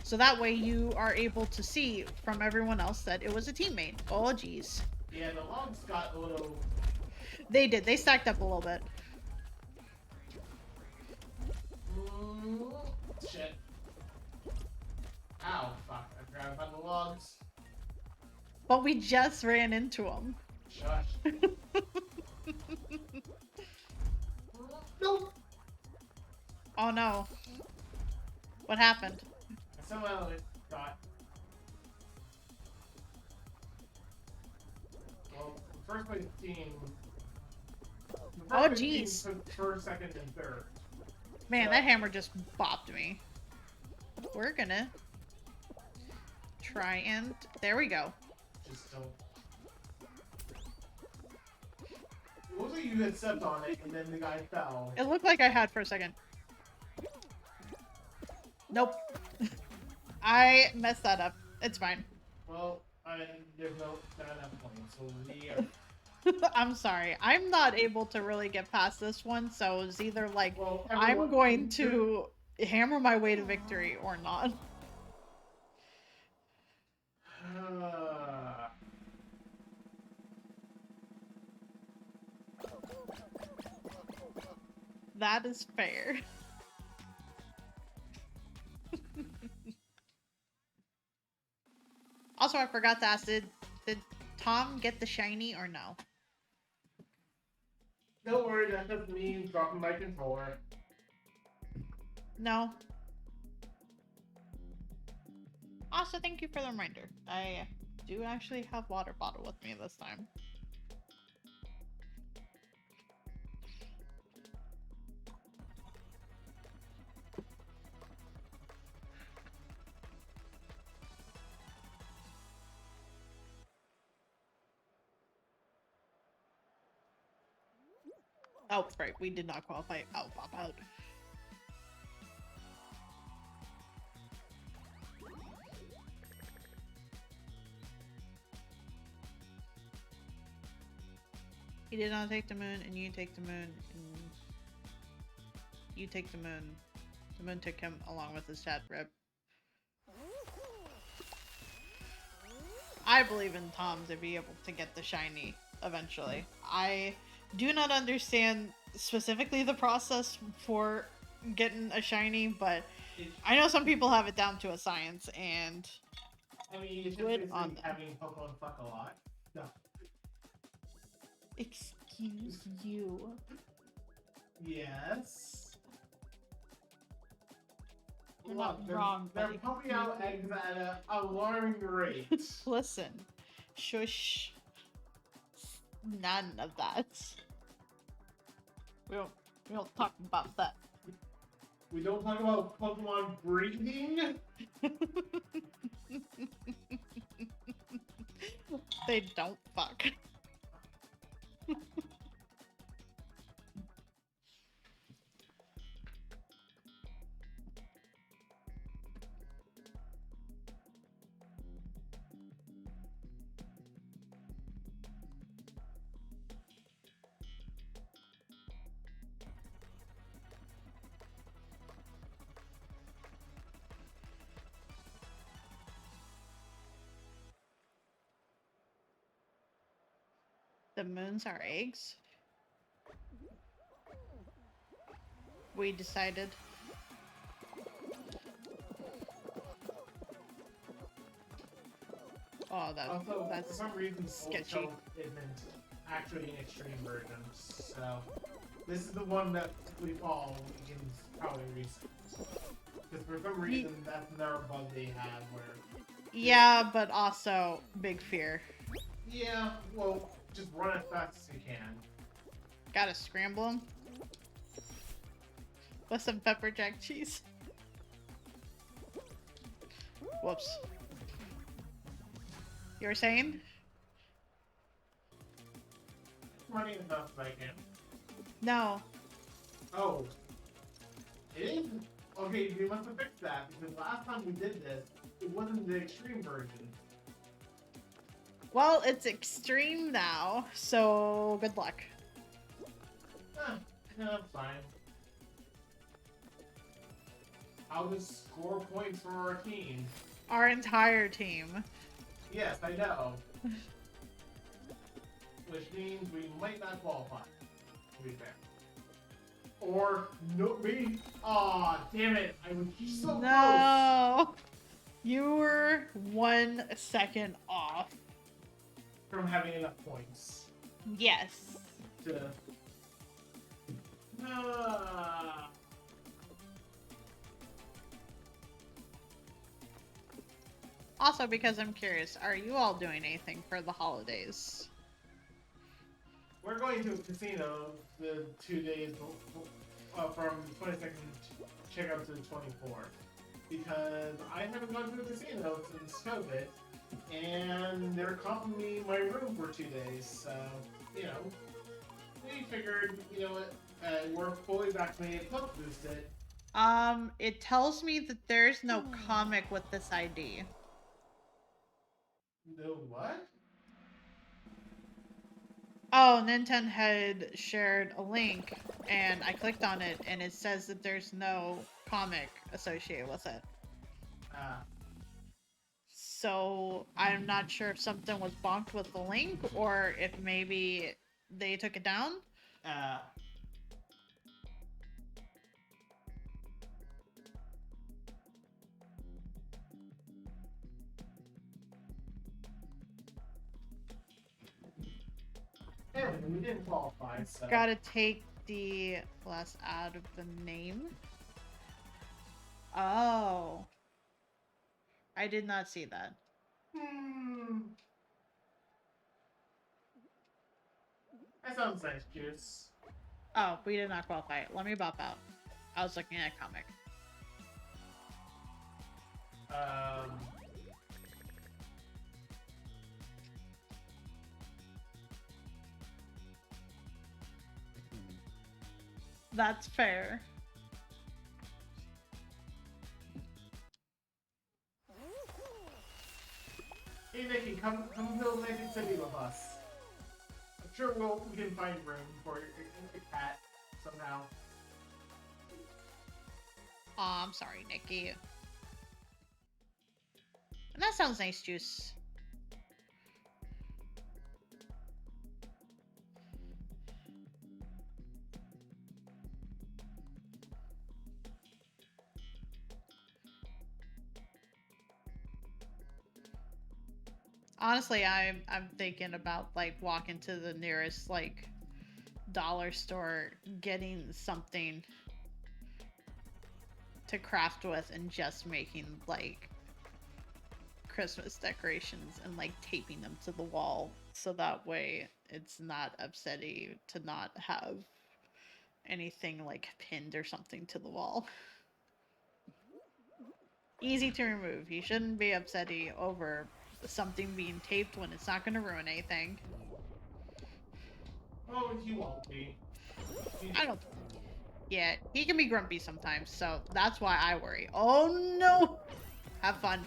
So that way you are able to see from everyone else that it was a teammate. Oh, geez. Yeah, the logs got a little... They did. They stacked up a little bit. Shit. Ow, fuck. I forgot about the logs. But we just ran into them. Shush. Nope. Oh no. What happened? I somehow got... Well, the first place team... Oh, jeez. Took first, second, and third. Man, that hammer just bopped me. We're gonna try and... There we go. Just don't... It looks like you had stepped on it, and then the guy fell. It looked like I had for a second. Nope. I messed that up. It's fine. Well, there's not enough points, so we are... I'm sorry. I'm not able to really get past this one, so it's either like Well, I'm going to hammer my way to victory or not. That is fair. Also, I forgot to ask, did Tom get the shiny or no? Don't worry, that's just me dropping my controller. No. Also, thank you for the reminder. I do actually have water bottle with me this time. Oh, right, we did not qualify. Oh, pop out. He did not take the moon, and you take the moon, and you take the moon. The moon took him along with his chat rip. I believe in Tom to be able to get the shiny eventually. I do not understand specifically the process for getting a shiny, but It, I know some people have it down to a science, and I mean, it's just good on basically them. having Pokemon fuck a lot. No. Excuse you. Yes. You're not Look, wrong, they're but pumping out eggs at an alarming rate. listen, shush. None of that. We don't talk about that. We don't talk about Pokemon breeding. They don't fuck. The moons are eggs. We decided. Oh, Also, that's for some reason, sketchy. Soul isn't actually an extreme version, so this is the one that we fall. We can probably reset. Because for some reason, that's another bug they had where. Yeah, but also big fear. Yeah, well, just run as fast as you can. Gotta scramble them with some pepper jack cheese. Whoops. You were saying? Running as fast as I can. No. Oh. It is? Okay, we must have fixed that, because last time we did this, it wasn't the extreme version. Well, it's extreme now, so good luck. Yeah, that's fine. I'll just score points for our team. Our entire team. Yes, I know. Which means we might not qualify, to be fair. Or, no, me. Aw, damn it. I was so close. No! You were 1 second off. From having enough points Yes. to... Also, because I'm curious, are you all doing anything for the holidays? We're going to a casino the 2 days from the 22nd check out to the 24th. Because I haven't gone to a casino since COVID, and they're comping me my room for 2 days, so, you know, we figured, you know what, we're fully vaccinated, let's boost it. It tells me that there's no comic with this ID. No what? Oh, Nintendo had shared a link, and I clicked on it, and it says that there's no comic associated with it. So I'm not sure if something was bonked with the link, or if maybe they took it down. Anyway, we didn't qualify, so... Gotta take the last out of the name. Oh. I did not see that. That sounds nice, Juice. Oh, we did not qualify. Let me bop out. I was looking at comic. That's fair. Hey Nikki, come to Atlantic City with us. I'm sure we can find room for your cat somehow. Aw, I'm sorry, Nikki. And that sounds nice, Juice. Honestly, I'm thinking about like walking to the nearest like dollar store, getting something to craft with, and just making like Christmas decorations and like taping them to the wall so that way it's not upsetty to not have anything like pinned or something to the wall. Easy to remove. You shouldn't be upsetty over something being taped when it's not going to ruin anything. Oh, he won't be. I don't. Yeah, he can be grumpy sometimes, so that's why I worry. Oh no! Have fun.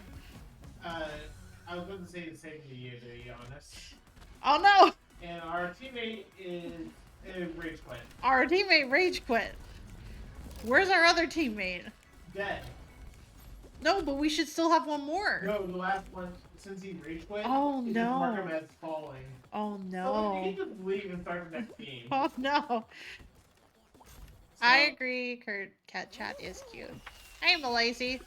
I was going to say the same to you, to be honest. Oh no! And our teammate is rage quit. Our teammate rage quit. Where's our other teammate? Dead. No, but we should still have one more. No, the last one, since he rage quit, Oh just no. mark him as falling. Oh So no. you can just leave and start the next game. Oh no. So, I agree, Kurt. Cat chat is cute. Hey, Malacy.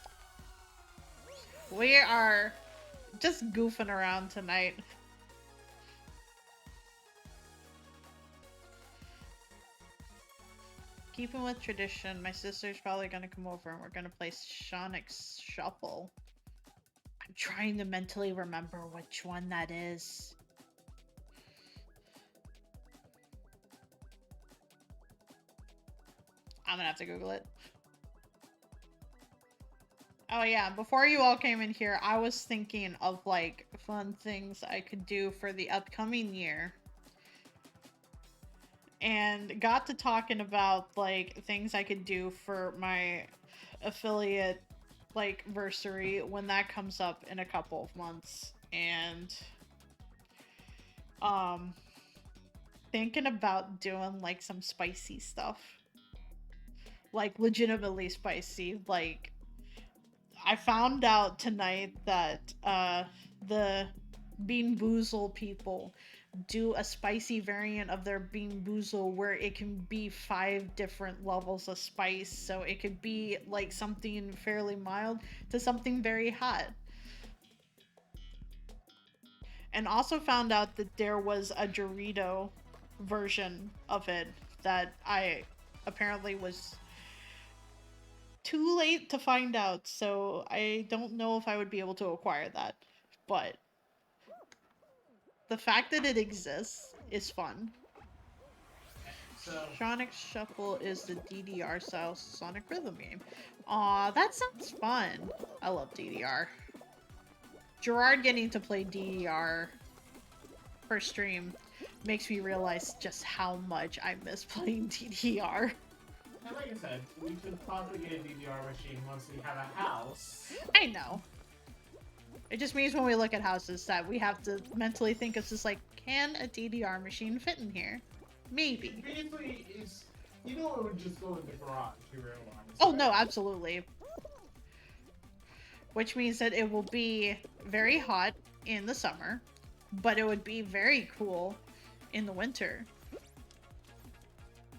We are just goofing around tonight. Keeping with tradition, my sister's probably gonna come over and we're gonna play Sonic's Shuffle. I'm trying to mentally remember which one that is. I'm gonna have to Google it. Oh yeah, before you all came in here, I was thinking of like fun things I could do for the upcoming year. And got to talking about like things I could do for my affiliate like versary when that comes up in a couple of months. And thinking about doing like some spicy stuff. Like legitimately spicy. Like I found out tonight that the Bean Boozle people do a spicy variant of their Bean Boozle where it can be 5 different levels of spice. So it could be like something fairly mild to something very hot. And also found out that there was a Dorito version of it that I apparently was too late to find out, so I don't know if I would be able to acquire that. But the fact that it exists is fun. so Sonic Shuffle is the DDR style Sonic Rhythm game. Aw, that sounds fun. I love DDR. Gerard getting to play DDR per stream makes me realize just how much I miss playing DDR. and like I said, we could possibly get a DVR machine once we have a house. I know. It just means when we look at houses that we have to mentally think of just like, can a DDR machine fit in here? Maybe. Basically, it's it would just go in the garage. You realize? Oh no, absolutely. Which means that it will be very hot in the summer, but it would be very cool in the winter.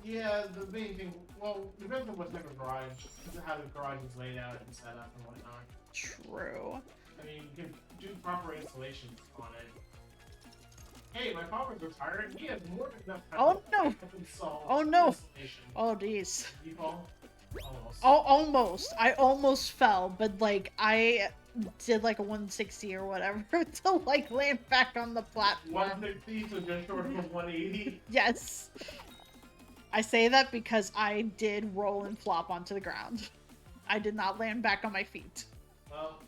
Yeah, the main thing. Well, depends on what type of garage, how the garage is laid out and set up and whatnot. True. I mean, you can do proper installations on it. Hey, my father's retired. He has more than enough time Oh, no. to install Oh, no. installation. Oh geez. You fall? Almost. Oh, almost. I almost fell, but like I did like a 160 or whatever to like land back on the platform. 160, so just short of 180. Yes. I say that because I did roll and flop onto the ground. I did not land back on my feet. Well,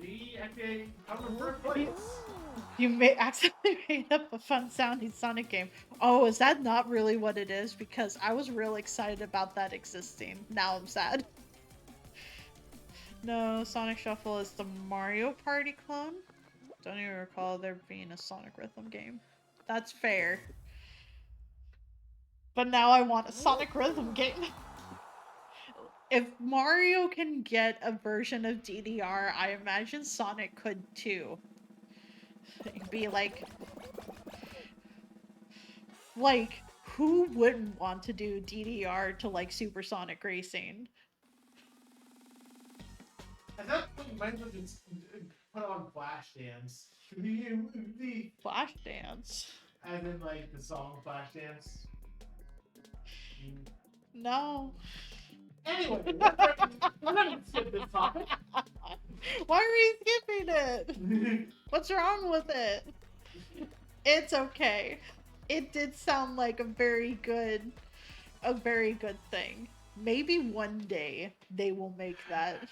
we actually come in first place. You may accidentally made up a fun sounding Sonic game. Oh, is that not really what it is? Because I was real excited about that existing. Now I'm sad. No, Sonic Shuffle is the Mario Party clone. Don't even recall there being a Sonic Rhythm game. That's fair. But now I want a Sonic Rhythm game. If Mario can get a version of DDR, I imagine Sonic could too. It'd be like, who wouldn't want to do DDR to like Supersonic Racing? At that point, you might as well just put on Flashdance. Flashdance. As in, like, the song Flashdance. No. Anyway, we're gonna skip this topic. Why are we skipping it? What's wrong with it? It's okay. It did sound like a very good thing. Maybe one day they will make that.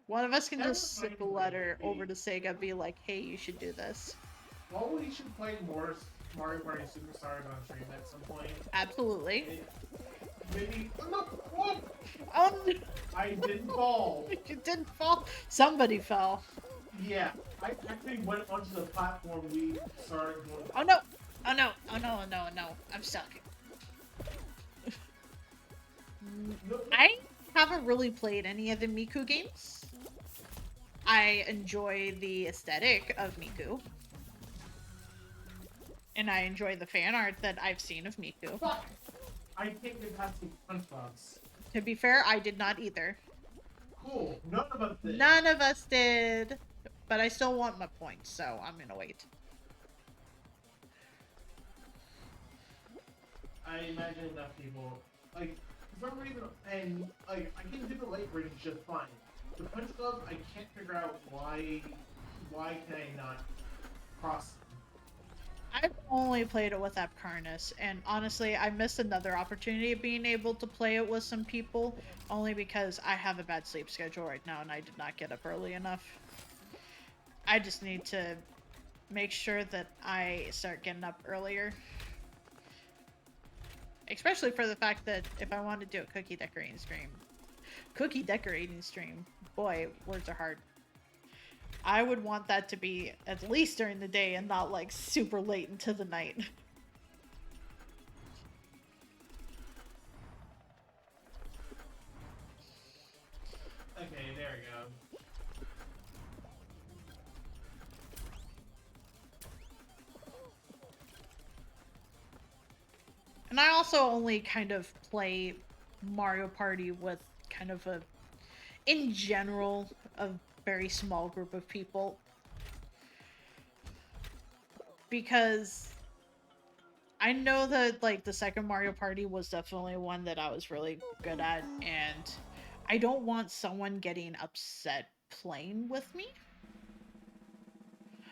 One of us can just send a letter over to Sega and be like, hey, you should do this. Well, we should play more Mario Party Superstars on stream at some point. Absolutely. Maybe. Oh, no! Oh, I didn't fall. you didn't fall. Somebody fell. Yeah, I actually went onto the platform we started going. Oh no! Oh no! Oh no! Oh no! Oh no! I'm stuck. I haven't really played any of the Miku games. I enjoy the aesthetic of Miku. And I enjoy the fan art that I've seen of Miku. Fuck! I can't get past the punch box. To be fair, I did not either. Cool. None of us did. None of us did. But I still want my points, so I'm gonna wait. I imagine enough people, like, for some reason, and, like, I can do the late range just fine. The punch glove, I can't figure out why can I not cross them? I've only played it with Apcarnist, and honestly, I missed another opportunity of being able to play it with some people, only because I have a bad sleep schedule right now and I did not get up early enough. I just need to make sure that I start getting up earlier. Especially for the fact that if I want to do a cookie decorating stream, boy, words are hard. I would want that to be at least during the day and not like super late into the night. Okay, there we go. And I also only kind of play Mario Party with kind of a, in general, a very small group of people. Because I know that, like, the second Mario Party was definitely one that I was really good at, and I don't want someone getting upset playing with me.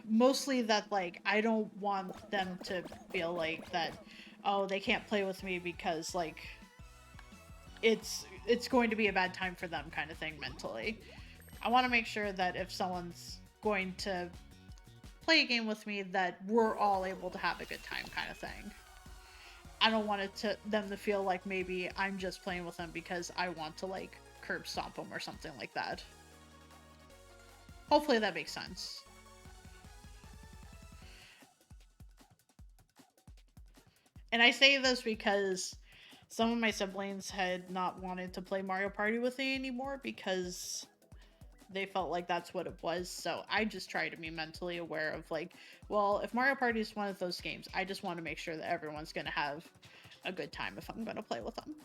Mostly that, like, I don't want them to feel like that, oh, they can't play with me because, like, it's going to be a bad time for them kind of thing mentally. I want to make sure that if someone's going to play a game with me, that we're all able to have a good time kind of thing. I don't want them to feel like maybe I'm just playing with them because I want to, like, curb stomp them or something like that. Hopefully that makes sense. And I say this because some of my siblings had not wanted to play Mario Party with me anymore because they felt like that's what it was. So I just try to be mentally aware of, like, well, if Mario Party is one of those games, I just want to make sure that everyone's going to have a good time if I'm going to play with them.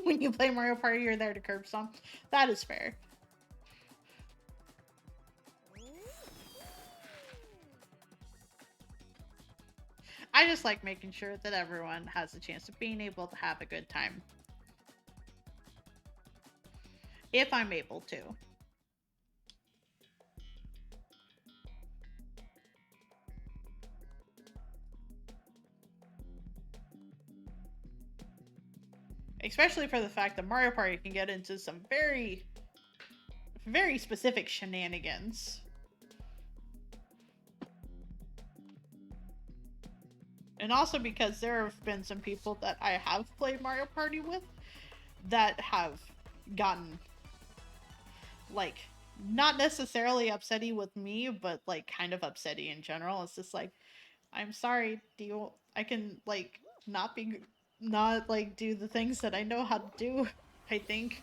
When you play Mario Party, you're there to curb stomp. That is fair. I just like making sure that everyone has a chance of being able to have a good time. If I'm able to. Especially for the fact that Mario Party can get into some very, very specific shenanigans. And also because there have been some people that I have played Mario Party with that have gotten, like, not necessarily upsetty with me, but, like, kind of upsetty in general. It's just like, I'm sorry, I can, like, not, like, do the things that I know how to do, I think.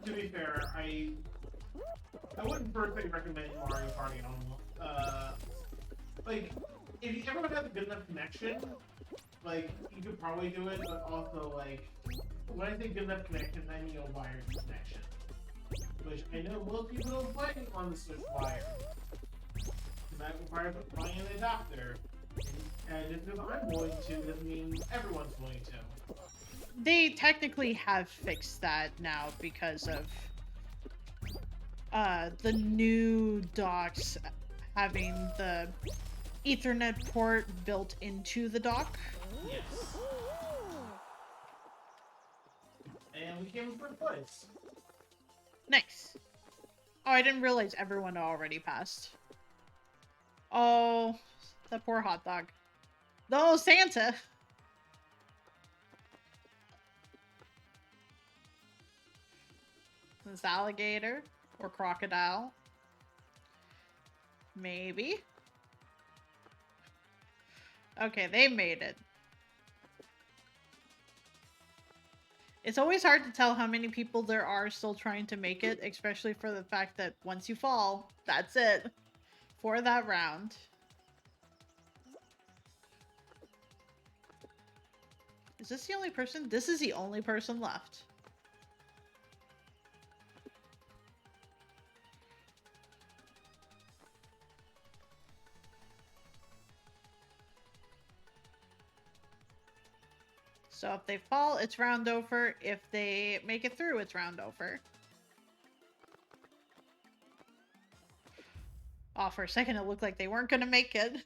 To be fair, I wouldn't personally recommend Mario Party on, like, if everyone has a good enough connection, like you could probably do it. But also, like when I say good enough connection, I mean a wired connection, which I know most people don't play on the Switch wired. That requires buying an adapter. And just because I'm going to doesn't mean everyone's going to. They technically have fixed that now because of the new docks having the Ethernet port built into the dock. Yes. And we came in first place. Nice. Oh, I didn't realize everyone already passed. Oh, the poor hot dog. No, Santa! This alligator or crocodile? Maybe. Okay, they made it. It's always hard to tell how many people there are still trying to make it, especially for the fact that once you fall, that's it for that round. Is this the only person? This is the only person left. So if they fall, it's round over. If they make it through, it's round over. Oh, for a second it looked like they weren't gonna make it.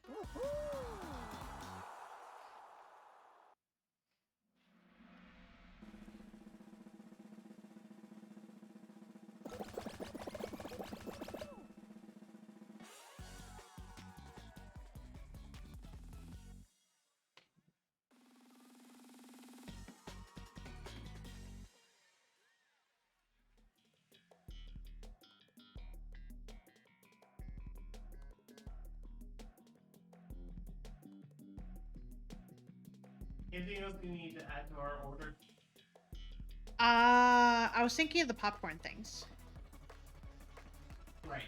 Anything else we need to add to our order? I was thinking of the popcorn things. Right.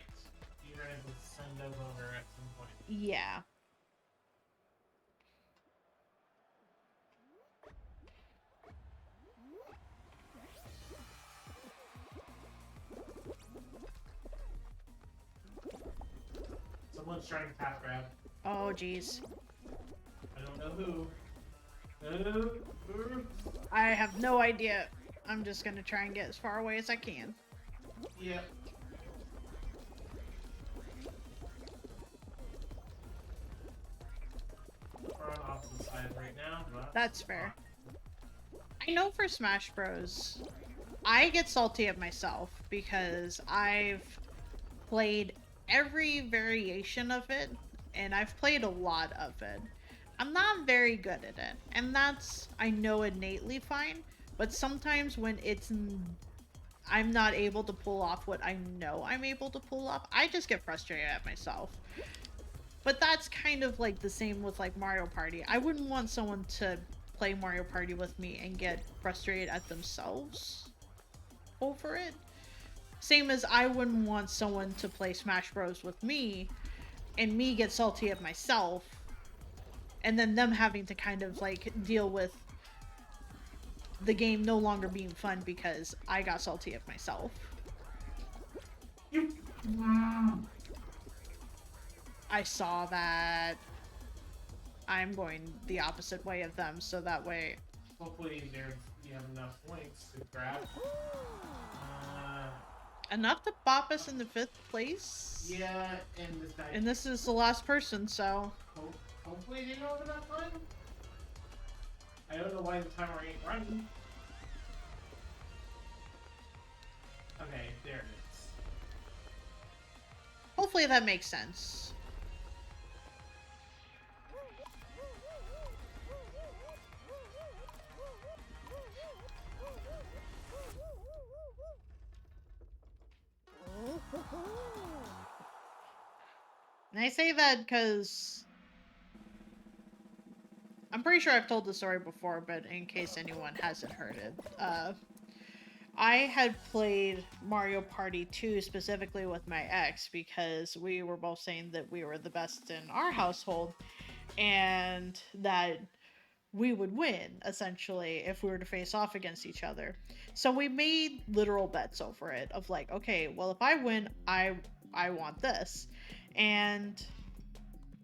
You're gonna have to send those over at some point. Yeah. Someone's trying to tap grab. Oh, jeez. I don't know who. I have no idea. I'm just gonna try and get as far away as I can. Yep. We're on opposite sides right now, but That's fair. I know for Smash Bros, I get salty at myself because I've played every variation of it, and I've played a lot of it. I'm not very good at it, and that's, I know, innately fine, but sometimes when I'm not able to pull off what I know I'm able to pull off, I just get frustrated at myself. But that's kind of like the same with like Mario Party. I wouldn't want someone to play Mario Party with me and get frustrated at themselves over it. Same as I wouldn't want someone to play Smash Bros with me and me get salty at myself and then them having to kind of like deal with the game no longer being fun because I got salty at myself. I saw that. I'm going the opposite way of them, so that way... hopefully you have enough points to grab. Enough to bop us in the 5th place? Yeah, and this guy. And this is the last person, so... Hopefully they don't have enough time. I don't know why the timer ain't running. Okay, there it is. Hopefully that makes sense. And I say that because I'm pretty sure I've told the story before, but in case anyone hasn't heard it, I had played Mario Party 2 specifically with my ex because we were both saying that we were the best in our household. and that we would win essentially if we were to face off against each other. So we made literal bets over it of like, okay, well if I win, I want this. And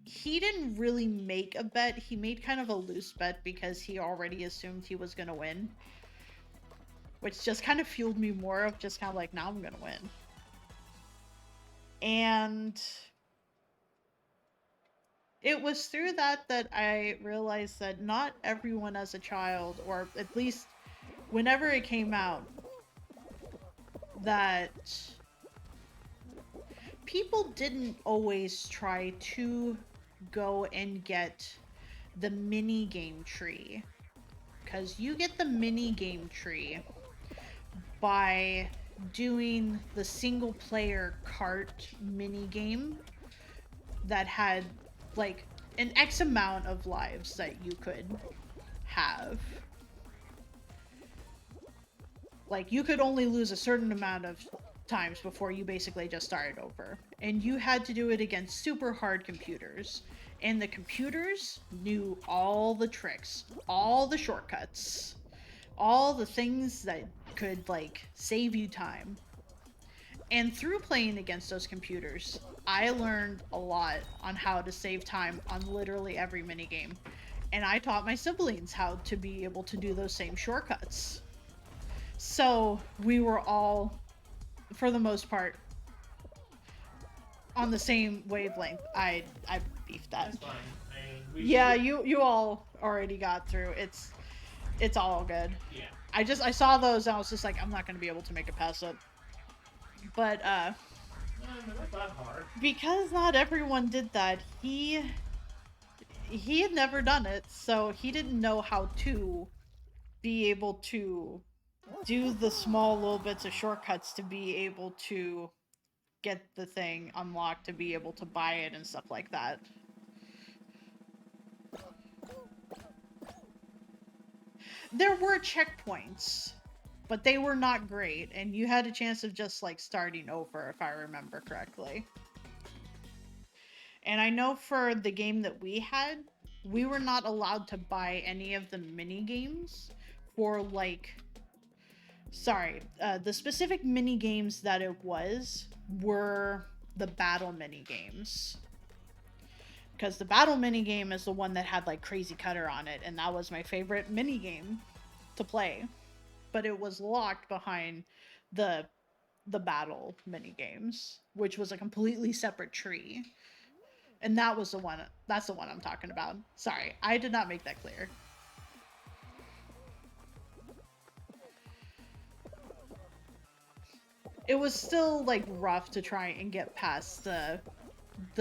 he didn't really make a bet. He made kind of a loose bet because he already assumed he was going to win, which just kind of fueled me more of just kind of like, now I'm going to win. And it was through that that I realized that not everyone as a child, or at least whenever it came out, that people didn't always try to go and get the mini game tree. Because you get the mini game tree by doing the single player cart mini game that had like an X amount of lives that you could have. Like, you could only lose a certain amount of times before you basically just started over. And you had to do it against super hard computers. And the computers knew all the tricks, all the shortcuts, all the things that could, like, save you time. And through playing against those computers, I learned a lot on how to save time on literally every minigame. And I taught my siblings how to be able to do those same shortcuts. So we were all, for the most part, on the same wavelength. I beefed that. That's fine. I mean, Yeah, you all already got through. It's all good. Yeah. I saw those and I was just like, I'm not gonna be able to make it past it. But No, that's not hard. because not everyone did that, he had never done it, so he didn't know how to be able to do the small little bits of shortcuts to be able to get the thing unlocked, to be able to buy it and stuff like that. There were checkpoints, but they were not great, and you had a chance of just like starting over if I remember correctly. And I know for the game that we had, we were not allowed to buy any of the mini games for like the specific mini games that it was were the battle mini games. Because the battle mini game is the one that had like Crazy Cutter on it, and that was my favorite mini game to play. But it was locked behind the battle mini games, which was a completely separate tree. And that's the one I'm talking about. Sorry, I did not make that clear. It was still like rough to try and get past the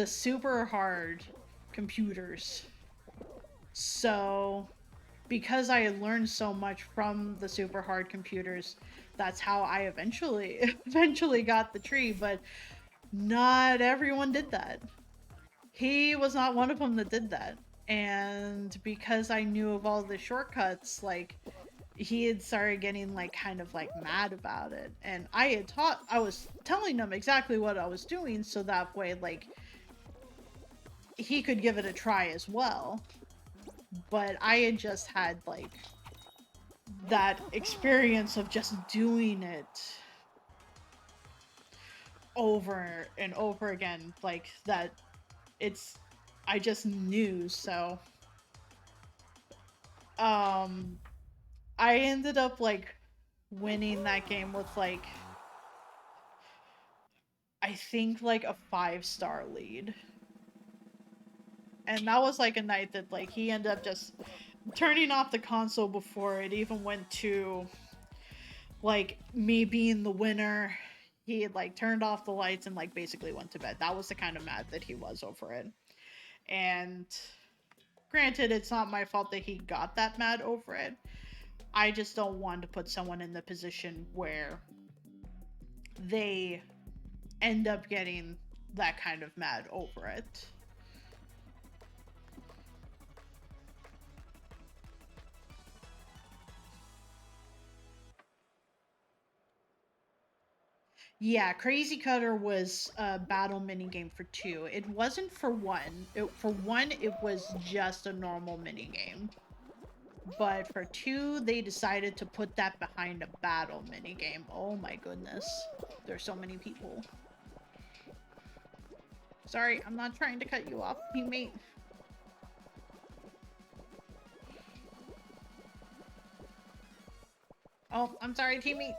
super hard computers. So because I had learned so much from the super hard computers, that's how I eventually got the tree, but not everyone did that. He was not one of them that did that. And because I knew of all the shortcuts, like, he had started getting like kind of like mad about it. And I was telling him exactly what I was doing so that way like he could give it a try as well. But I had just had like that experience of just doing it over and over again, like that I just knew. So I ended up like winning that game with like I think like a 5-star lead. And that was like a night that like he ended up just turning off the console before it even went to like me being the winner. He had like turned off the lights and like basically went to bed. That was the kind of mad that he was over it. And granted, it's not my fault that he got that mad over it. I just don't want to put someone in the position where they end up getting that kind of mad over it. Yeah, Crazy Cutter was a battle minigame for 2. It wasn't for 1. For 1, it was just a normal minigame. But for 2, they decided to put that behind a battle minigame. Oh my goodness. There's so many people. Sorry, I'm not trying to cut you off, teammate. Oh, I'm sorry, teammate.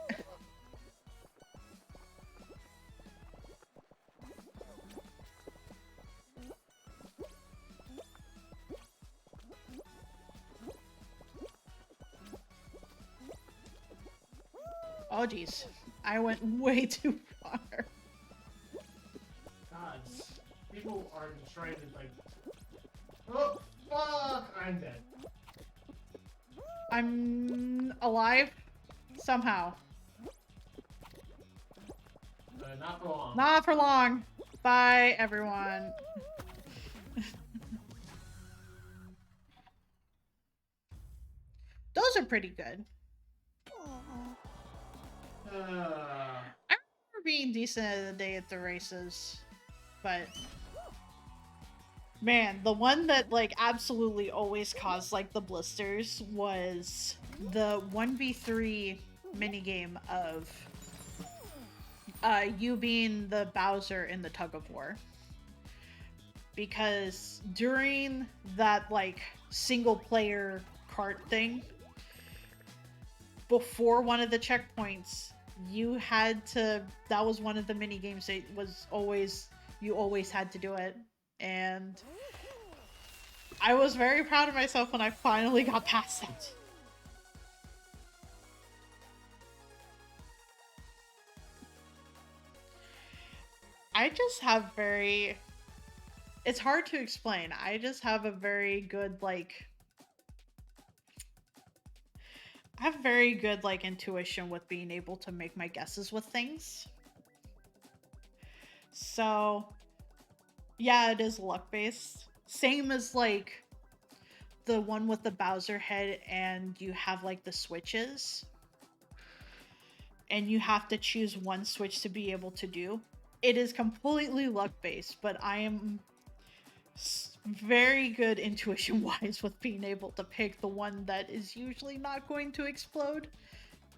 Oh, jeez. I went way too far. God, people are just trying to like. Oh fuck! I'm dead. I'm alive somehow. Not for long. Not for long. Bye, everyone. Those are pretty good. I remember being decent at the day at the races, but man, the one that like absolutely always caused like the blisters was the 1v3 minigame of you being the Bowser in the tug of war. Because during that like single player cart thing, before one of the checkpoints, you had to, that was one of the mini games that was always, you always had to do it. And I was very proud of myself when I finally got past it. I just have very, it's hard to explain. I just have a very good like, I have very good like intuition with being able to make my guesses with things. So yeah, it is luck based. Same as like the one with the Bowser head and you have like the switches. And you have to choose one switch to be able to do. It is completely luck based, but I am very good intuition wise with being able to pick the one that is usually not going to explode.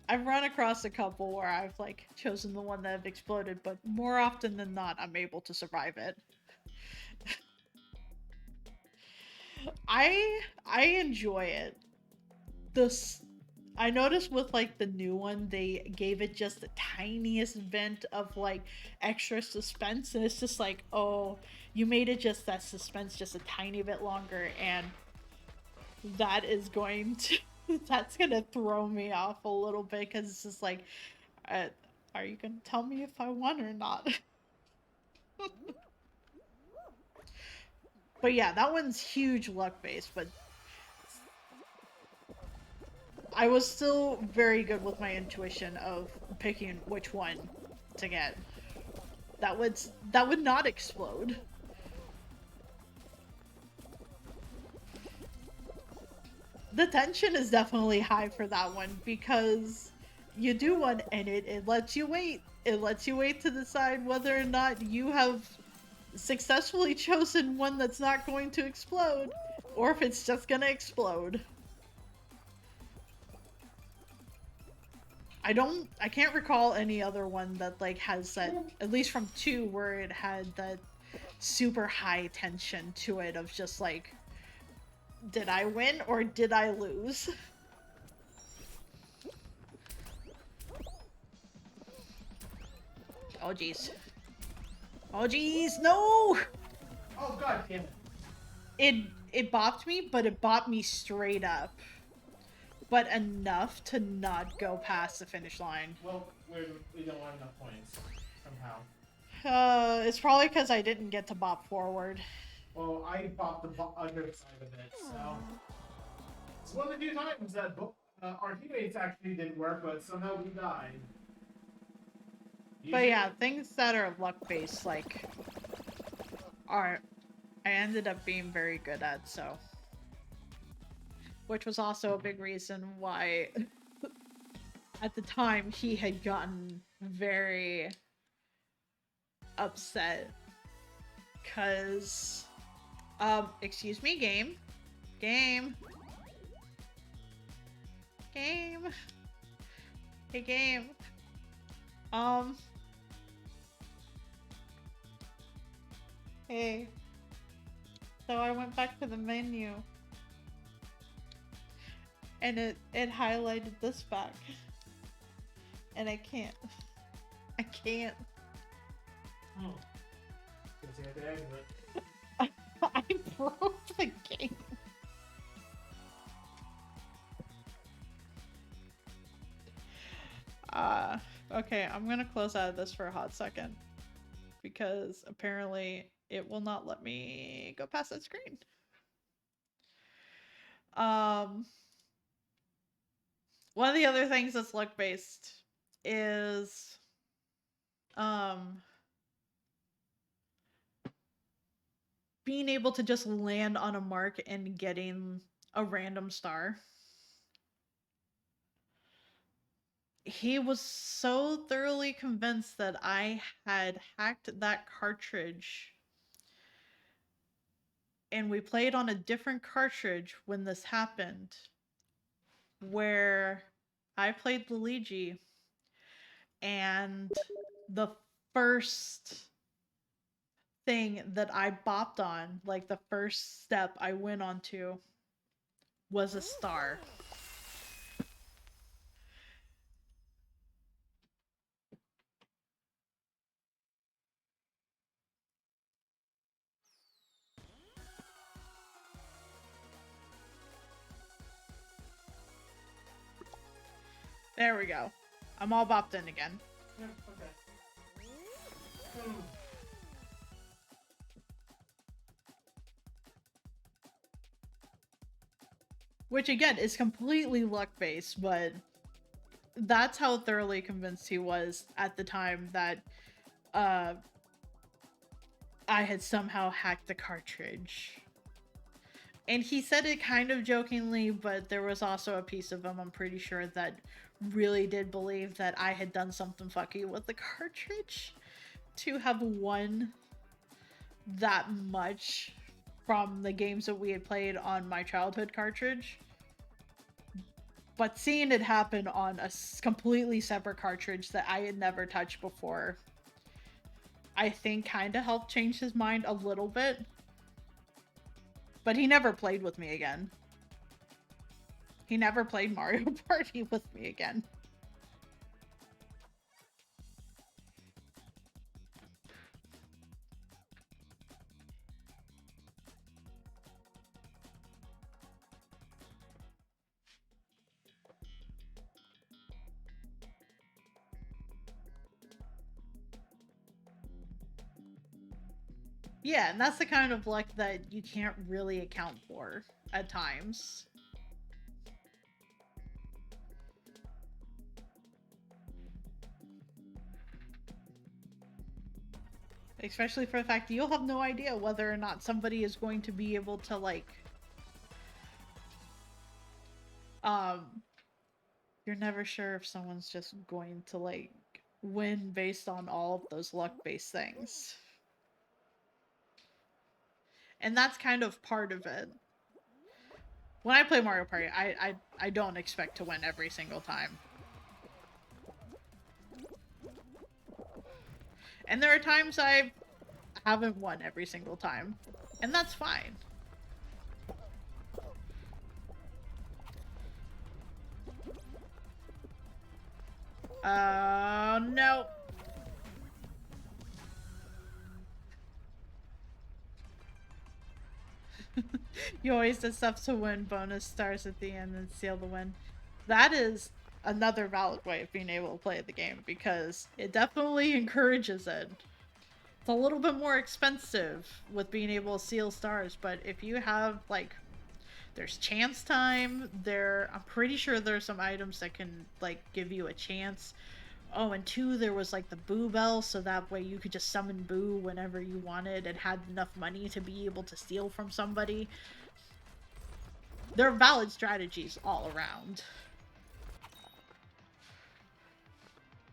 I've run across a couple where I've like chosen the one that have exploded, but more often than not, I'm able to survive it. I enjoy it. This I noticed with like the new one, they gave it just the tiniest vent of like extra suspense, and it's just like, oh, you made it just that suspense just a tiny bit longer, and that is going to that's gonna throw me off a little bit because it's just like, are you gonna tell me if I won or not? But yeah, that one's huge luck based, but I was still very good with my intuition of picking which one to get. That would not explode. The tension is definitely high for that one because you do one and it lets you wait. It lets you wait to decide whether or not you have successfully chosen one that's not going to explode or if it's just gonna explode. I can't recall any other one that like has that, at least from 2, where it had that super high tension to it of just like, did I win or did I lose? Oh jeez. Oh jeez, no! Oh god damn It bopped me, but it bopped me straight up. But enough to not go past the finish line. Well, we don't have enough points somehow. It's probably because I didn't get to bop forward. Well, I bought the underside of it, so it's one of the few times that our teammates actually didn't work, but somehow we died. But yeah, things that are luck based, like, I ended up being very good at, so. Which was also a big reason why, at the time, he had gotten very upset. Cause, excuse me, game. Game. Game. Hey, game. Hey. So I went back to the menu. And it highlighted this back. And I can't. I can't. Oh. Guess I had to exit. I broke the game. Okay, I'm gonna close out of this for a hot second. Because apparently it will not let me go past that screen. One of the other things that's luck based is being able to just land on a mark and getting a random star. He was so thoroughly convinced that I had hacked that cartridge, and we played on a different cartridge when this happened, where I played Luigi, and the first thing that I bopped on, like the first step I went onto, was a star. There we go. I'm all bopped in again. Yeah, okay. Hmm. Which again is completely luck based, but that's how thoroughly convinced he was at the time that I had somehow hacked the cartridge. And he said it kind of jokingly, but there was also a piece of him, I'm pretty sure, that really did believe that I had done something fucky with the cartridge to have won that much from the games that we had played on my childhood cartridge. But seeing it happen on a completely separate cartridge that I had never touched before, I think kind of helped change his mind a little bit. But he never played with me again. He never played Mario Party with me again. Yeah, and that's the kind of luck that you can't really account for at times. Especially for the fact that you'll have no idea whether or not somebody is going to be able to, like, you're never sure if someone's just going to, like, win based on all of those luck-based things. And that's kind of part of it. When I play Mario Party, I don't expect to win every single time. And there are times I haven't won every single time. And that's fine. No. You always did stuff to win bonus stars at the end and seal the win. That is another valid way of being able to play the game, because it definitely encourages it. It's a little bit more expensive with being able to seal stars, but if you have, like, there's chance time, I'm pretty sure there's some items that can, like, give you a chance. Oh, and two, there was, like, the Boo Bell, so that way you could just summon Boo whenever you wanted and had enough money to be able to steal from somebody. There are valid strategies all around.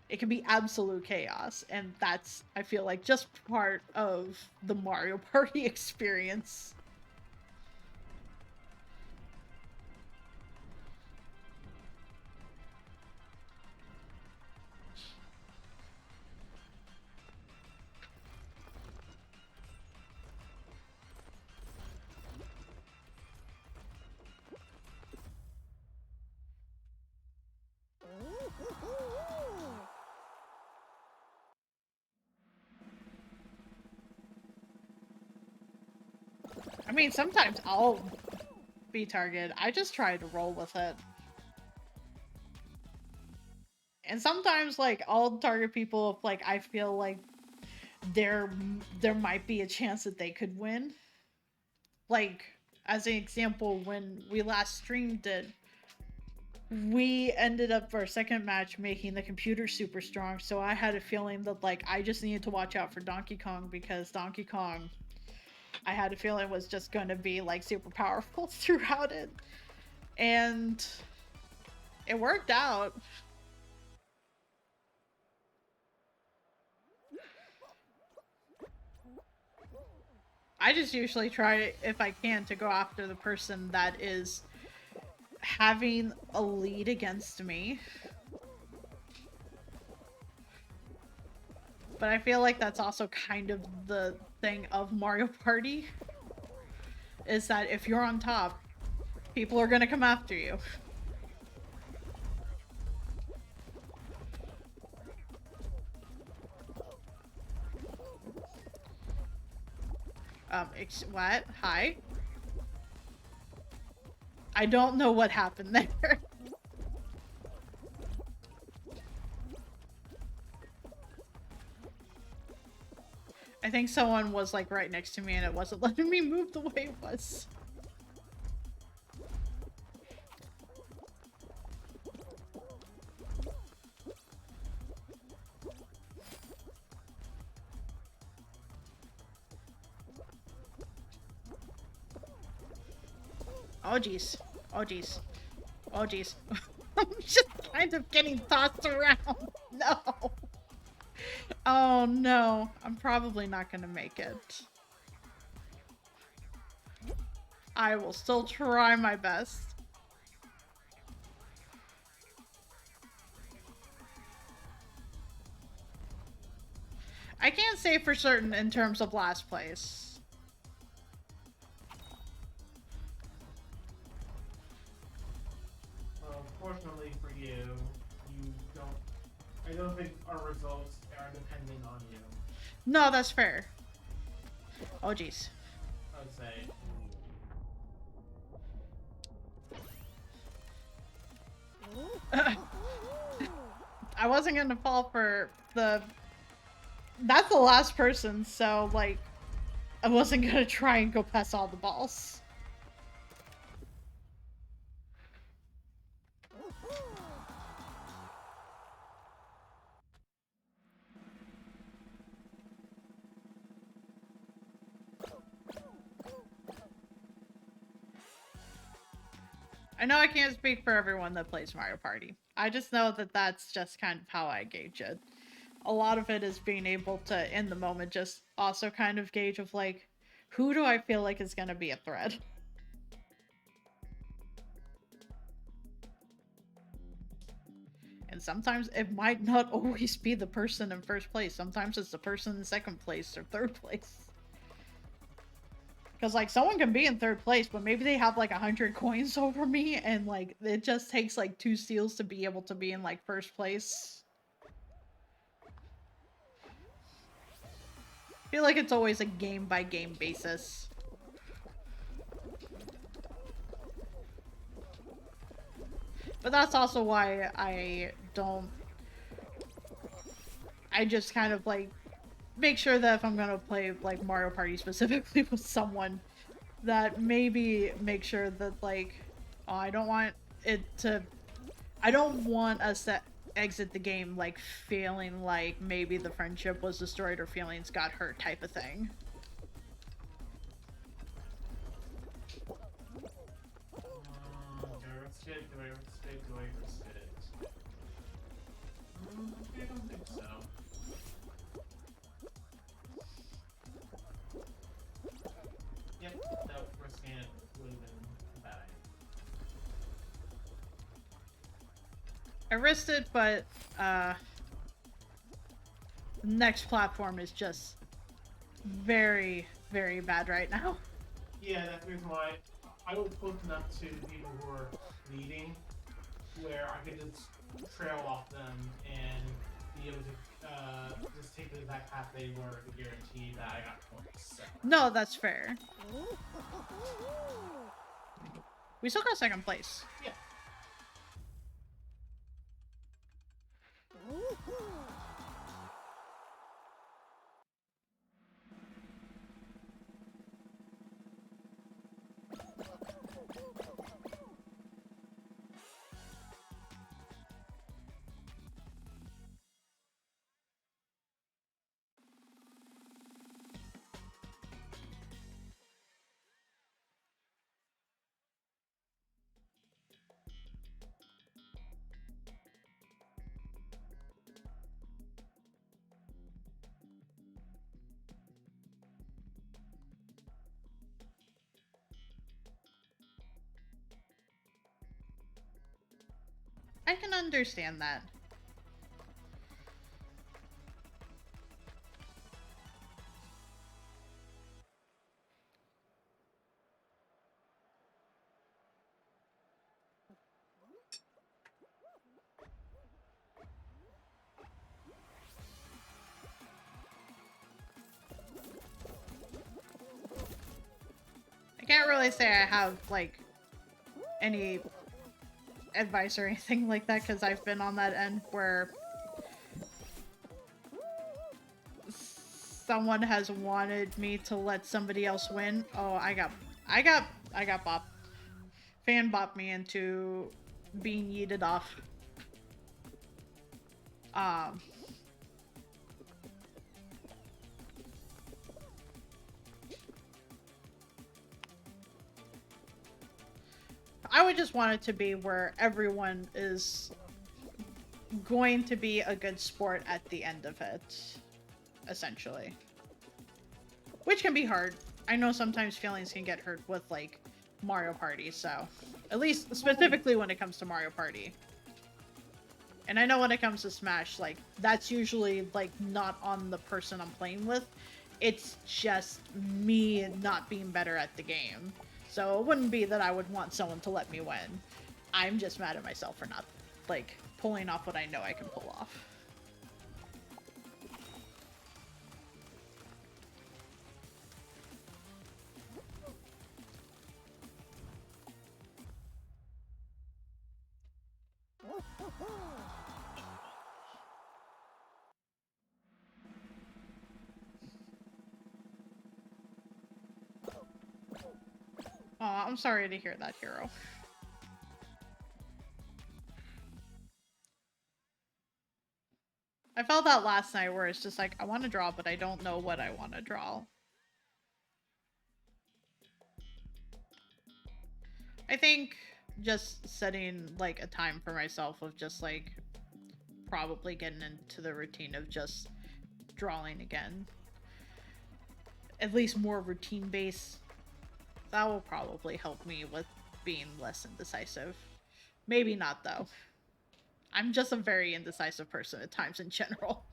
It can be absolute chaos, and that's, I feel like, just part of the Mario Party experience. I mean, sometimes I'll be targeted. I just try to roll with it. And sometimes, like, I'll target people if, like, I feel like there might be a chance that they could win. Like, as an example, when we last streamed it, we ended up for our second match making the computer super strong, so I had a feeling that, like, I just needed to watch out for Donkey Kong, because Donkey Kong, I had a feeling, was just going to be, like, super powerful throughout it. And it worked out. I just usually try, if I can, to go after the person that is having a lead against me. But I feel like that's also kind of the thing of Mario Party, is that if you're on top, people are gonna come after you. What? Hi? I don't know what happened there. I think someone was, like, right next to me and it wasn't letting me move the way it was. Oh jeez. Oh jeez. Oh jeez. I'm just kind of getting tossed around. No. Oh no. I'm probably not gonna make it. I will still try my best. I can't say for certain in terms of last place. Well, fortunately for you, I don't think our results are dependent on you. No, that's fair. Oh jeez. I would say. I wasn't gonna fall for the... That's the last person, so, like, I wasn't gonna try and go past all the balls. I know I can't speak for everyone that plays Mario Party. I just know that that's just kind of how I gauge it. A lot of it is being able to, in the moment, just also kind of gauge of, like, who do I feel like is gonna be a threat? And sometimes it might not always be the person in first place. Sometimes it's the person in second place or third place. Because, like, someone can be in third place, but maybe they have, like, 100 coins over me, and, like, it just takes, like, 2 steals to be able to be in, like, first place. I feel like it's always a game-by-game basis. But that's also why I just kind of, like, make sure that if I'm gonna play, like, Mario Party specifically with someone, that maybe make sure that, like, oh, I don't want us to exit the game, like, feeling like maybe the friendship was destroyed or feelings got hurt type of thing. Do I risk it? Do I risk it? Do I risk it? don't think so. Yep, that risking it would have been a bad idea. I risked it, but next platform is just very, very bad right now. Yeah, that's the reason why I was close enough to the people who are leading, where I could just trail off them and be able to just take the exact path they were to guarantee that I got points. So. No, that's fair. We still got second place. Yeah. I can understand that. I can't really say I have, like, any advice or anything like that, because I've been on that end where someone has wanted me to let somebody else win. Oh, I got bopped. Fan bopped me into being yeeted off. I would just want it to be where everyone is going to be a good sport at the end of it, essentially. Which can be hard. I know sometimes feelings can get hurt with, like, Mario Party, so... At least, specifically when it comes to Mario Party. And I know when it comes to Smash, like, that's usually, like, not on the person I'm playing with. It's just me not being better at the game. So it wouldn't be that I would want someone to let me win. I'm just mad at myself for not, like, pulling off what I know I can pull off. Aw, I'm sorry to hear that, Hero. I felt that last night where it's just like, I want to draw, but I don't know what I want to draw. I think just setting, like, a time for myself of just, like, probably getting into the routine of just drawing again. At least more routine-based. That will probably help me with being less indecisive. Maybe not, though. I'm just a very indecisive person at times in general.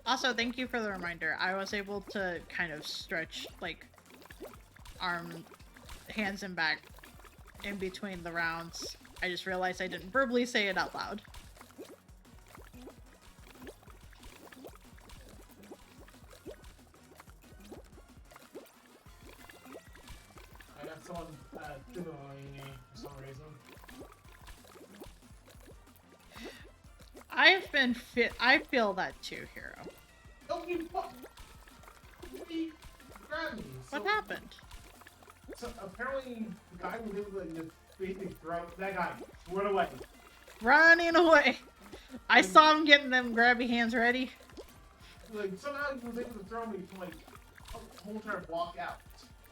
Also, thank you for the reminder. I was able to kind of stretch, like, hands and back in between the rounds. I just realized I didn't verbally say it out loud. I got someone demoing me for some reason. I feel that too, Hero. Oh, you fuck! He grabbed me. So, What happened? So apparently the guy was able to just basically throw that guy. Run away. Running away. I saw him getting them grabby hands ready. Like somehow he was able to throw me from like a whole entire block out.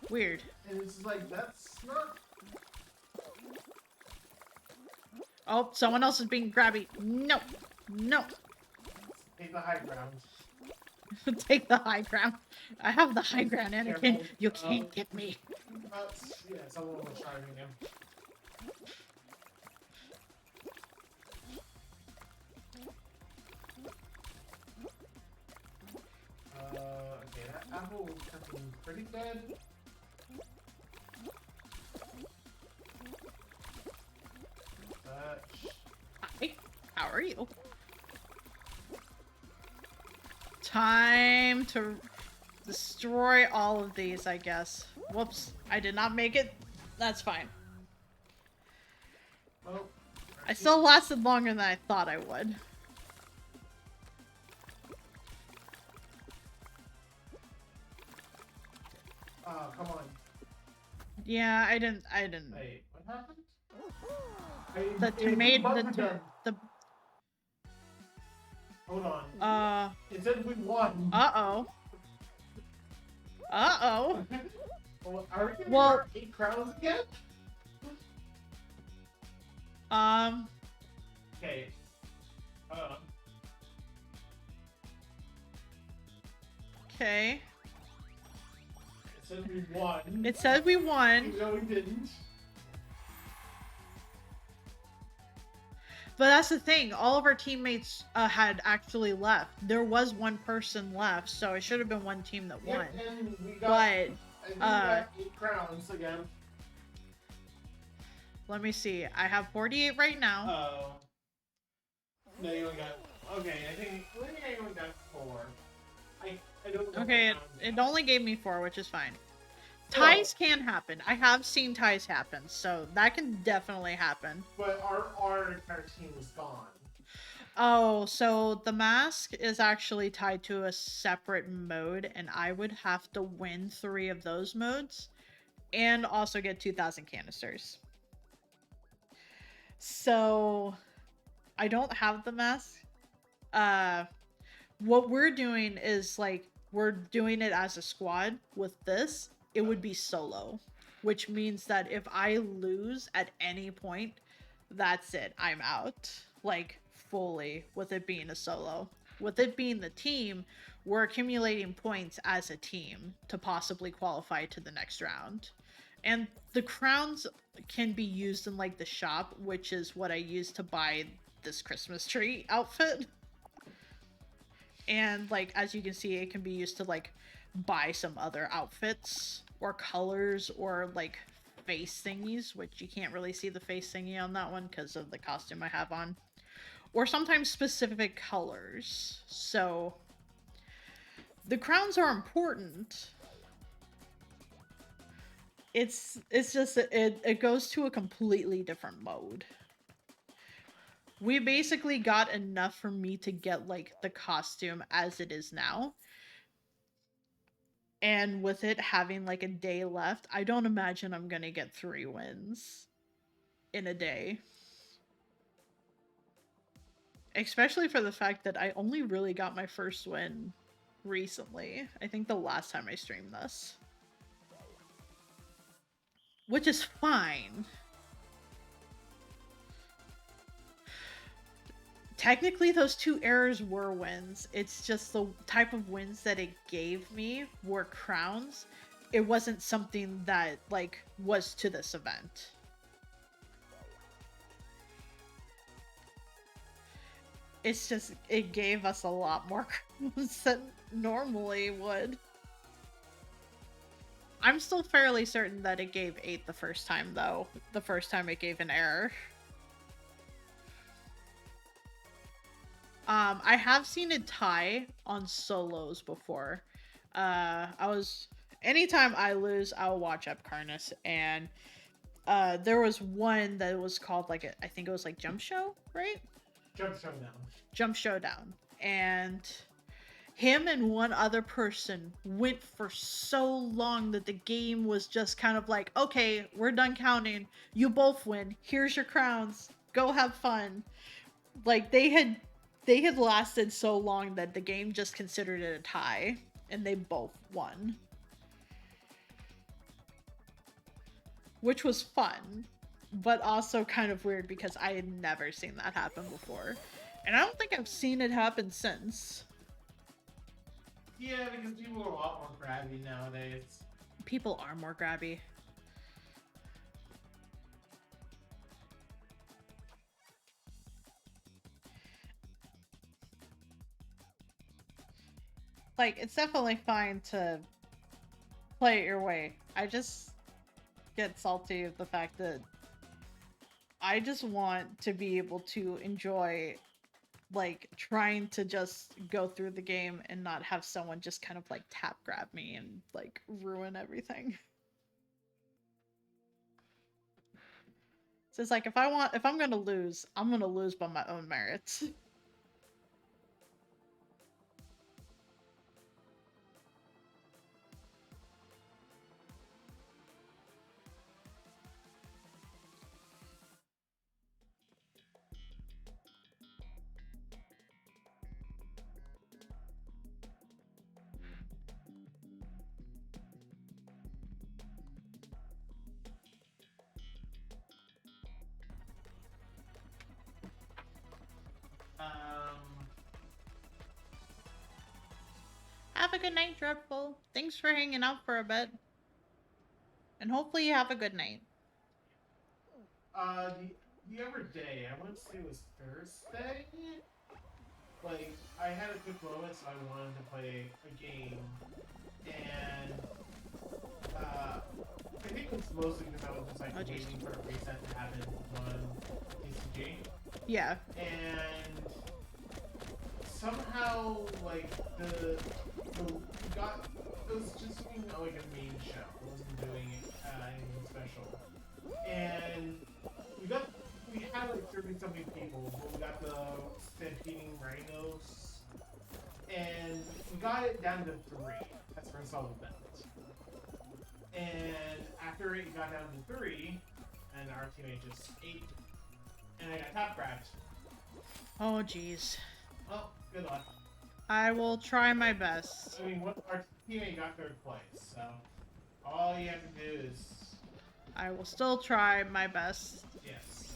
Weird. And it's just like, that's not... Oh, someone else is being grabby. No. No. Take the high ground. Take the high ground. I have the high ground, Anakin. Careful. You can't get me. Yeah, someone was charging him. Okay, that apple was looking pretty dead. Hi. How are you? Time to destroy all of these, I guess. Whoops. I did not make it. That's fine. Well, I still lasted longer than I thought I would. oh, come on. Yeah, I didn't. Wait, what happened? The tomato. The. Hold on. It said we won. Uh-oh. Uh-oh. Well, are we gonna Well- get our 8 crowns again? Okay. Okay. It said we won. It said we won, Even though we didn't. but that's the thing. All of our teammates had actually left. There was one person left, so it should have been one team that won. Yep, and we got, But I think we got 8 crowns again. let me see. I have 48 right now. Oh. No, you only got... Okay, I think I only got 4. I don't know. Okay, what it round only gave me 4, which is fine. Still. Ties can happen. I have seen ties happen, so that can definitely happen. But our entire team is gone. Oh, so the mask is actually tied to a separate mode, and I would have to win 3 of those modes and also get 2,000 canisters. So I don't have the mask. What we're doing is like we're doing it as a squad. With this, it would be solo, which means that if I lose at any point, that's it. I'm out. Like fully, with it being a solo. With it being the team, we're accumulating points as a team to possibly qualify to the next round. And the crowns can be used in like the shop, which is what I use to buy this Christmas tree outfit. And like as you can see, it can be used to like buy some other outfits or colors or like face thingies, which you can't really see the face thingy on that one because of the costume I have on. Or sometimes specific colors. So the crowns are important. It's just it goes to a completely different mode. We basically got enough for me to get like the costume as it is now. And with it having like a day left, I don't imagine I'm gonna get 3 wins in a day. Especially for the fact that I only really got my first win recently. I think the last time I streamed this. Which is fine. Technically, those 2 errors were wins. It's just the type of wins that it gave me were crowns. It wasn't something that, like, was to this event. It's just, it gave us a lot more crowns than normally would. I'm still fairly certain that it gave 8 the first time, though. The first time it gave an error. I have seen it tie on solos before. Anytime I lose, I'll watch Apcarnist, and there was one that was called like I think it was like Jump Show, right? Jump Showdown. Jump Showdown. And him and one other person went for so long that the game was just kind of like, okay, we're done counting. You both win. Here's your crowns. Go have fun. Like they had lasted so long that the game just considered it a tie, and they both won. which was fun, but also kind of weird because I had never seen that happen before. And I don't think I've seen it happen since. Yeah, because people are a lot more grabby nowadays. People are more grabby. Like, it's definitely fine to play it your way. I just get salty of the fact that I just want to be able to enjoy, like, trying to just go through the game and not have someone just kind of like tap grab me and like ruin everything. So it's like, if I'm gonna lose, I'm gonna lose by my own merits. Have a good night, Dreadful. Thanks for hanging out for a bit. And hopefully you have a good night. The other day, I want to say it was Thursday. Like, I had a quick moment, so I wanted to play a game, and I think it was mostly because I was just like waiting for a reset to happen on TCG. Yeah. And somehow, like, the got it was just doing like a main show. It wasn't doing anything special. And we had like 30 something people, but we got the stampeding rhinos, and we got it down to 3. That's for solid bet. And after it got down to 3, and our teammate just ate, and I got top grabbed. Oh jeez. Well, good luck. I will try my best. I mean, our teammate got 3rd place, so all you have to do is. I will still try my best. Yes.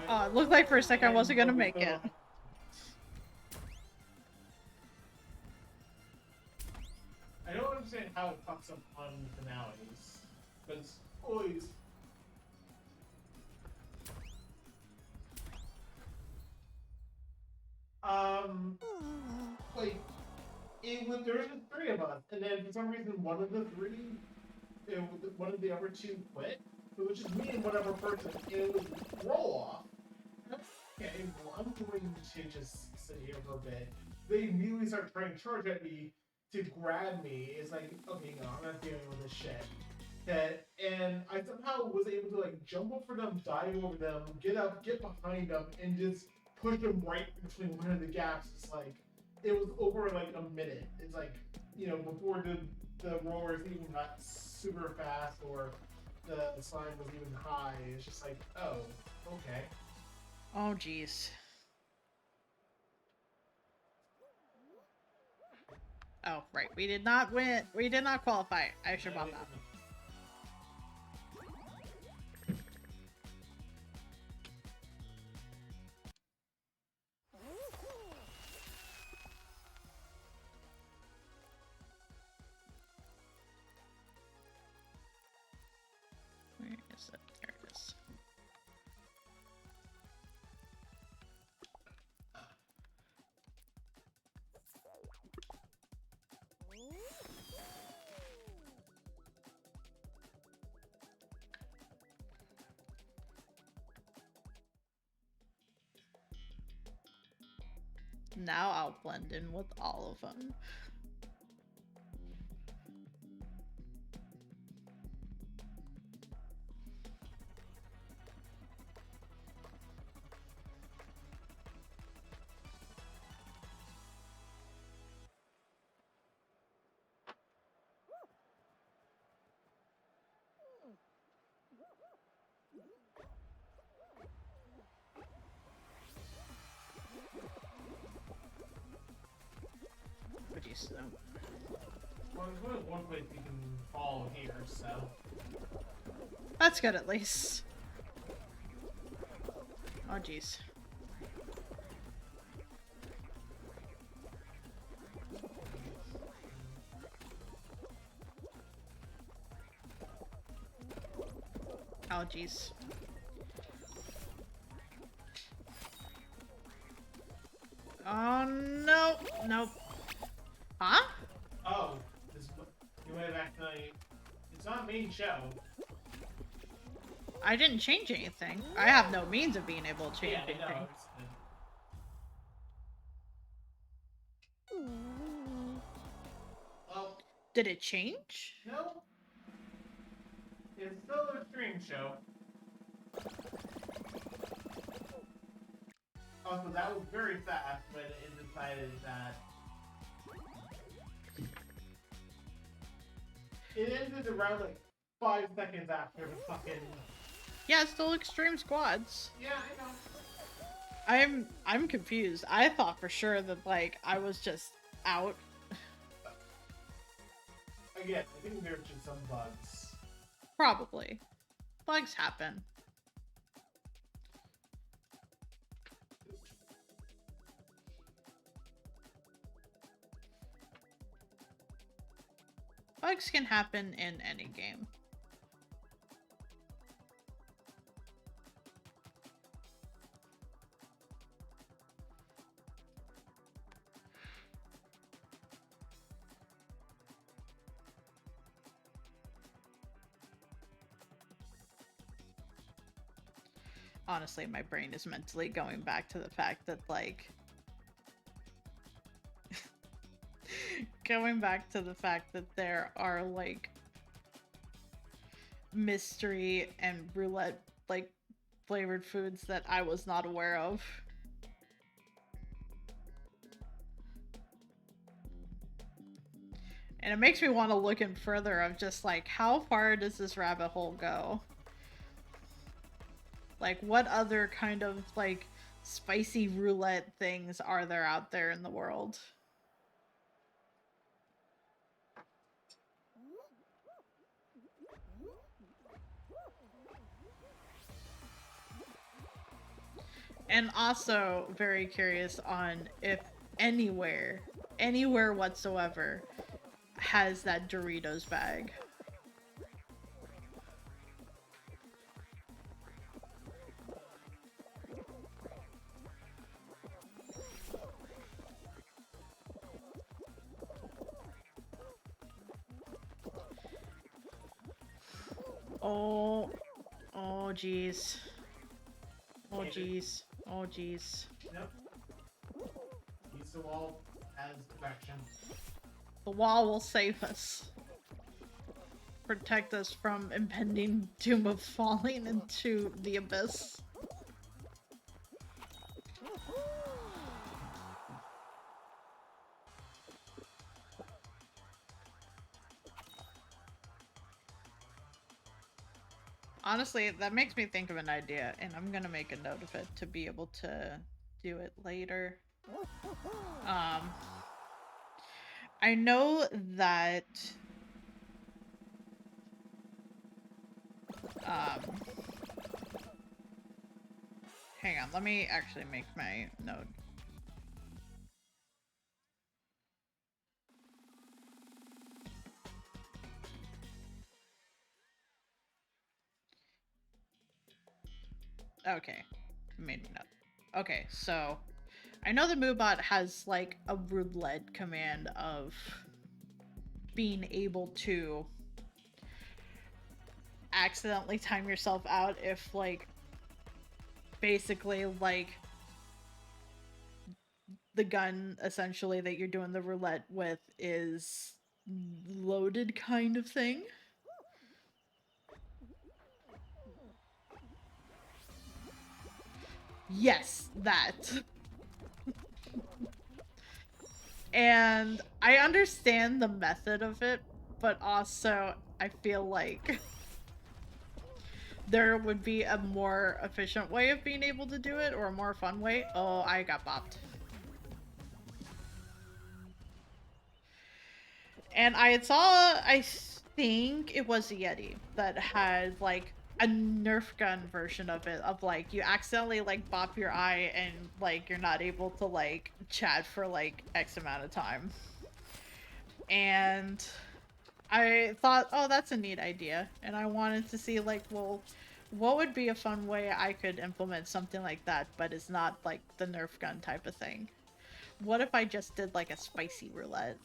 It looked like for a second I wasn't gonna make it. I don't understand how it fucks up on finales, but it's always. Like, there was just 3 of us, and then for some reason one of the 3, one of the other 2 quit. So it was just me and one other person, and it was roll off. Okay, well, I'm going to just sit here for a bit. They immediately start trying to charge at me to grab me. It's like, okay, no, I'm not dealing with this shit. And I somehow was able to like jump over them, dive over them, get up, get behind them, and just push them right between one of the gaps. It's like it was over like a minute. It's like, before the rollers even got super fast or the slime was even high. It's just like, oh, okay. Oh jeez. Oh, right. We did not win. We did not qualify. I should have bought that. Where is it? There it is. Now I'll blend in with all of them. jeez. No. Well, there's only one place you can fall here, so. That's good at least. Oh jeez. Oh jeez. Oh no! Nope. Huh? Oh, you might have accidentally. It's not main show. I didn't change anything. I have no means of being able to change Yeah, anything. no. Well, Did it change? no. It's still a stream show. Also, that was very fast, but it decided that it ended around like 5 seconds after the fucking. Yeah, it's still extreme squads. Yeah, I know. I'm confused. I thought for sure that like I was just out. Again, I think there's just some bugs. Probably. Bugs happen. Bugs can happen in any game. Honestly, my brain is mentally going back to the fact that, like, going back to the fact that there are, like, mystery and roulette, like, flavored foods that I was not aware of. And it makes me want to look in further of just, like, how far does this rabbit hole go? Like, what other kind of, like, spicy roulette things are there out there in the world? And also very curious on if anywhere whatsoever has that Doritos bag. Oh, oh jeez. Oh jeez. Oh jeez. Nope. Use the wall as direction. The wall will save us. Protect us from impending doom of falling into the abyss. Honestly, that makes me think of an idea, and I'm gonna make a note of it to be able to do it later. I know that hang on, let me actually make my note. Okay, made a note. Okay, so I know the Moobot has like a roulette command of being able to accidentally time yourself out if like basically like the gun essentially that you're doing the roulette with is loaded kind of thing. Yes, that. And I understand the method of it, but also I feel like there would be a more efficient way of being able to do it, or a more fun way. Oh, I got bopped. And I think it was a Yeti that had like a Nerf gun version of it, of like you accidentally like bop your eye and like you're not able to like chat for like X amount of time. And I thought, oh, that's a neat idea. And I wanted to see like, well, what would be a fun way I could implement something like that, but it's not like the Nerf gun type of thing. What if I just did like a spicy roulette?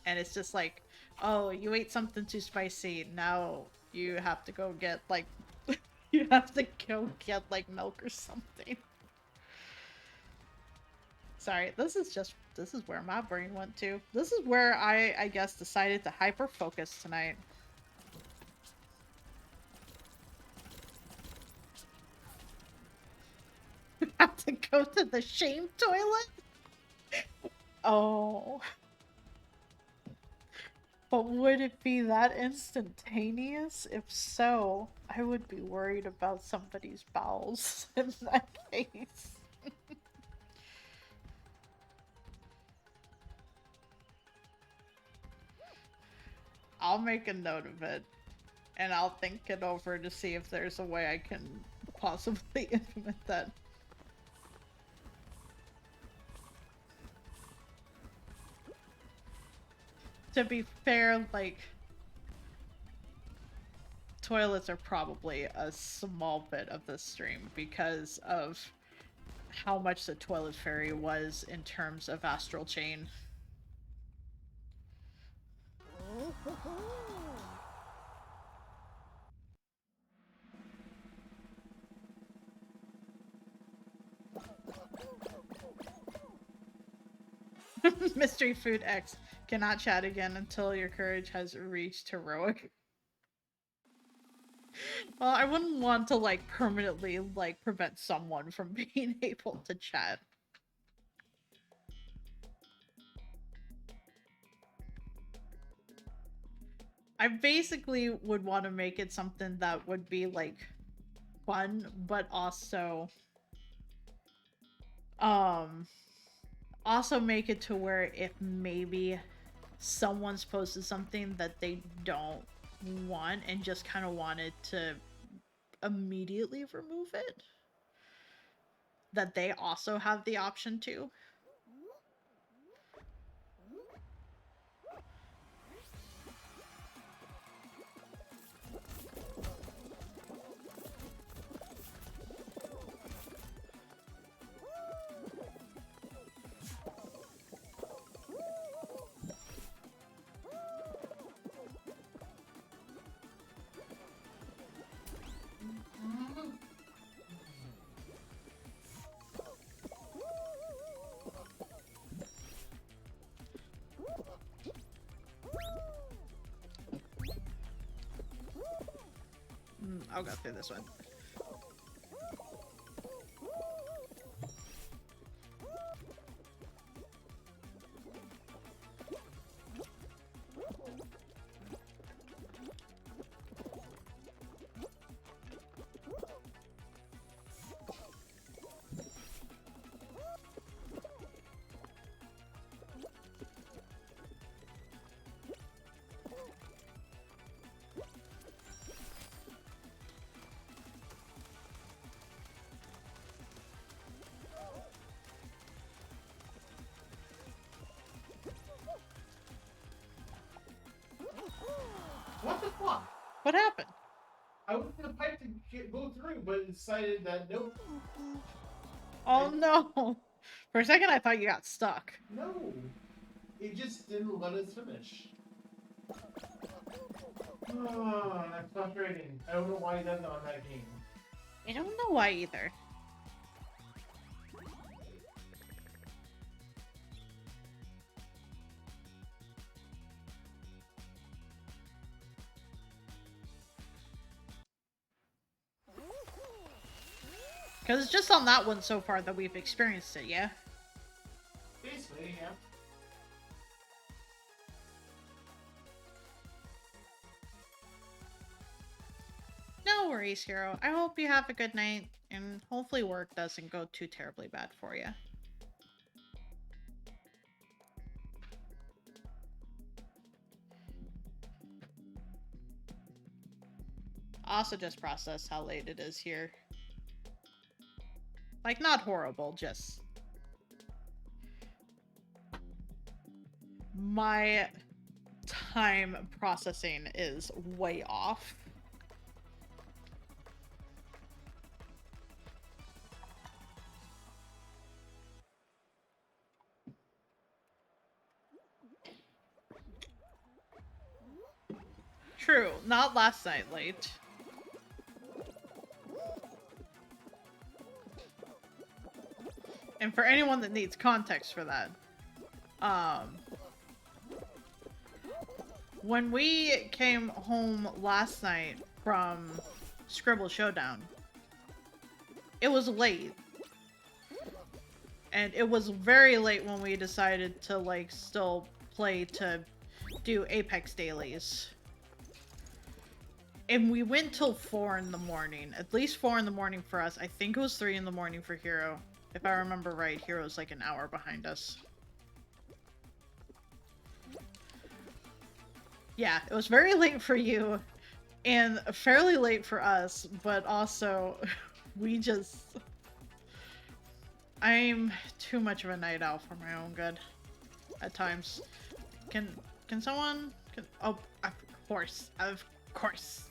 And it's just like, oh, you ate something too spicy. Now you have to go get like, you have to go get like milk or something. Sorry, this is where my brain went to. This is where I guess decided to hyper focus tonight. Have to go to the shame toilet? Oh. But would it be that instantaneous? If so, I would be worried about somebody's bowels in that case. I'll make a note of it, and I'll think it over to see if there's a way I can possibly implement that. To be fair, like, toilets are probably a small bit of the stream because of how much the toilet fairy was in terms of astral chain. Mystery Food X cannot chat again until your courage has reached heroic. Well, I wouldn't want to like permanently like prevent someone from being able to chat. I basically would want to make it something that would be like fun, but also also make it to where if maybe someone's posted something that they don't want and just kind of wanted to immediately remove it, that they also have the option to. I'll go through this one. What the fuck? What happened? I went for the pipe to go through, but it decided that nope. Oh no! For a second I thought you got stuck. No. It just didn't let us finish. Oh, that's frustrating. I don't know why he does it on that game. I don't know why either. Because it's just on that one so far that we've experienced it, yeah? Basically, yeah. No worries, Hero. I hope you have a good night, and hopefully work doesn't go too terribly bad for you. Also just process how late it is here. Like, not horrible, just... My time processing is way off. True, not last night late. And for anyone that needs context for that, when we came home last night from Scribble Showdown, it was late. And it was very late when we decided to, like, still play to do Apex dailies. And we went till 4 in the morning. At least 4 in the morning for us. I think it was 3 in the morning for Hero. If I remember right, Hero's like an hour behind us. Yeah, it was very late for you. And fairly late for us. But also, we just... I'm too much of a night owl for my own good. At times. Can someone... oh, of course. Of course.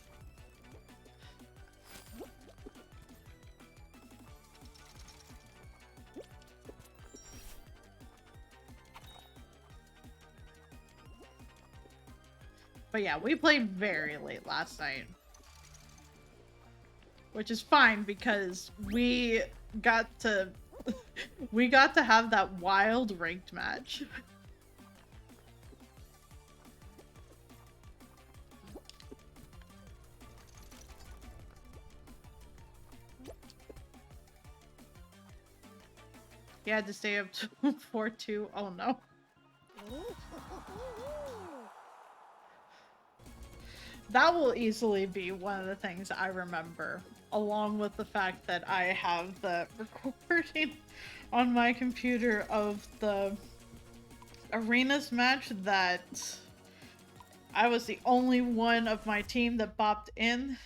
But yeah, we played very late last night. Which is fine because we got to have that wild ranked match. He had to stay up to 4-2. Oh no. That will easily be one of the things I remember, along with the fact that I have the recording on my computer of the arenas match that I was the only one of my team that bopped in,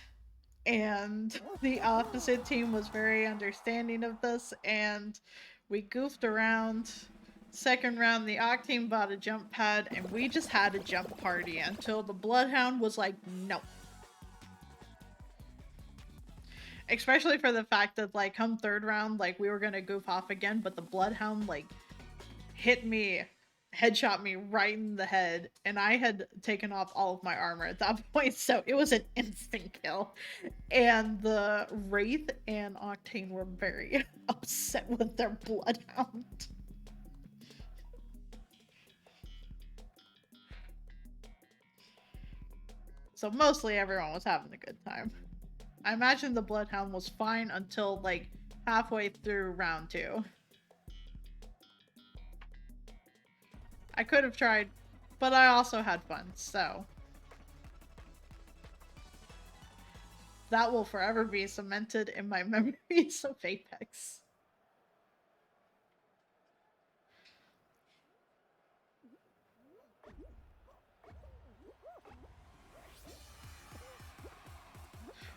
and the opposite team was very understanding of this, and we goofed around. Second round, the Oct team bought a jump pad, and we just had a jump party until the Bloodhound was like, no. Especially for the fact that, like, come third round, like, we were gonna goof off again, but the Bloodhound, like, hit me, headshot me right in the head, and I had taken off all of my armor at that point, so it was an instant kill. And the Wraith and Octane were very upset with their Bloodhound. So mostly everyone was having a good time. I imagine the Bloodhound was fine until, like, halfway through round 2. I could have tried, but I also had fun, so... that will forever be cemented in my memories of Apex.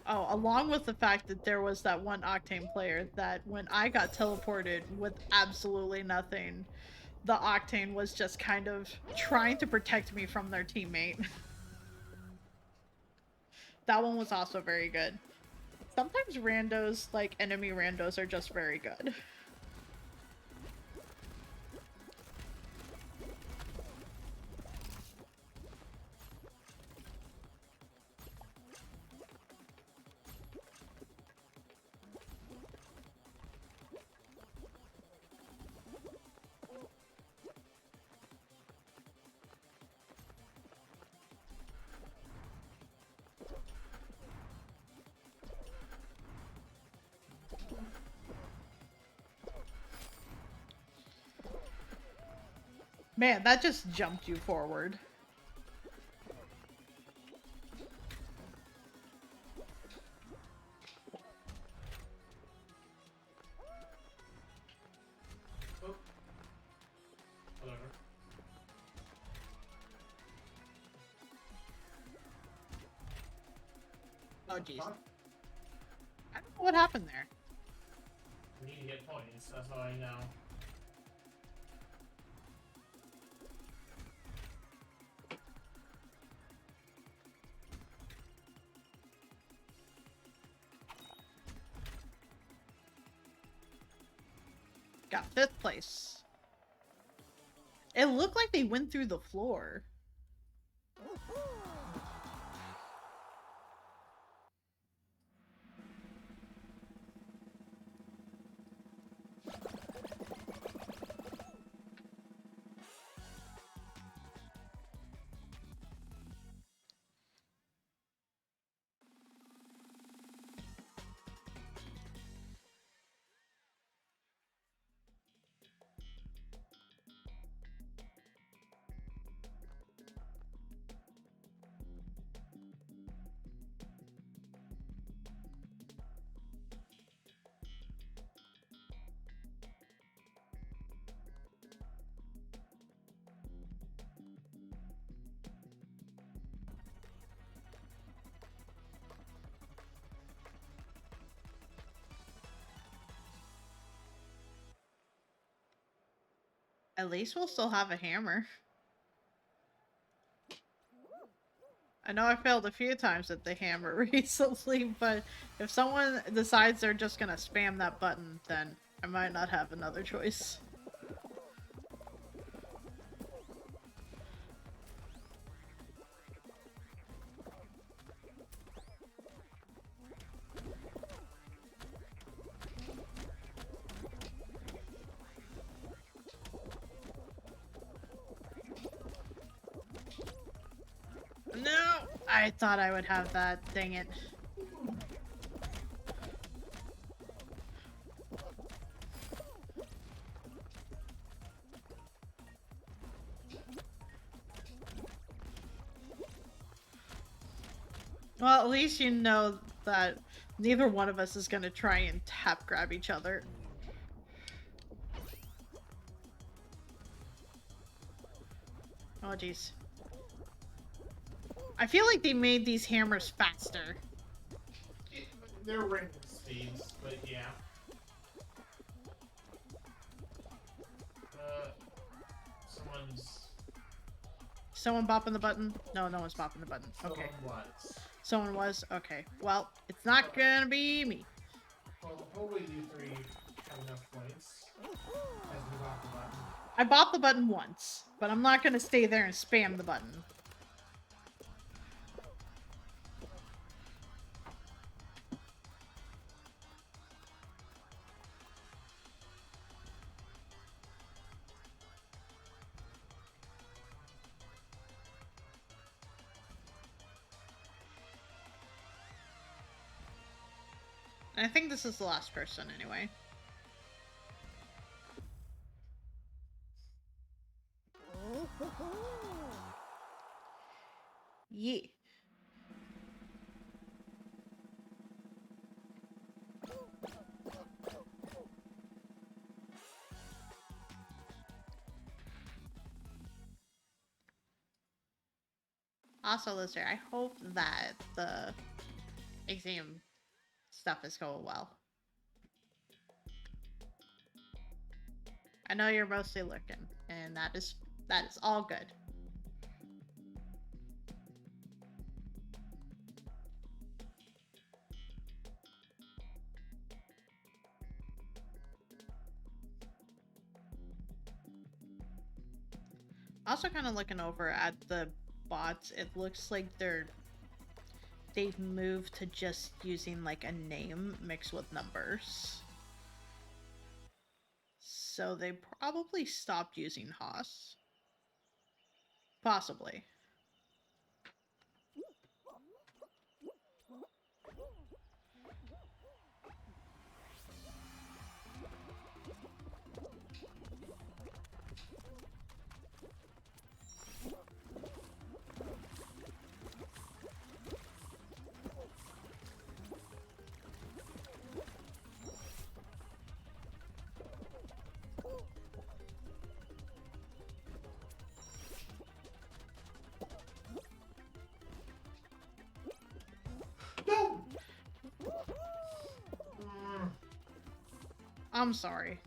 Oh, along with the fact that there was that one Octane player that when I got teleported with absolutely nothing, the Octane was just kind of trying to protect me from their teammate. That one was also very good. Sometimes randos, like enemy randos, are just very good. Man, that just jumped you forward. Oh. Whatever. Oh, jeez. Fuck? I don't know what happened there. We need to get points, that's all I know. Got 5th place. It looked like they went through the floor. At least we'll still have a hammer. I know I failed a few times at the hammer recently, but if someone decides they're just gonna spam that button, then I might not have another choice. No! I thought I would have that. Dang it. Well, at least you know that neither one of us is gonna try and tap grab each other. Oh, jeez. I feel like they made these hammers faster. They're random speeds, but yeah. Someone bopping the button? No, no one's bopping the button. Okay. Someone was? Okay. Well, it's not gonna be me. Well, hopefully you three have enough points as we bop the button. I bopped the button once, but I'm not gonna stay there and spam the button. I think this is the last person anyway. Yeah. Also, Lister, I hope that the exam stuff is going well. I know you're mostly looking, and that is all good. Also, kind of looking over at the bots, it looks like they've moved to just using like a name mixed with numbers. So they probably stopped using Haas. Possibly. I'm sorry.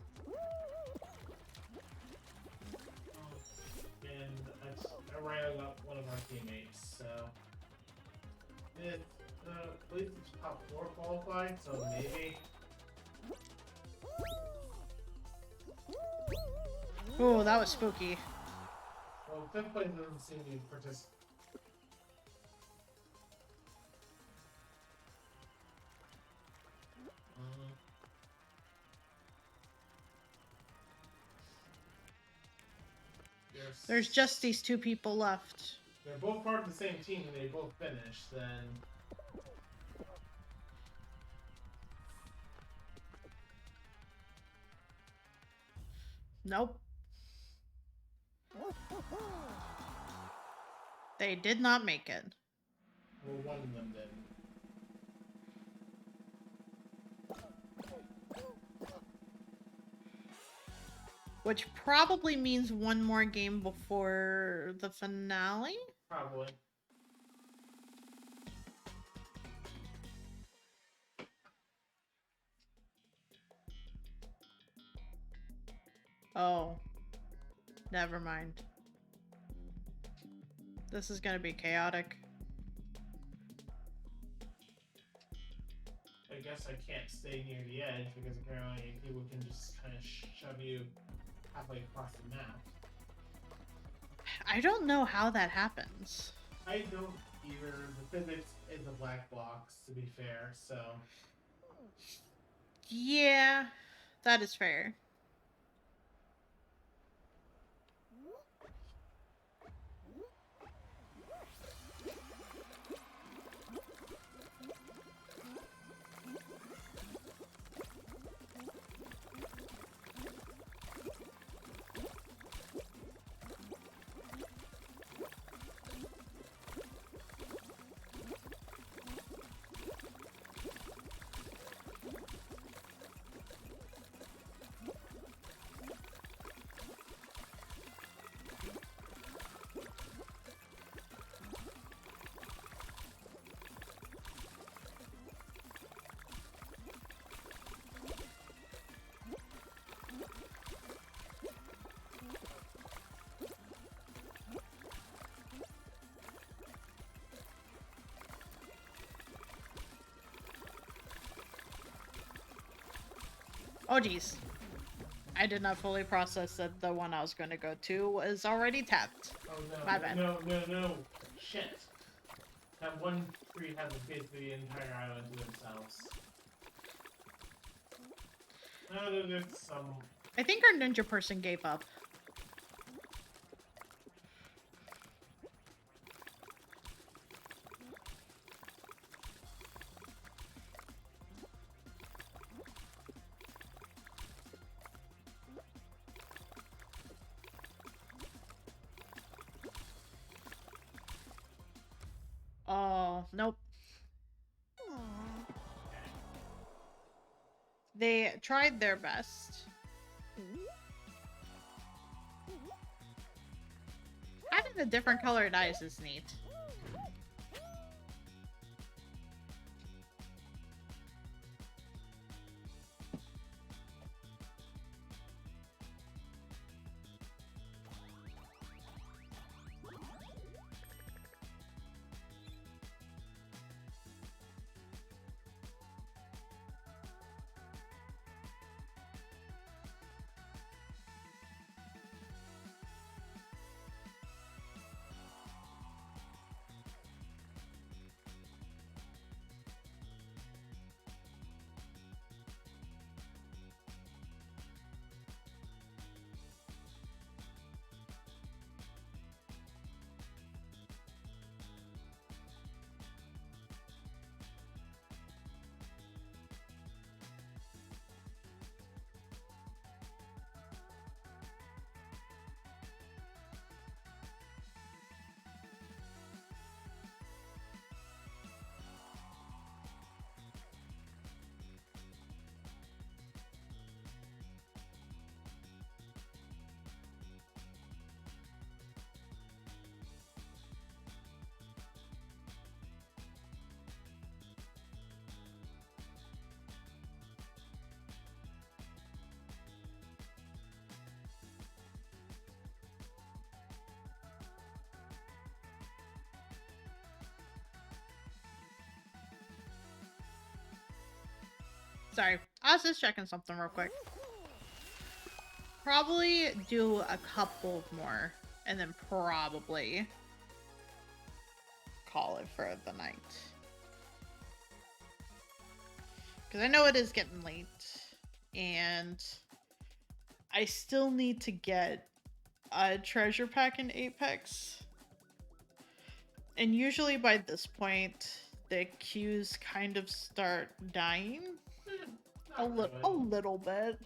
And I ran up one of our teammates, so it, at least it's top 4 qualified, so maybe. Oh, that was spooky. Well, 5th place doesn't seem to be participating. There's just these 2 people left. They're both part of the same team and they both finished, then. Nope. They did not make it. Well, one of them did. Which probably means one more game before the finale? Probably. Oh. Never mind. This is gonna be chaotic. I guess I can't stay near the edge because apparently people can just kind of shove you halfway across the map. I don't know how that happens. I don't either. The physics is a black box, to be fair, so. Yeah, that is fair. Oh geez. I did not fully process that the one I was going to go to was already tapped. Oh no. My bad. No. Shit. That one tree has basically the entire island to themselves. No, there's some. I think our ninja person gave up. Oh, nope. They tried their best. Having the different colored eyes is neat. Sorry, I was just checking something real quick. Probably do a couple more, and then probably call it for the night. Because I know it is getting late, and I still need to get a treasure pack in Apex. And usually by this point, the queues kind of start dying a little bit.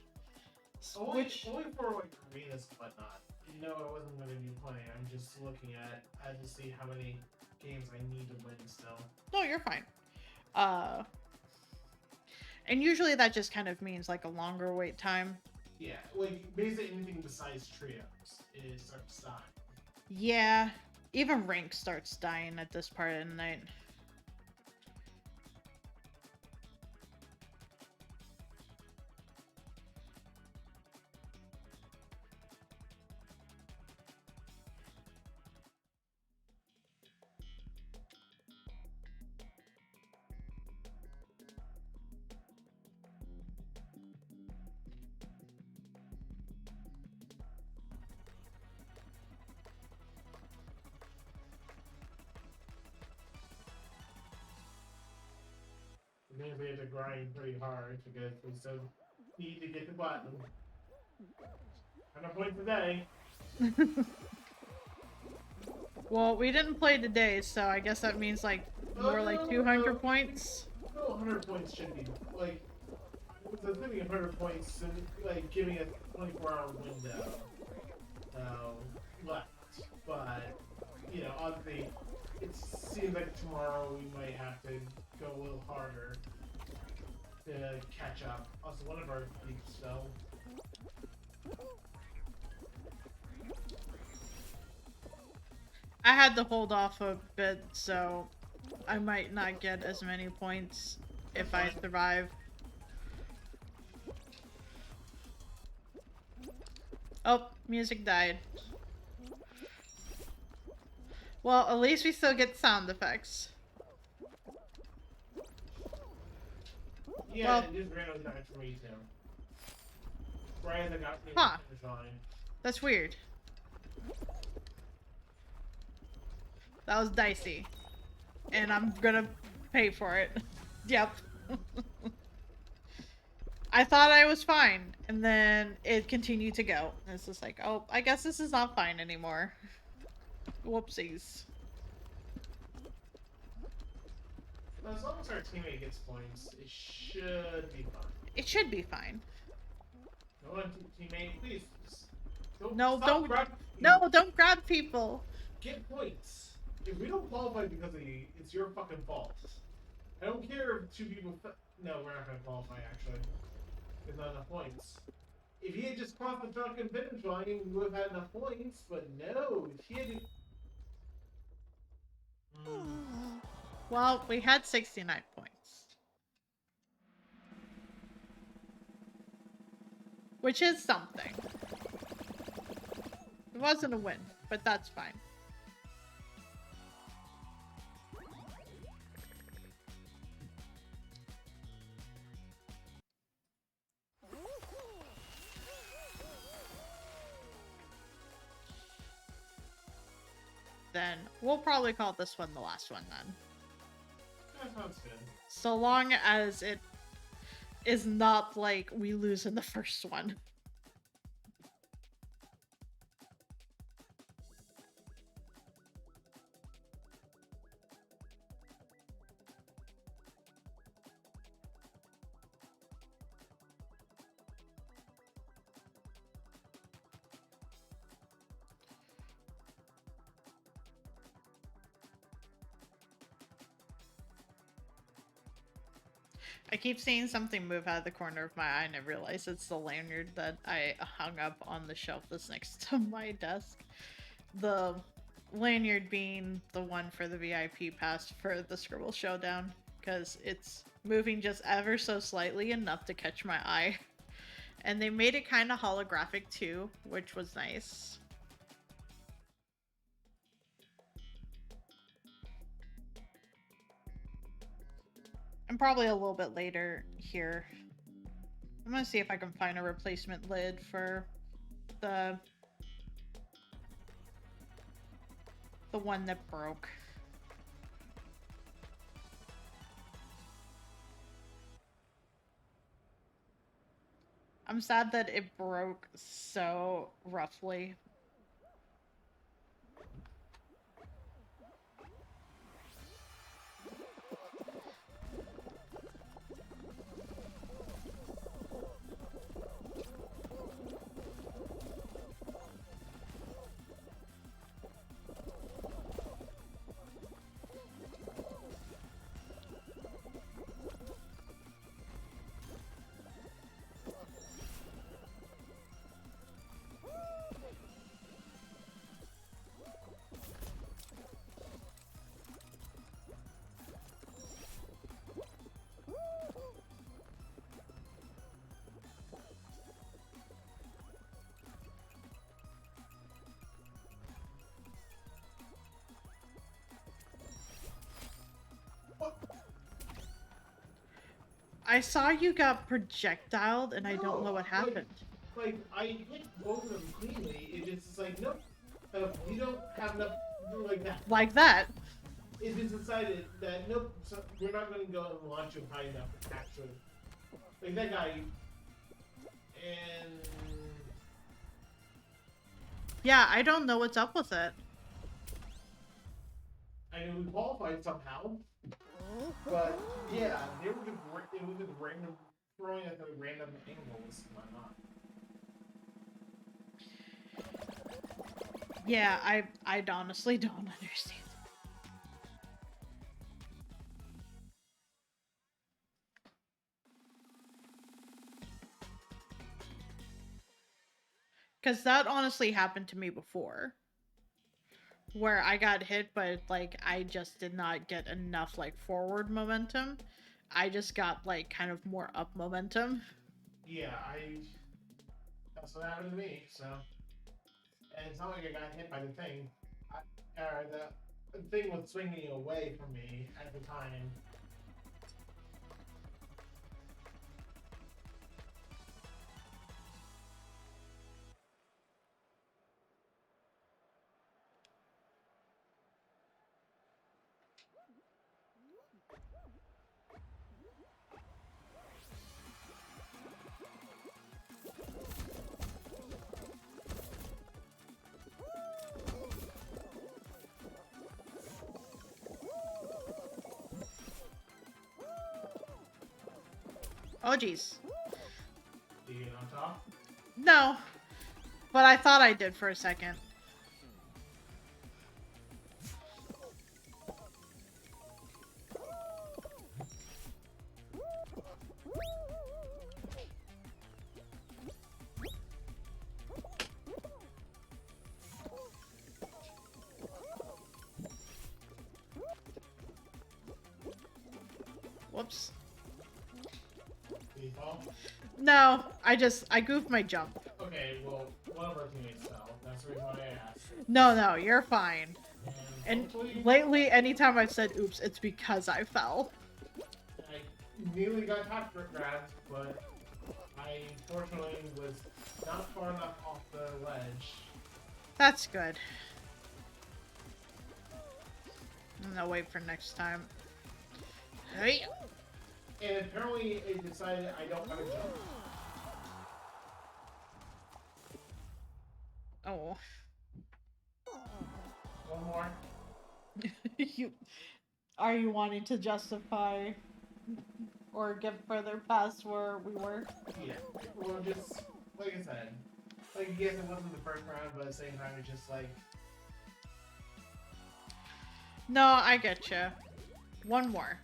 Only for like arenas and whatnot. No, I wasn't going to be playing. I'm just looking at to see how many games I need to win still. No, you're fine. And usually that just kind of means like a longer wait time. Yeah, like basically anything besides trios is starts dying. Yeah, even rank starts dying at this part of the night. Means we have to grind pretty hard because we still need to get the platinum. And a point today. Well, we didn't play today, so I guess that means like more like 200 points. No, 100 points should be like the thing. 100 points, like giving a 24-hour window left, but you know, obviously, it seems like tomorrow we might have to go a little harder to catch up. Also, one of our leagues fell. I had to hold off a bit, so I might not get as many points if I survive. Oh, music died. Well, at least we still get sound effects. Yeah, Well, it just randomly died for me too. Right as I got to the finish line. That's weird. That was dicey. And I'm gonna pay for it. Yep. I thought I was fine, and then it continued to go. And it's just like, oh, I guess this is not fine anymore. Whoopsies. As long as our teammate gets points, it should be fine. It should be fine. No one, teammate, please. Don't grab people. Get points. If we don't qualify because of you, it's your fucking fault. I don't care if two people. No, we're not gonna qualify actually. There's not enough points. If he had just crossed the fucking finish line, we would have had enough points. But no, he had to. Well, we had 69 points. Which is something. It wasn't a win, but that's fine. Then we'll probably call this one the last one then. That sounds good. So long as it is not like we lose in the first one. I keep seeing something move out of the corner of my eye and I realize it's the lanyard that I hung up on the shelf that's next to my desk. The lanyard being the one for the VIP pass for the Scribble Showdown, because it's moving just ever so slightly enough to catch my eye. And they made it kind of holographic too, which was nice. And probably a little bit later here, I'm gonna see if I can find a replacement lid for the one that broke. I'm sad that it broke so roughly. I saw you got projectiled, and I don't know what happened. Like, I hit both of them cleanly. It just is like, nope. We don't have enough like that. Like that. It just decided that nope, so we're not going to go and launch him high enough. Actually, like that guy. And yeah, I don't know what's up with it. I know we qualified somehow, but yeah, it was just random throwing at the random angles and whatnot. Yeah, I honestly don't understand. Because that honestly happened to me before. Where I got hit, but like I just did not get enough like forward momentum. I just got like kind of more up momentum. Yeah, that's what happened to me. So, and it's not like I got hit by the thing. The thing was swinging away from me at the time. Oh jeez. Did you get on top? No. But I thought I did for a second. Whoops. Did you fall? No, I goofed my jump. Okay, well, one of our teammates fell. That's the reason why I asked. No, you're fine. And hopefully, lately, anytime I've said oops, it's because I fell. I nearly got top grabbed, but I fortunately was not far enough off the ledge. That's good. No, wait for next time. Hey. And apparently it decided I don't want to jump. Oh. One more. Are you wanting to justify or get further past where we were? Yeah. Well, just like I said, like yes, it wasn't the first round, but at the same time, it's just like. No, I get you. One more.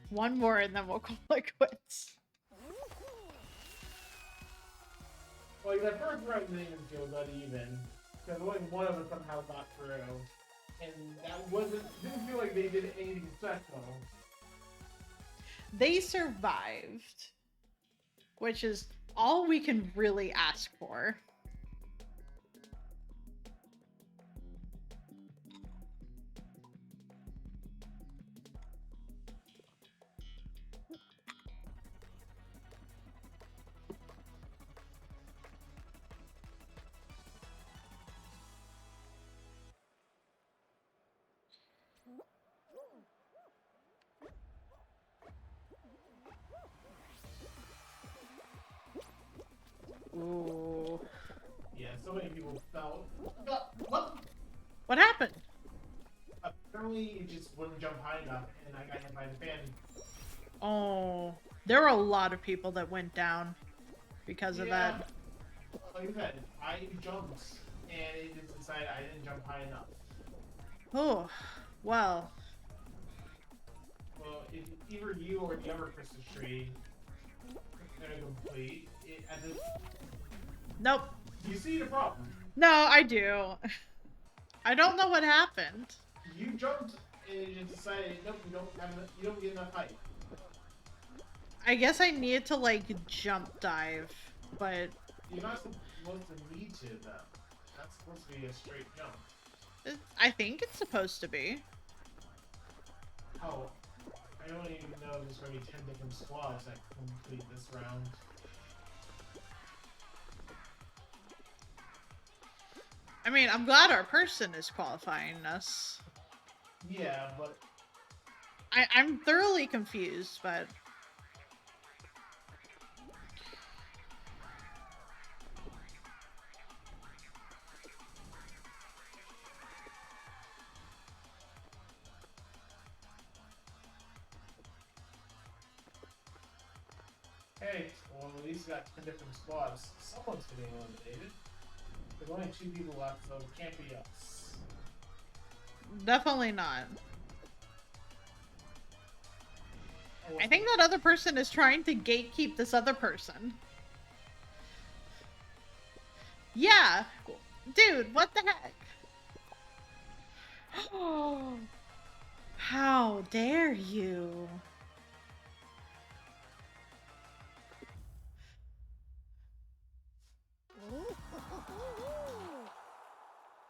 One more, and then we'll call it quits. Like that first round didn't even feel that even, because only one of us somehow got through, and didn't feel like they did anything special. They survived, which is all we can really ask for. Ooh. Yeah, so many people fell. What? What happened? Apparently, it just wouldn't jump high enough, and I got hit by the fan. Oh, there were a lot of people that went down because of Yeah, that. like I said, I jumped, and it just decided I didn't jump high enough. Oh, well. Well, if either you or the other Christmas tree are gonna complete it at this, Nope. you see the problem. No, I do. I don't know what happened. You jumped, and it just decided, nope, you don't get enough height. I guess I needed to, like, jump dive, but You're not supposed to need to, though. That's supposed to be a straight jump. I think it's supposed to be. Hell, I don't even know if there's going to be 10 different squads that complete this round. I mean, I'm glad our person is qualifying us. Yeah, but I'm thoroughly confused, but... hey, well, at least we got 10 different squads. Someone's getting eliminated. There's only 2 people left, so it can't be us. Definitely not. Oh, I think that other person is trying to gatekeep this other person. Yeah! Dude, what the heck? How dare you?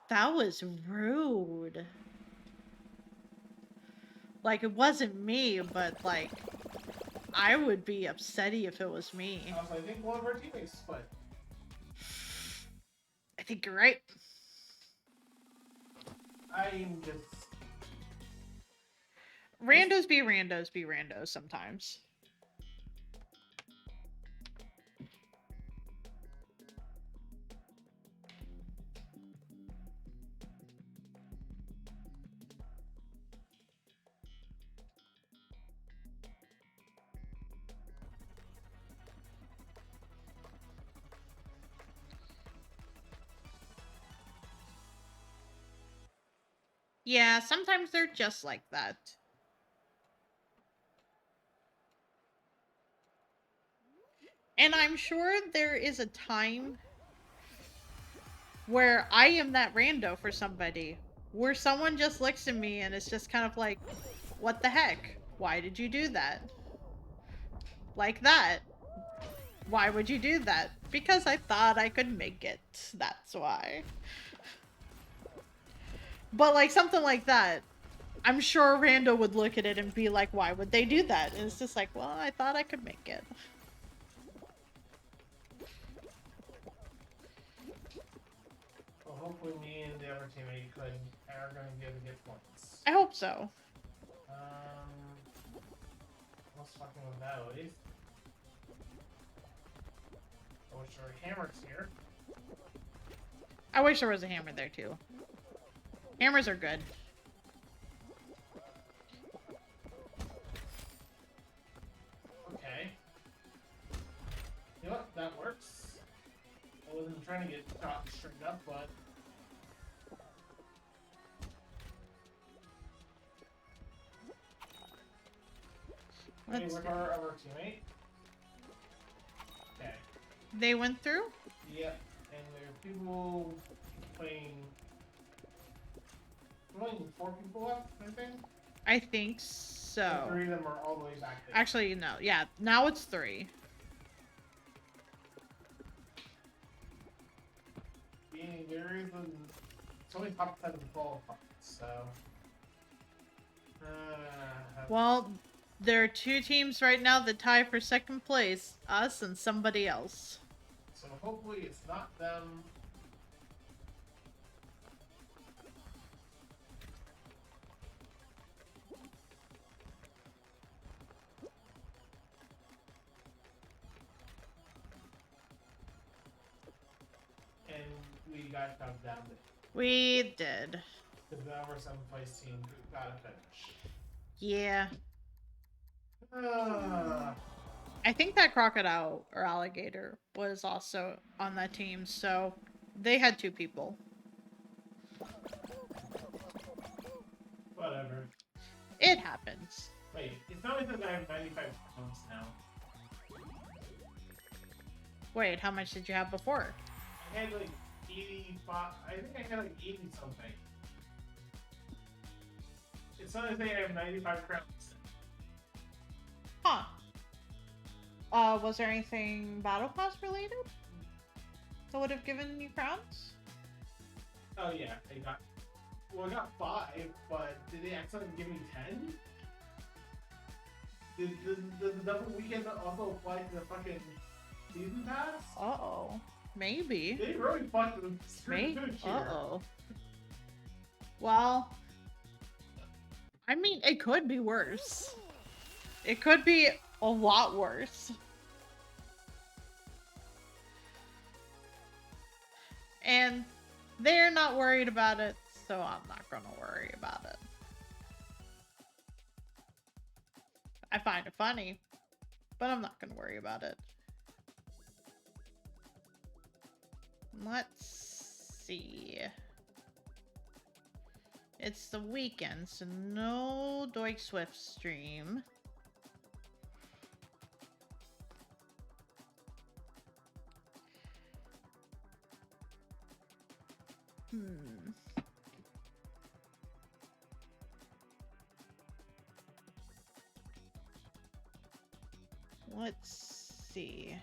That was rude. Like, it wasn't me, but, like, I would be upsetty if it was me. Also, I think one of our teammates split. I think you're right. I'm just... Randos be randos sometimes. Yeah, sometimes they're just like that. And I'm sure there is a time where I am that rando for somebody. Where someone just looks at me and it's just kind of like, what the heck? Why did you do that? Like that. Why would you do that? Because I thought I could make it. That's why. But like something like that, I'm sure Rando would look at it and be like, why would they do that? And it's just like, well, I thought I could make it. Well, hopefully me and the other teammate are going to be able to get points. I hope so. What's fucking with that, at least? I wish there were hammers here. I wish there was a hammer there too. Hammers are good. Okay. You know what? That works. I wasn't trying to get shot straight up, but... Hey, Let's... where's our other teammate? Okay. They went through? Yep. And there are people playing... Only 4 people left, I think? I think so. And 3 of them are all the way back there. Actually, no. Yeah, now it's 3. Being there is it's only top 10 of the qualified, so... Well, there are 2 teams right now that tie for 2nd place. Us and somebody else. So hopefully it's not them. we got dubbed down. We did. Because now we're 7th place team. Gotta finish. Yeah. Uh, I think that crocodile or alligator was also on that team, so they had 2 people. whatever. It happens. Wait, it's not like that I have 95 pounds now. Wait, how much did you have before? I had like 85. I think I had like 80 something. It's not like I have 95 crowns. Huh. Was there anything Battle Pass related that would have given you crowns? Oh yeah, I got 5, but did they accidentally give me 10? Did the double weekend also apply to the fucking season pass? Uh-oh. Maybe. They really fucked them. Maybe. Here. Uh-oh. Well, I mean, it could be worse. It could be a lot worse. And they're not worried about it, so I'm not gonna worry about it. I find it funny, but I'm not gonna worry about it. Let's see. It's the weekend, so no Doik Swift stream. Let's see.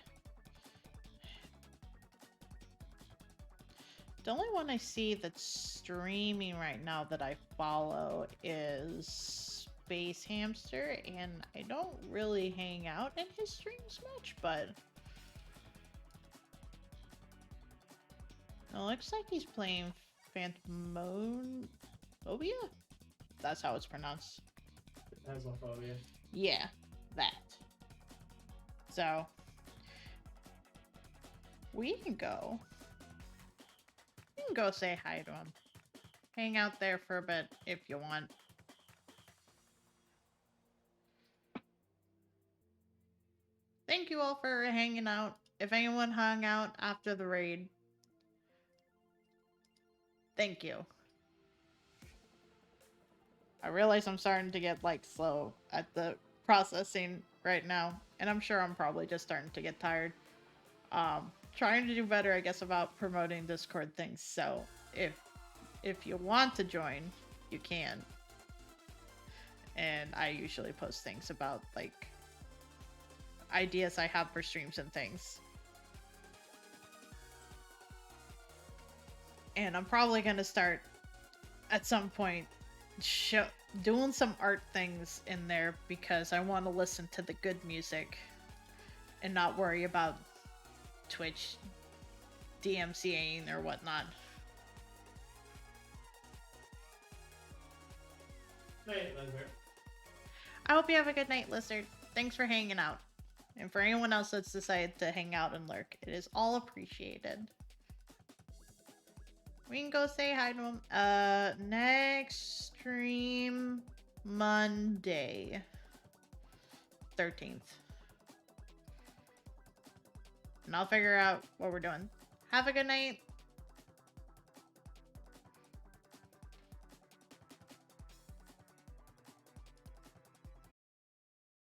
The only one I see that's streaming right now that I follow is Space Hamster, and I don't really hang out in his streams much, but it looks like he's playing Phantomophobia? That's how it's pronounced. Phasmophobia. Yeah, that. So, we can go. You can go say hi to him. Hang out there for a bit if you want. Thank you all for hanging out. If anyone hung out after the raid, thank you. I realize I'm starting to get like slow at the processing right now, and I'm sure I'm probably just starting to get tired. Trying to do better, I guess, about promoting Discord things. So if you want to join, you can. And I usually post things about like ideas I have for streams and things. And I'm probably gonna start at some point doing some art things in there because I want to listen to the good music and not worry about Twitch DMCAing or whatnot. Night, Lizard. I hope you have a good night, Lizard. Thanks for hanging out. And for anyone else that's decided to hang out and lurk, it is all appreciated. We can go say hi to him. Next stream Monday, 13th. And I'll figure out what we're doing. Have a good night.